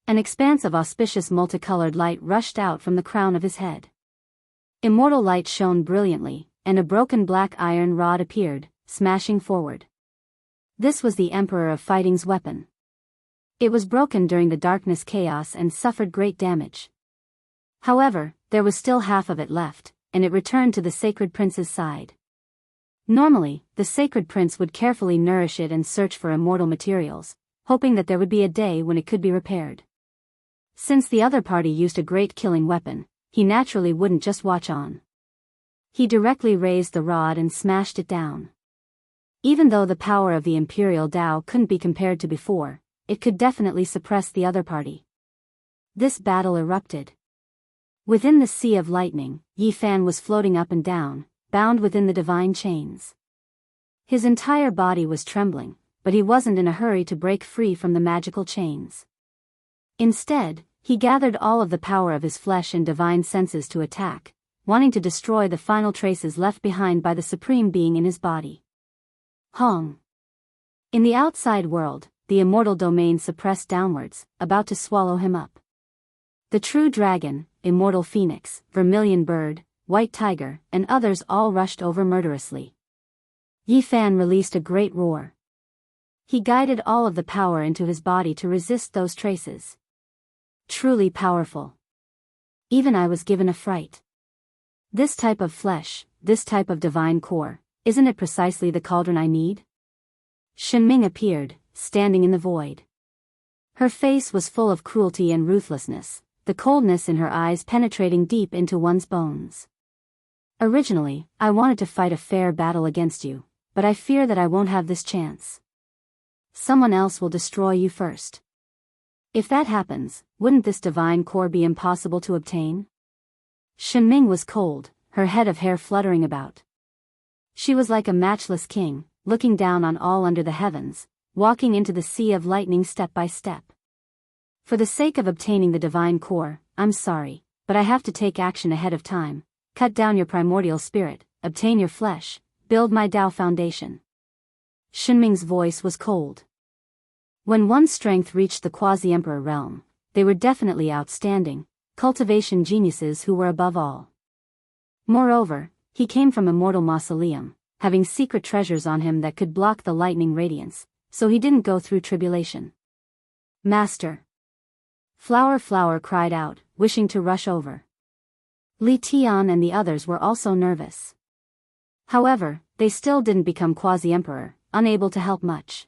S1: An expanse of auspicious multicolored light rushed out from the crown of his head. Immortal light shone brilliantly, and a broken black iron rod appeared, smashing forward. This was the Emperor of Fighting's weapon. It was broken during the darkness chaos and suffered great damage. However, there was still half of it left, and it returned to the sacred prince's side. Normally, the sacred prince would carefully nourish it and search for immortal materials, hoping that there would be a day when it could be repaired. Since the other party used a great killing weapon, he naturally wouldn't just watch on. He directly raised the rod and smashed it down. Even though the power of the Imperial Tao couldn't be compared to before, it could definitely suppress the other party. This battle erupted. Within the sea of lightning, Yi Fan was floating up and down, bound within the divine chains. His entire body was trembling, but he wasn't in a hurry to break free from the magical chains. Instead, he gathered all of the power of his flesh and divine senses to attack, wanting to destroy the final traces left behind by the supreme being in his body. Hong. In the outside world, the immortal domain suppressed downwards, about to swallow him up. The true dragon, immortal phoenix, vermilion bird, white tiger, and others all rushed over murderously. Yi Fan released a great roar. He guided all of the power into his body to resist those traces. Truly powerful. Even I was given a fright. This type of flesh, this type of divine core, isn't it precisely the cauldron I need? Shenming appeared, standing in the void. Her face was full of cruelty and ruthlessness, the coldness in her eyes penetrating deep into one's bones. Originally, I wanted to fight a fair battle against you, but I fear that I won't have this chance. Someone else will destroy you first. If that happens, wouldn't this divine core be impossible to obtain? Shenming was cold, her head of hair fluttering about. She was like a matchless king, looking down on all under the heavens, walking into the sea of lightning step by step. For the sake of obtaining the divine core, I'm sorry, but I have to take action ahead of time, cut down your primordial spirit, obtain your flesh, build my Tao foundation. Shenming's voice was cold. When one's strength reached the quasi-emperor realm, they were definitely outstanding, cultivation geniuses who were above all. Moreover, he came from immortal mausoleum, having secret treasures on him that could block the lightning radiance, so he didn't go through tribulation. Master! Flower cried out, wishing to rush over. Li Tian and the others were also nervous. However, they still didn't become quasi-emperor, unable to help much.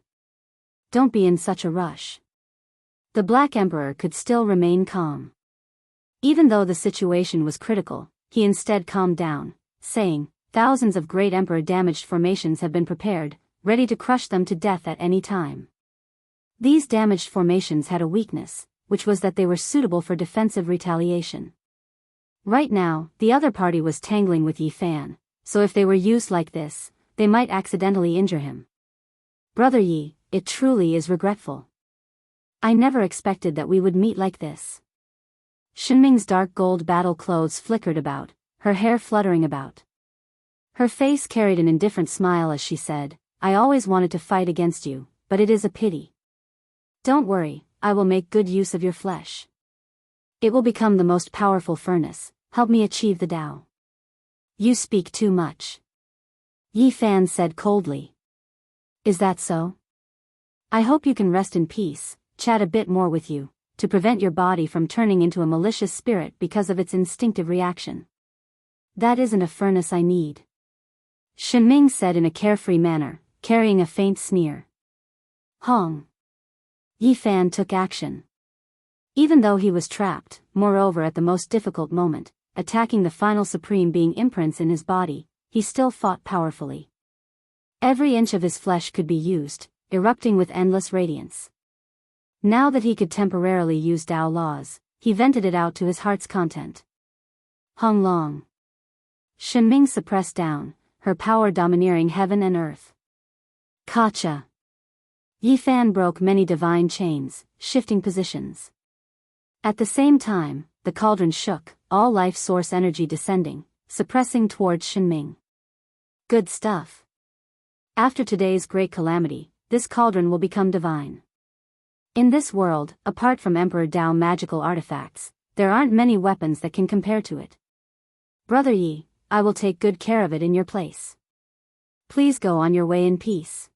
S1: Don't be in such a rush. The Black Emperor could still remain calm. Even though the situation was critical, he instead calmed down, saying, thousands of great emperor-damaged formations have been prepared, ready to crush them to death at any time. These damaged formations had a weakness, which was that they were suitable for defensive retaliation. Right now, the other party was tangling with Yi Fan, so if they were used like this, they might accidentally injure him. Brother Yi, it truly is regretful. I never expected that we would meet like this. Shenming's dark gold battle clothes flickered about, her hair fluttering about. Her face carried an indifferent smile as she said, I always wanted to fight against you, but it is a pity. Don't worry, I will make good use of your flesh. It will become the most powerful furnace, help me achieve the Tao. You speak too much. Yi Fan said coldly. Is that so? I hope you can rest in peace, chat a bit more with you, to prevent your body from turning into a malicious spirit because of its instinctive reaction. That isn't a furnace I need. Shenming said in a carefree manner, carrying a faint sneer. Hong. Yi Fan took action. Even though he was trapped, moreover at the most difficult moment, attacking the final supreme being imprints in his body, he still fought powerfully. Every inch of his flesh could be used, erupting with endless radiance. Now that he could temporarily use Tao laws, he vented it out to his heart's content. Hong Long. Shenming suppressed down, her power domineering heaven and earth. Kacha. Yi Fan broke many divine chains, shifting positions. At the same time, the cauldron shook, all life source energy descending, suppressing towards Shenming. Good stuff. After today's great calamity, this cauldron will become divine. In this world, apart from Emperor Tao magical artifacts, there aren't many weapons that can compare to it. Brother Yi, I will take good care of it in your place. Please go on your way in peace.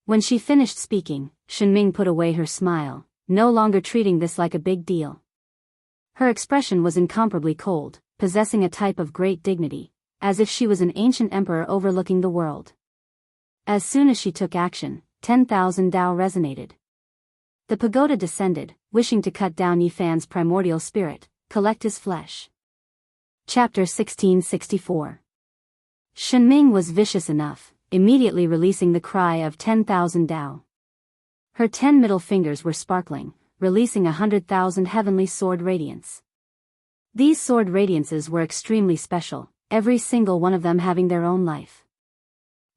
S1: When she finished speaking, Shenming put away her smile, no longer treating this like a big deal. Her expression was incomparably cold, possessing a type of great dignity, as if she was an ancient emperor overlooking the world. As soon as she took action, 10,000 Tao resonated. The pagoda descended, wishing to cut down Yifan's primordial spirit, collect his flesh. Chapter 1664. Shenming was vicious enough, immediately releasing the cry of 10,000 Tao. Her 10 middle fingers were sparkling, releasing 100,000 heavenly sword radiance. These sword radiances were extremely special, every single one of them having their own life.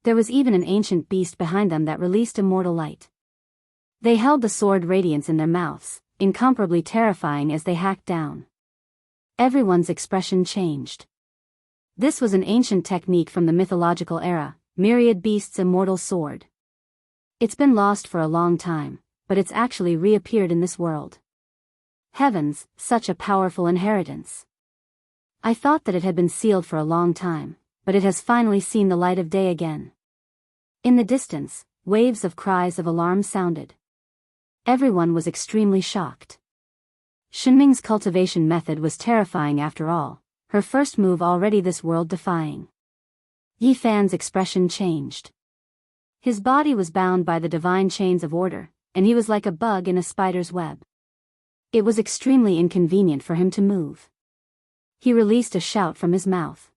S1: There was even an ancient beast behind them that released immortal light. They held the sword radiance in their mouths, incomparably terrifying as they hacked down. Everyone's expression changed. This was an ancient technique from the mythological era, Myriad Beasts' immortal sword. It's been lost for a long time, but it's actually reappeared in this world. Heavens, such a powerful inheritance. I thought that it had been sealed for a long time, but it has finally seen the light of day again. In the distance, waves of cries of alarm sounded. Everyone was extremely shocked. Shenming's cultivation method was terrifying after all, her first move already this world-defying. Yifan's expression changed. His body was bound by the divine chains of order, and he was like a bug in a spider's web. It was extremely inconvenient for him to move. He released a shout from his mouth.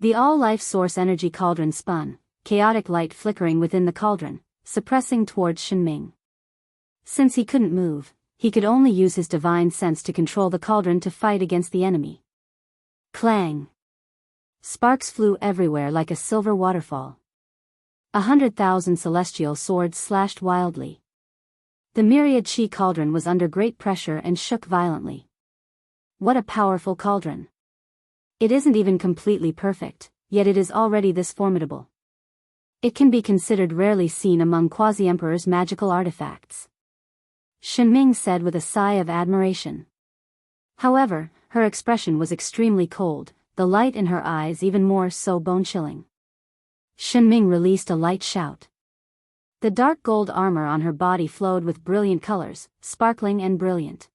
S1: The all-life source energy cauldron spun, chaotic light flickering within the cauldron, suppressing towards Shenming. Since he couldn't move, he could only use his divine sense to control the cauldron to fight against the enemy. Clang! Sparks flew everywhere like a silver waterfall. 100,000 celestial swords slashed wildly. The myriad chi cauldron was under great pressure and shook violently. What a powerful cauldron! It isn't even completely perfect, yet it is already this formidable. It can be considered rarely seen among Quasi-Emperor's magical artifacts. Shenming said with a sigh of admiration. However, her expression was extremely cold, the light in her eyes even more so bone-chilling. Shenming released a light shout. The dark gold armor on her body flowed with brilliant colors, sparkling and brilliant.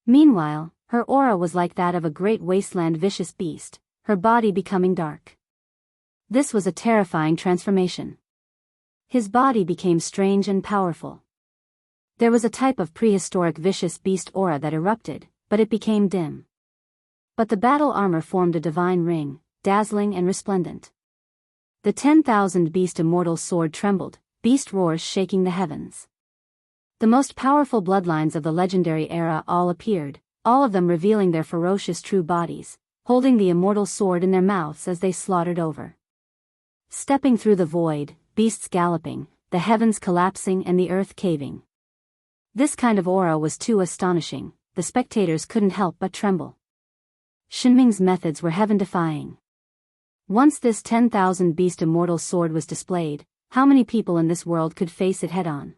S1: Meanwhile, her aura was like that of a great wasteland vicious beast, her body becoming dark. This was a terrifying transformation. His body became strange and powerful. There was a type of prehistoric vicious beast aura that erupted, but it became dim. But the battle armor formed a divine ring, dazzling and resplendent. The 10,000 beast immortal sword trembled, beast roars shaking the heavens. The most powerful bloodlines of the legendary era all appeared, all of them revealing their ferocious true bodies, holding the immortal sword in their mouths as they slaughtered over. Stepping through the void, beasts galloping, the heavens collapsing and the earth caving. This kind of aura was too astonishing, the spectators couldn't help but tremble. Shenming's methods were heaven-defying. Once this 10,000 beast immortal sword was displayed, how many people in this world could face it head-on?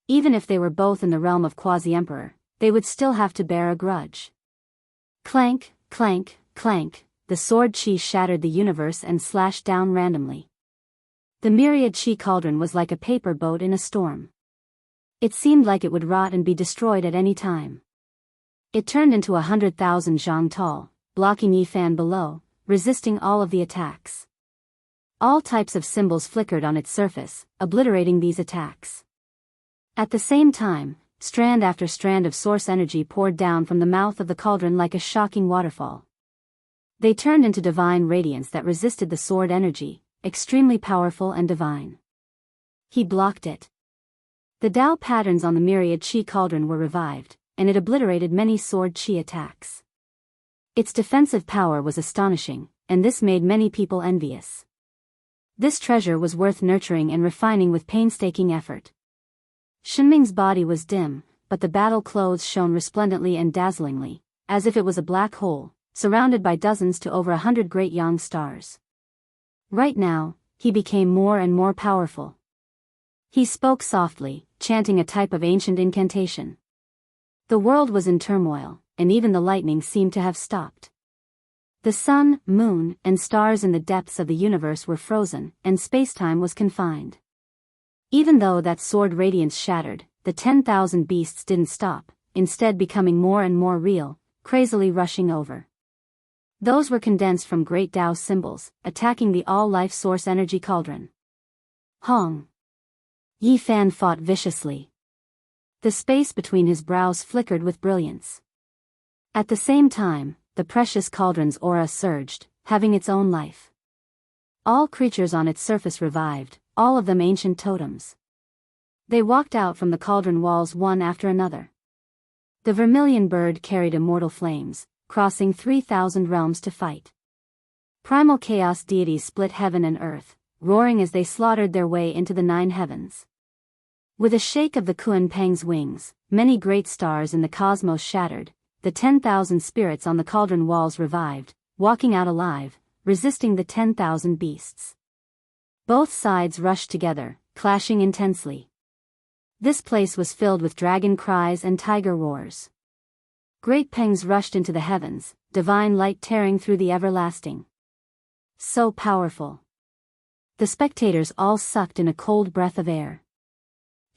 S1: Even if they were both in the realm of Quasi-Emperor, they would still have to bear a grudge. Clank, clank, clank, the sword chi shattered the universe and slashed down randomly. The myriad chi cauldron was like a paper boat in a storm. It seemed like it would rot and be destroyed at any time. It turned into 100,000 zhang tall, blocking Yifan below, resisting all of the attacks. All types of symbols flickered on its surface, obliterating these attacks. At the same time, strand after strand of source energy poured down from the mouth of the cauldron like a shocking waterfall. They turned into divine radiance that resisted the sword energy, extremely powerful and divine. He blocked it. The Tao patterns on the myriad chi cauldron were revived, and it obliterated many sword chi attacks. Its defensive power was astonishing, and this made many people envious. This treasure was worth nurturing and refining with painstaking effort. Shenming's body was dim, but the battle clothes shone resplendently and dazzlingly, as if it was a black hole, surrounded by dozens to over 100 great yang stars. Right now, he became more and more powerful. He spoke softly, chanting a type of ancient incantation. The world was in turmoil, and even the lightning seemed to have stopped. The sun, moon, and stars in the depths of the universe were frozen, and space-time was confined. Even though that sword radiance shattered, the 10,000 beasts didn't stop, instead becoming more and more real, crazily rushing over. Those were condensed from Great Tao symbols, attacking the all-life source energy cauldron. Hong! Yi Fan fought viciously. The space between his brows flickered with brilliance. At the same time, the precious cauldron's aura surged, having its own life. All creatures on its surface revived, all of them ancient totems. They walked out from the cauldron walls one after another. The vermilion bird carried immortal flames, crossing 3,000 realms to fight. Primal chaos deities split heaven and earth, roaring as they slaughtered their way into the 9 heavens. With a shake of the Kuan Peng's wings, many great stars in the cosmos shattered, the 10,000 spirits on the cauldron walls revived, walking out alive, resisting the 10,000 beasts. Both sides rushed together, clashing intensely. This place was filled with dragon cries and tiger roars. Great pangs rushed into the heavens, divine light tearing through the everlasting. So powerful. The spectators all sucked in a cold breath of air.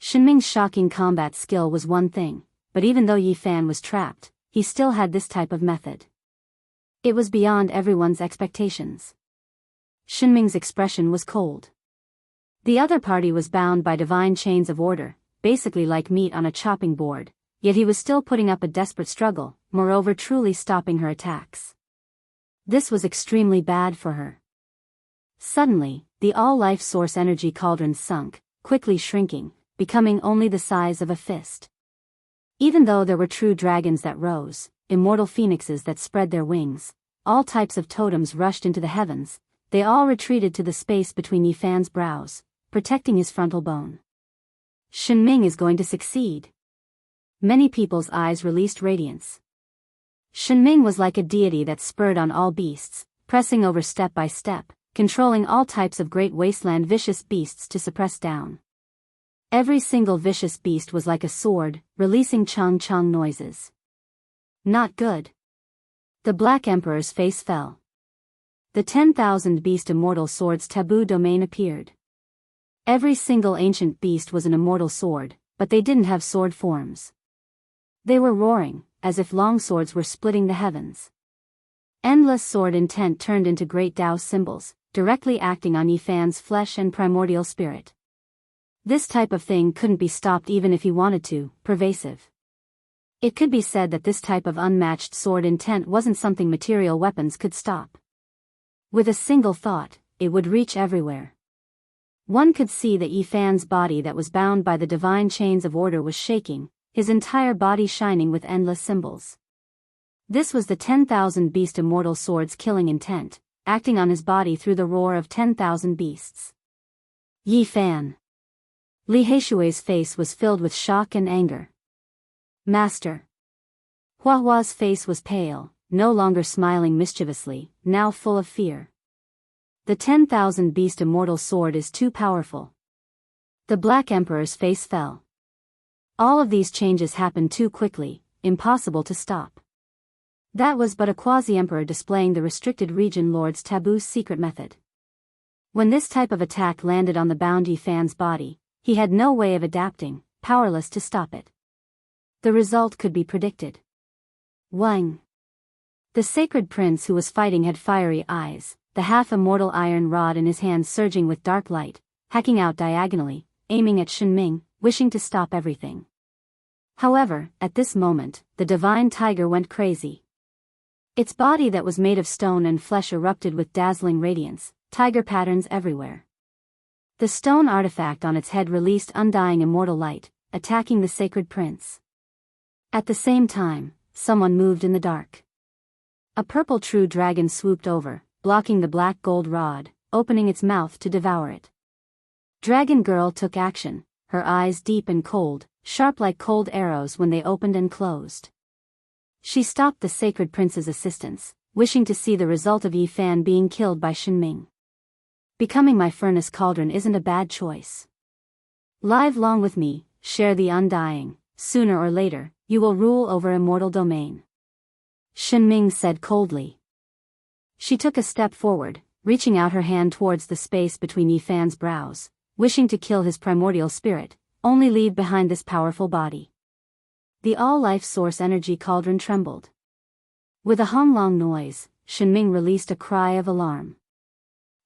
S1: Shinming's shocking combat skill was one thing, but even though Yi Fan was trapped, he still had this type of method. It was beyond everyone's expectations. Shinming's expression was cold. The other party was bound by divine chains of order, basically like meat on a chopping board, yet he was still putting up a desperate struggle, moreover truly stopping her attacks. This was extremely bad for her. Suddenly, the all-life source energy cauldron sunk, quickly shrinking, becoming only the size of a fist. Even though there were true dragons that rose, immortal phoenixes that spread their wings, all types of totems rushed into the heavens, they all retreated to the space between Yi Fan's brows, protecting his frontal bone. Shinming is going to succeed. Many people's eyes released radiance. Shinming was like a deity that spurred on all beasts, pressing over step by step, controlling all types of great wasteland vicious beasts to suppress down. Every single vicious beast was like a sword, releasing chung-chung noises. Not good. The Black Emperor's face fell. The 10,000 beast immortal sword's taboo domain appeared. Every single ancient beast was an immortal sword, but they didn't have sword forms. They were roaring, as if long swords were splitting the heavens. Endless sword intent turned into great Tao symbols, directly acting on Yi Fan's flesh and primordial spirit. This type of thing couldn't be stopped even if he wanted to, pervasive. It could be said that this type of unmatched sword intent wasn't something material weapons could stop. With a single thought, it would reach everywhere. One could see that Yi Fan's body that was bound by the divine chains of order was shaking, his entire body shining with endless symbols. This was the 10,000 beast immortal sword's killing intent, acting on his body through the roar of 10,000 beasts. Yi Fan. Li Heishui's face was filled with shock and anger. Master. Hua Hua's face was pale, no longer smiling mischievously, now full of fear. The 10,000 beast immortal sword is too powerful. The Black Emperor's face fell. All of these changes happened too quickly, impossible to stop. That was but a quasi-emperor displaying the restricted region lord's taboo secret method. When this type of attack landed on the bound Yi Fan's body, he had no way of adapting, powerless to stop it. The result could be predicted. Wang. The sacred prince who was fighting had fiery eyes, the half-immortal iron rod in his hand surging with dark light, hacking out diagonally, aiming at Shinming, wishing to stop everything. However, at this moment, the divine tiger went crazy. Its body that was made of stone and flesh erupted with dazzling radiance, tiger patterns everywhere. The stone artifact on its head released undying immortal light, attacking the sacred prince. At the same time, someone moved in the dark. A purple true dragon swooped over, blocking the black gold rod, opening its mouth to devour it. Dragon Girl took action, her eyes deep and cold, sharp like cold arrows when they opened and closed. She stopped the sacred prince's assistance, wishing to see the result of Yi Fan being killed by Shinming. Becoming my furnace cauldron isn't a bad choice. Live long with me, share the undying, sooner or later, you will rule over immortal domain. Shinming said coldly. She took a step forward, reaching out her hand towards the space between Yi Fan's brows, wishing to kill his primordial spirit, only leave behind this powerful body. The all-life source energy cauldron trembled. With a hung-long noise, Shenming released a cry of alarm.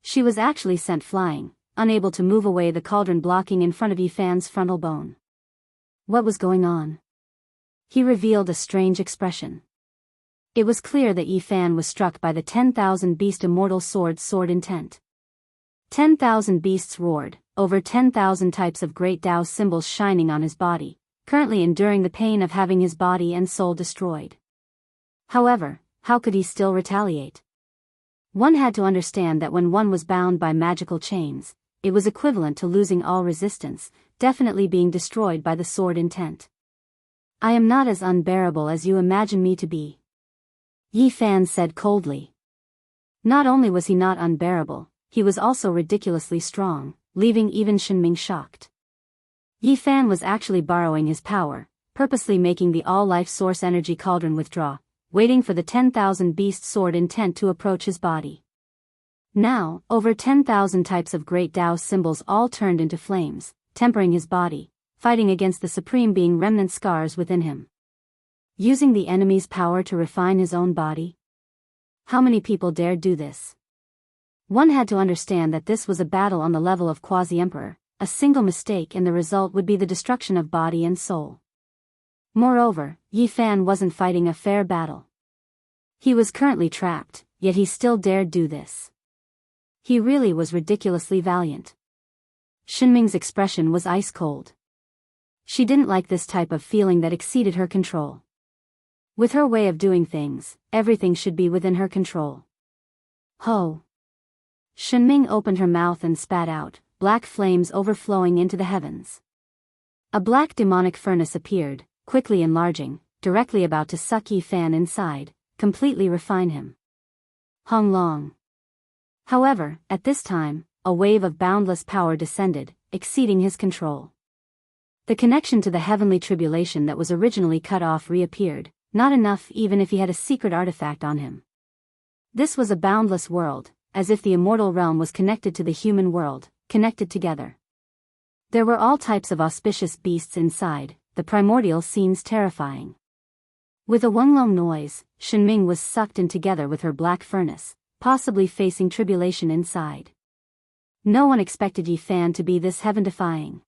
S1: She was actually sent flying, unable to move away the cauldron blocking in front of Yifan's frontal bone. What was going on? He revealed a strange expression. It was clear that Yifan was struck by the 10,000 beast immortal sword intent. 10,000 beasts roared, over 10,000 types of great Tao symbols shining on his body, currently enduring the pain of having his body and soul destroyed. However, how could he still retaliate? One had to understand that when one was bound by magical chains, it was equivalent to losing all resistance, definitely being destroyed by the sword intent. I am not as unbearable as you imagine me to be, Yifan said coldly. Not only was he not unbearable, he was also ridiculously strong, leaving even Shenming shocked. Yifan was actually borrowing his power, purposely making the all-life source energy cauldron withdraw, waiting for the 10,000 beast sword intent to approach his body. Now, over 10,000 types of great Tao symbols all turned into flames, tempering his body, fighting against the Supreme Being remnant scars within him. Using the enemy's power to refine his own body? How many people dared do this? One had to understand that this was a battle on the level of Quasi-Emperor. A single mistake and the result would be the destruction of body and soul. Moreover, Yifan wasn't fighting a fair battle. He was currently trapped, yet he still dared do this. He really was ridiculously valiant. Shenming's expression was ice cold. She didn't like this type of feeling that exceeded her control. With her way of doing things, everything should be within her control. Ho! Shenming opened her mouth and spat out, black flames overflowing into the heavens. A black demonic furnace appeared, quickly enlarging, directly about to suck Yifan inside, completely refine him. Hung Long. However, at this time, a wave of boundless power descended, exceeding his control. The connection to the heavenly tribulation that was originally cut off reappeared, not enough even if he had a secret artifact on him. This was a boundless world, as if the immortal realm was connected to the human world, connected together. There were all types of auspicious beasts inside, the primordial scenes terrifying. With a Wenglong noise, Shenming was sucked in together with her black furnace, possibly facing tribulation inside. No one expected Yifan to be this heaven-defying.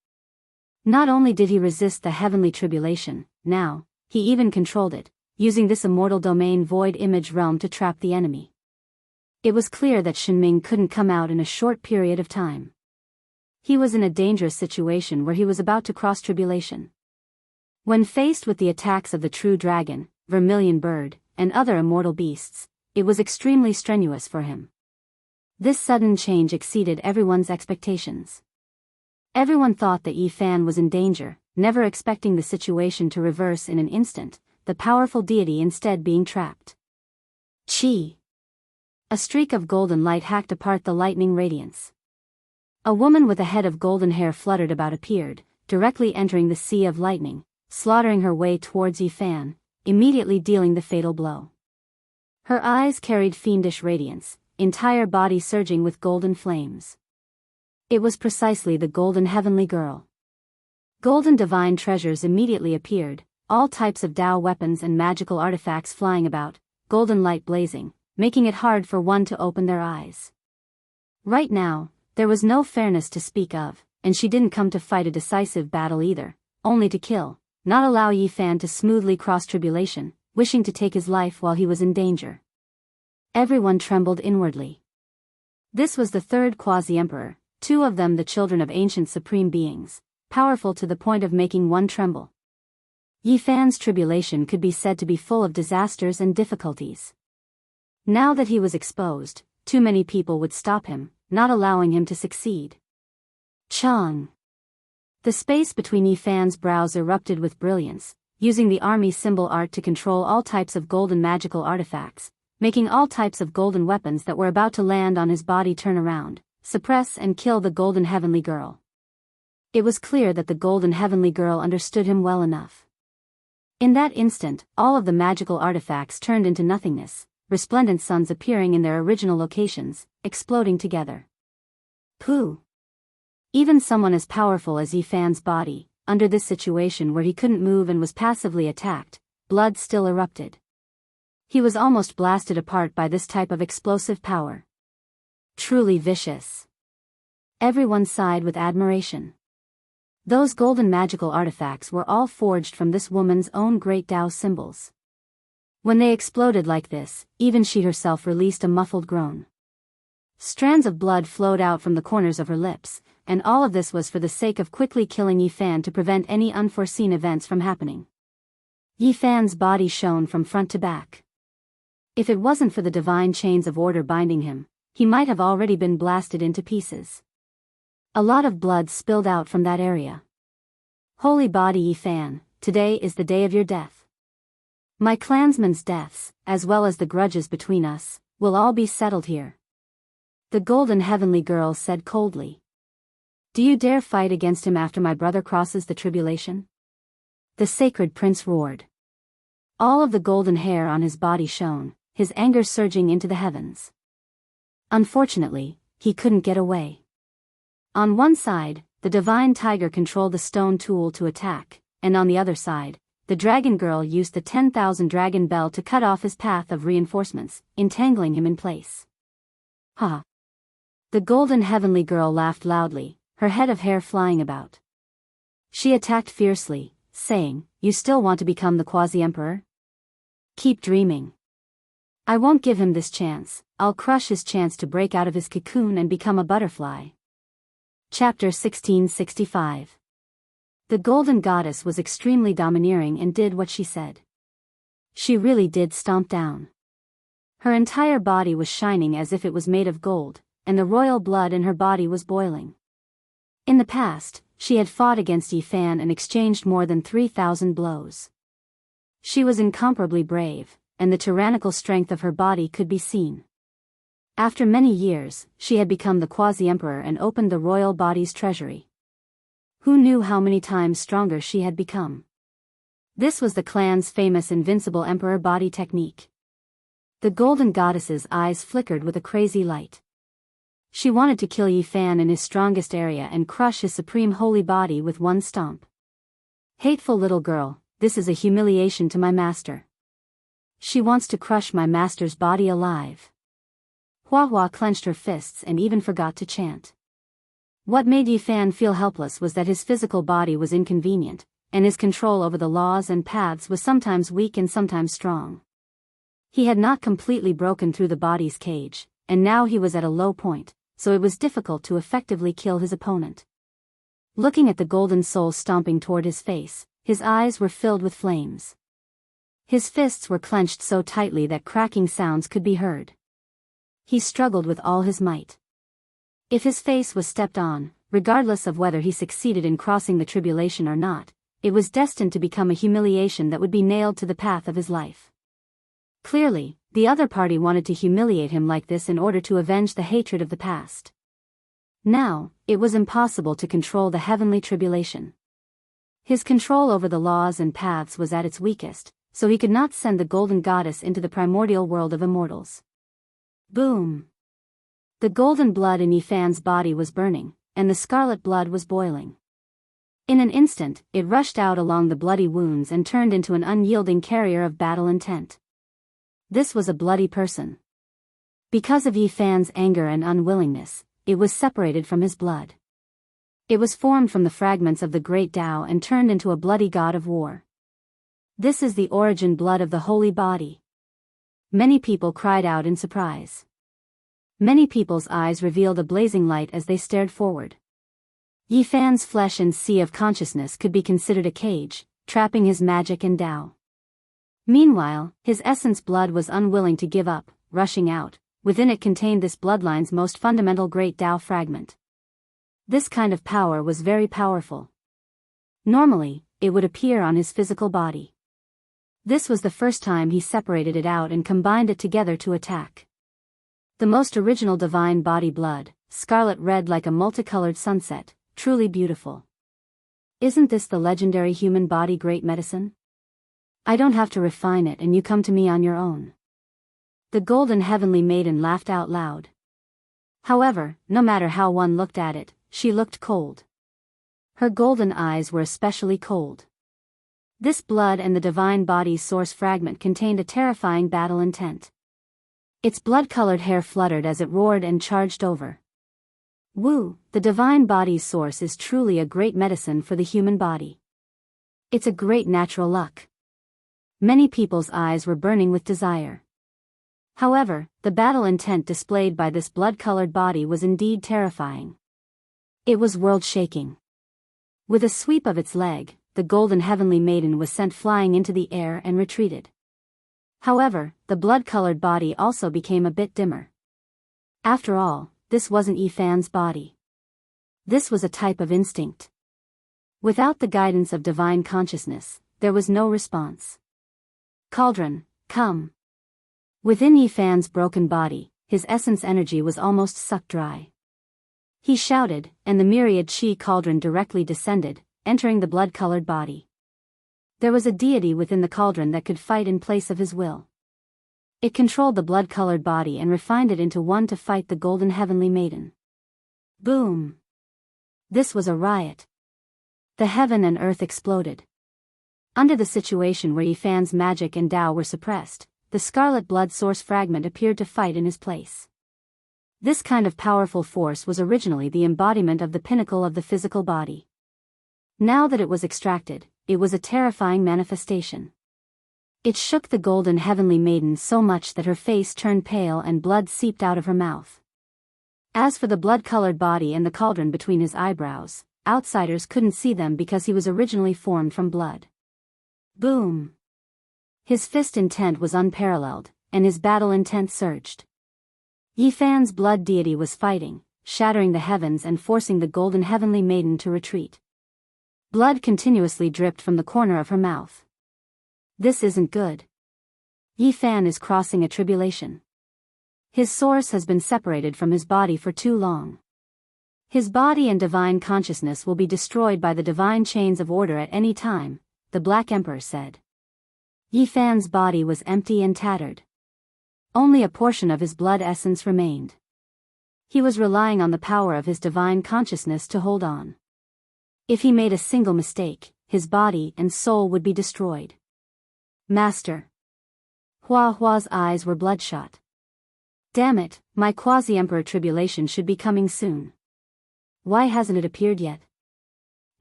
S1: Not only did he resist the heavenly tribulation, now, he even controlled it, using this immortal domain void image realm to trap the enemy. It was clear that Shenming couldn't come out in a short period of time. He was in a dangerous situation where he was about to cross tribulation. When faced with the attacks of the true dragon, vermilion bird, and other immortal beasts, it was extremely strenuous for him. This sudden change exceeded everyone's expectations. Everyone thought that Yifan was in danger, never expecting the situation to reverse in an instant, the powerful deity instead being trapped. Chi! A streak of golden light hacked apart the lightning radiance. A woman with a head of golden hair fluttered about appeared, directly entering the sea of lightning, slaughtering her way towards Yifan, immediately dealing the fatal blow. Her eyes carried fiendish radiance, entire body surging with golden flames. It was precisely the golden heavenly girl. Golden divine treasures immediately appeared, all types of Tao weapons and magical artifacts flying about, golden light blazing, making it hard for one to open their eyes. Right now, there was no fairness to speak of, and she didn't come to fight a decisive battle either, only to kill, not allow Yifan to smoothly cross tribulation, wishing to take his life while he was in danger. Everyone trembled inwardly. This was the third Quasi-Emperor, two of them the children of ancient supreme beings, powerful to the point of making one tremble. Yifan's tribulation could be said to be full of disasters and difficulties. Now that he was exposed, too many people would stop him, not allowing him to succeed. Chang! The space between Yifan's brows erupted with brilliance, using the army symbol art to control all types of golden magical artifacts, making all types of golden weapons that were about to land on his body turn around, suppress and kill the golden heavenly girl. It was clear that the golden heavenly girl understood him well enough. In that instant, all of the magical artifacts turned into nothingness, resplendent suns appearing in their original locations, exploding together. Pooh! Even someone as powerful as Yifan's body, under this situation where he couldn't move and was passively attacked, blood still erupted. He was almost blasted apart by this type of explosive power. Truly vicious. Everyone sighed with admiration. Those golden magical artifacts were all forged from this woman's own great Tao symbols. When they exploded like this, even she herself released a muffled groan. Strands of blood flowed out from the corners of her lips, and all of this was for the sake of quickly killing Yi Fan to prevent any unforeseen events from happening. Yi Fan's body shone from front to back. If it wasn't for the divine chains of order binding him, he might have already been blasted into pieces. A lot of blood spilled out from that area. Holy body Yi Fan, today is the day of your death. My clansmen's deaths, as well as the grudges between us, will all be settled here. The golden heavenly girl said coldly. Do you dare fight against him after my brother crosses the tribulation? The sacred prince roared. All of the golden hair on his body shone, his anger surging into the heavens. Unfortunately, he couldn't get away. On one side, the divine tiger controlled the stone tool to attack, and on the other side, the dragon girl used the 10,000 dragon bell to cut off his path of reinforcements, entangling him in place. Ha! The golden heavenly girl laughed loudly, her head of hair flying about. She attacked fiercely, saying, You still want to become the quasi-emperor? Keep dreaming. I won't give him this chance, I'll crush his chance to break out of his cocoon and become a butterfly. Chapter 1665. The golden goddess was extremely domineering and did what she said. She really did stomp down. Her entire body was shining as if it was made of gold, and the royal blood in her body was boiling. In the past, she had fought against Yi Fan and exchanged more than 3,000 blows. She was incomparably brave, and the tyrannical strength of her body could be seen. After many years, she had become the quasi-emperor and opened the royal body's treasury. Who knew how many times stronger she had become? This was the clan's famous invincible emperor body technique. The golden goddess's eyes flickered with a crazy light. She wanted to kill Yi Fan in his strongest area and crush his supreme holy body with one stomp. Hateful little girl, this is a humiliation to my master. She wants to crush my master's body alive. Hua Hua clenched her fists and even forgot to chant. What made Yi Fan feel helpless was that his physical body was inconvenient, and his control over the laws and paths was sometimes weak and sometimes strong. He had not completely broken through the body's cage, and now he was at a low point, so it was difficult to effectively kill his opponent. Looking at the golden soul stomping toward his face, his eyes were filled with flames. His fists were clenched so tightly that cracking sounds could be heard. He struggled with all his might. If his face was stepped on, regardless of whether he succeeded in crossing the tribulation or not, it was destined to become a humiliation that would be nailed to the path of his life. Clearly, the other party wanted to humiliate him like this in order to avenge the hatred of the past. Now, it was impossible to control the heavenly tribulation. His control over the laws and paths was at its weakest, so he could not send the golden goddess into the primordial world of immortals. Boom! The golden blood in Yi Fan's body was burning, and the scarlet blood was boiling. In an instant, it rushed out along the bloody wounds and turned into an unyielding carrier of battle intent. This was a bloody person. Because of Yi Fan's anger and unwillingness, it was separated from his blood. It was formed from the fragments of the great Tao and turned into a bloody god of war. This is the origin blood of the holy body. Many people cried out in surprise. Many people's eyes revealed a blazing light as they stared forward. Yi Fan's flesh and sea of consciousness could be considered a cage, trapping his magic and Tao. Meanwhile, his essence blood was unwilling to give up, rushing out. Within it contained this bloodline's most fundamental great Tao fragment. This kind of power was very powerful. Normally, it would appear on his physical body. This was the first time he separated it out and combined it together to attack. The most original divine body blood, scarlet red like a multicolored sunset, truly beautiful. Isn't this the legendary human body great medicine? I don't have to refine it and you come to me on your own. The golden heavenly maiden laughed out loud. However, no matter how one looked at it, she looked cold. Her golden eyes were especially cold. This blood and the divine body's source fragment contained a terrifying battle intent. Its blood-colored hair fluttered as it roared and charged over. Woo, the divine body's source is truly a great medicine for the human body. It's a great natural luck. Many people's eyes were burning with desire. However, the battle intent displayed by this blood-colored body was indeed terrifying. It was world-shaking. With a sweep of its leg, the golden heavenly maiden was sent flying into the air and retreated. However, the blood-colored body also became a bit dimmer. After all, this wasn't Yifan's body. This was a type of instinct. Without the guidance of divine consciousness, there was no response. Cauldron, come. Within Yifan's broken body, his essence energy was almost sucked dry. He shouted, and the myriad chi cauldron directly descended, entering the blood-colored body. There was a deity within the cauldron that could fight in place of his will. It controlled the blood-colored body and refined it into one to fight the golden heavenly maiden. Boom! This was a riot. The heaven and earth exploded. Under the situation where Yifan's magic and Tao were suppressed, the scarlet blood source fragment appeared to fight in his place. This kind of powerful force was originally the embodiment of the pinnacle of the physical body. Now that it was extracted, it was a terrifying manifestation. It shook the golden heavenly maiden so much that her face turned pale and blood seeped out of her mouth. As for the blood-colored body and the cauldron between his eyebrows, outsiders couldn't see them because he was originally formed from blood. Boom! His fist intent was unparalleled, and his battle intent surged. Yifan's blood deity was fighting, shattering the heavens and forcing the golden heavenly maiden to retreat. Blood continuously dripped from the corner of her mouth. This isn't good. Yifan is crossing a tribulation. His source has been separated from his body for too long. His body and divine consciousness will be destroyed by the divine chains of order at any time, the Black Emperor said. Yifan's body was empty and tattered. Only a portion of his blood essence remained. He was relying on the power of his divine consciousness to hold on. If he made a single mistake, his body and soul would be destroyed. Master. Hua Hua's eyes were bloodshot. Damn it, my quasi-emperor tribulation should be coming soon. Why hasn't it appeared yet?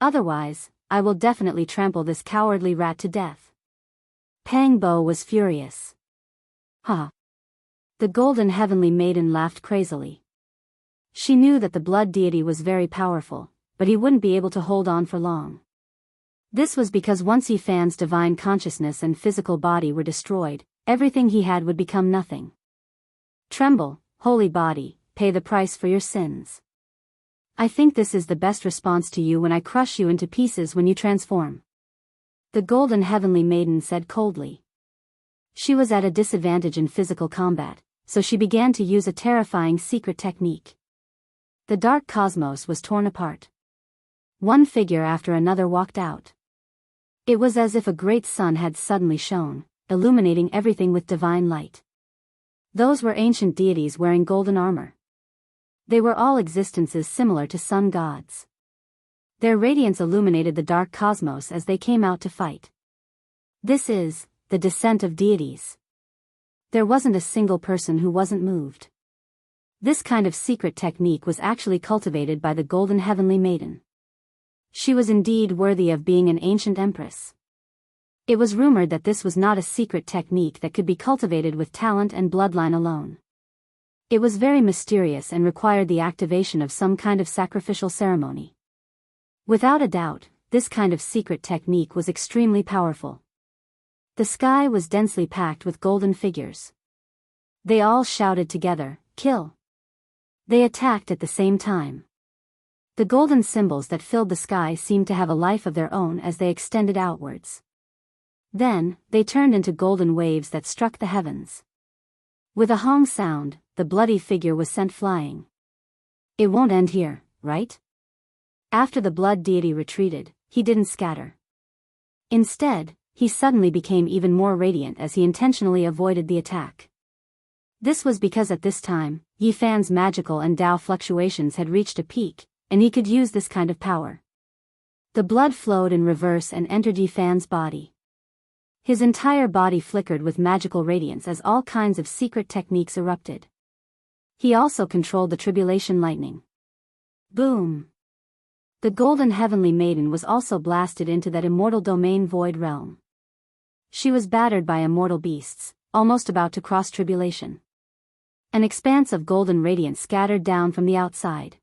S1: Otherwise, I will definitely trample this cowardly rat to death. Pang Bo was furious. Ha! The golden heavenly maiden laughed crazily. She knew that the blood deity was very powerful, but he wouldn't be able to hold on for long. This was because once Yifan's divine consciousness and physical body were destroyed, everything he had would become nothing. Tremble, holy body, pay the price for your sins. I think this is the best response to you when I crush you into pieces when you transform. The golden heavenly maiden said coldly. She was at a disadvantage in physical combat, so she began to use a terrifying secret technique. The dark cosmos was torn apart. One figure after another walked out. It was as if a great sun had suddenly shone, illuminating everything with divine light. Those were ancient deities wearing golden armor. They were all existences similar to sun gods. Their radiance illuminated the dark cosmos as they came out to fight. This is the descent of deities. There wasn't a single person who wasn't moved. This kind of secret technique was actually cultivated by the golden heavenly maiden. She was indeed worthy of being an ancient empress. It was rumored that this was not a secret technique that could be cultivated with talent and bloodline alone. It was very mysterious and required the activation of some kind of sacrificial ceremony. Without a doubt, this kind of secret technique was extremely powerful. The sky was densely packed with golden figures. They all shouted together, "Kill!" They attacked at the same time. The golden symbols that filled the sky seemed to have a life of their own as they extended outwards. Then, they turned into golden waves that struck the heavens. With a hong sound, the bloody figure was sent flying. It won't end here, right? After the blood deity retreated, he didn't scatter. Instead, he suddenly became even more radiant as he intentionally avoided the attack. This was because at this time, Yifan's magical and Tao fluctuations had reached a peak, and he could use this kind of power. The blood flowed in reverse and entered Yifan's body. His entire body flickered with magical radiance as all kinds of secret techniques erupted. He also controlled the tribulation lightning. Boom! The golden heavenly maiden was also blasted into that immortal domain void realm. She was battered by immortal beasts, almost about to cross tribulation. An expanse of golden radiance scattered down from the outside.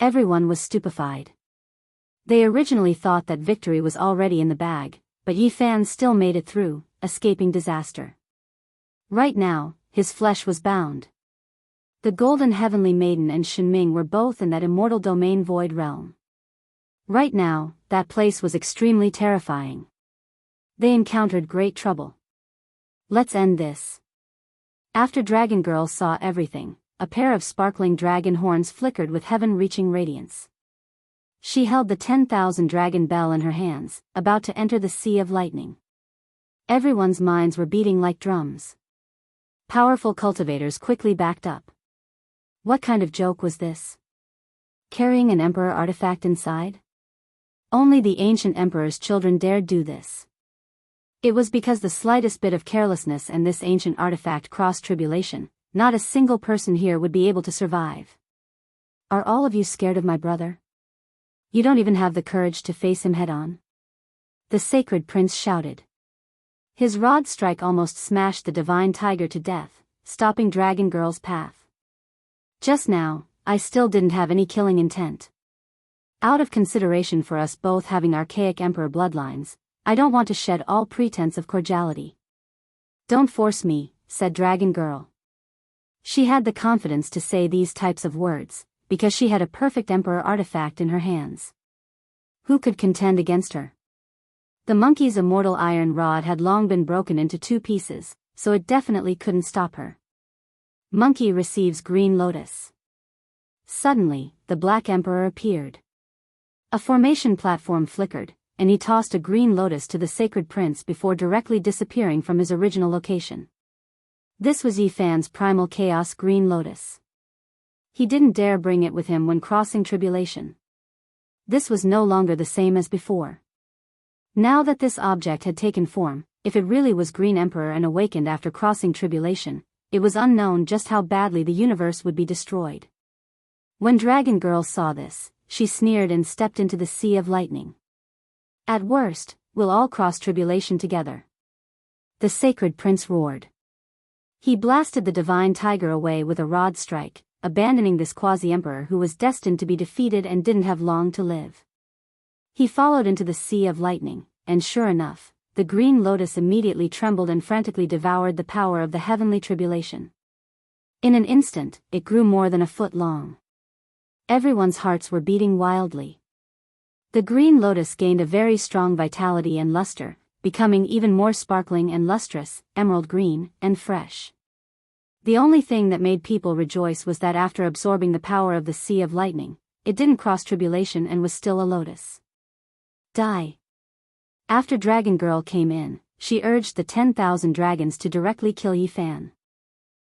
S1: Everyone was stupefied. They originally thought that victory was already in the bag, but Yifan still made it through, escaping disaster. Right now, his flesh was bound. The golden heavenly maiden and Shenming were both in that immortal domain void realm. Right now, that place was extremely terrifying. They encountered great trouble. Let's end this. After Dragon Girl saw everything, a pair of sparkling dragon horns flickered with heaven-reaching radiance. She held the 10,000 dragon bell in her hands, about to enter the sea of lightning. Everyone's minds were beating like drums. Powerful cultivators quickly backed up. What kind of joke was this? Carrying an emperor artifact inside? Only the ancient emperor's children dared do this. It was because the slightest bit of carelessness and this ancient artifact crossed tribulation, not a single person here would be able to survive. Are all of you scared of my brother? You don't even have the courage to face him head-on? The sacred prince shouted. His rod strike almost smashed the divine tiger to death, stopping Dragon Girl's path. Just now, I still didn't have any killing intent. Out of consideration for us both having archaic emperor bloodlines, I don't want to shed all pretense of cordiality. Don't force me, said Dragon Girl. She had the confidence to say these types of words, because she had a perfect emperor artifact in her hands. Who could contend against her? The monkey's immortal iron rod had long been broken into 2 pieces, so it definitely couldn't stop her. Monkey receives Green Lotus. Suddenly, the Black Emperor appeared. A formation platform flickered, and he tossed a green lotus to the sacred prince before directly disappearing from his original location. This was Yifan's primal chaos green lotus. He didn't dare bring it with him when crossing tribulation. This was no longer the same as before. Now that this object had taken form, if it really was Green Emperor and awakened after crossing tribulation, it was unknown just how badly the universe would be destroyed. When Dragon Girl saw this, she sneered and stepped into the sea of lightning. At worst, we'll all cross tribulation together. The sacred prince roared. He blasted the divine tiger away with a rod strike, abandoning this quasi-emperor who was destined to be defeated and didn't have long to live. He followed into the sea of lightning, and sure enough, the green lotus immediately trembled and frantically devoured the power of the heavenly tribulation. In an instant, it grew more than a foot long. Everyone's hearts were beating wildly. The green lotus gained a very strong vitality and luster, becoming even more sparkling and lustrous, emerald green, and fresh. The only thing that made people rejoice was that after absorbing the power of the sea of lightning, it didn't cross tribulation and was still a lotus. Die. After Dragon Girl came in, she urged the 10,000 dragons to directly kill Yifan.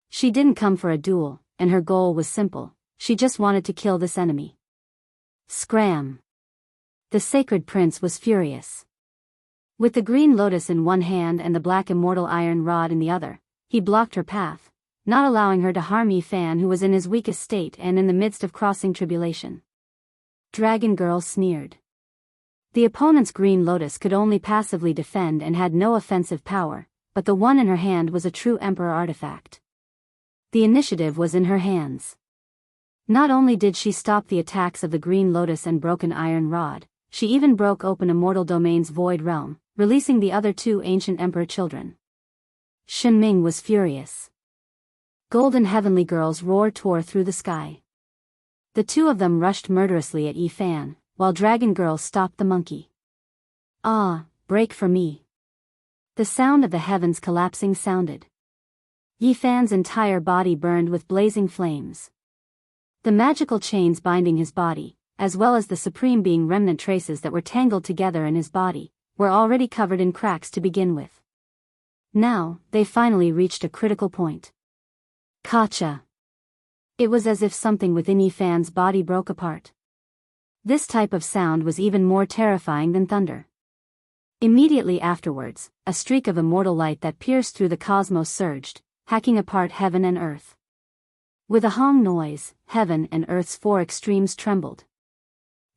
S1: She didn't come for a duel, and her goal was simple, she just wanted to kill this enemy. Scram! The sacred prince was furious. With the green lotus in one hand and the black immortal iron rod in the other, he blocked her path, not allowing her to harm Yifan who was in his weakest state and in the midst of crossing tribulation. Dragon Girl sneered. The opponent's green lotus could only passively defend and had no offensive power, but the one in her hand was a true emperor artifact. The initiative was in her hands. Not only did she stop the attacks of the green lotus and broken iron rod, she even broke open Immortal Domain's void realm, releasing the other 2 ancient emperor children. Shenming was furious. Golden heavenly girls tore through the sky. The 2 of them rushed murderously at Yifan, while Dragon Girl stopped the monkey. Ah, break for me. The sound of the heavens collapsing sounded. Yifan's entire body burned with blazing flames. The magical chains binding his body, as well as the supreme being remnant traces that were tangled together in his body, were already covered in cracks to begin with. Now, they finally reached a critical point. Kacha! It was as if something within Yifan's body broke apart. This type of sound was even more terrifying than thunder. Immediately afterwards, a streak of immortal light that pierced through the cosmos surged, hacking apart heaven and earth. With a hong noise, heaven and earth's four extremes trembled.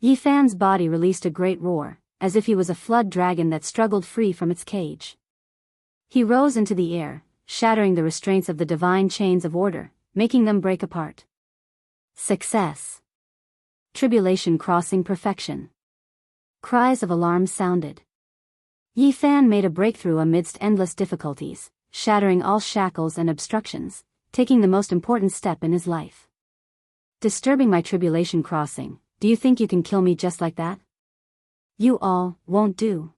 S1: Yifan's body released a great roar, as if he was a flood dragon that struggled free from its cage. He rose into the air, shattering the restraints of the divine chains of order, making them break apart. Success. Tribulation crossing perfection. Cries of alarm sounded. Yifan made a breakthrough amidst endless difficulties, shattering all shackles and obstructions, taking the most important step in his life. Disturbing my tribulation crossing, do you think you can kill me just like that? You all won't do.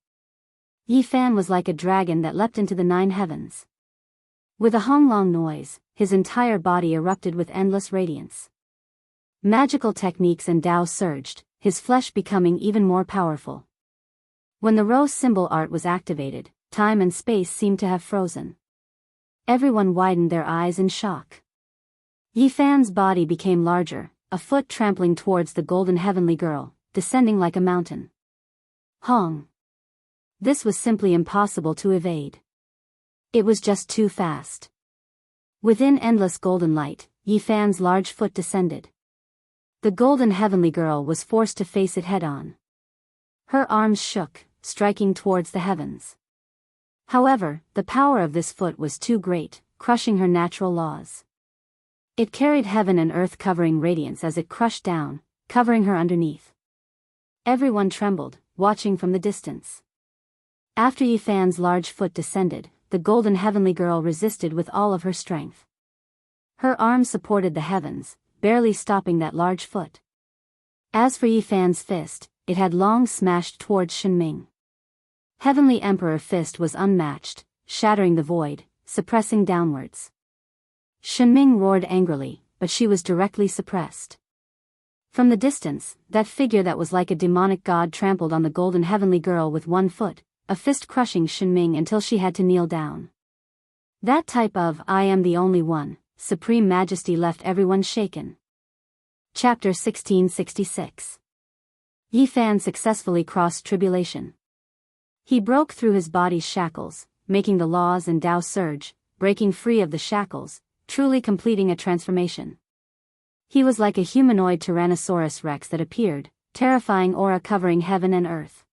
S1: Yifan was like a dragon that leapt into the 9 heavens. With a honglong noise, his entire body erupted with endless radiance. Magical techniques and Tao surged, his flesh becoming even more powerful. When the rose symbol art was activated, time and space seemed to have frozen. Everyone widened their eyes in shock. Yifan's body became larger, a foot trampling towards the golden heavenly girl, descending like a mountain. Hong. This was simply impossible to evade. It was just too fast. Within endless golden light, Yifan's large foot descended. The golden heavenly girl was forced to face it head-on. Her arms shook, striking towards the heavens. However, the power of this foot was too great, crushing her natural laws. It carried heaven and earth covering radiance as it crushed down, covering her underneath. Everyone trembled, watching from the distance. After Yifan's large foot descended, the golden heavenly girl resisted with all of her strength. Her arms supported the heavens, barely stopping that large foot. As for Yifan's fist, it had long smashed towards Shenming. Heavenly Emperor fist was unmatched, shattering the void, suppressing downwards. Shenming roared angrily, but she was directly suppressed. From the distance, that figure that was like a demonic god trampled on the golden heavenly girl with one foot, a fist crushing Shenming until she had to kneel down. That type of "I am the only one" supreme majesty left everyone shaken. Chapter 1666. Yifan successfully crossed tribulation. He broke through his body's shackles, making the laws and Tao surge, breaking free of the shackles, truly completing a transformation. He was like a humanoid Tyrannosaurus Rex that appeared, terrifying aura covering heaven and earth.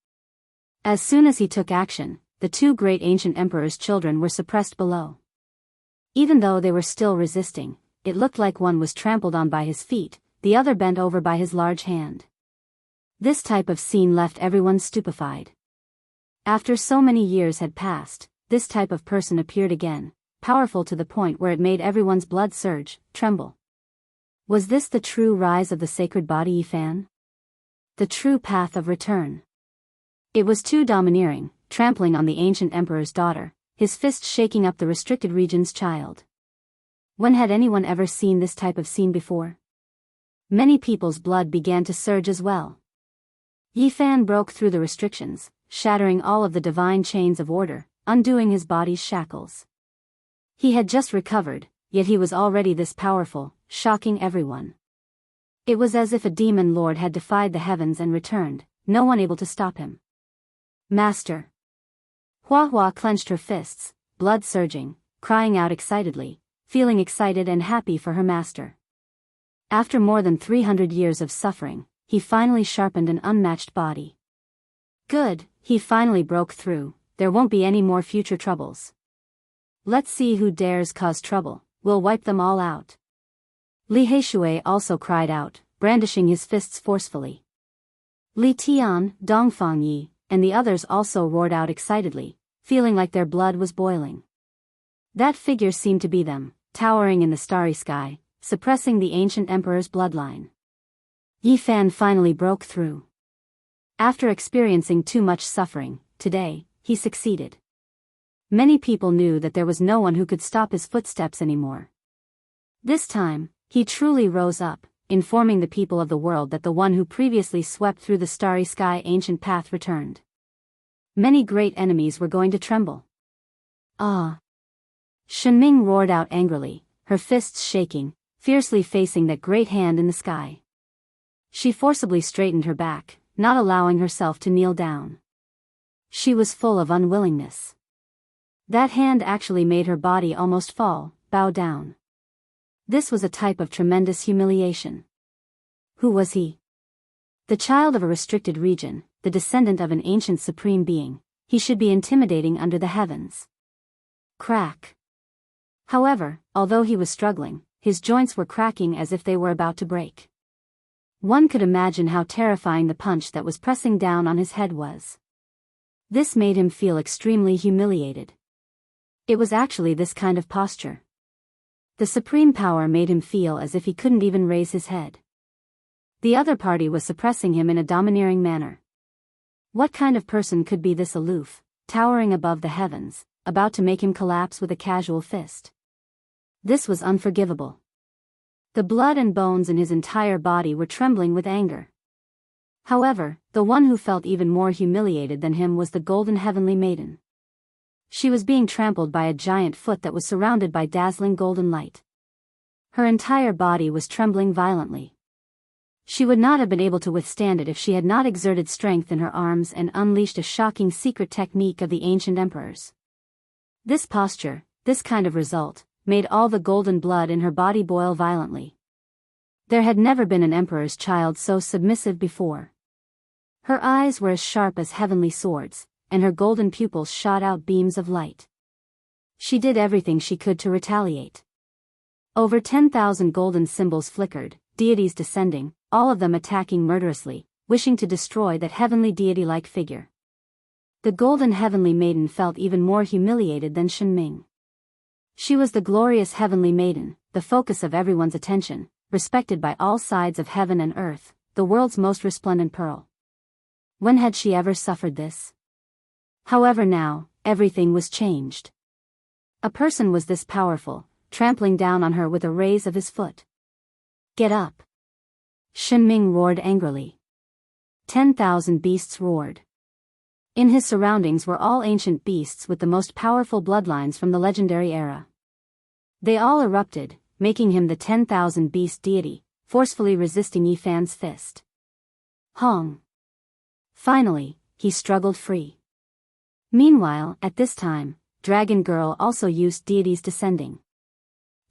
S1: As soon as he took action, the 2 great ancient emperors' children were suppressed below. Even though they were still resisting, it looked like one was trampled on by his feet, the other bent over by his large hand. This type of scene left everyone stupefied. After so many years had passed, this type of person appeared again, powerful to the point where it made everyone's blood surge, tremble. Was this the true rise of the sacred body Yifan? The true path of return? It was too domineering, trampling on the ancient emperor's daughter, his fist shaking up the restricted region's child. When had anyone ever seen this type of scene before? Many people's blood began to surge as well. Yifan broke through the restrictions, shattering all of the divine chains of order, undoing his body's shackles. He had just recovered, yet he was already this powerful, shocking everyone. It was as if a demon lord had defied the heavens and returned, no one able to stop him. Master. Hua Hua clenched her fists, blood surging, crying out excitedly, feeling excited and happy for her master. After more than 300 years of suffering, he finally sharpened an unmatched body. Good, he finally broke through, there won't be any more future troubles. Let's see who dares cause trouble, we'll wipe them all out. Li Heishui also cried out, brandishing his fists forcefully. Li Tian, Dongfang Yi, and the others also roared out excitedly, feeling like their blood was boiling. That figure seemed to be them, towering in the starry sky, suppressing the ancient emperor's bloodline. Yifan finally broke through. After experiencing too much suffering, today, he succeeded. Many people knew that there was no one who could stop his footsteps anymore. This time, he truly rose up, informing the people of the world that the one who previously swept through the starry sky ancient path returned. Many great enemies were going to tremble. Ah! Shenming roared out angrily, her fists shaking, fiercely facing that great hand in the sky. She forcibly straightened her back, not allowing herself to kneel down. She was full of unwillingness. That hand actually made her body almost bow down. This was a type of tremendous humiliation. Who was he? The child of a restricted region, the descendant of an ancient supreme being. He should be intimidating under the heavens. Crack. However, although he was struggling, his joints were cracking as if they were about to break. One could imagine how terrifying the punch that was pressing down on his head was. This made him feel extremely humiliated. It was actually this kind of posture. The supreme power made him feel as if he couldn't even raise his head. The other party was suppressing him in a domineering manner. What kind of person could be this aloof, towering above the heavens, about to make him collapse with a casual fist? This was unforgivable. The blood and bones in his entire body were trembling with anger. However, the one who felt even more humiliated than him was the golden heavenly maiden. She was being trampled by a giant foot that was surrounded by dazzling golden light. Her entire body was trembling violently. She would not have been able to withstand it if she had not exerted strength in her arms and unleashed a shocking secret technique of the ancient emperors. This posture, this kind of result, made all the golden blood in her body boil violently. There had never been an emperor's child so submissive before. Her eyes were as sharp as heavenly swords, and her golden pupils shot out beams of light. She did everything she could to retaliate. Over 10,000 golden symbols flickered, deities descending, all of them attacking murderously, wishing to destroy that heavenly deity-like figure. The golden heavenly maiden felt even more humiliated than Shenming. She was the glorious heavenly maiden, the focus of everyone's attention, respected by all sides of heaven and earth, the world's most resplendent pearl. When had she ever suffered this? However, now, everything was changed. A person was this powerful, trampling down on her with a raise of his foot. Get up! Shenming roared angrily. 10,000 beasts roared. In his surroundings were all ancient beasts with the most powerful bloodlines from the legendary era. They all erupted, making him the 10,000 beast deity, forcefully resisting Yifan's fist. Hong! Finally, he struggled free. Meanwhile, at this time, Dragon Girl also used deities descending.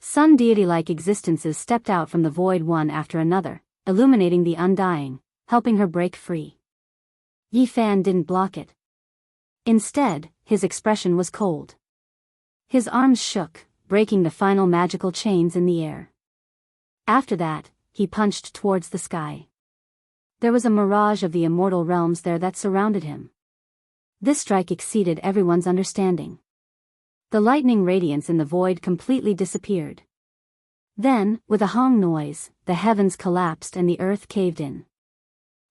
S1: Sun deity-like existences stepped out from the void one after another, illuminating the undying, helping her break free. Yifan didn't block it. Instead, his expression was cold. His arms shook, breaking the final magical chains in the air. After that, he punched towards the sky. There was a mirage of the immortal realms there that surrounded him. This strike exceeded everyone's understanding. The lightning radiance in the void completely disappeared. Then, with a hong noise, the heavens collapsed and the earth caved in.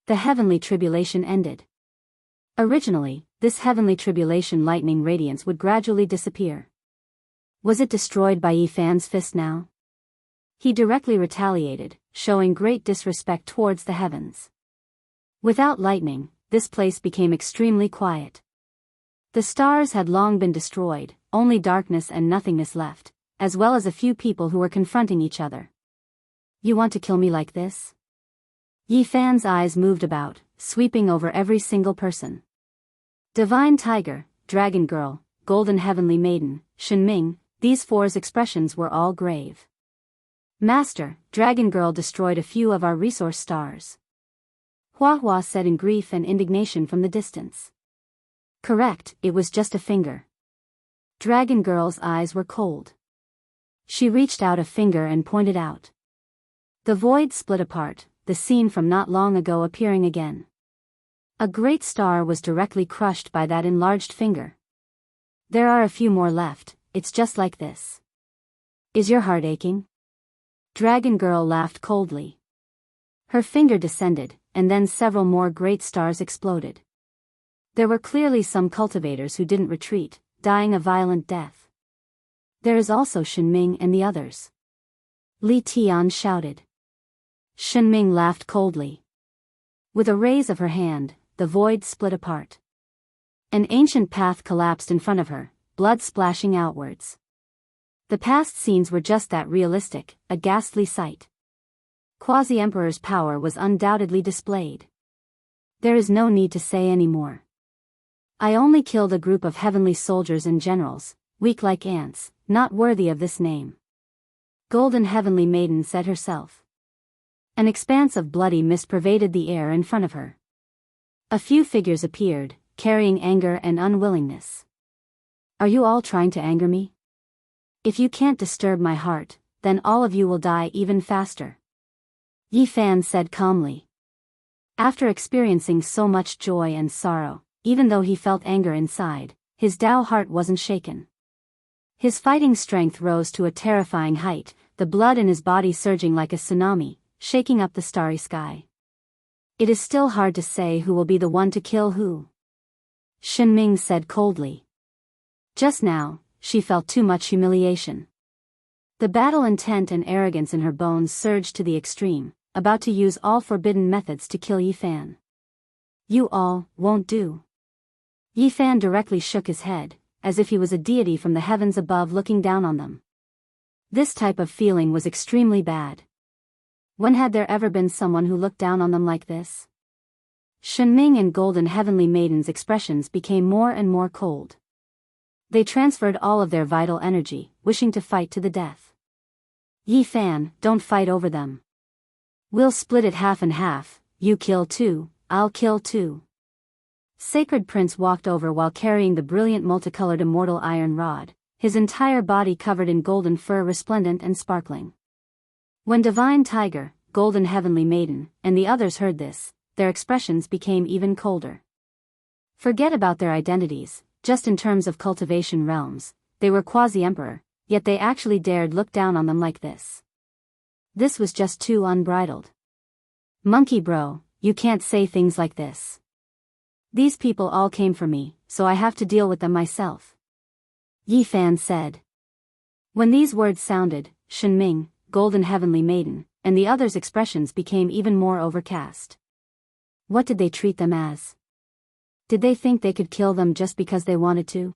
S1: The heavenly tribulation ended. Originally, this heavenly tribulation lightning radiance would gradually disappear. Was it destroyed by Yifan's fist now? He directly retaliated, showing great disrespect towards the heavens. Without lightning, this place became extremely quiet. The stars had long been destroyed, only darkness and nothingness left, as well as a few people who were confronting each other. You want to kill me like this? Yifan's eyes moved about, sweeping over every single person. Divine Tiger, Dragon Girl, Golden Heavenly Maiden, Shenming, these four's expressions were all grave. Master, Dragon Girl destroyed a few of our resource stars. Hua said in grief and indignation from the distance. Correct, it was just a finger. Dragon Girl's eyes were cold. She reached out a finger and pointed out. The void split apart, the scene from not long ago appearing again. A great star was directly crushed by that enlarged finger. There are a few more left, it's just like this. Is your heart aching? Dragon Girl laughed coldly. Her finger descended, and then several more great stars exploded. There were clearly some cultivators who didn't retreat, dying a violent death. There is also Shenming and the others. Li Tian shouted. Shenming laughed coldly. With a raise of her hand, the void split apart. An ancient path collapsed in front of her, blood splashing outwards. The past scenes were just that realistic, a ghastly sight. Quasi-Emperor's power was undoubtedly displayed. There is no need to say any more. I only killed a group of heavenly soldiers and generals, weak like ants, not worthy of this name. Golden Heavenly Maiden said herself. An expanse of bloody mist pervaded the air in front of her. A few figures appeared, carrying anger and unwillingness. Are you all trying to anger me? If you can't disturb my heart, then all of you will die even faster. Yi Fan said calmly. After experiencing so much joy and sorrow, even though he felt anger inside, his Tao heart wasn't shaken. His fighting strength rose to a terrifying height, the blood in his body surging like a tsunami, shaking up the starry sky. It is still hard to say who will be the one to kill who. Shenming said coldly. Just now, she felt too much humiliation. The battle intent and arrogance in her bones surged to the extreme, about to use all forbidden methods to kill Yi Fan. You all won't do. Yi Fan directly shook his head, as if he was a deity from the heavens above looking down on them. This type of feeling was extremely bad. When had there ever been someone who looked down on them like this? Shenming and Golden Heavenly Maiden's expressions became more and more cold. They transferred all of their vital energy, wishing to fight to the death. Yi Fan, don't fight over them. We'll split it half and half, you kill two, I'll kill two. Sacred Prince walked over while carrying the brilliant multicolored immortal iron rod, his entire body covered in golden fur resplendent and sparkling. When Divine Tiger, Golden Heavenly Maiden, and the others heard this, their expressions became even colder. Forget about their identities, just in terms of cultivation realms, they were quasi-emperor, yet they actually dared look down on them like this. This was just too unbridled. Monkey bro, you can't say things like this. These people all came for me, so I have to deal with them myself. Yi Fan said. When these words sounded, Shenming, Golden Heavenly Maiden, and the others' expressions became even more overcast. What did they treat them as? Did they think they could kill them just because they wanted to?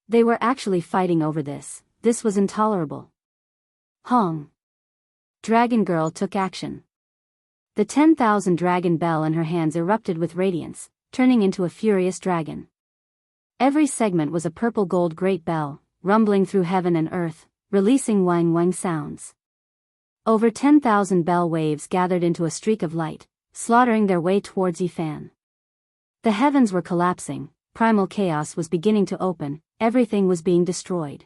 S1: They were actually fighting over this. This was intolerable. Hong. Dragon Girl took action. The 10,000 dragon bell in her hands erupted with radiance, turning into a furious dragon. Every segment was a purple gold great bell, rumbling through heaven and earth, releasing wang wang sounds. Over 10,000 bell waves gathered into a streak of light, slaughtering their way towards Yi Fan. The heavens were collapsing, primal chaos was beginning to open, everything was being destroyed.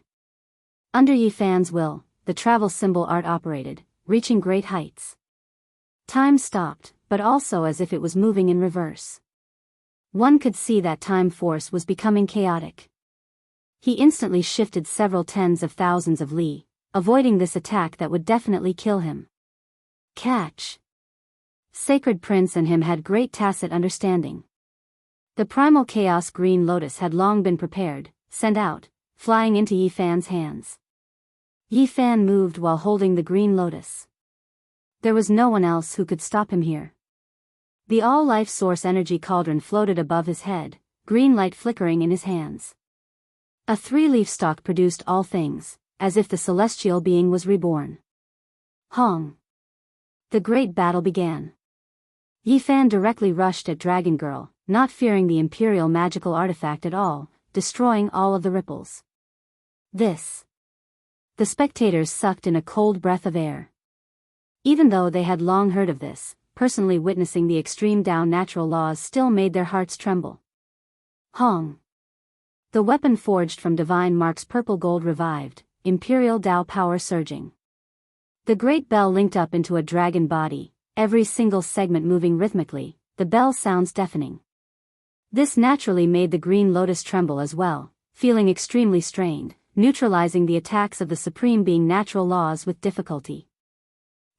S1: Under Yi Fan's will, the travel symbol art operated, reaching great heights. Time stopped, but also as if it was moving in reverse. One could see that time force was becoming chaotic. He instantly shifted several tens of thousands of li, avoiding this attack that would definitely kill him. Catch! Sacred Prince and him had great tacit understanding. The primal chaos green lotus had long been prepared, sent out, flying into Yi Fan's hands. Yi Fan moved while holding the green lotus. There was no one else who could stop him here. The all-life source energy cauldron floated above his head, green light flickering in his hands. A three-leaf stalk produced all things, as if the celestial being was reborn. Hong. The great battle began. Yi Fan directly rushed at Dragon Girl, not fearing the imperial magical artifact at all, destroying all of the ripples. This. The spectators sucked in a cold breath of air. Even though they had long heard of this, personally witnessing the extreme Tao natural laws still made their hearts tremble. Hong. The weapon forged from Divine Mark's purple gold revived, imperial Tao power surging. The great bell linked up into a dragon body, every single segment moving rhythmically, the bell sounds deafening. This naturally made the green lotus tremble as well, feeling extremely strained, neutralizing the attacks of the supreme being natural laws with difficulty.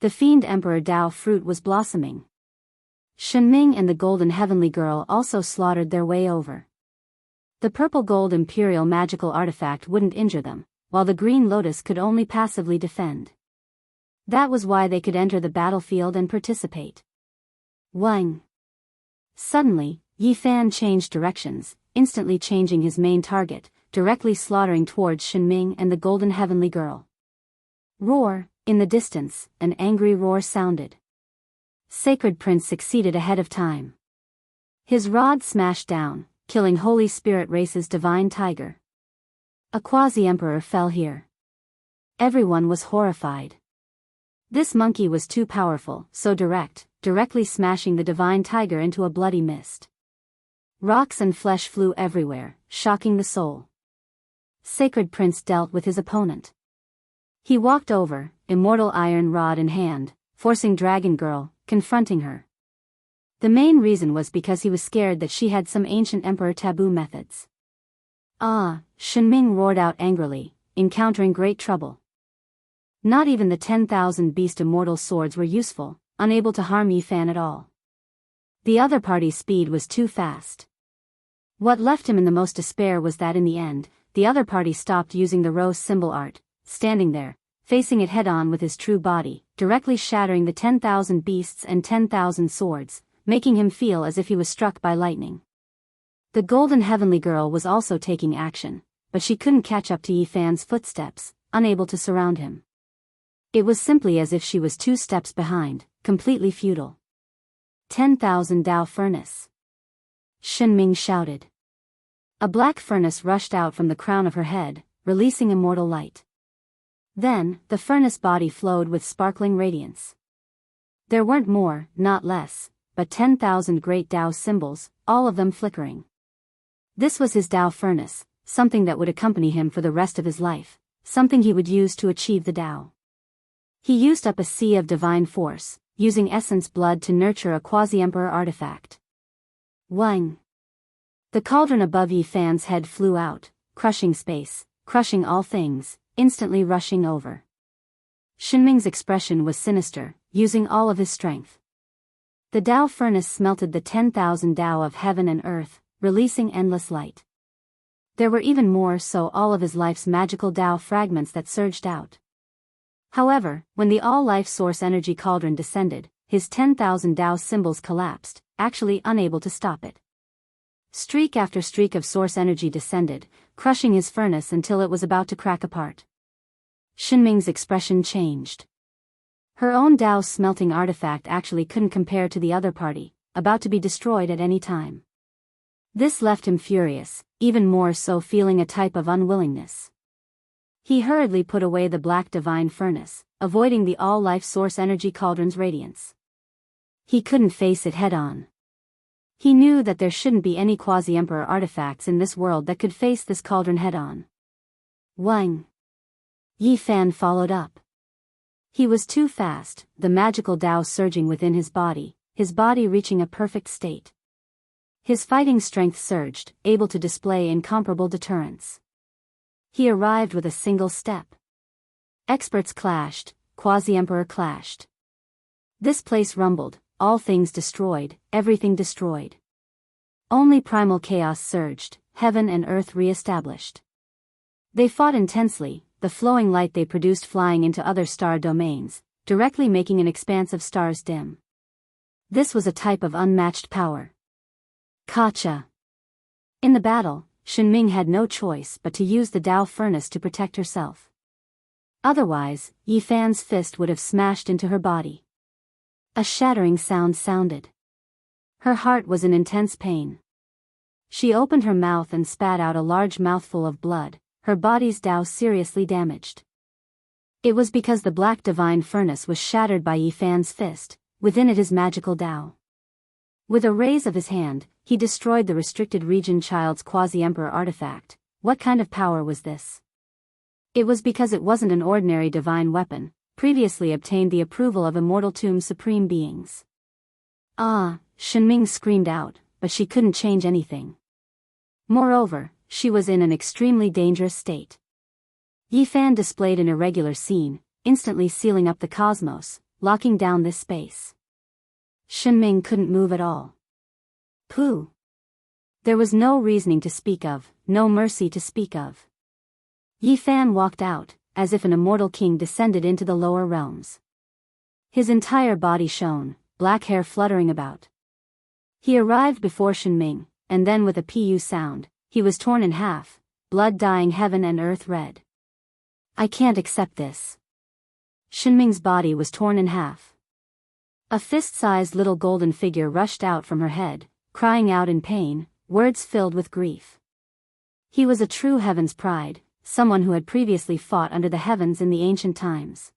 S1: The fiend Emperor Tao fruit was blossoming. Shenming and the Golden Heavenly Girl also slaughtered their way over. The purple gold imperial magical artifact wouldn't injure them, while the green lotus could only passively defend. That was why they could enter the battlefield and participate. Wang. Suddenly, Yi Fan changed directions, instantly changing his main target, directly slaughtering towards Shenming and the Golden Heavenly Girl. Roar, In the distance, an angry roar sounded. Sacred Prince succeeded ahead of time. His rod smashed down, killing Holy Spirit Race's divine tiger. A quasi-emperor fell here. Everyone was horrified. This monkey was too powerful, so directly smashing the divine tiger into a bloody mist. Rocks and flesh flew everywhere, shocking the soul. Sacred Prince dealt with his opponent. He walked over, immortal iron rod in hand, forcing Dragon Girl, confronting her. The main reason was because he was scared that she had some ancient emperor taboo methods. Ah, Shenming roared out angrily, encountering great trouble. Not even the 10,000 beast immortal swords were useful, unable to harm Yi Fan at all. The other party's speed was too fast. What left him in the most despair was that in the end, the other party stopped using the rose symbol art, standing there, facing it head-on with his true body, directly shattering the 10,000 beasts and 10,000 swords, making him feel as if he was struck by lightning. The golden heavenly girl was also taking action, but she couldn't catch up to Yi Fan's footsteps, unable to surround him. It was simply as if she was 2 steps behind, completely futile. 10,000 Tao Furnace. Shenming shouted. A black furnace rushed out from the crown of her head, releasing immortal light. Then, the furnace body flowed with sparkling radiance. There weren't more, not less, but 10,000 great Tao symbols, all of them flickering. This was his Tao furnace, something that would accompany him for the rest of his life, something he would use to achieve the Tao. He used up a sea of divine force, using essence blood to nurture a quasi-emperor artifact. Wang. The cauldron above Yi Fan's head flew out, crushing space, crushing all things, instantly rushing over. Shenming's expression was sinister, using all of his strength. The Tao furnace smelted the 10,000 Tao of heaven and earth, releasing endless light. There were even more, so all of his life's magical Tao fragments that surged out. However, when the all-life source energy cauldron descended, his 10,000 Tao symbols collapsed, actually unable to stop it. Streak after streak of source energy descended, crushing his furnace until it was about to crack apart. Shenming's expression changed. Her own Tao smelting artifact actually couldn't compare to the other party, about to be destroyed at any time. This left him furious, even more so, feeling a type of unwillingness. He hurriedly put away the black divine furnace, avoiding the all-life source energy cauldron's radiance. He couldn't face it head-on. He knew that there shouldn't be any quasi-emperor artifacts in this world that could face this cauldron head-on. Wang. Yi Fan followed up. He was too fast, the magical Tao surging within his body reaching a perfect state. His fighting strength surged, able to display incomparable deterrence. He arrived with a single step. Experts clashed, quasi-emperor clashed. This place rumbled, all things destroyed, everything destroyed. Only primal chaos surged, heaven and earth re-established. They fought intensely, the flowing light they produced flying into other star domains, directly making an expanse of stars dim. This was a type of unmatched power. Kacha. In the battle, Shenming had no choice but to use the Tao furnace to protect herself. Otherwise, Yi Fan's fist would have smashed into her body. A shattering sound sounded. Her heart was in intense pain. She opened her mouth and spat out a large mouthful of blood, her body's Tao seriously damaged. It was because the black divine furnace was shattered by Yi Fan's fist, within it his magical Tao. With a raise of his hand, he destroyed the restricted region child's quasi-emperor artifact. What kind of power was this? It was because it wasn't an ordinary divine weapon, previously obtained the approval of immortal tomb supreme beings. Ah, Shenming screamed out, but she couldn't change anything. Moreover, she was in an extremely dangerous state. Yi Fan displayed an irregular scene, instantly sealing up the cosmos, locking down this space. Shenming couldn't move at all. Pooh. There was no reasoning to speak of, no mercy to speak of. Yi Fan walked out, as if an immortal king descended into the lower realms. His entire body shone, black hair fluttering about. He arrived before Shenming, and then with a pu sound, he was torn in half, blood dyeing heaven and earth red. I can't accept this. Shinming's body was torn in half. A fist-sized little golden figure rushed out from her head, crying out in pain, words filled with grief. He was a true heaven's pride, someone who had previously fought under the heavens in the ancient times.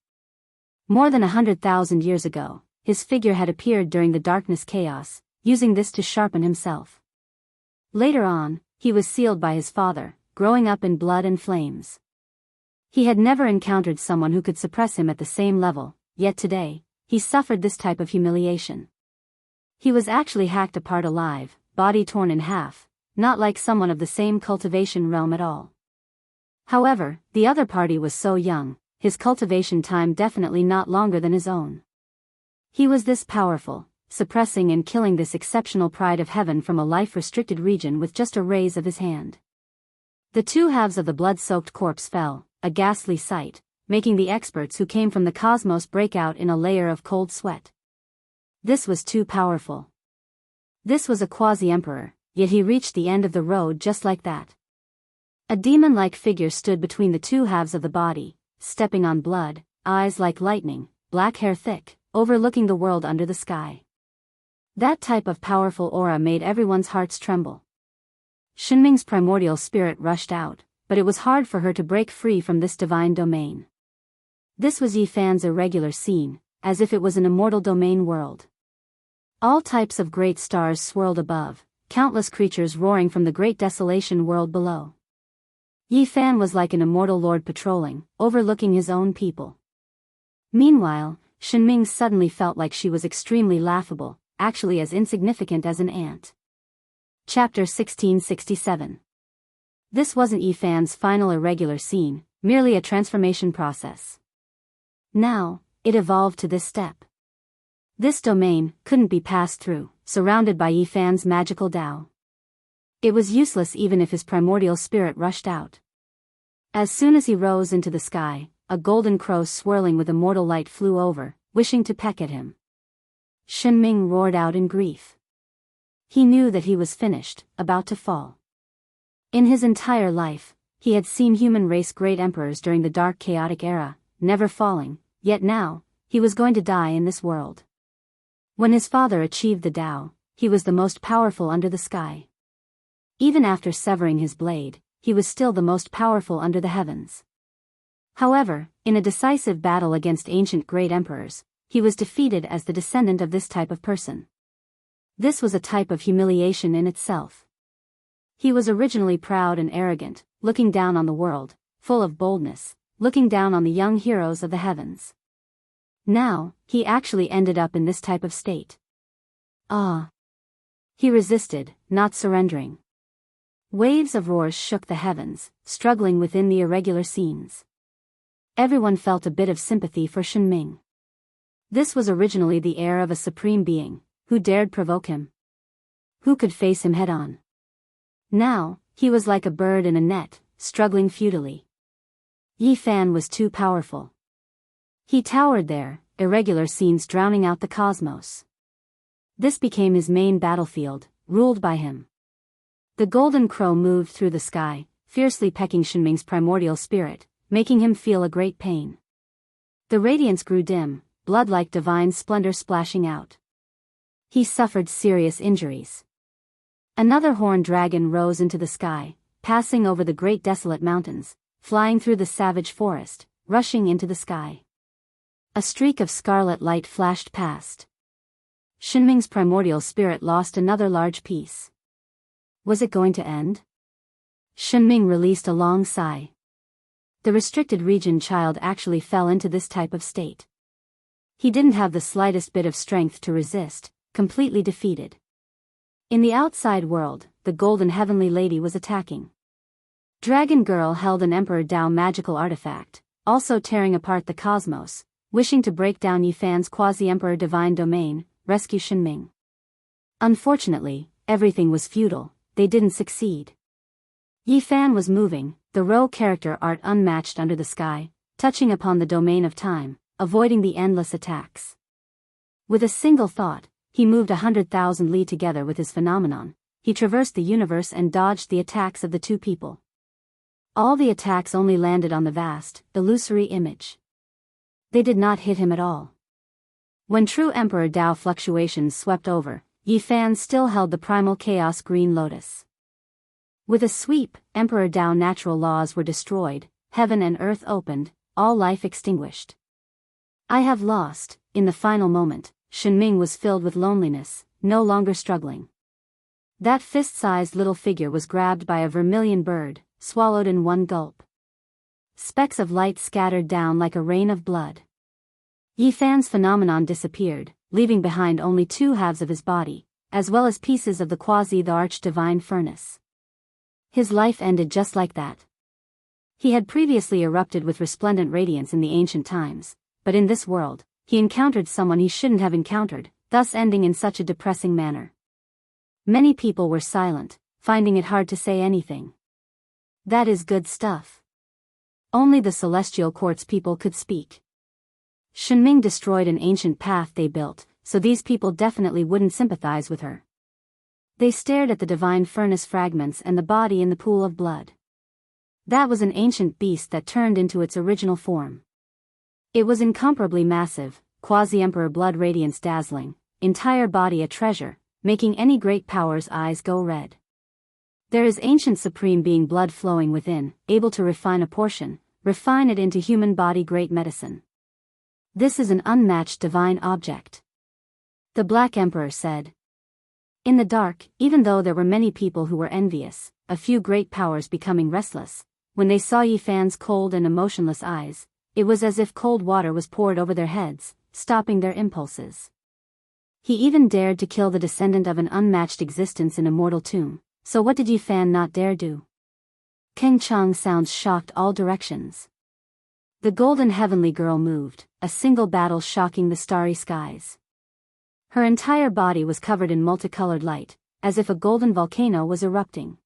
S1: More than 100,000 years ago, his figure had appeared during the darkness chaos, using this to sharpen himself. Later on, he was sealed by his father, growing up in blood and flames. He had never encountered someone who could suppress him at the same level, yet today, he suffered this type of humiliation. He was actually hacked apart alive, body torn in half, not like someone of the same cultivation realm at all. However, the other party was so young, his cultivation time definitely not longer than his own. He was this powerful, suppressing and killing this exceptional pride of heaven from a life-restricted region with just a raise of his hand. The two halves of the blood-soaked corpse fell, a ghastly sight, making the experts who came from the cosmos break out in a layer of cold sweat. This was too powerful. This was a quasi-emperor, yet he reached the end of the road just like that. A demon-like figure stood between the two halves of the body, stepping on blood, eyes like lightning, black hair thick, overlooking the world under the sky. That type of powerful aura made everyone's hearts tremble. Shinming's primordial spirit rushed out, but it was hard for her to break free from this divine domain. This was Yifan's irregular scene, as if it was an immortal domain world. All types of great stars swirled above, countless creatures roaring from the great desolation world below. Yifan was like an immortal lord patrolling, overlooking his own people. Meanwhile, Shinming suddenly felt like she was extremely laughable, actually as insignificant as an ant. Chapter 1667. This wasn't Yifan's final irregular scene, merely a transformation process. Now, it evolved to this step. This domain couldn't be passed through, surrounded by Yifan's magical Tao. It was useless even if his primordial spirit rushed out. As soon as he rose into the sky, a golden crow swirling with immortal light flew over, wishing to peck at him. Shinming roared out in grief. He knew that he was finished, about to fall. In his entire life, he had seen human race great emperors during the dark chaotic era, never falling, yet now, he was going to die in this world. When his father achieved the Tao, he was the most powerful under the sky. Even after severing his blade, he was still the most powerful under the heavens. However, in a decisive battle against ancient great emperors, he was defeated as the descendant of this type of person. This was a type of humiliation in itself. He was originally proud and arrogant, looking down on the world, full of boldness, looking down on the young heroes of the heavens. Now, he actually ended up in this type of state. He resisted, not surrendering. Waves of roars shook the heavens, struggling within the irregular scenes. Everyone felt a bit of sympathy for Shinming. This was originally the heir of a supreme being, who dared provoke him? Who could face him head-on? Now, he was like a bird in a net, struggling futilely. Yifan was too powerful. He towered there, irregular scenes drowning out the cosmos. This became his main battlefield, ruled by him. The golden crow moved through the sky, fiercely pecking Shinming's primordial spirit, making him feel a great pain. The radiance grew dim, blood like divine splendor splashing out. He suffered serious injuries. Another horned dragon rose into the sky, passing over the great desolate mountains, flying through the savage forest, rushing into the sky. A streak of scarlet light flashed past. Shinming's primordial spirit lost another large piece. Was it going to end? Shinming released a long sigh. The restricted region child actually fell into this type of state. He didn't have the slightest bit of strength to resist, completely defeated. In the outside world, the golden heavenly lady was attacking. Dragon Girl held an Emperor Tao magical artifact, also tearing apart the cosmos, wishing to break down Yifan's quasi-emperor divine domain, rescue Shinming. Unfortunately, everything was futile, they didn't succeed. Yifan was moving, the Ro character art unmatched under the sky, touching upon the domain of time, avoiding the endless attacks. With a single thought, he moved 100,000 li together with his phenomenon. He traversed the universe and dodged the attacks of the two people. All the attacks only landed on the vast, illusory image. They did not hit him at all. When true Emperor Tao fluctuations swept over, Yi Fan still held the primal chaos green lotus. With a sweep, Emperor Tao natural laws were destroyed, heaven and earth opened, all life extinguished. I have lost. In the final moment, Shenming was filled with loneliness, no longer struggling. That fist-sized little figure was grabbed by a vermilion bird, swallowed in one gulp. Specks of light scattered down like a rain of blood. Yi Fan's phenomenon disappeared, leaving behind only two halves of his body, as well as pieces of the the arch-divine furnace. His life ended just like that. He had previously erupted with resplendent radiance in the ancient times, but in this world, he encountered someone he shouldn't have encountered, thus ending in such a depressing manner. Many people were silent, finding it hard to say anything. That is good stuff. Only the celestial quartz people could speak. Shenming destroyed an ancient path they built, so these people definitely wouldn't sympathize with her. They stared at the divine furnace fragments and the body in the pool of blood. That was an ancient beast that turned into its original form. It was incomparably massive, quasi-emperor blood radiance dazzling, entire body a treasure, making any great power's eyes go red. There is ancient supreme being blood flowing within, able to refine a portion, refine it into human body great medicine. This is an unmatched divine object. The Black Emperor said. In the dark, even though there were many people who were envious, a few great powers becoming restless, when they saw Yi Fan's cold and emotionless eyes, it was as if cold water was poured over their heads, stopping their impulses. He even dared to kill the descendant of an unmatched existence in a mortal tomb, so what did Yi Fan not dare do? Keng Chang sounds shocked all directions. The golden heavenly girl moved, a single battle shocking the starry skies. Her entire body was covered in multicolored light, as if a golden volcano was erupting.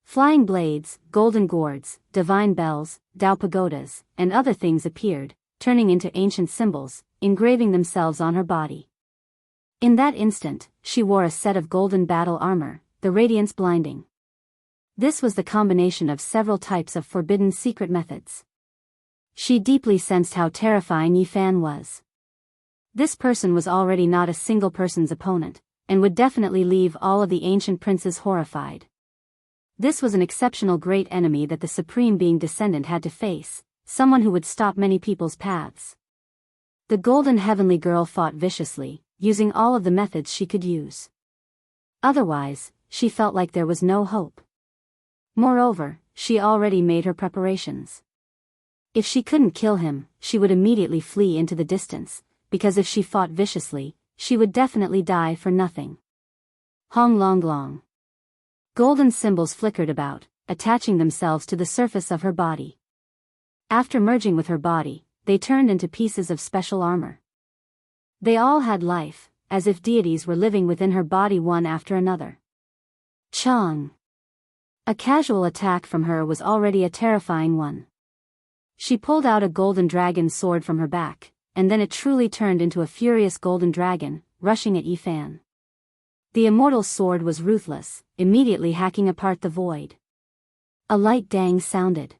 S1: Flying blades, golden gourds, divine bells, Tao pagodas, and other things appeared, turning into ancient symbols, engraving themselves on her body. In that instant, she wore a set of golden battle armor, the radiance blinding. This was the combination of several types of forbidden secret methods. She deeply sensed how terrifying Yi Fan was. This person was already not a single person's opponent, and would definitely leave all of the ancient princes horrified. This was an exceptional great enemy that the Supreme Being descendant had to face, someone who would stop many people's paths. The golden heavenly girl fought viciously, using all of the methods she could use. Otherwise, she felt like there was no hope. Moreover, she already made her preparations. If she couldn't kill him, she would immediately flee into the distance, because if she fought viciously, she would definitely die for nothing. Hong Long Long. Golden symbols flickered about, attaching themselves to the surface of her body. After merging with her body, they turned into pieces of special armor. They all had life, as if deities were living within her body one after another. Chang. A casual attack from her was already a terrifying one. She pulled out a golden dragon sword from her back, and then it truly turned into a furious golden dragon, rushing at Yi Fan. The immortal sword was ruthless, immediately hacking apart the void. A light dang sounded.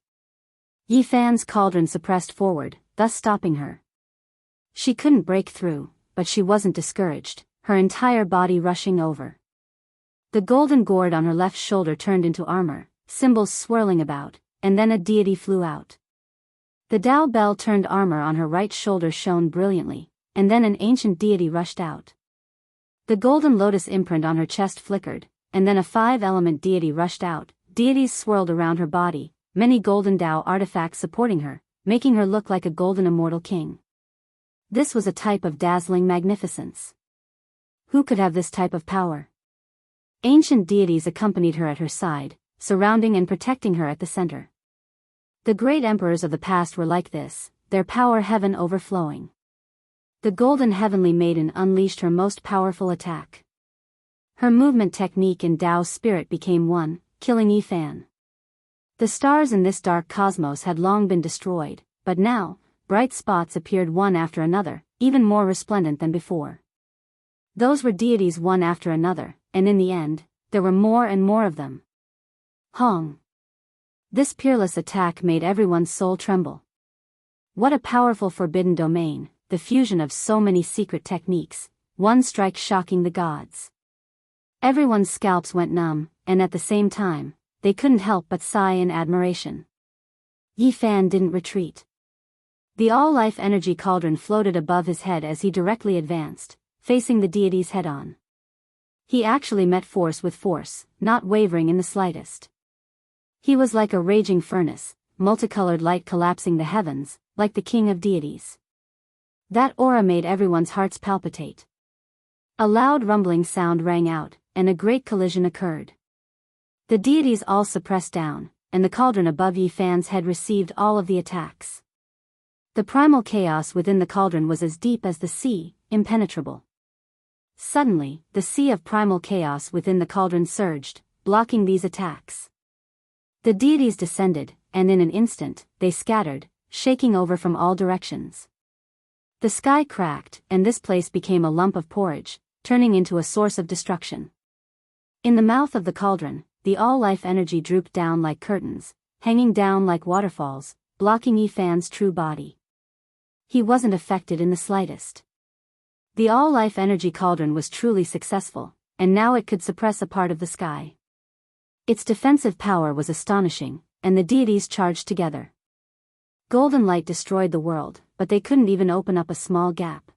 S1: Yi Fan's cauldron suppressed forward, thus stopping her. She couldn't break through, but she wasn't discouraged, her entire body rushing over. The golden gourd on her left shoulder turned into armor, symbols swirling about, and then a deity flew out. The Tao bell turned armor on her right shoulder shone brilliantly, and then an ancient deity rushed out. The golden lotus imprint on her chest flickered, and then a 5-element deity rushed out. Deities swirled around her body, many golden Tao artifacts supporting her, making her look like a golden immortal king. This was a type of dazzling magnificence. Who could have this type of power? Ancient deities accompanied her at her side, surrounding and protecting her at the center. The great emperors of the past were like this, their power heaven overflowing. The golden heavenly maiden unleashed her most powerful attack. Her movement technique and Tao spirit became one, killing Yi Fan. The stars in this dark cosmos had long been destroyed, but now, bright spots appeared one after another, even more resplendent than before. Those were deities one after another, and in the end, there were more and more of them. Hong. This peerless attack made everyone's soul tremble. What a powerful forbidden domain, the fusion of so many secret techniques, one strike shocking the gods. Everyone's scalps went numb, and at the same time, they couldn't help but sigh in admiration. Yi Fan didn't retreat. The all-life energy cauldron floated above his head as he directly advanced, facing the deities head-on. He actually met force with force, not wavering in the slightest. He was like a raging furnace, multicolored light collapsing the heavens, like the king of deities. That aura made everyone's hearts palpitate. A loud rumbling sound rang out, and a great collision occurred. The deities all suppressed down, and the cauldron above Yi Fan's head received all of the attacks. The primal chaos within the cauldron was as deep as the sea, impenetrable. Suddenly, the sea of primal chaos within the cauldron surged, blocking these attacks. The deities descended, and in an instant, they scattered, shaking over from all directions. The sky cracked, and this place became a lump of porridge, turning into a source of destruction. In the mouth of the cauldron, the all-life energy drooped down like curtains, hanging down like waterfalls, blocking Yi Fan's true body. He wasn't affected in the slightest. The all-life energy cauldron was truly successful, and now it could suppress a part of the sky. Its defensive power was astonishing, and the deities charged together. Golden light destroyed the world, but they couldn't even open up a small gap.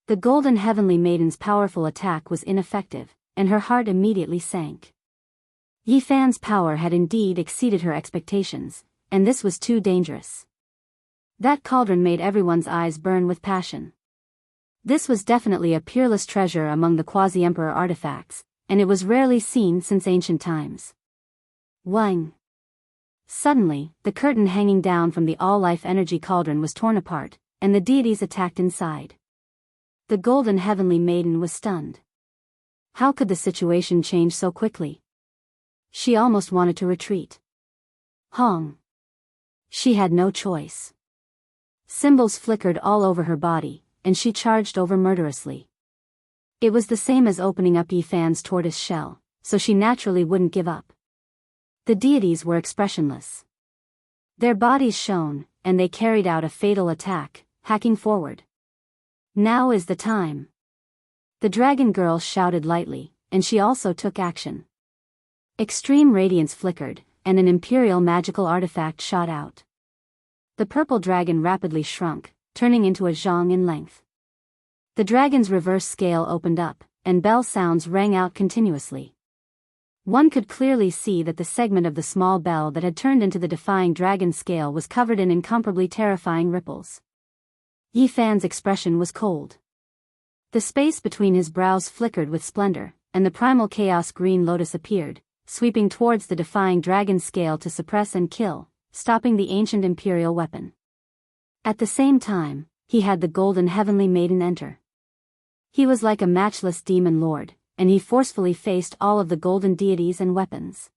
S1: The golden heavenly maiden's powerful attack was ineffective, and her heart immediately sank. Yi Fan's power had indeed exceeded her expectations, and this was too dangerous. That cauldron made everyone's eyes burn with passion. This was definitely a peerless treasure among the quasi-emperor artifacts, and it was rarely seen since ancient times. Wang! Suddenly, the curtain hanging down from the all-life energy cauldron was torn apart, and the deities attacked inside. The golden heavenly maiden was stunned. How could the situation change so quickly? She almost wanted to retreat. Hong! She had no choice. Symbols flickered all over her body, and she charged over murderously. It was the same as opening up Yi Fan's tortoise shell, so she naturally wouldn't give up. The deities were expressionless. Their bodies shone, and they carried out a fatal attack, hacking forward. Now is the time. The dragon girl shouted lightly, and she also took action. Extreme radiance flickered, and an imperial magical artifact shot out. The purple dragon rapidly shrunk, turning into a zhang in length. The dragon's reverse scale opened up, and bell sounds rang out continuously. One could clearly see that the segment of the small bell that had turned into the defying dragon scale was covered in incomparably terrifying ripples. Yi Fan's expression was cold. The space between his brows flickered with splendor, and the primal chaos green lotus appeared, sweeping towards the defying dragon scale to suppress and kill, stopping the ancient imperial weapon. At the same time, he had the golden heavenly maiden enter. He was like a matchless demon lord, and he forcefully faced all of the golden deities and weapons.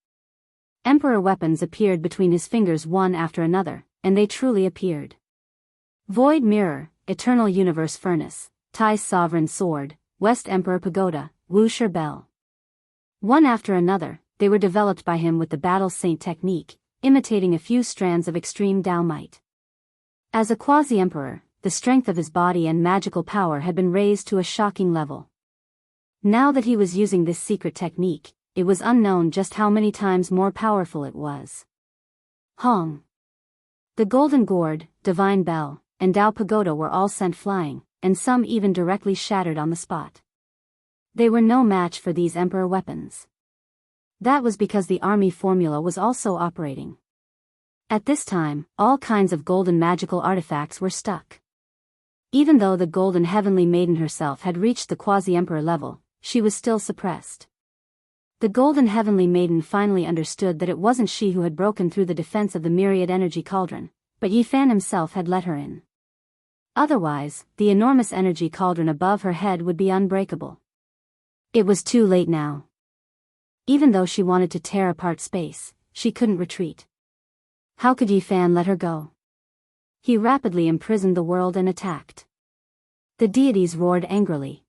S1: Emperor weapons appeared between his fingers one after another, and they truly appeared. Void Mirror, Eternal Universe Furnace, Tai's Sovereign Sword, West Emperor Pagoda, Wuxia Bell. One after another, they were developed by him with the Battle Saint technique, imitating a few strands of extreme Dao might. As a quasi-emperor, the strength of his body and magical power had been raised to a shocking level. Now that he was using this secret technique, it was unknown just how many times more powerful it was. Hong! The Golden Gourd, Divine Bell, and Dao Pagoda were all sent flying, and some even directly shattered on the spot. They were no match for these Emperor weapons. That was because the army formula was also operating. At this time, all kinds of golden magical artifacts were stuck. Even though the golden heavenly maiden herself had reached the quasi-emperor level, she was still suppressed. The golden heavenly maiden finally understood that it wasn't she who had broken through the defense of the myriad energy cauldron, but Yi Fan himself had let her in. Otherwise, the enormous energy cauldron above her head would be unbreakable. It was too late now. Even though she wanted to tear apart space, she couldn't retreat. How could Yi Fan let her go? He rapidly imprisoned the world and attacked. The deities roared angrily.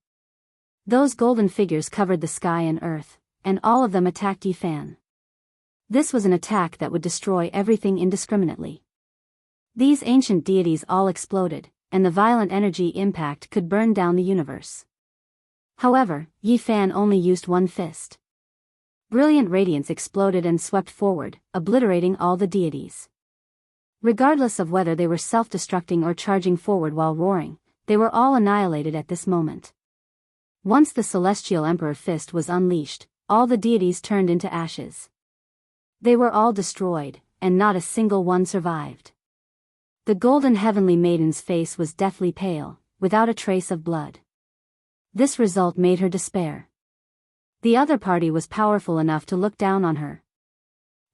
S1: Those golden figures covered the sky and earth, and all of them attacked Yi Fan. This was an attack that would destroy everything indiscriminately. These ancient deities all exploded, and the violent energy impact could burn down the universe. However, Yi Fan only used one fist. Brilliant radiance exploded and swept forward, obliterating all the deities. Regardless of whether they were self-destructing or charging forward while roaring, they were all annihilated at this moment. Once the Celestial Emperor Fist was unleashed, all the deities turned into ashes. They were all destroyed, and not a single one survived. The golden heavenly maiden's face was deathly pale, without a trace of blood. This result made her despair. The other party was powerful enough to look down on her.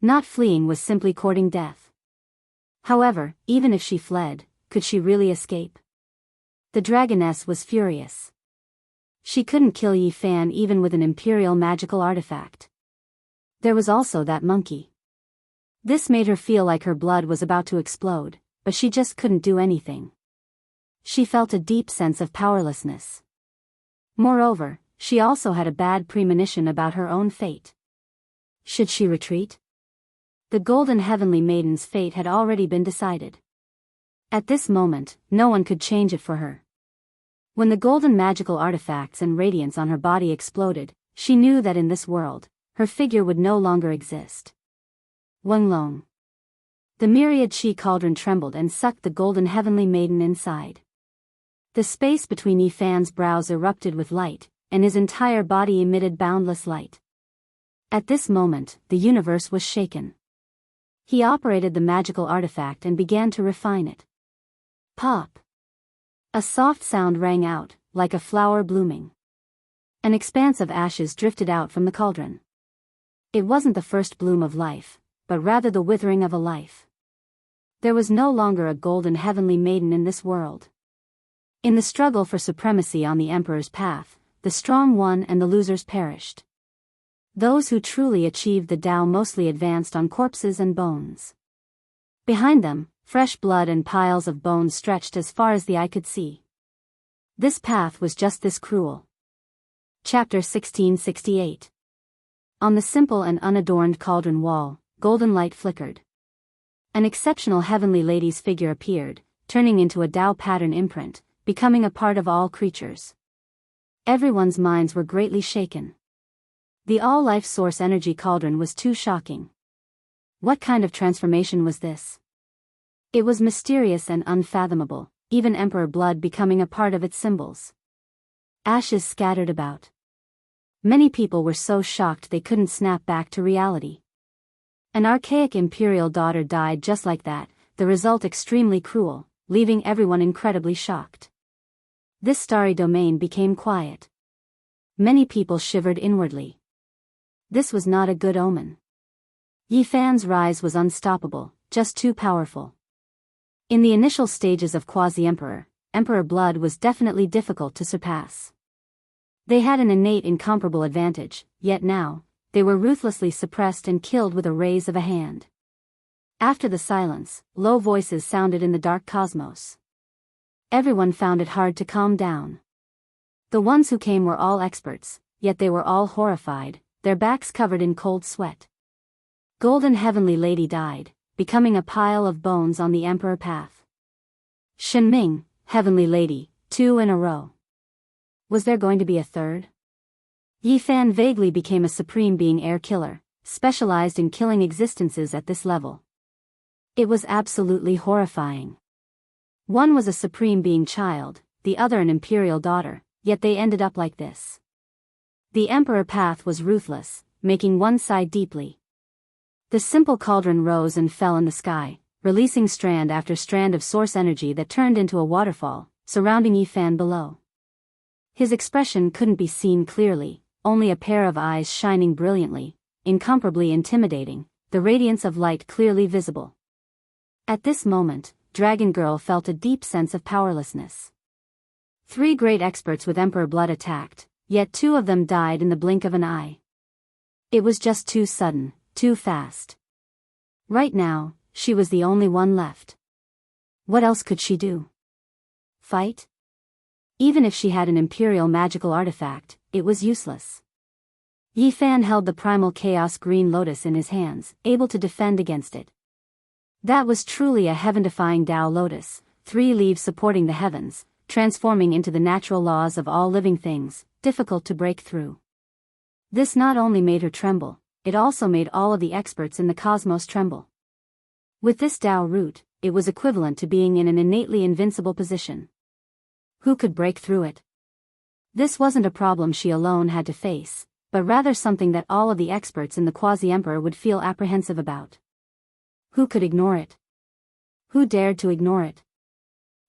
S1: Not fleeing was simply courting death. However, even if she fled, could she really escape? The dragoness was furious. She couldn't kill Yi Fan even with an imperial magical artifact. There was also that monkey. This made her feel like her blood was about to explode, but she just couldn't do anything. She felt a deep sense of powerlessness. Moreover, she also had a bad premonition about her own fate. Should she retreat? The golden heavenly maiden's fate had already been decided. At this moment, no one could change it for her. When the golden magical artifacts and radiance on her body exploded, she knew that in this world, her figure would no longer exist. Wenglong. The myriad chi cauldron trembled and sucked the golden heavenly maiden inside. The space between Yi Fan's brows erupted with light, and his entire body emitted boundless light. At this moment, the universe was shaken. He operated the magical artifact and began to refine it. Pop! A soft sound rang out, like a flower blooming. An expanse of ashes drifted out from the cauldron. It wasn't the first bloom of life, but rather the withering of a life. There was no longer a golden heavenly maiden in this world. In the struggle for supremacy on the Emperor's path, the strong won and the losers perished. Those who truly achieved the Tao mostly advanced on corpses and bones. Behind them, fresh blood and piles of bones stretched as far as the eye could see. This path was just this cruel. Chapter 1668. On the simple and unadorned cauldron wall, golden light flickered. An exceptional heavenly lady's figure appeared, turning into a Tao pattern imprint, becoming a part of all creatures. Everyone's minds were greatly shaken. The all-life source energy cauldron was too shocking. What kind of transformation was this? It was mysterious and unfathomable, even emperor blood becoming a part of its symbols. Ashes scattered about. Many people were so shocked they couldn't snap back to reality. An archaic imperial daughter died just like that, the result extremely cruel, leaving everyone incredibly shocked. This starry domain became quiet. Many people shivered inwardly. This was not a good omen. Yi Fan's rise was unstoppable, just too powerful. In the initial stages of Quasi-Emperor, Emperor blood was definitely difficult to surpass. They had an innate incomparable advantage, yet now, they were ruthlessly suppressed and killed with a raise of a hand. After the silence, low voices sounded in the dark cosmos. Everyone found it hard to calm down. The ones who came were all experts, yet they were all horrified, their backs covered in cold sweat. Golden Heavenly Lady died, becoming a pile of bones on the Emperor path. Shenming, Heavenly Lady, 2 in a row. Was there going to be a third? Yi Fan vaguely became a supreme being air killer, specialized in killing existences at this level. It was absolutely horrifying. One was a supreme being child, the other an imperial daughter, yet they ended up like this. The Emperor path was ruthless, making one sigh deeply. The simple cauldron rose and fell in the sky, releasing strand after strand of source energy that turned into a waterfall, surrounding Yi Fan below. His expression couldn't be seen clearly, only a pair of eyes shining brilliantly, incomparably intimidating, the radiance of light clearly visible. At this moment, Dragon Girl felt a deep sense of powerlessness. 3 great experts with Emperor blood attacked, yet 2 of them died in the blink of an eye. It was just too sudden, too fast. Right now, she was the only one left. What else could she do? Fight? Even if she had an imperial magical artifact, it was useless. Yi Fan held the primal chaos green lotus in his hands, able to defend against it. That was truly a heaven-defying Tao lotus, 3 leaves supporting the heavens, transforming into the natural laws of all living things, difficult to break through. This not only made her tremble, it also made all of the experts in the cosmos tremble. With this Tao root, it was equivalent to being in an innately invincible position. Who could break through it? This wasn't a problem she alone had to face, but rather something that all of the experts in the quasi-emperor would feel apprehensive about. Who could ignore it? Who dared to ignore it?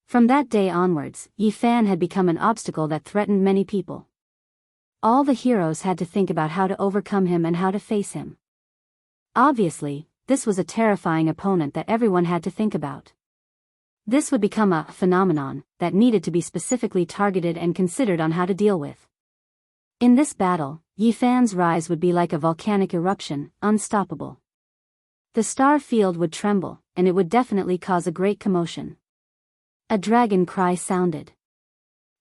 S1: From that day onwards, Yi Fan had become an obstacle that threatened many people. All the heroes had to think about how to overcome him and how to face him. Obviously, this was a terrifying opponent that everyone had to think about. This would become a phenomenon that needed to be specifically targeted and considered on how to deal with. In this battle, Yi Fan's rise would be like a volcanic eruption, unstoppable. The star field would tremble, and it would definitely cause a great commotion. A dragon cry sounded.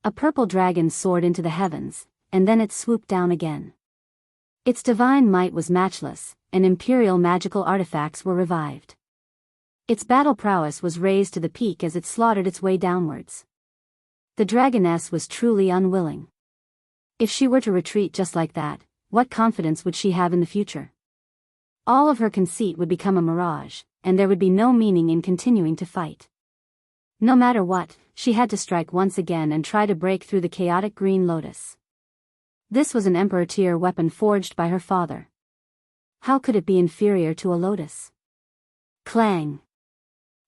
S1: A purple dragon soared into the heavens, and then it swooped down again. Its divine might was matchless, and imperial magical artifacts were revived. Its battle prowess was raised to the peak as it slaughtered its way downwards. The dragoness was truly unwilling. If she were to retreat just like that, what confidence would she have in the future? All of her conceit would become a mirage, and there would be no meaning in continuing to fight. No matter what, she had to strike once again and try to break through the chaotic green lotus. This was an emperor-tier weapon forged by her father. How could it be inferior to a lotus? Clang!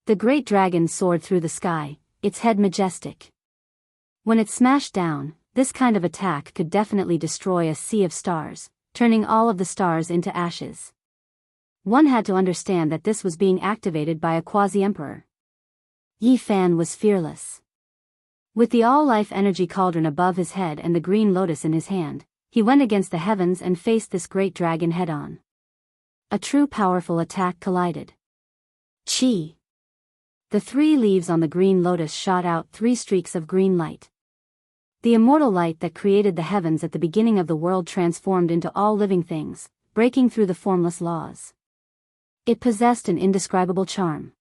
S1: The great dragon soared through the sky, its head majestic. When it smashed down, this kind of attack could definitely destroy a sea of stars, turning all of the stars into ashes. One had to understand that this was being activated by a quasi-emperor. Yi Fan was fearless. With the all-life energy cauldron above his head and the green lotus in his hand, he went against the heavens and faced this great dragon head-on. A true powerful attack collided. Chi! The 3 leaves on the green lotus shot out 3 streaks of green light. The immortal light that created the heavens at the beginning of the world transformed into all living things, breaking through the formless laws. It possessed an indescribable charm.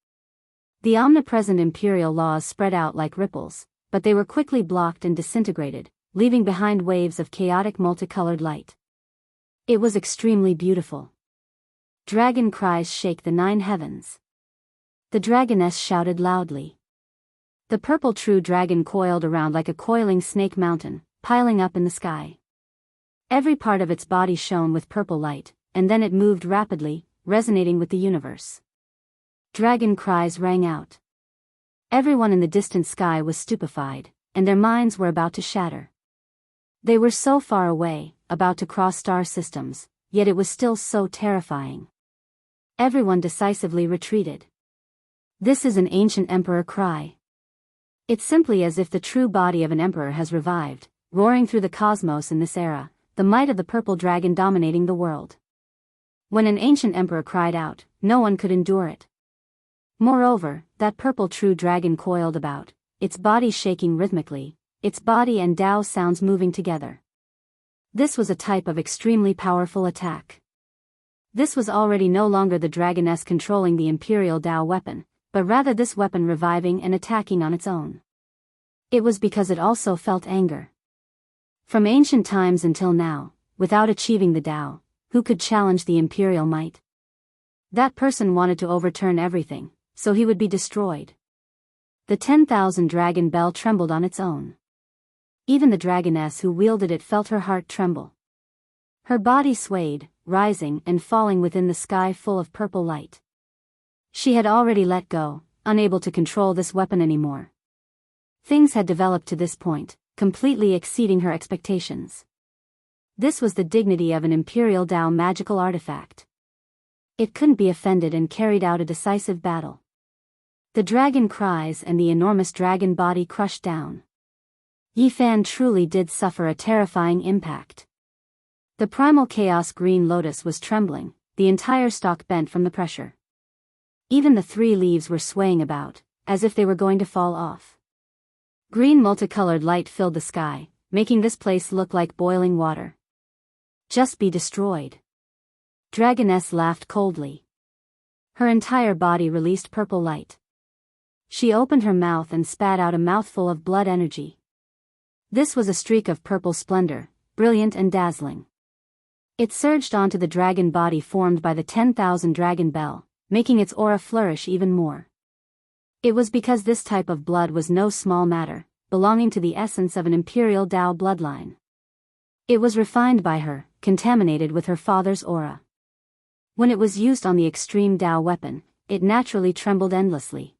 S1: The omnipresent imperial laws spread out like ripples, but they were quickly blocked and disintegrated, leaving behind waves of chaotic multicolored light. It was extremely beautiful. Dragon cries shake the 9 heavens. The dragoness shouted loudly. The purple true dragon coiled around like a coiling snake mountain, piling up in the sky. Every part of its body shone with purple light, and then it moved rapidly, resonating with the universe. Dragon cries rang out. Everyone in the distant sky was stupefied, and their minds were about to shatter. They were so far away, about to cross star systems, yet it was still so terrifying. Everyone decisively retreated. This is an ancient emperor cry. It's simply as if the true body of an emperor has revived, roaring through the cosmos in this era, the might of the purple dragon dominating the world. When an ancient emperor cried out, no one could endure it. Moreover, that purple true dragon coiled about, its body shaking rhythmically, its body and Tao sounds moving together. This was a type of extremely powerful attack. This was already no longer the dragoness controlling the imperial Tao weapon, but rather this weapon reviving and attacking on its own. It was because it also felt anger. From ancient times until now, without achieving the Tao, who could challenge the imperial might? That person wanted to overturn everything, so he would be destroyed. The 10,000 dragon bell trembled on its own. Even the dragoness who wielded it felt her heart tremble. Her body swayed, rising and falling within the sky full of purple light. She had already let go, unable to control this weapon anymore. Things had developed to this point, completely exceeding her expectations. This was the dignity of an imperial Tao magical artifact. It couldn't be offended and carried out a decisive battle. The dragon cries and the enormous dragon body crushed down. Yi Fan truly did suffer a terrifying impact. The primal chaos green lotus was trembling, the entire stalk bent from the pressure. Even the 3 leaves were swaying about, as if they were going to fall off. Green multicolored light filled the sky, making this place look like boiling water. Just be destroyed. Dragoness laughed coldly. Her entire body released purple light. She opened her mouth and spat out a mouthful of blood energy. This was a streak of purple splendor, brilliant and dazzling. It surged onto the dragon body formed by the 10,000 dragon bell, making its aura flourish even more. It was because this type of blood was no small matter, belonging to the essence of an imperial Tao bloodline. It was refined by her, contaminated with her father's aura. When it was used on the extreme Tao weapon, it naturally trembled endlessly.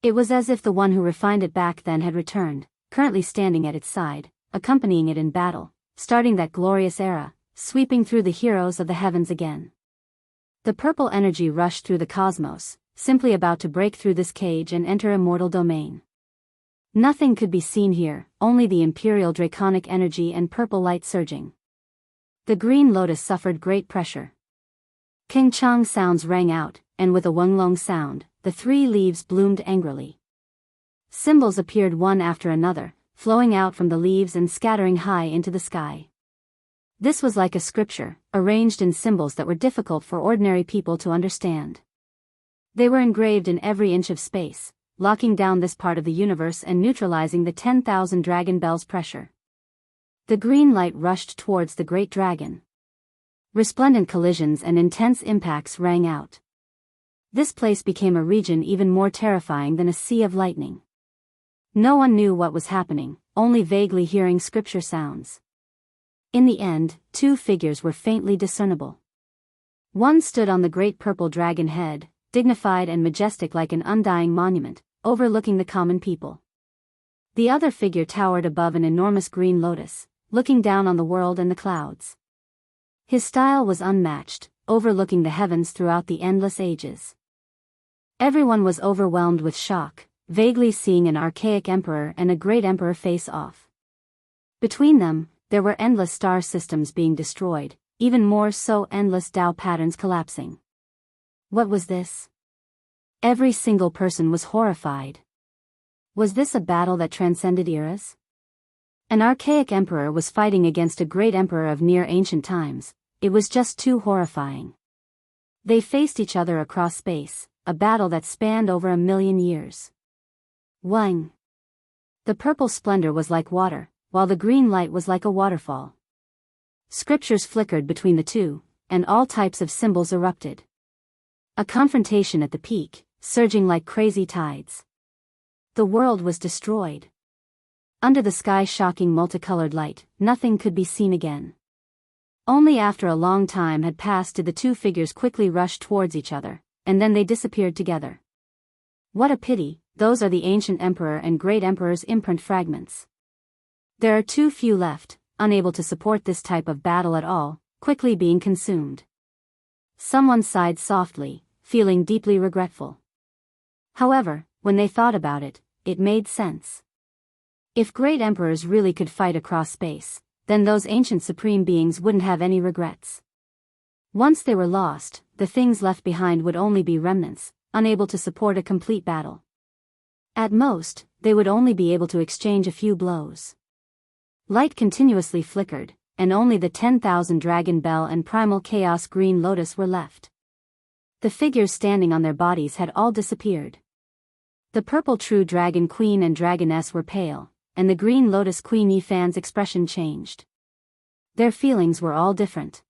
S1: It was as if the one who refined it back then had returned, currently standing at its side, accompanying it in battle, starting that glorious era, sweeping through the heroes of the heavens again. The purple energy rushed through the cosmos, simply about to break through this cage and enter immortal domain. Nothing could be seen here, only the imperial draconic energy and purple light surging. The green lotus suffered great pressure. King Chang sounds rang out, and with a Wenglong sound, the 3 leaves bloomed angrily. Symbols appeared one after another, flowing out from the leaves and scattering high into the sky. This was like a scripture, arranged in symbols that were difficult for ordinary people to understand. They were engraved in every inch of space, locking down this part of the universe and neutralizing the 10,000 dragon bells' pressure. The green light rushed towards the great dragon. Resplendent collisions and intense impacts rang out. This place became a region even more terrifying than a sea of lightning. No one knew what was happening, only vaguely hearing scripture sounds. In the end, 2 figures were faintly discernible. One stood on the great purple dragon head, dignified and majestic like an undying monument, overlooking the common people. The other figure towered above an enormous green lotus, looking down on the world and the clouds. His style was unmatched, overlooking the heavens throughout the endless ages. Everyone was overwhelmed with shock, vaguely seeing an archaic emperor and a great emperor face off. Between them, there were endless star systems being destroyed, even more so endless Tao patterns collapsing. What was this? Every single person was horrified. Was this a battle that transcended eras? An archaic emperor was fighting against a great emperor of near ancient times. It was just too horrifying. They faced each other across space, a battle that spanned over 1,000,000 years. Wang. The purple splendor was like water, while the green light was like a waterfall. Scriptures flickered between the two, and all types of symbols erupted. A confrontation at the peak, surging like crazy tides. The world was destroyed. Under the sky's shocking multicolored light, nothing could be seen again. Only after a long time had passed did the 2 figures quickly rush towards each other, and then they disappeared together. What a pity, those are the ancient emperor and great emperor's imprint fragments. There are too few left, unable to support this type of battle at all, quickly being consumed. Someone sighed softly, feeling deeply regretful. However, when they thought about it, it made sense. If great emperors really could fight across space, then those ancient supreme beings wouldn't have any regrets. Once they were lost, the things left behind would only be remnants, unable to support a complete battle. At most, they would only be able to exchange a few blows. Light continuously flickered, and only the 10,000 dragon bell and primal chaos green lotus were left. The figures standing on their bodies had all disappeared. The purple true dragon queen and dragoness were pale, and the green lotus queen Yifan's expression changed. Their feelings were all different.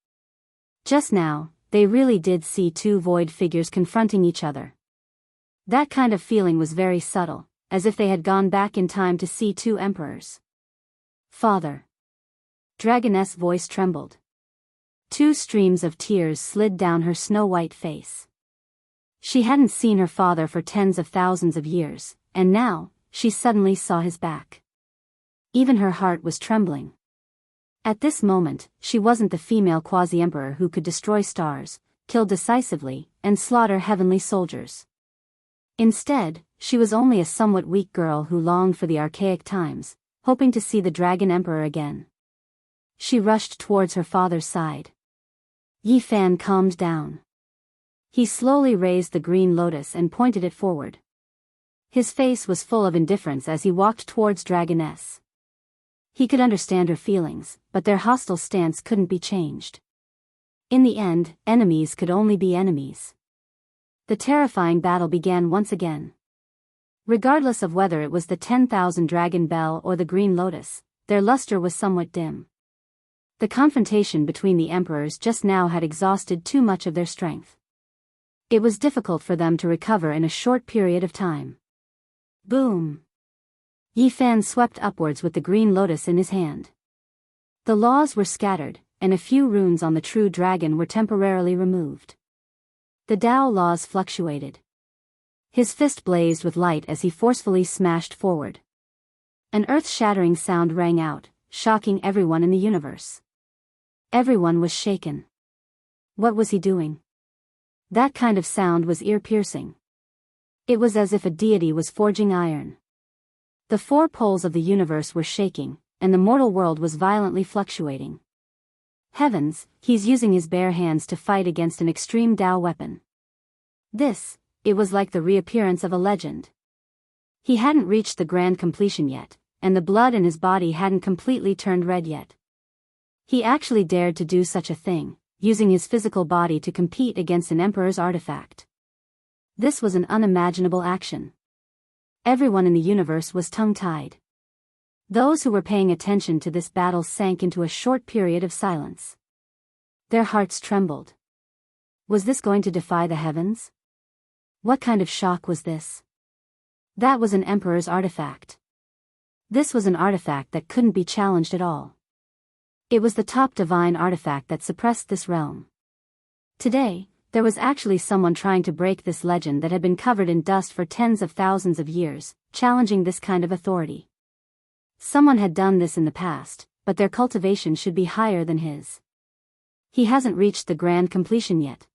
S1: Just now, they really did see 2 void figures confronting each other. That kind of feeling was very subtle, as if they had gone back in time to see 2 emperors. Father. Dragoness' voice trembled. 2 streams of tears slid down her snow-white face. She hadn't seen her father for tens of thousands of years, and now, she suddenly saw his back. Even her heart was trembling. At this moment, she wasn't the female quasi-emperor who could destroy stars, kill decisively, and slaughter heavenly soldiers. Instead, she was only a somewhat weak girl who longed for the archaic times, hoping to see the dragon emperor again. She rushed towards her father's side. Yifan calmed down. He slowly raised the green lotus and pointed it forward. His face was full of indifference as he walked towards Dragoness. He could understand her feelings, but their hostile stance couldn't be changed. In the end, enemies could only be enemies. The terrifying battle began once again. Regardless of whether it was the 10,000 dragon bell or the green lotus, their luster was somewhat dim. The confrontation between the emperors just now had exhausted too much of their strength. It was difficult for them to recover in a short period of time. Boom! Yi Fan swept upwards with the green lotus in his hand. The laws were scattered, and a few runes on the true dragon were temporarily removed. The Tao laws fluctuated. His fist blazed with light as he forcefully smashed forward. An earth-shattering sound rang out, shocking everyone in the universe. Everyone was shaken. What was he doing? That kind of sound was ear-piercing. It was as if a deity was forging iron. The four poles of the universe were shaking, and the mortal world was violently fluctuating. Heavens, he's using his bare hands to fight against an extreme Tao weapon. It was like the reappearance of a legend. He hadn't reached the grand completion yet, and the blood in his body hadn't completely turned red yet. He actually dared to do such a thing, using his physical body to compete against an emperor's artifact. This was an unimaginable action. Everyone in the universe was tongue-tied. Those who were paying attention to this battle sank into a short period of silence. Their hearts trembled. Was this going to defy the heavens? What kind of shock was this? That was an emperor's artifact. This was an artifact that couldn't be challenged at all. It was the top divine artifact that suppressed this realm. Today, there was actually someone trying to break this legend that had been covered in dust for tens of thousands of years, challenging this kind of authority. Someone had done this in the past, but their cultivation should be higher than his. He hasn't reached the grand completion yet.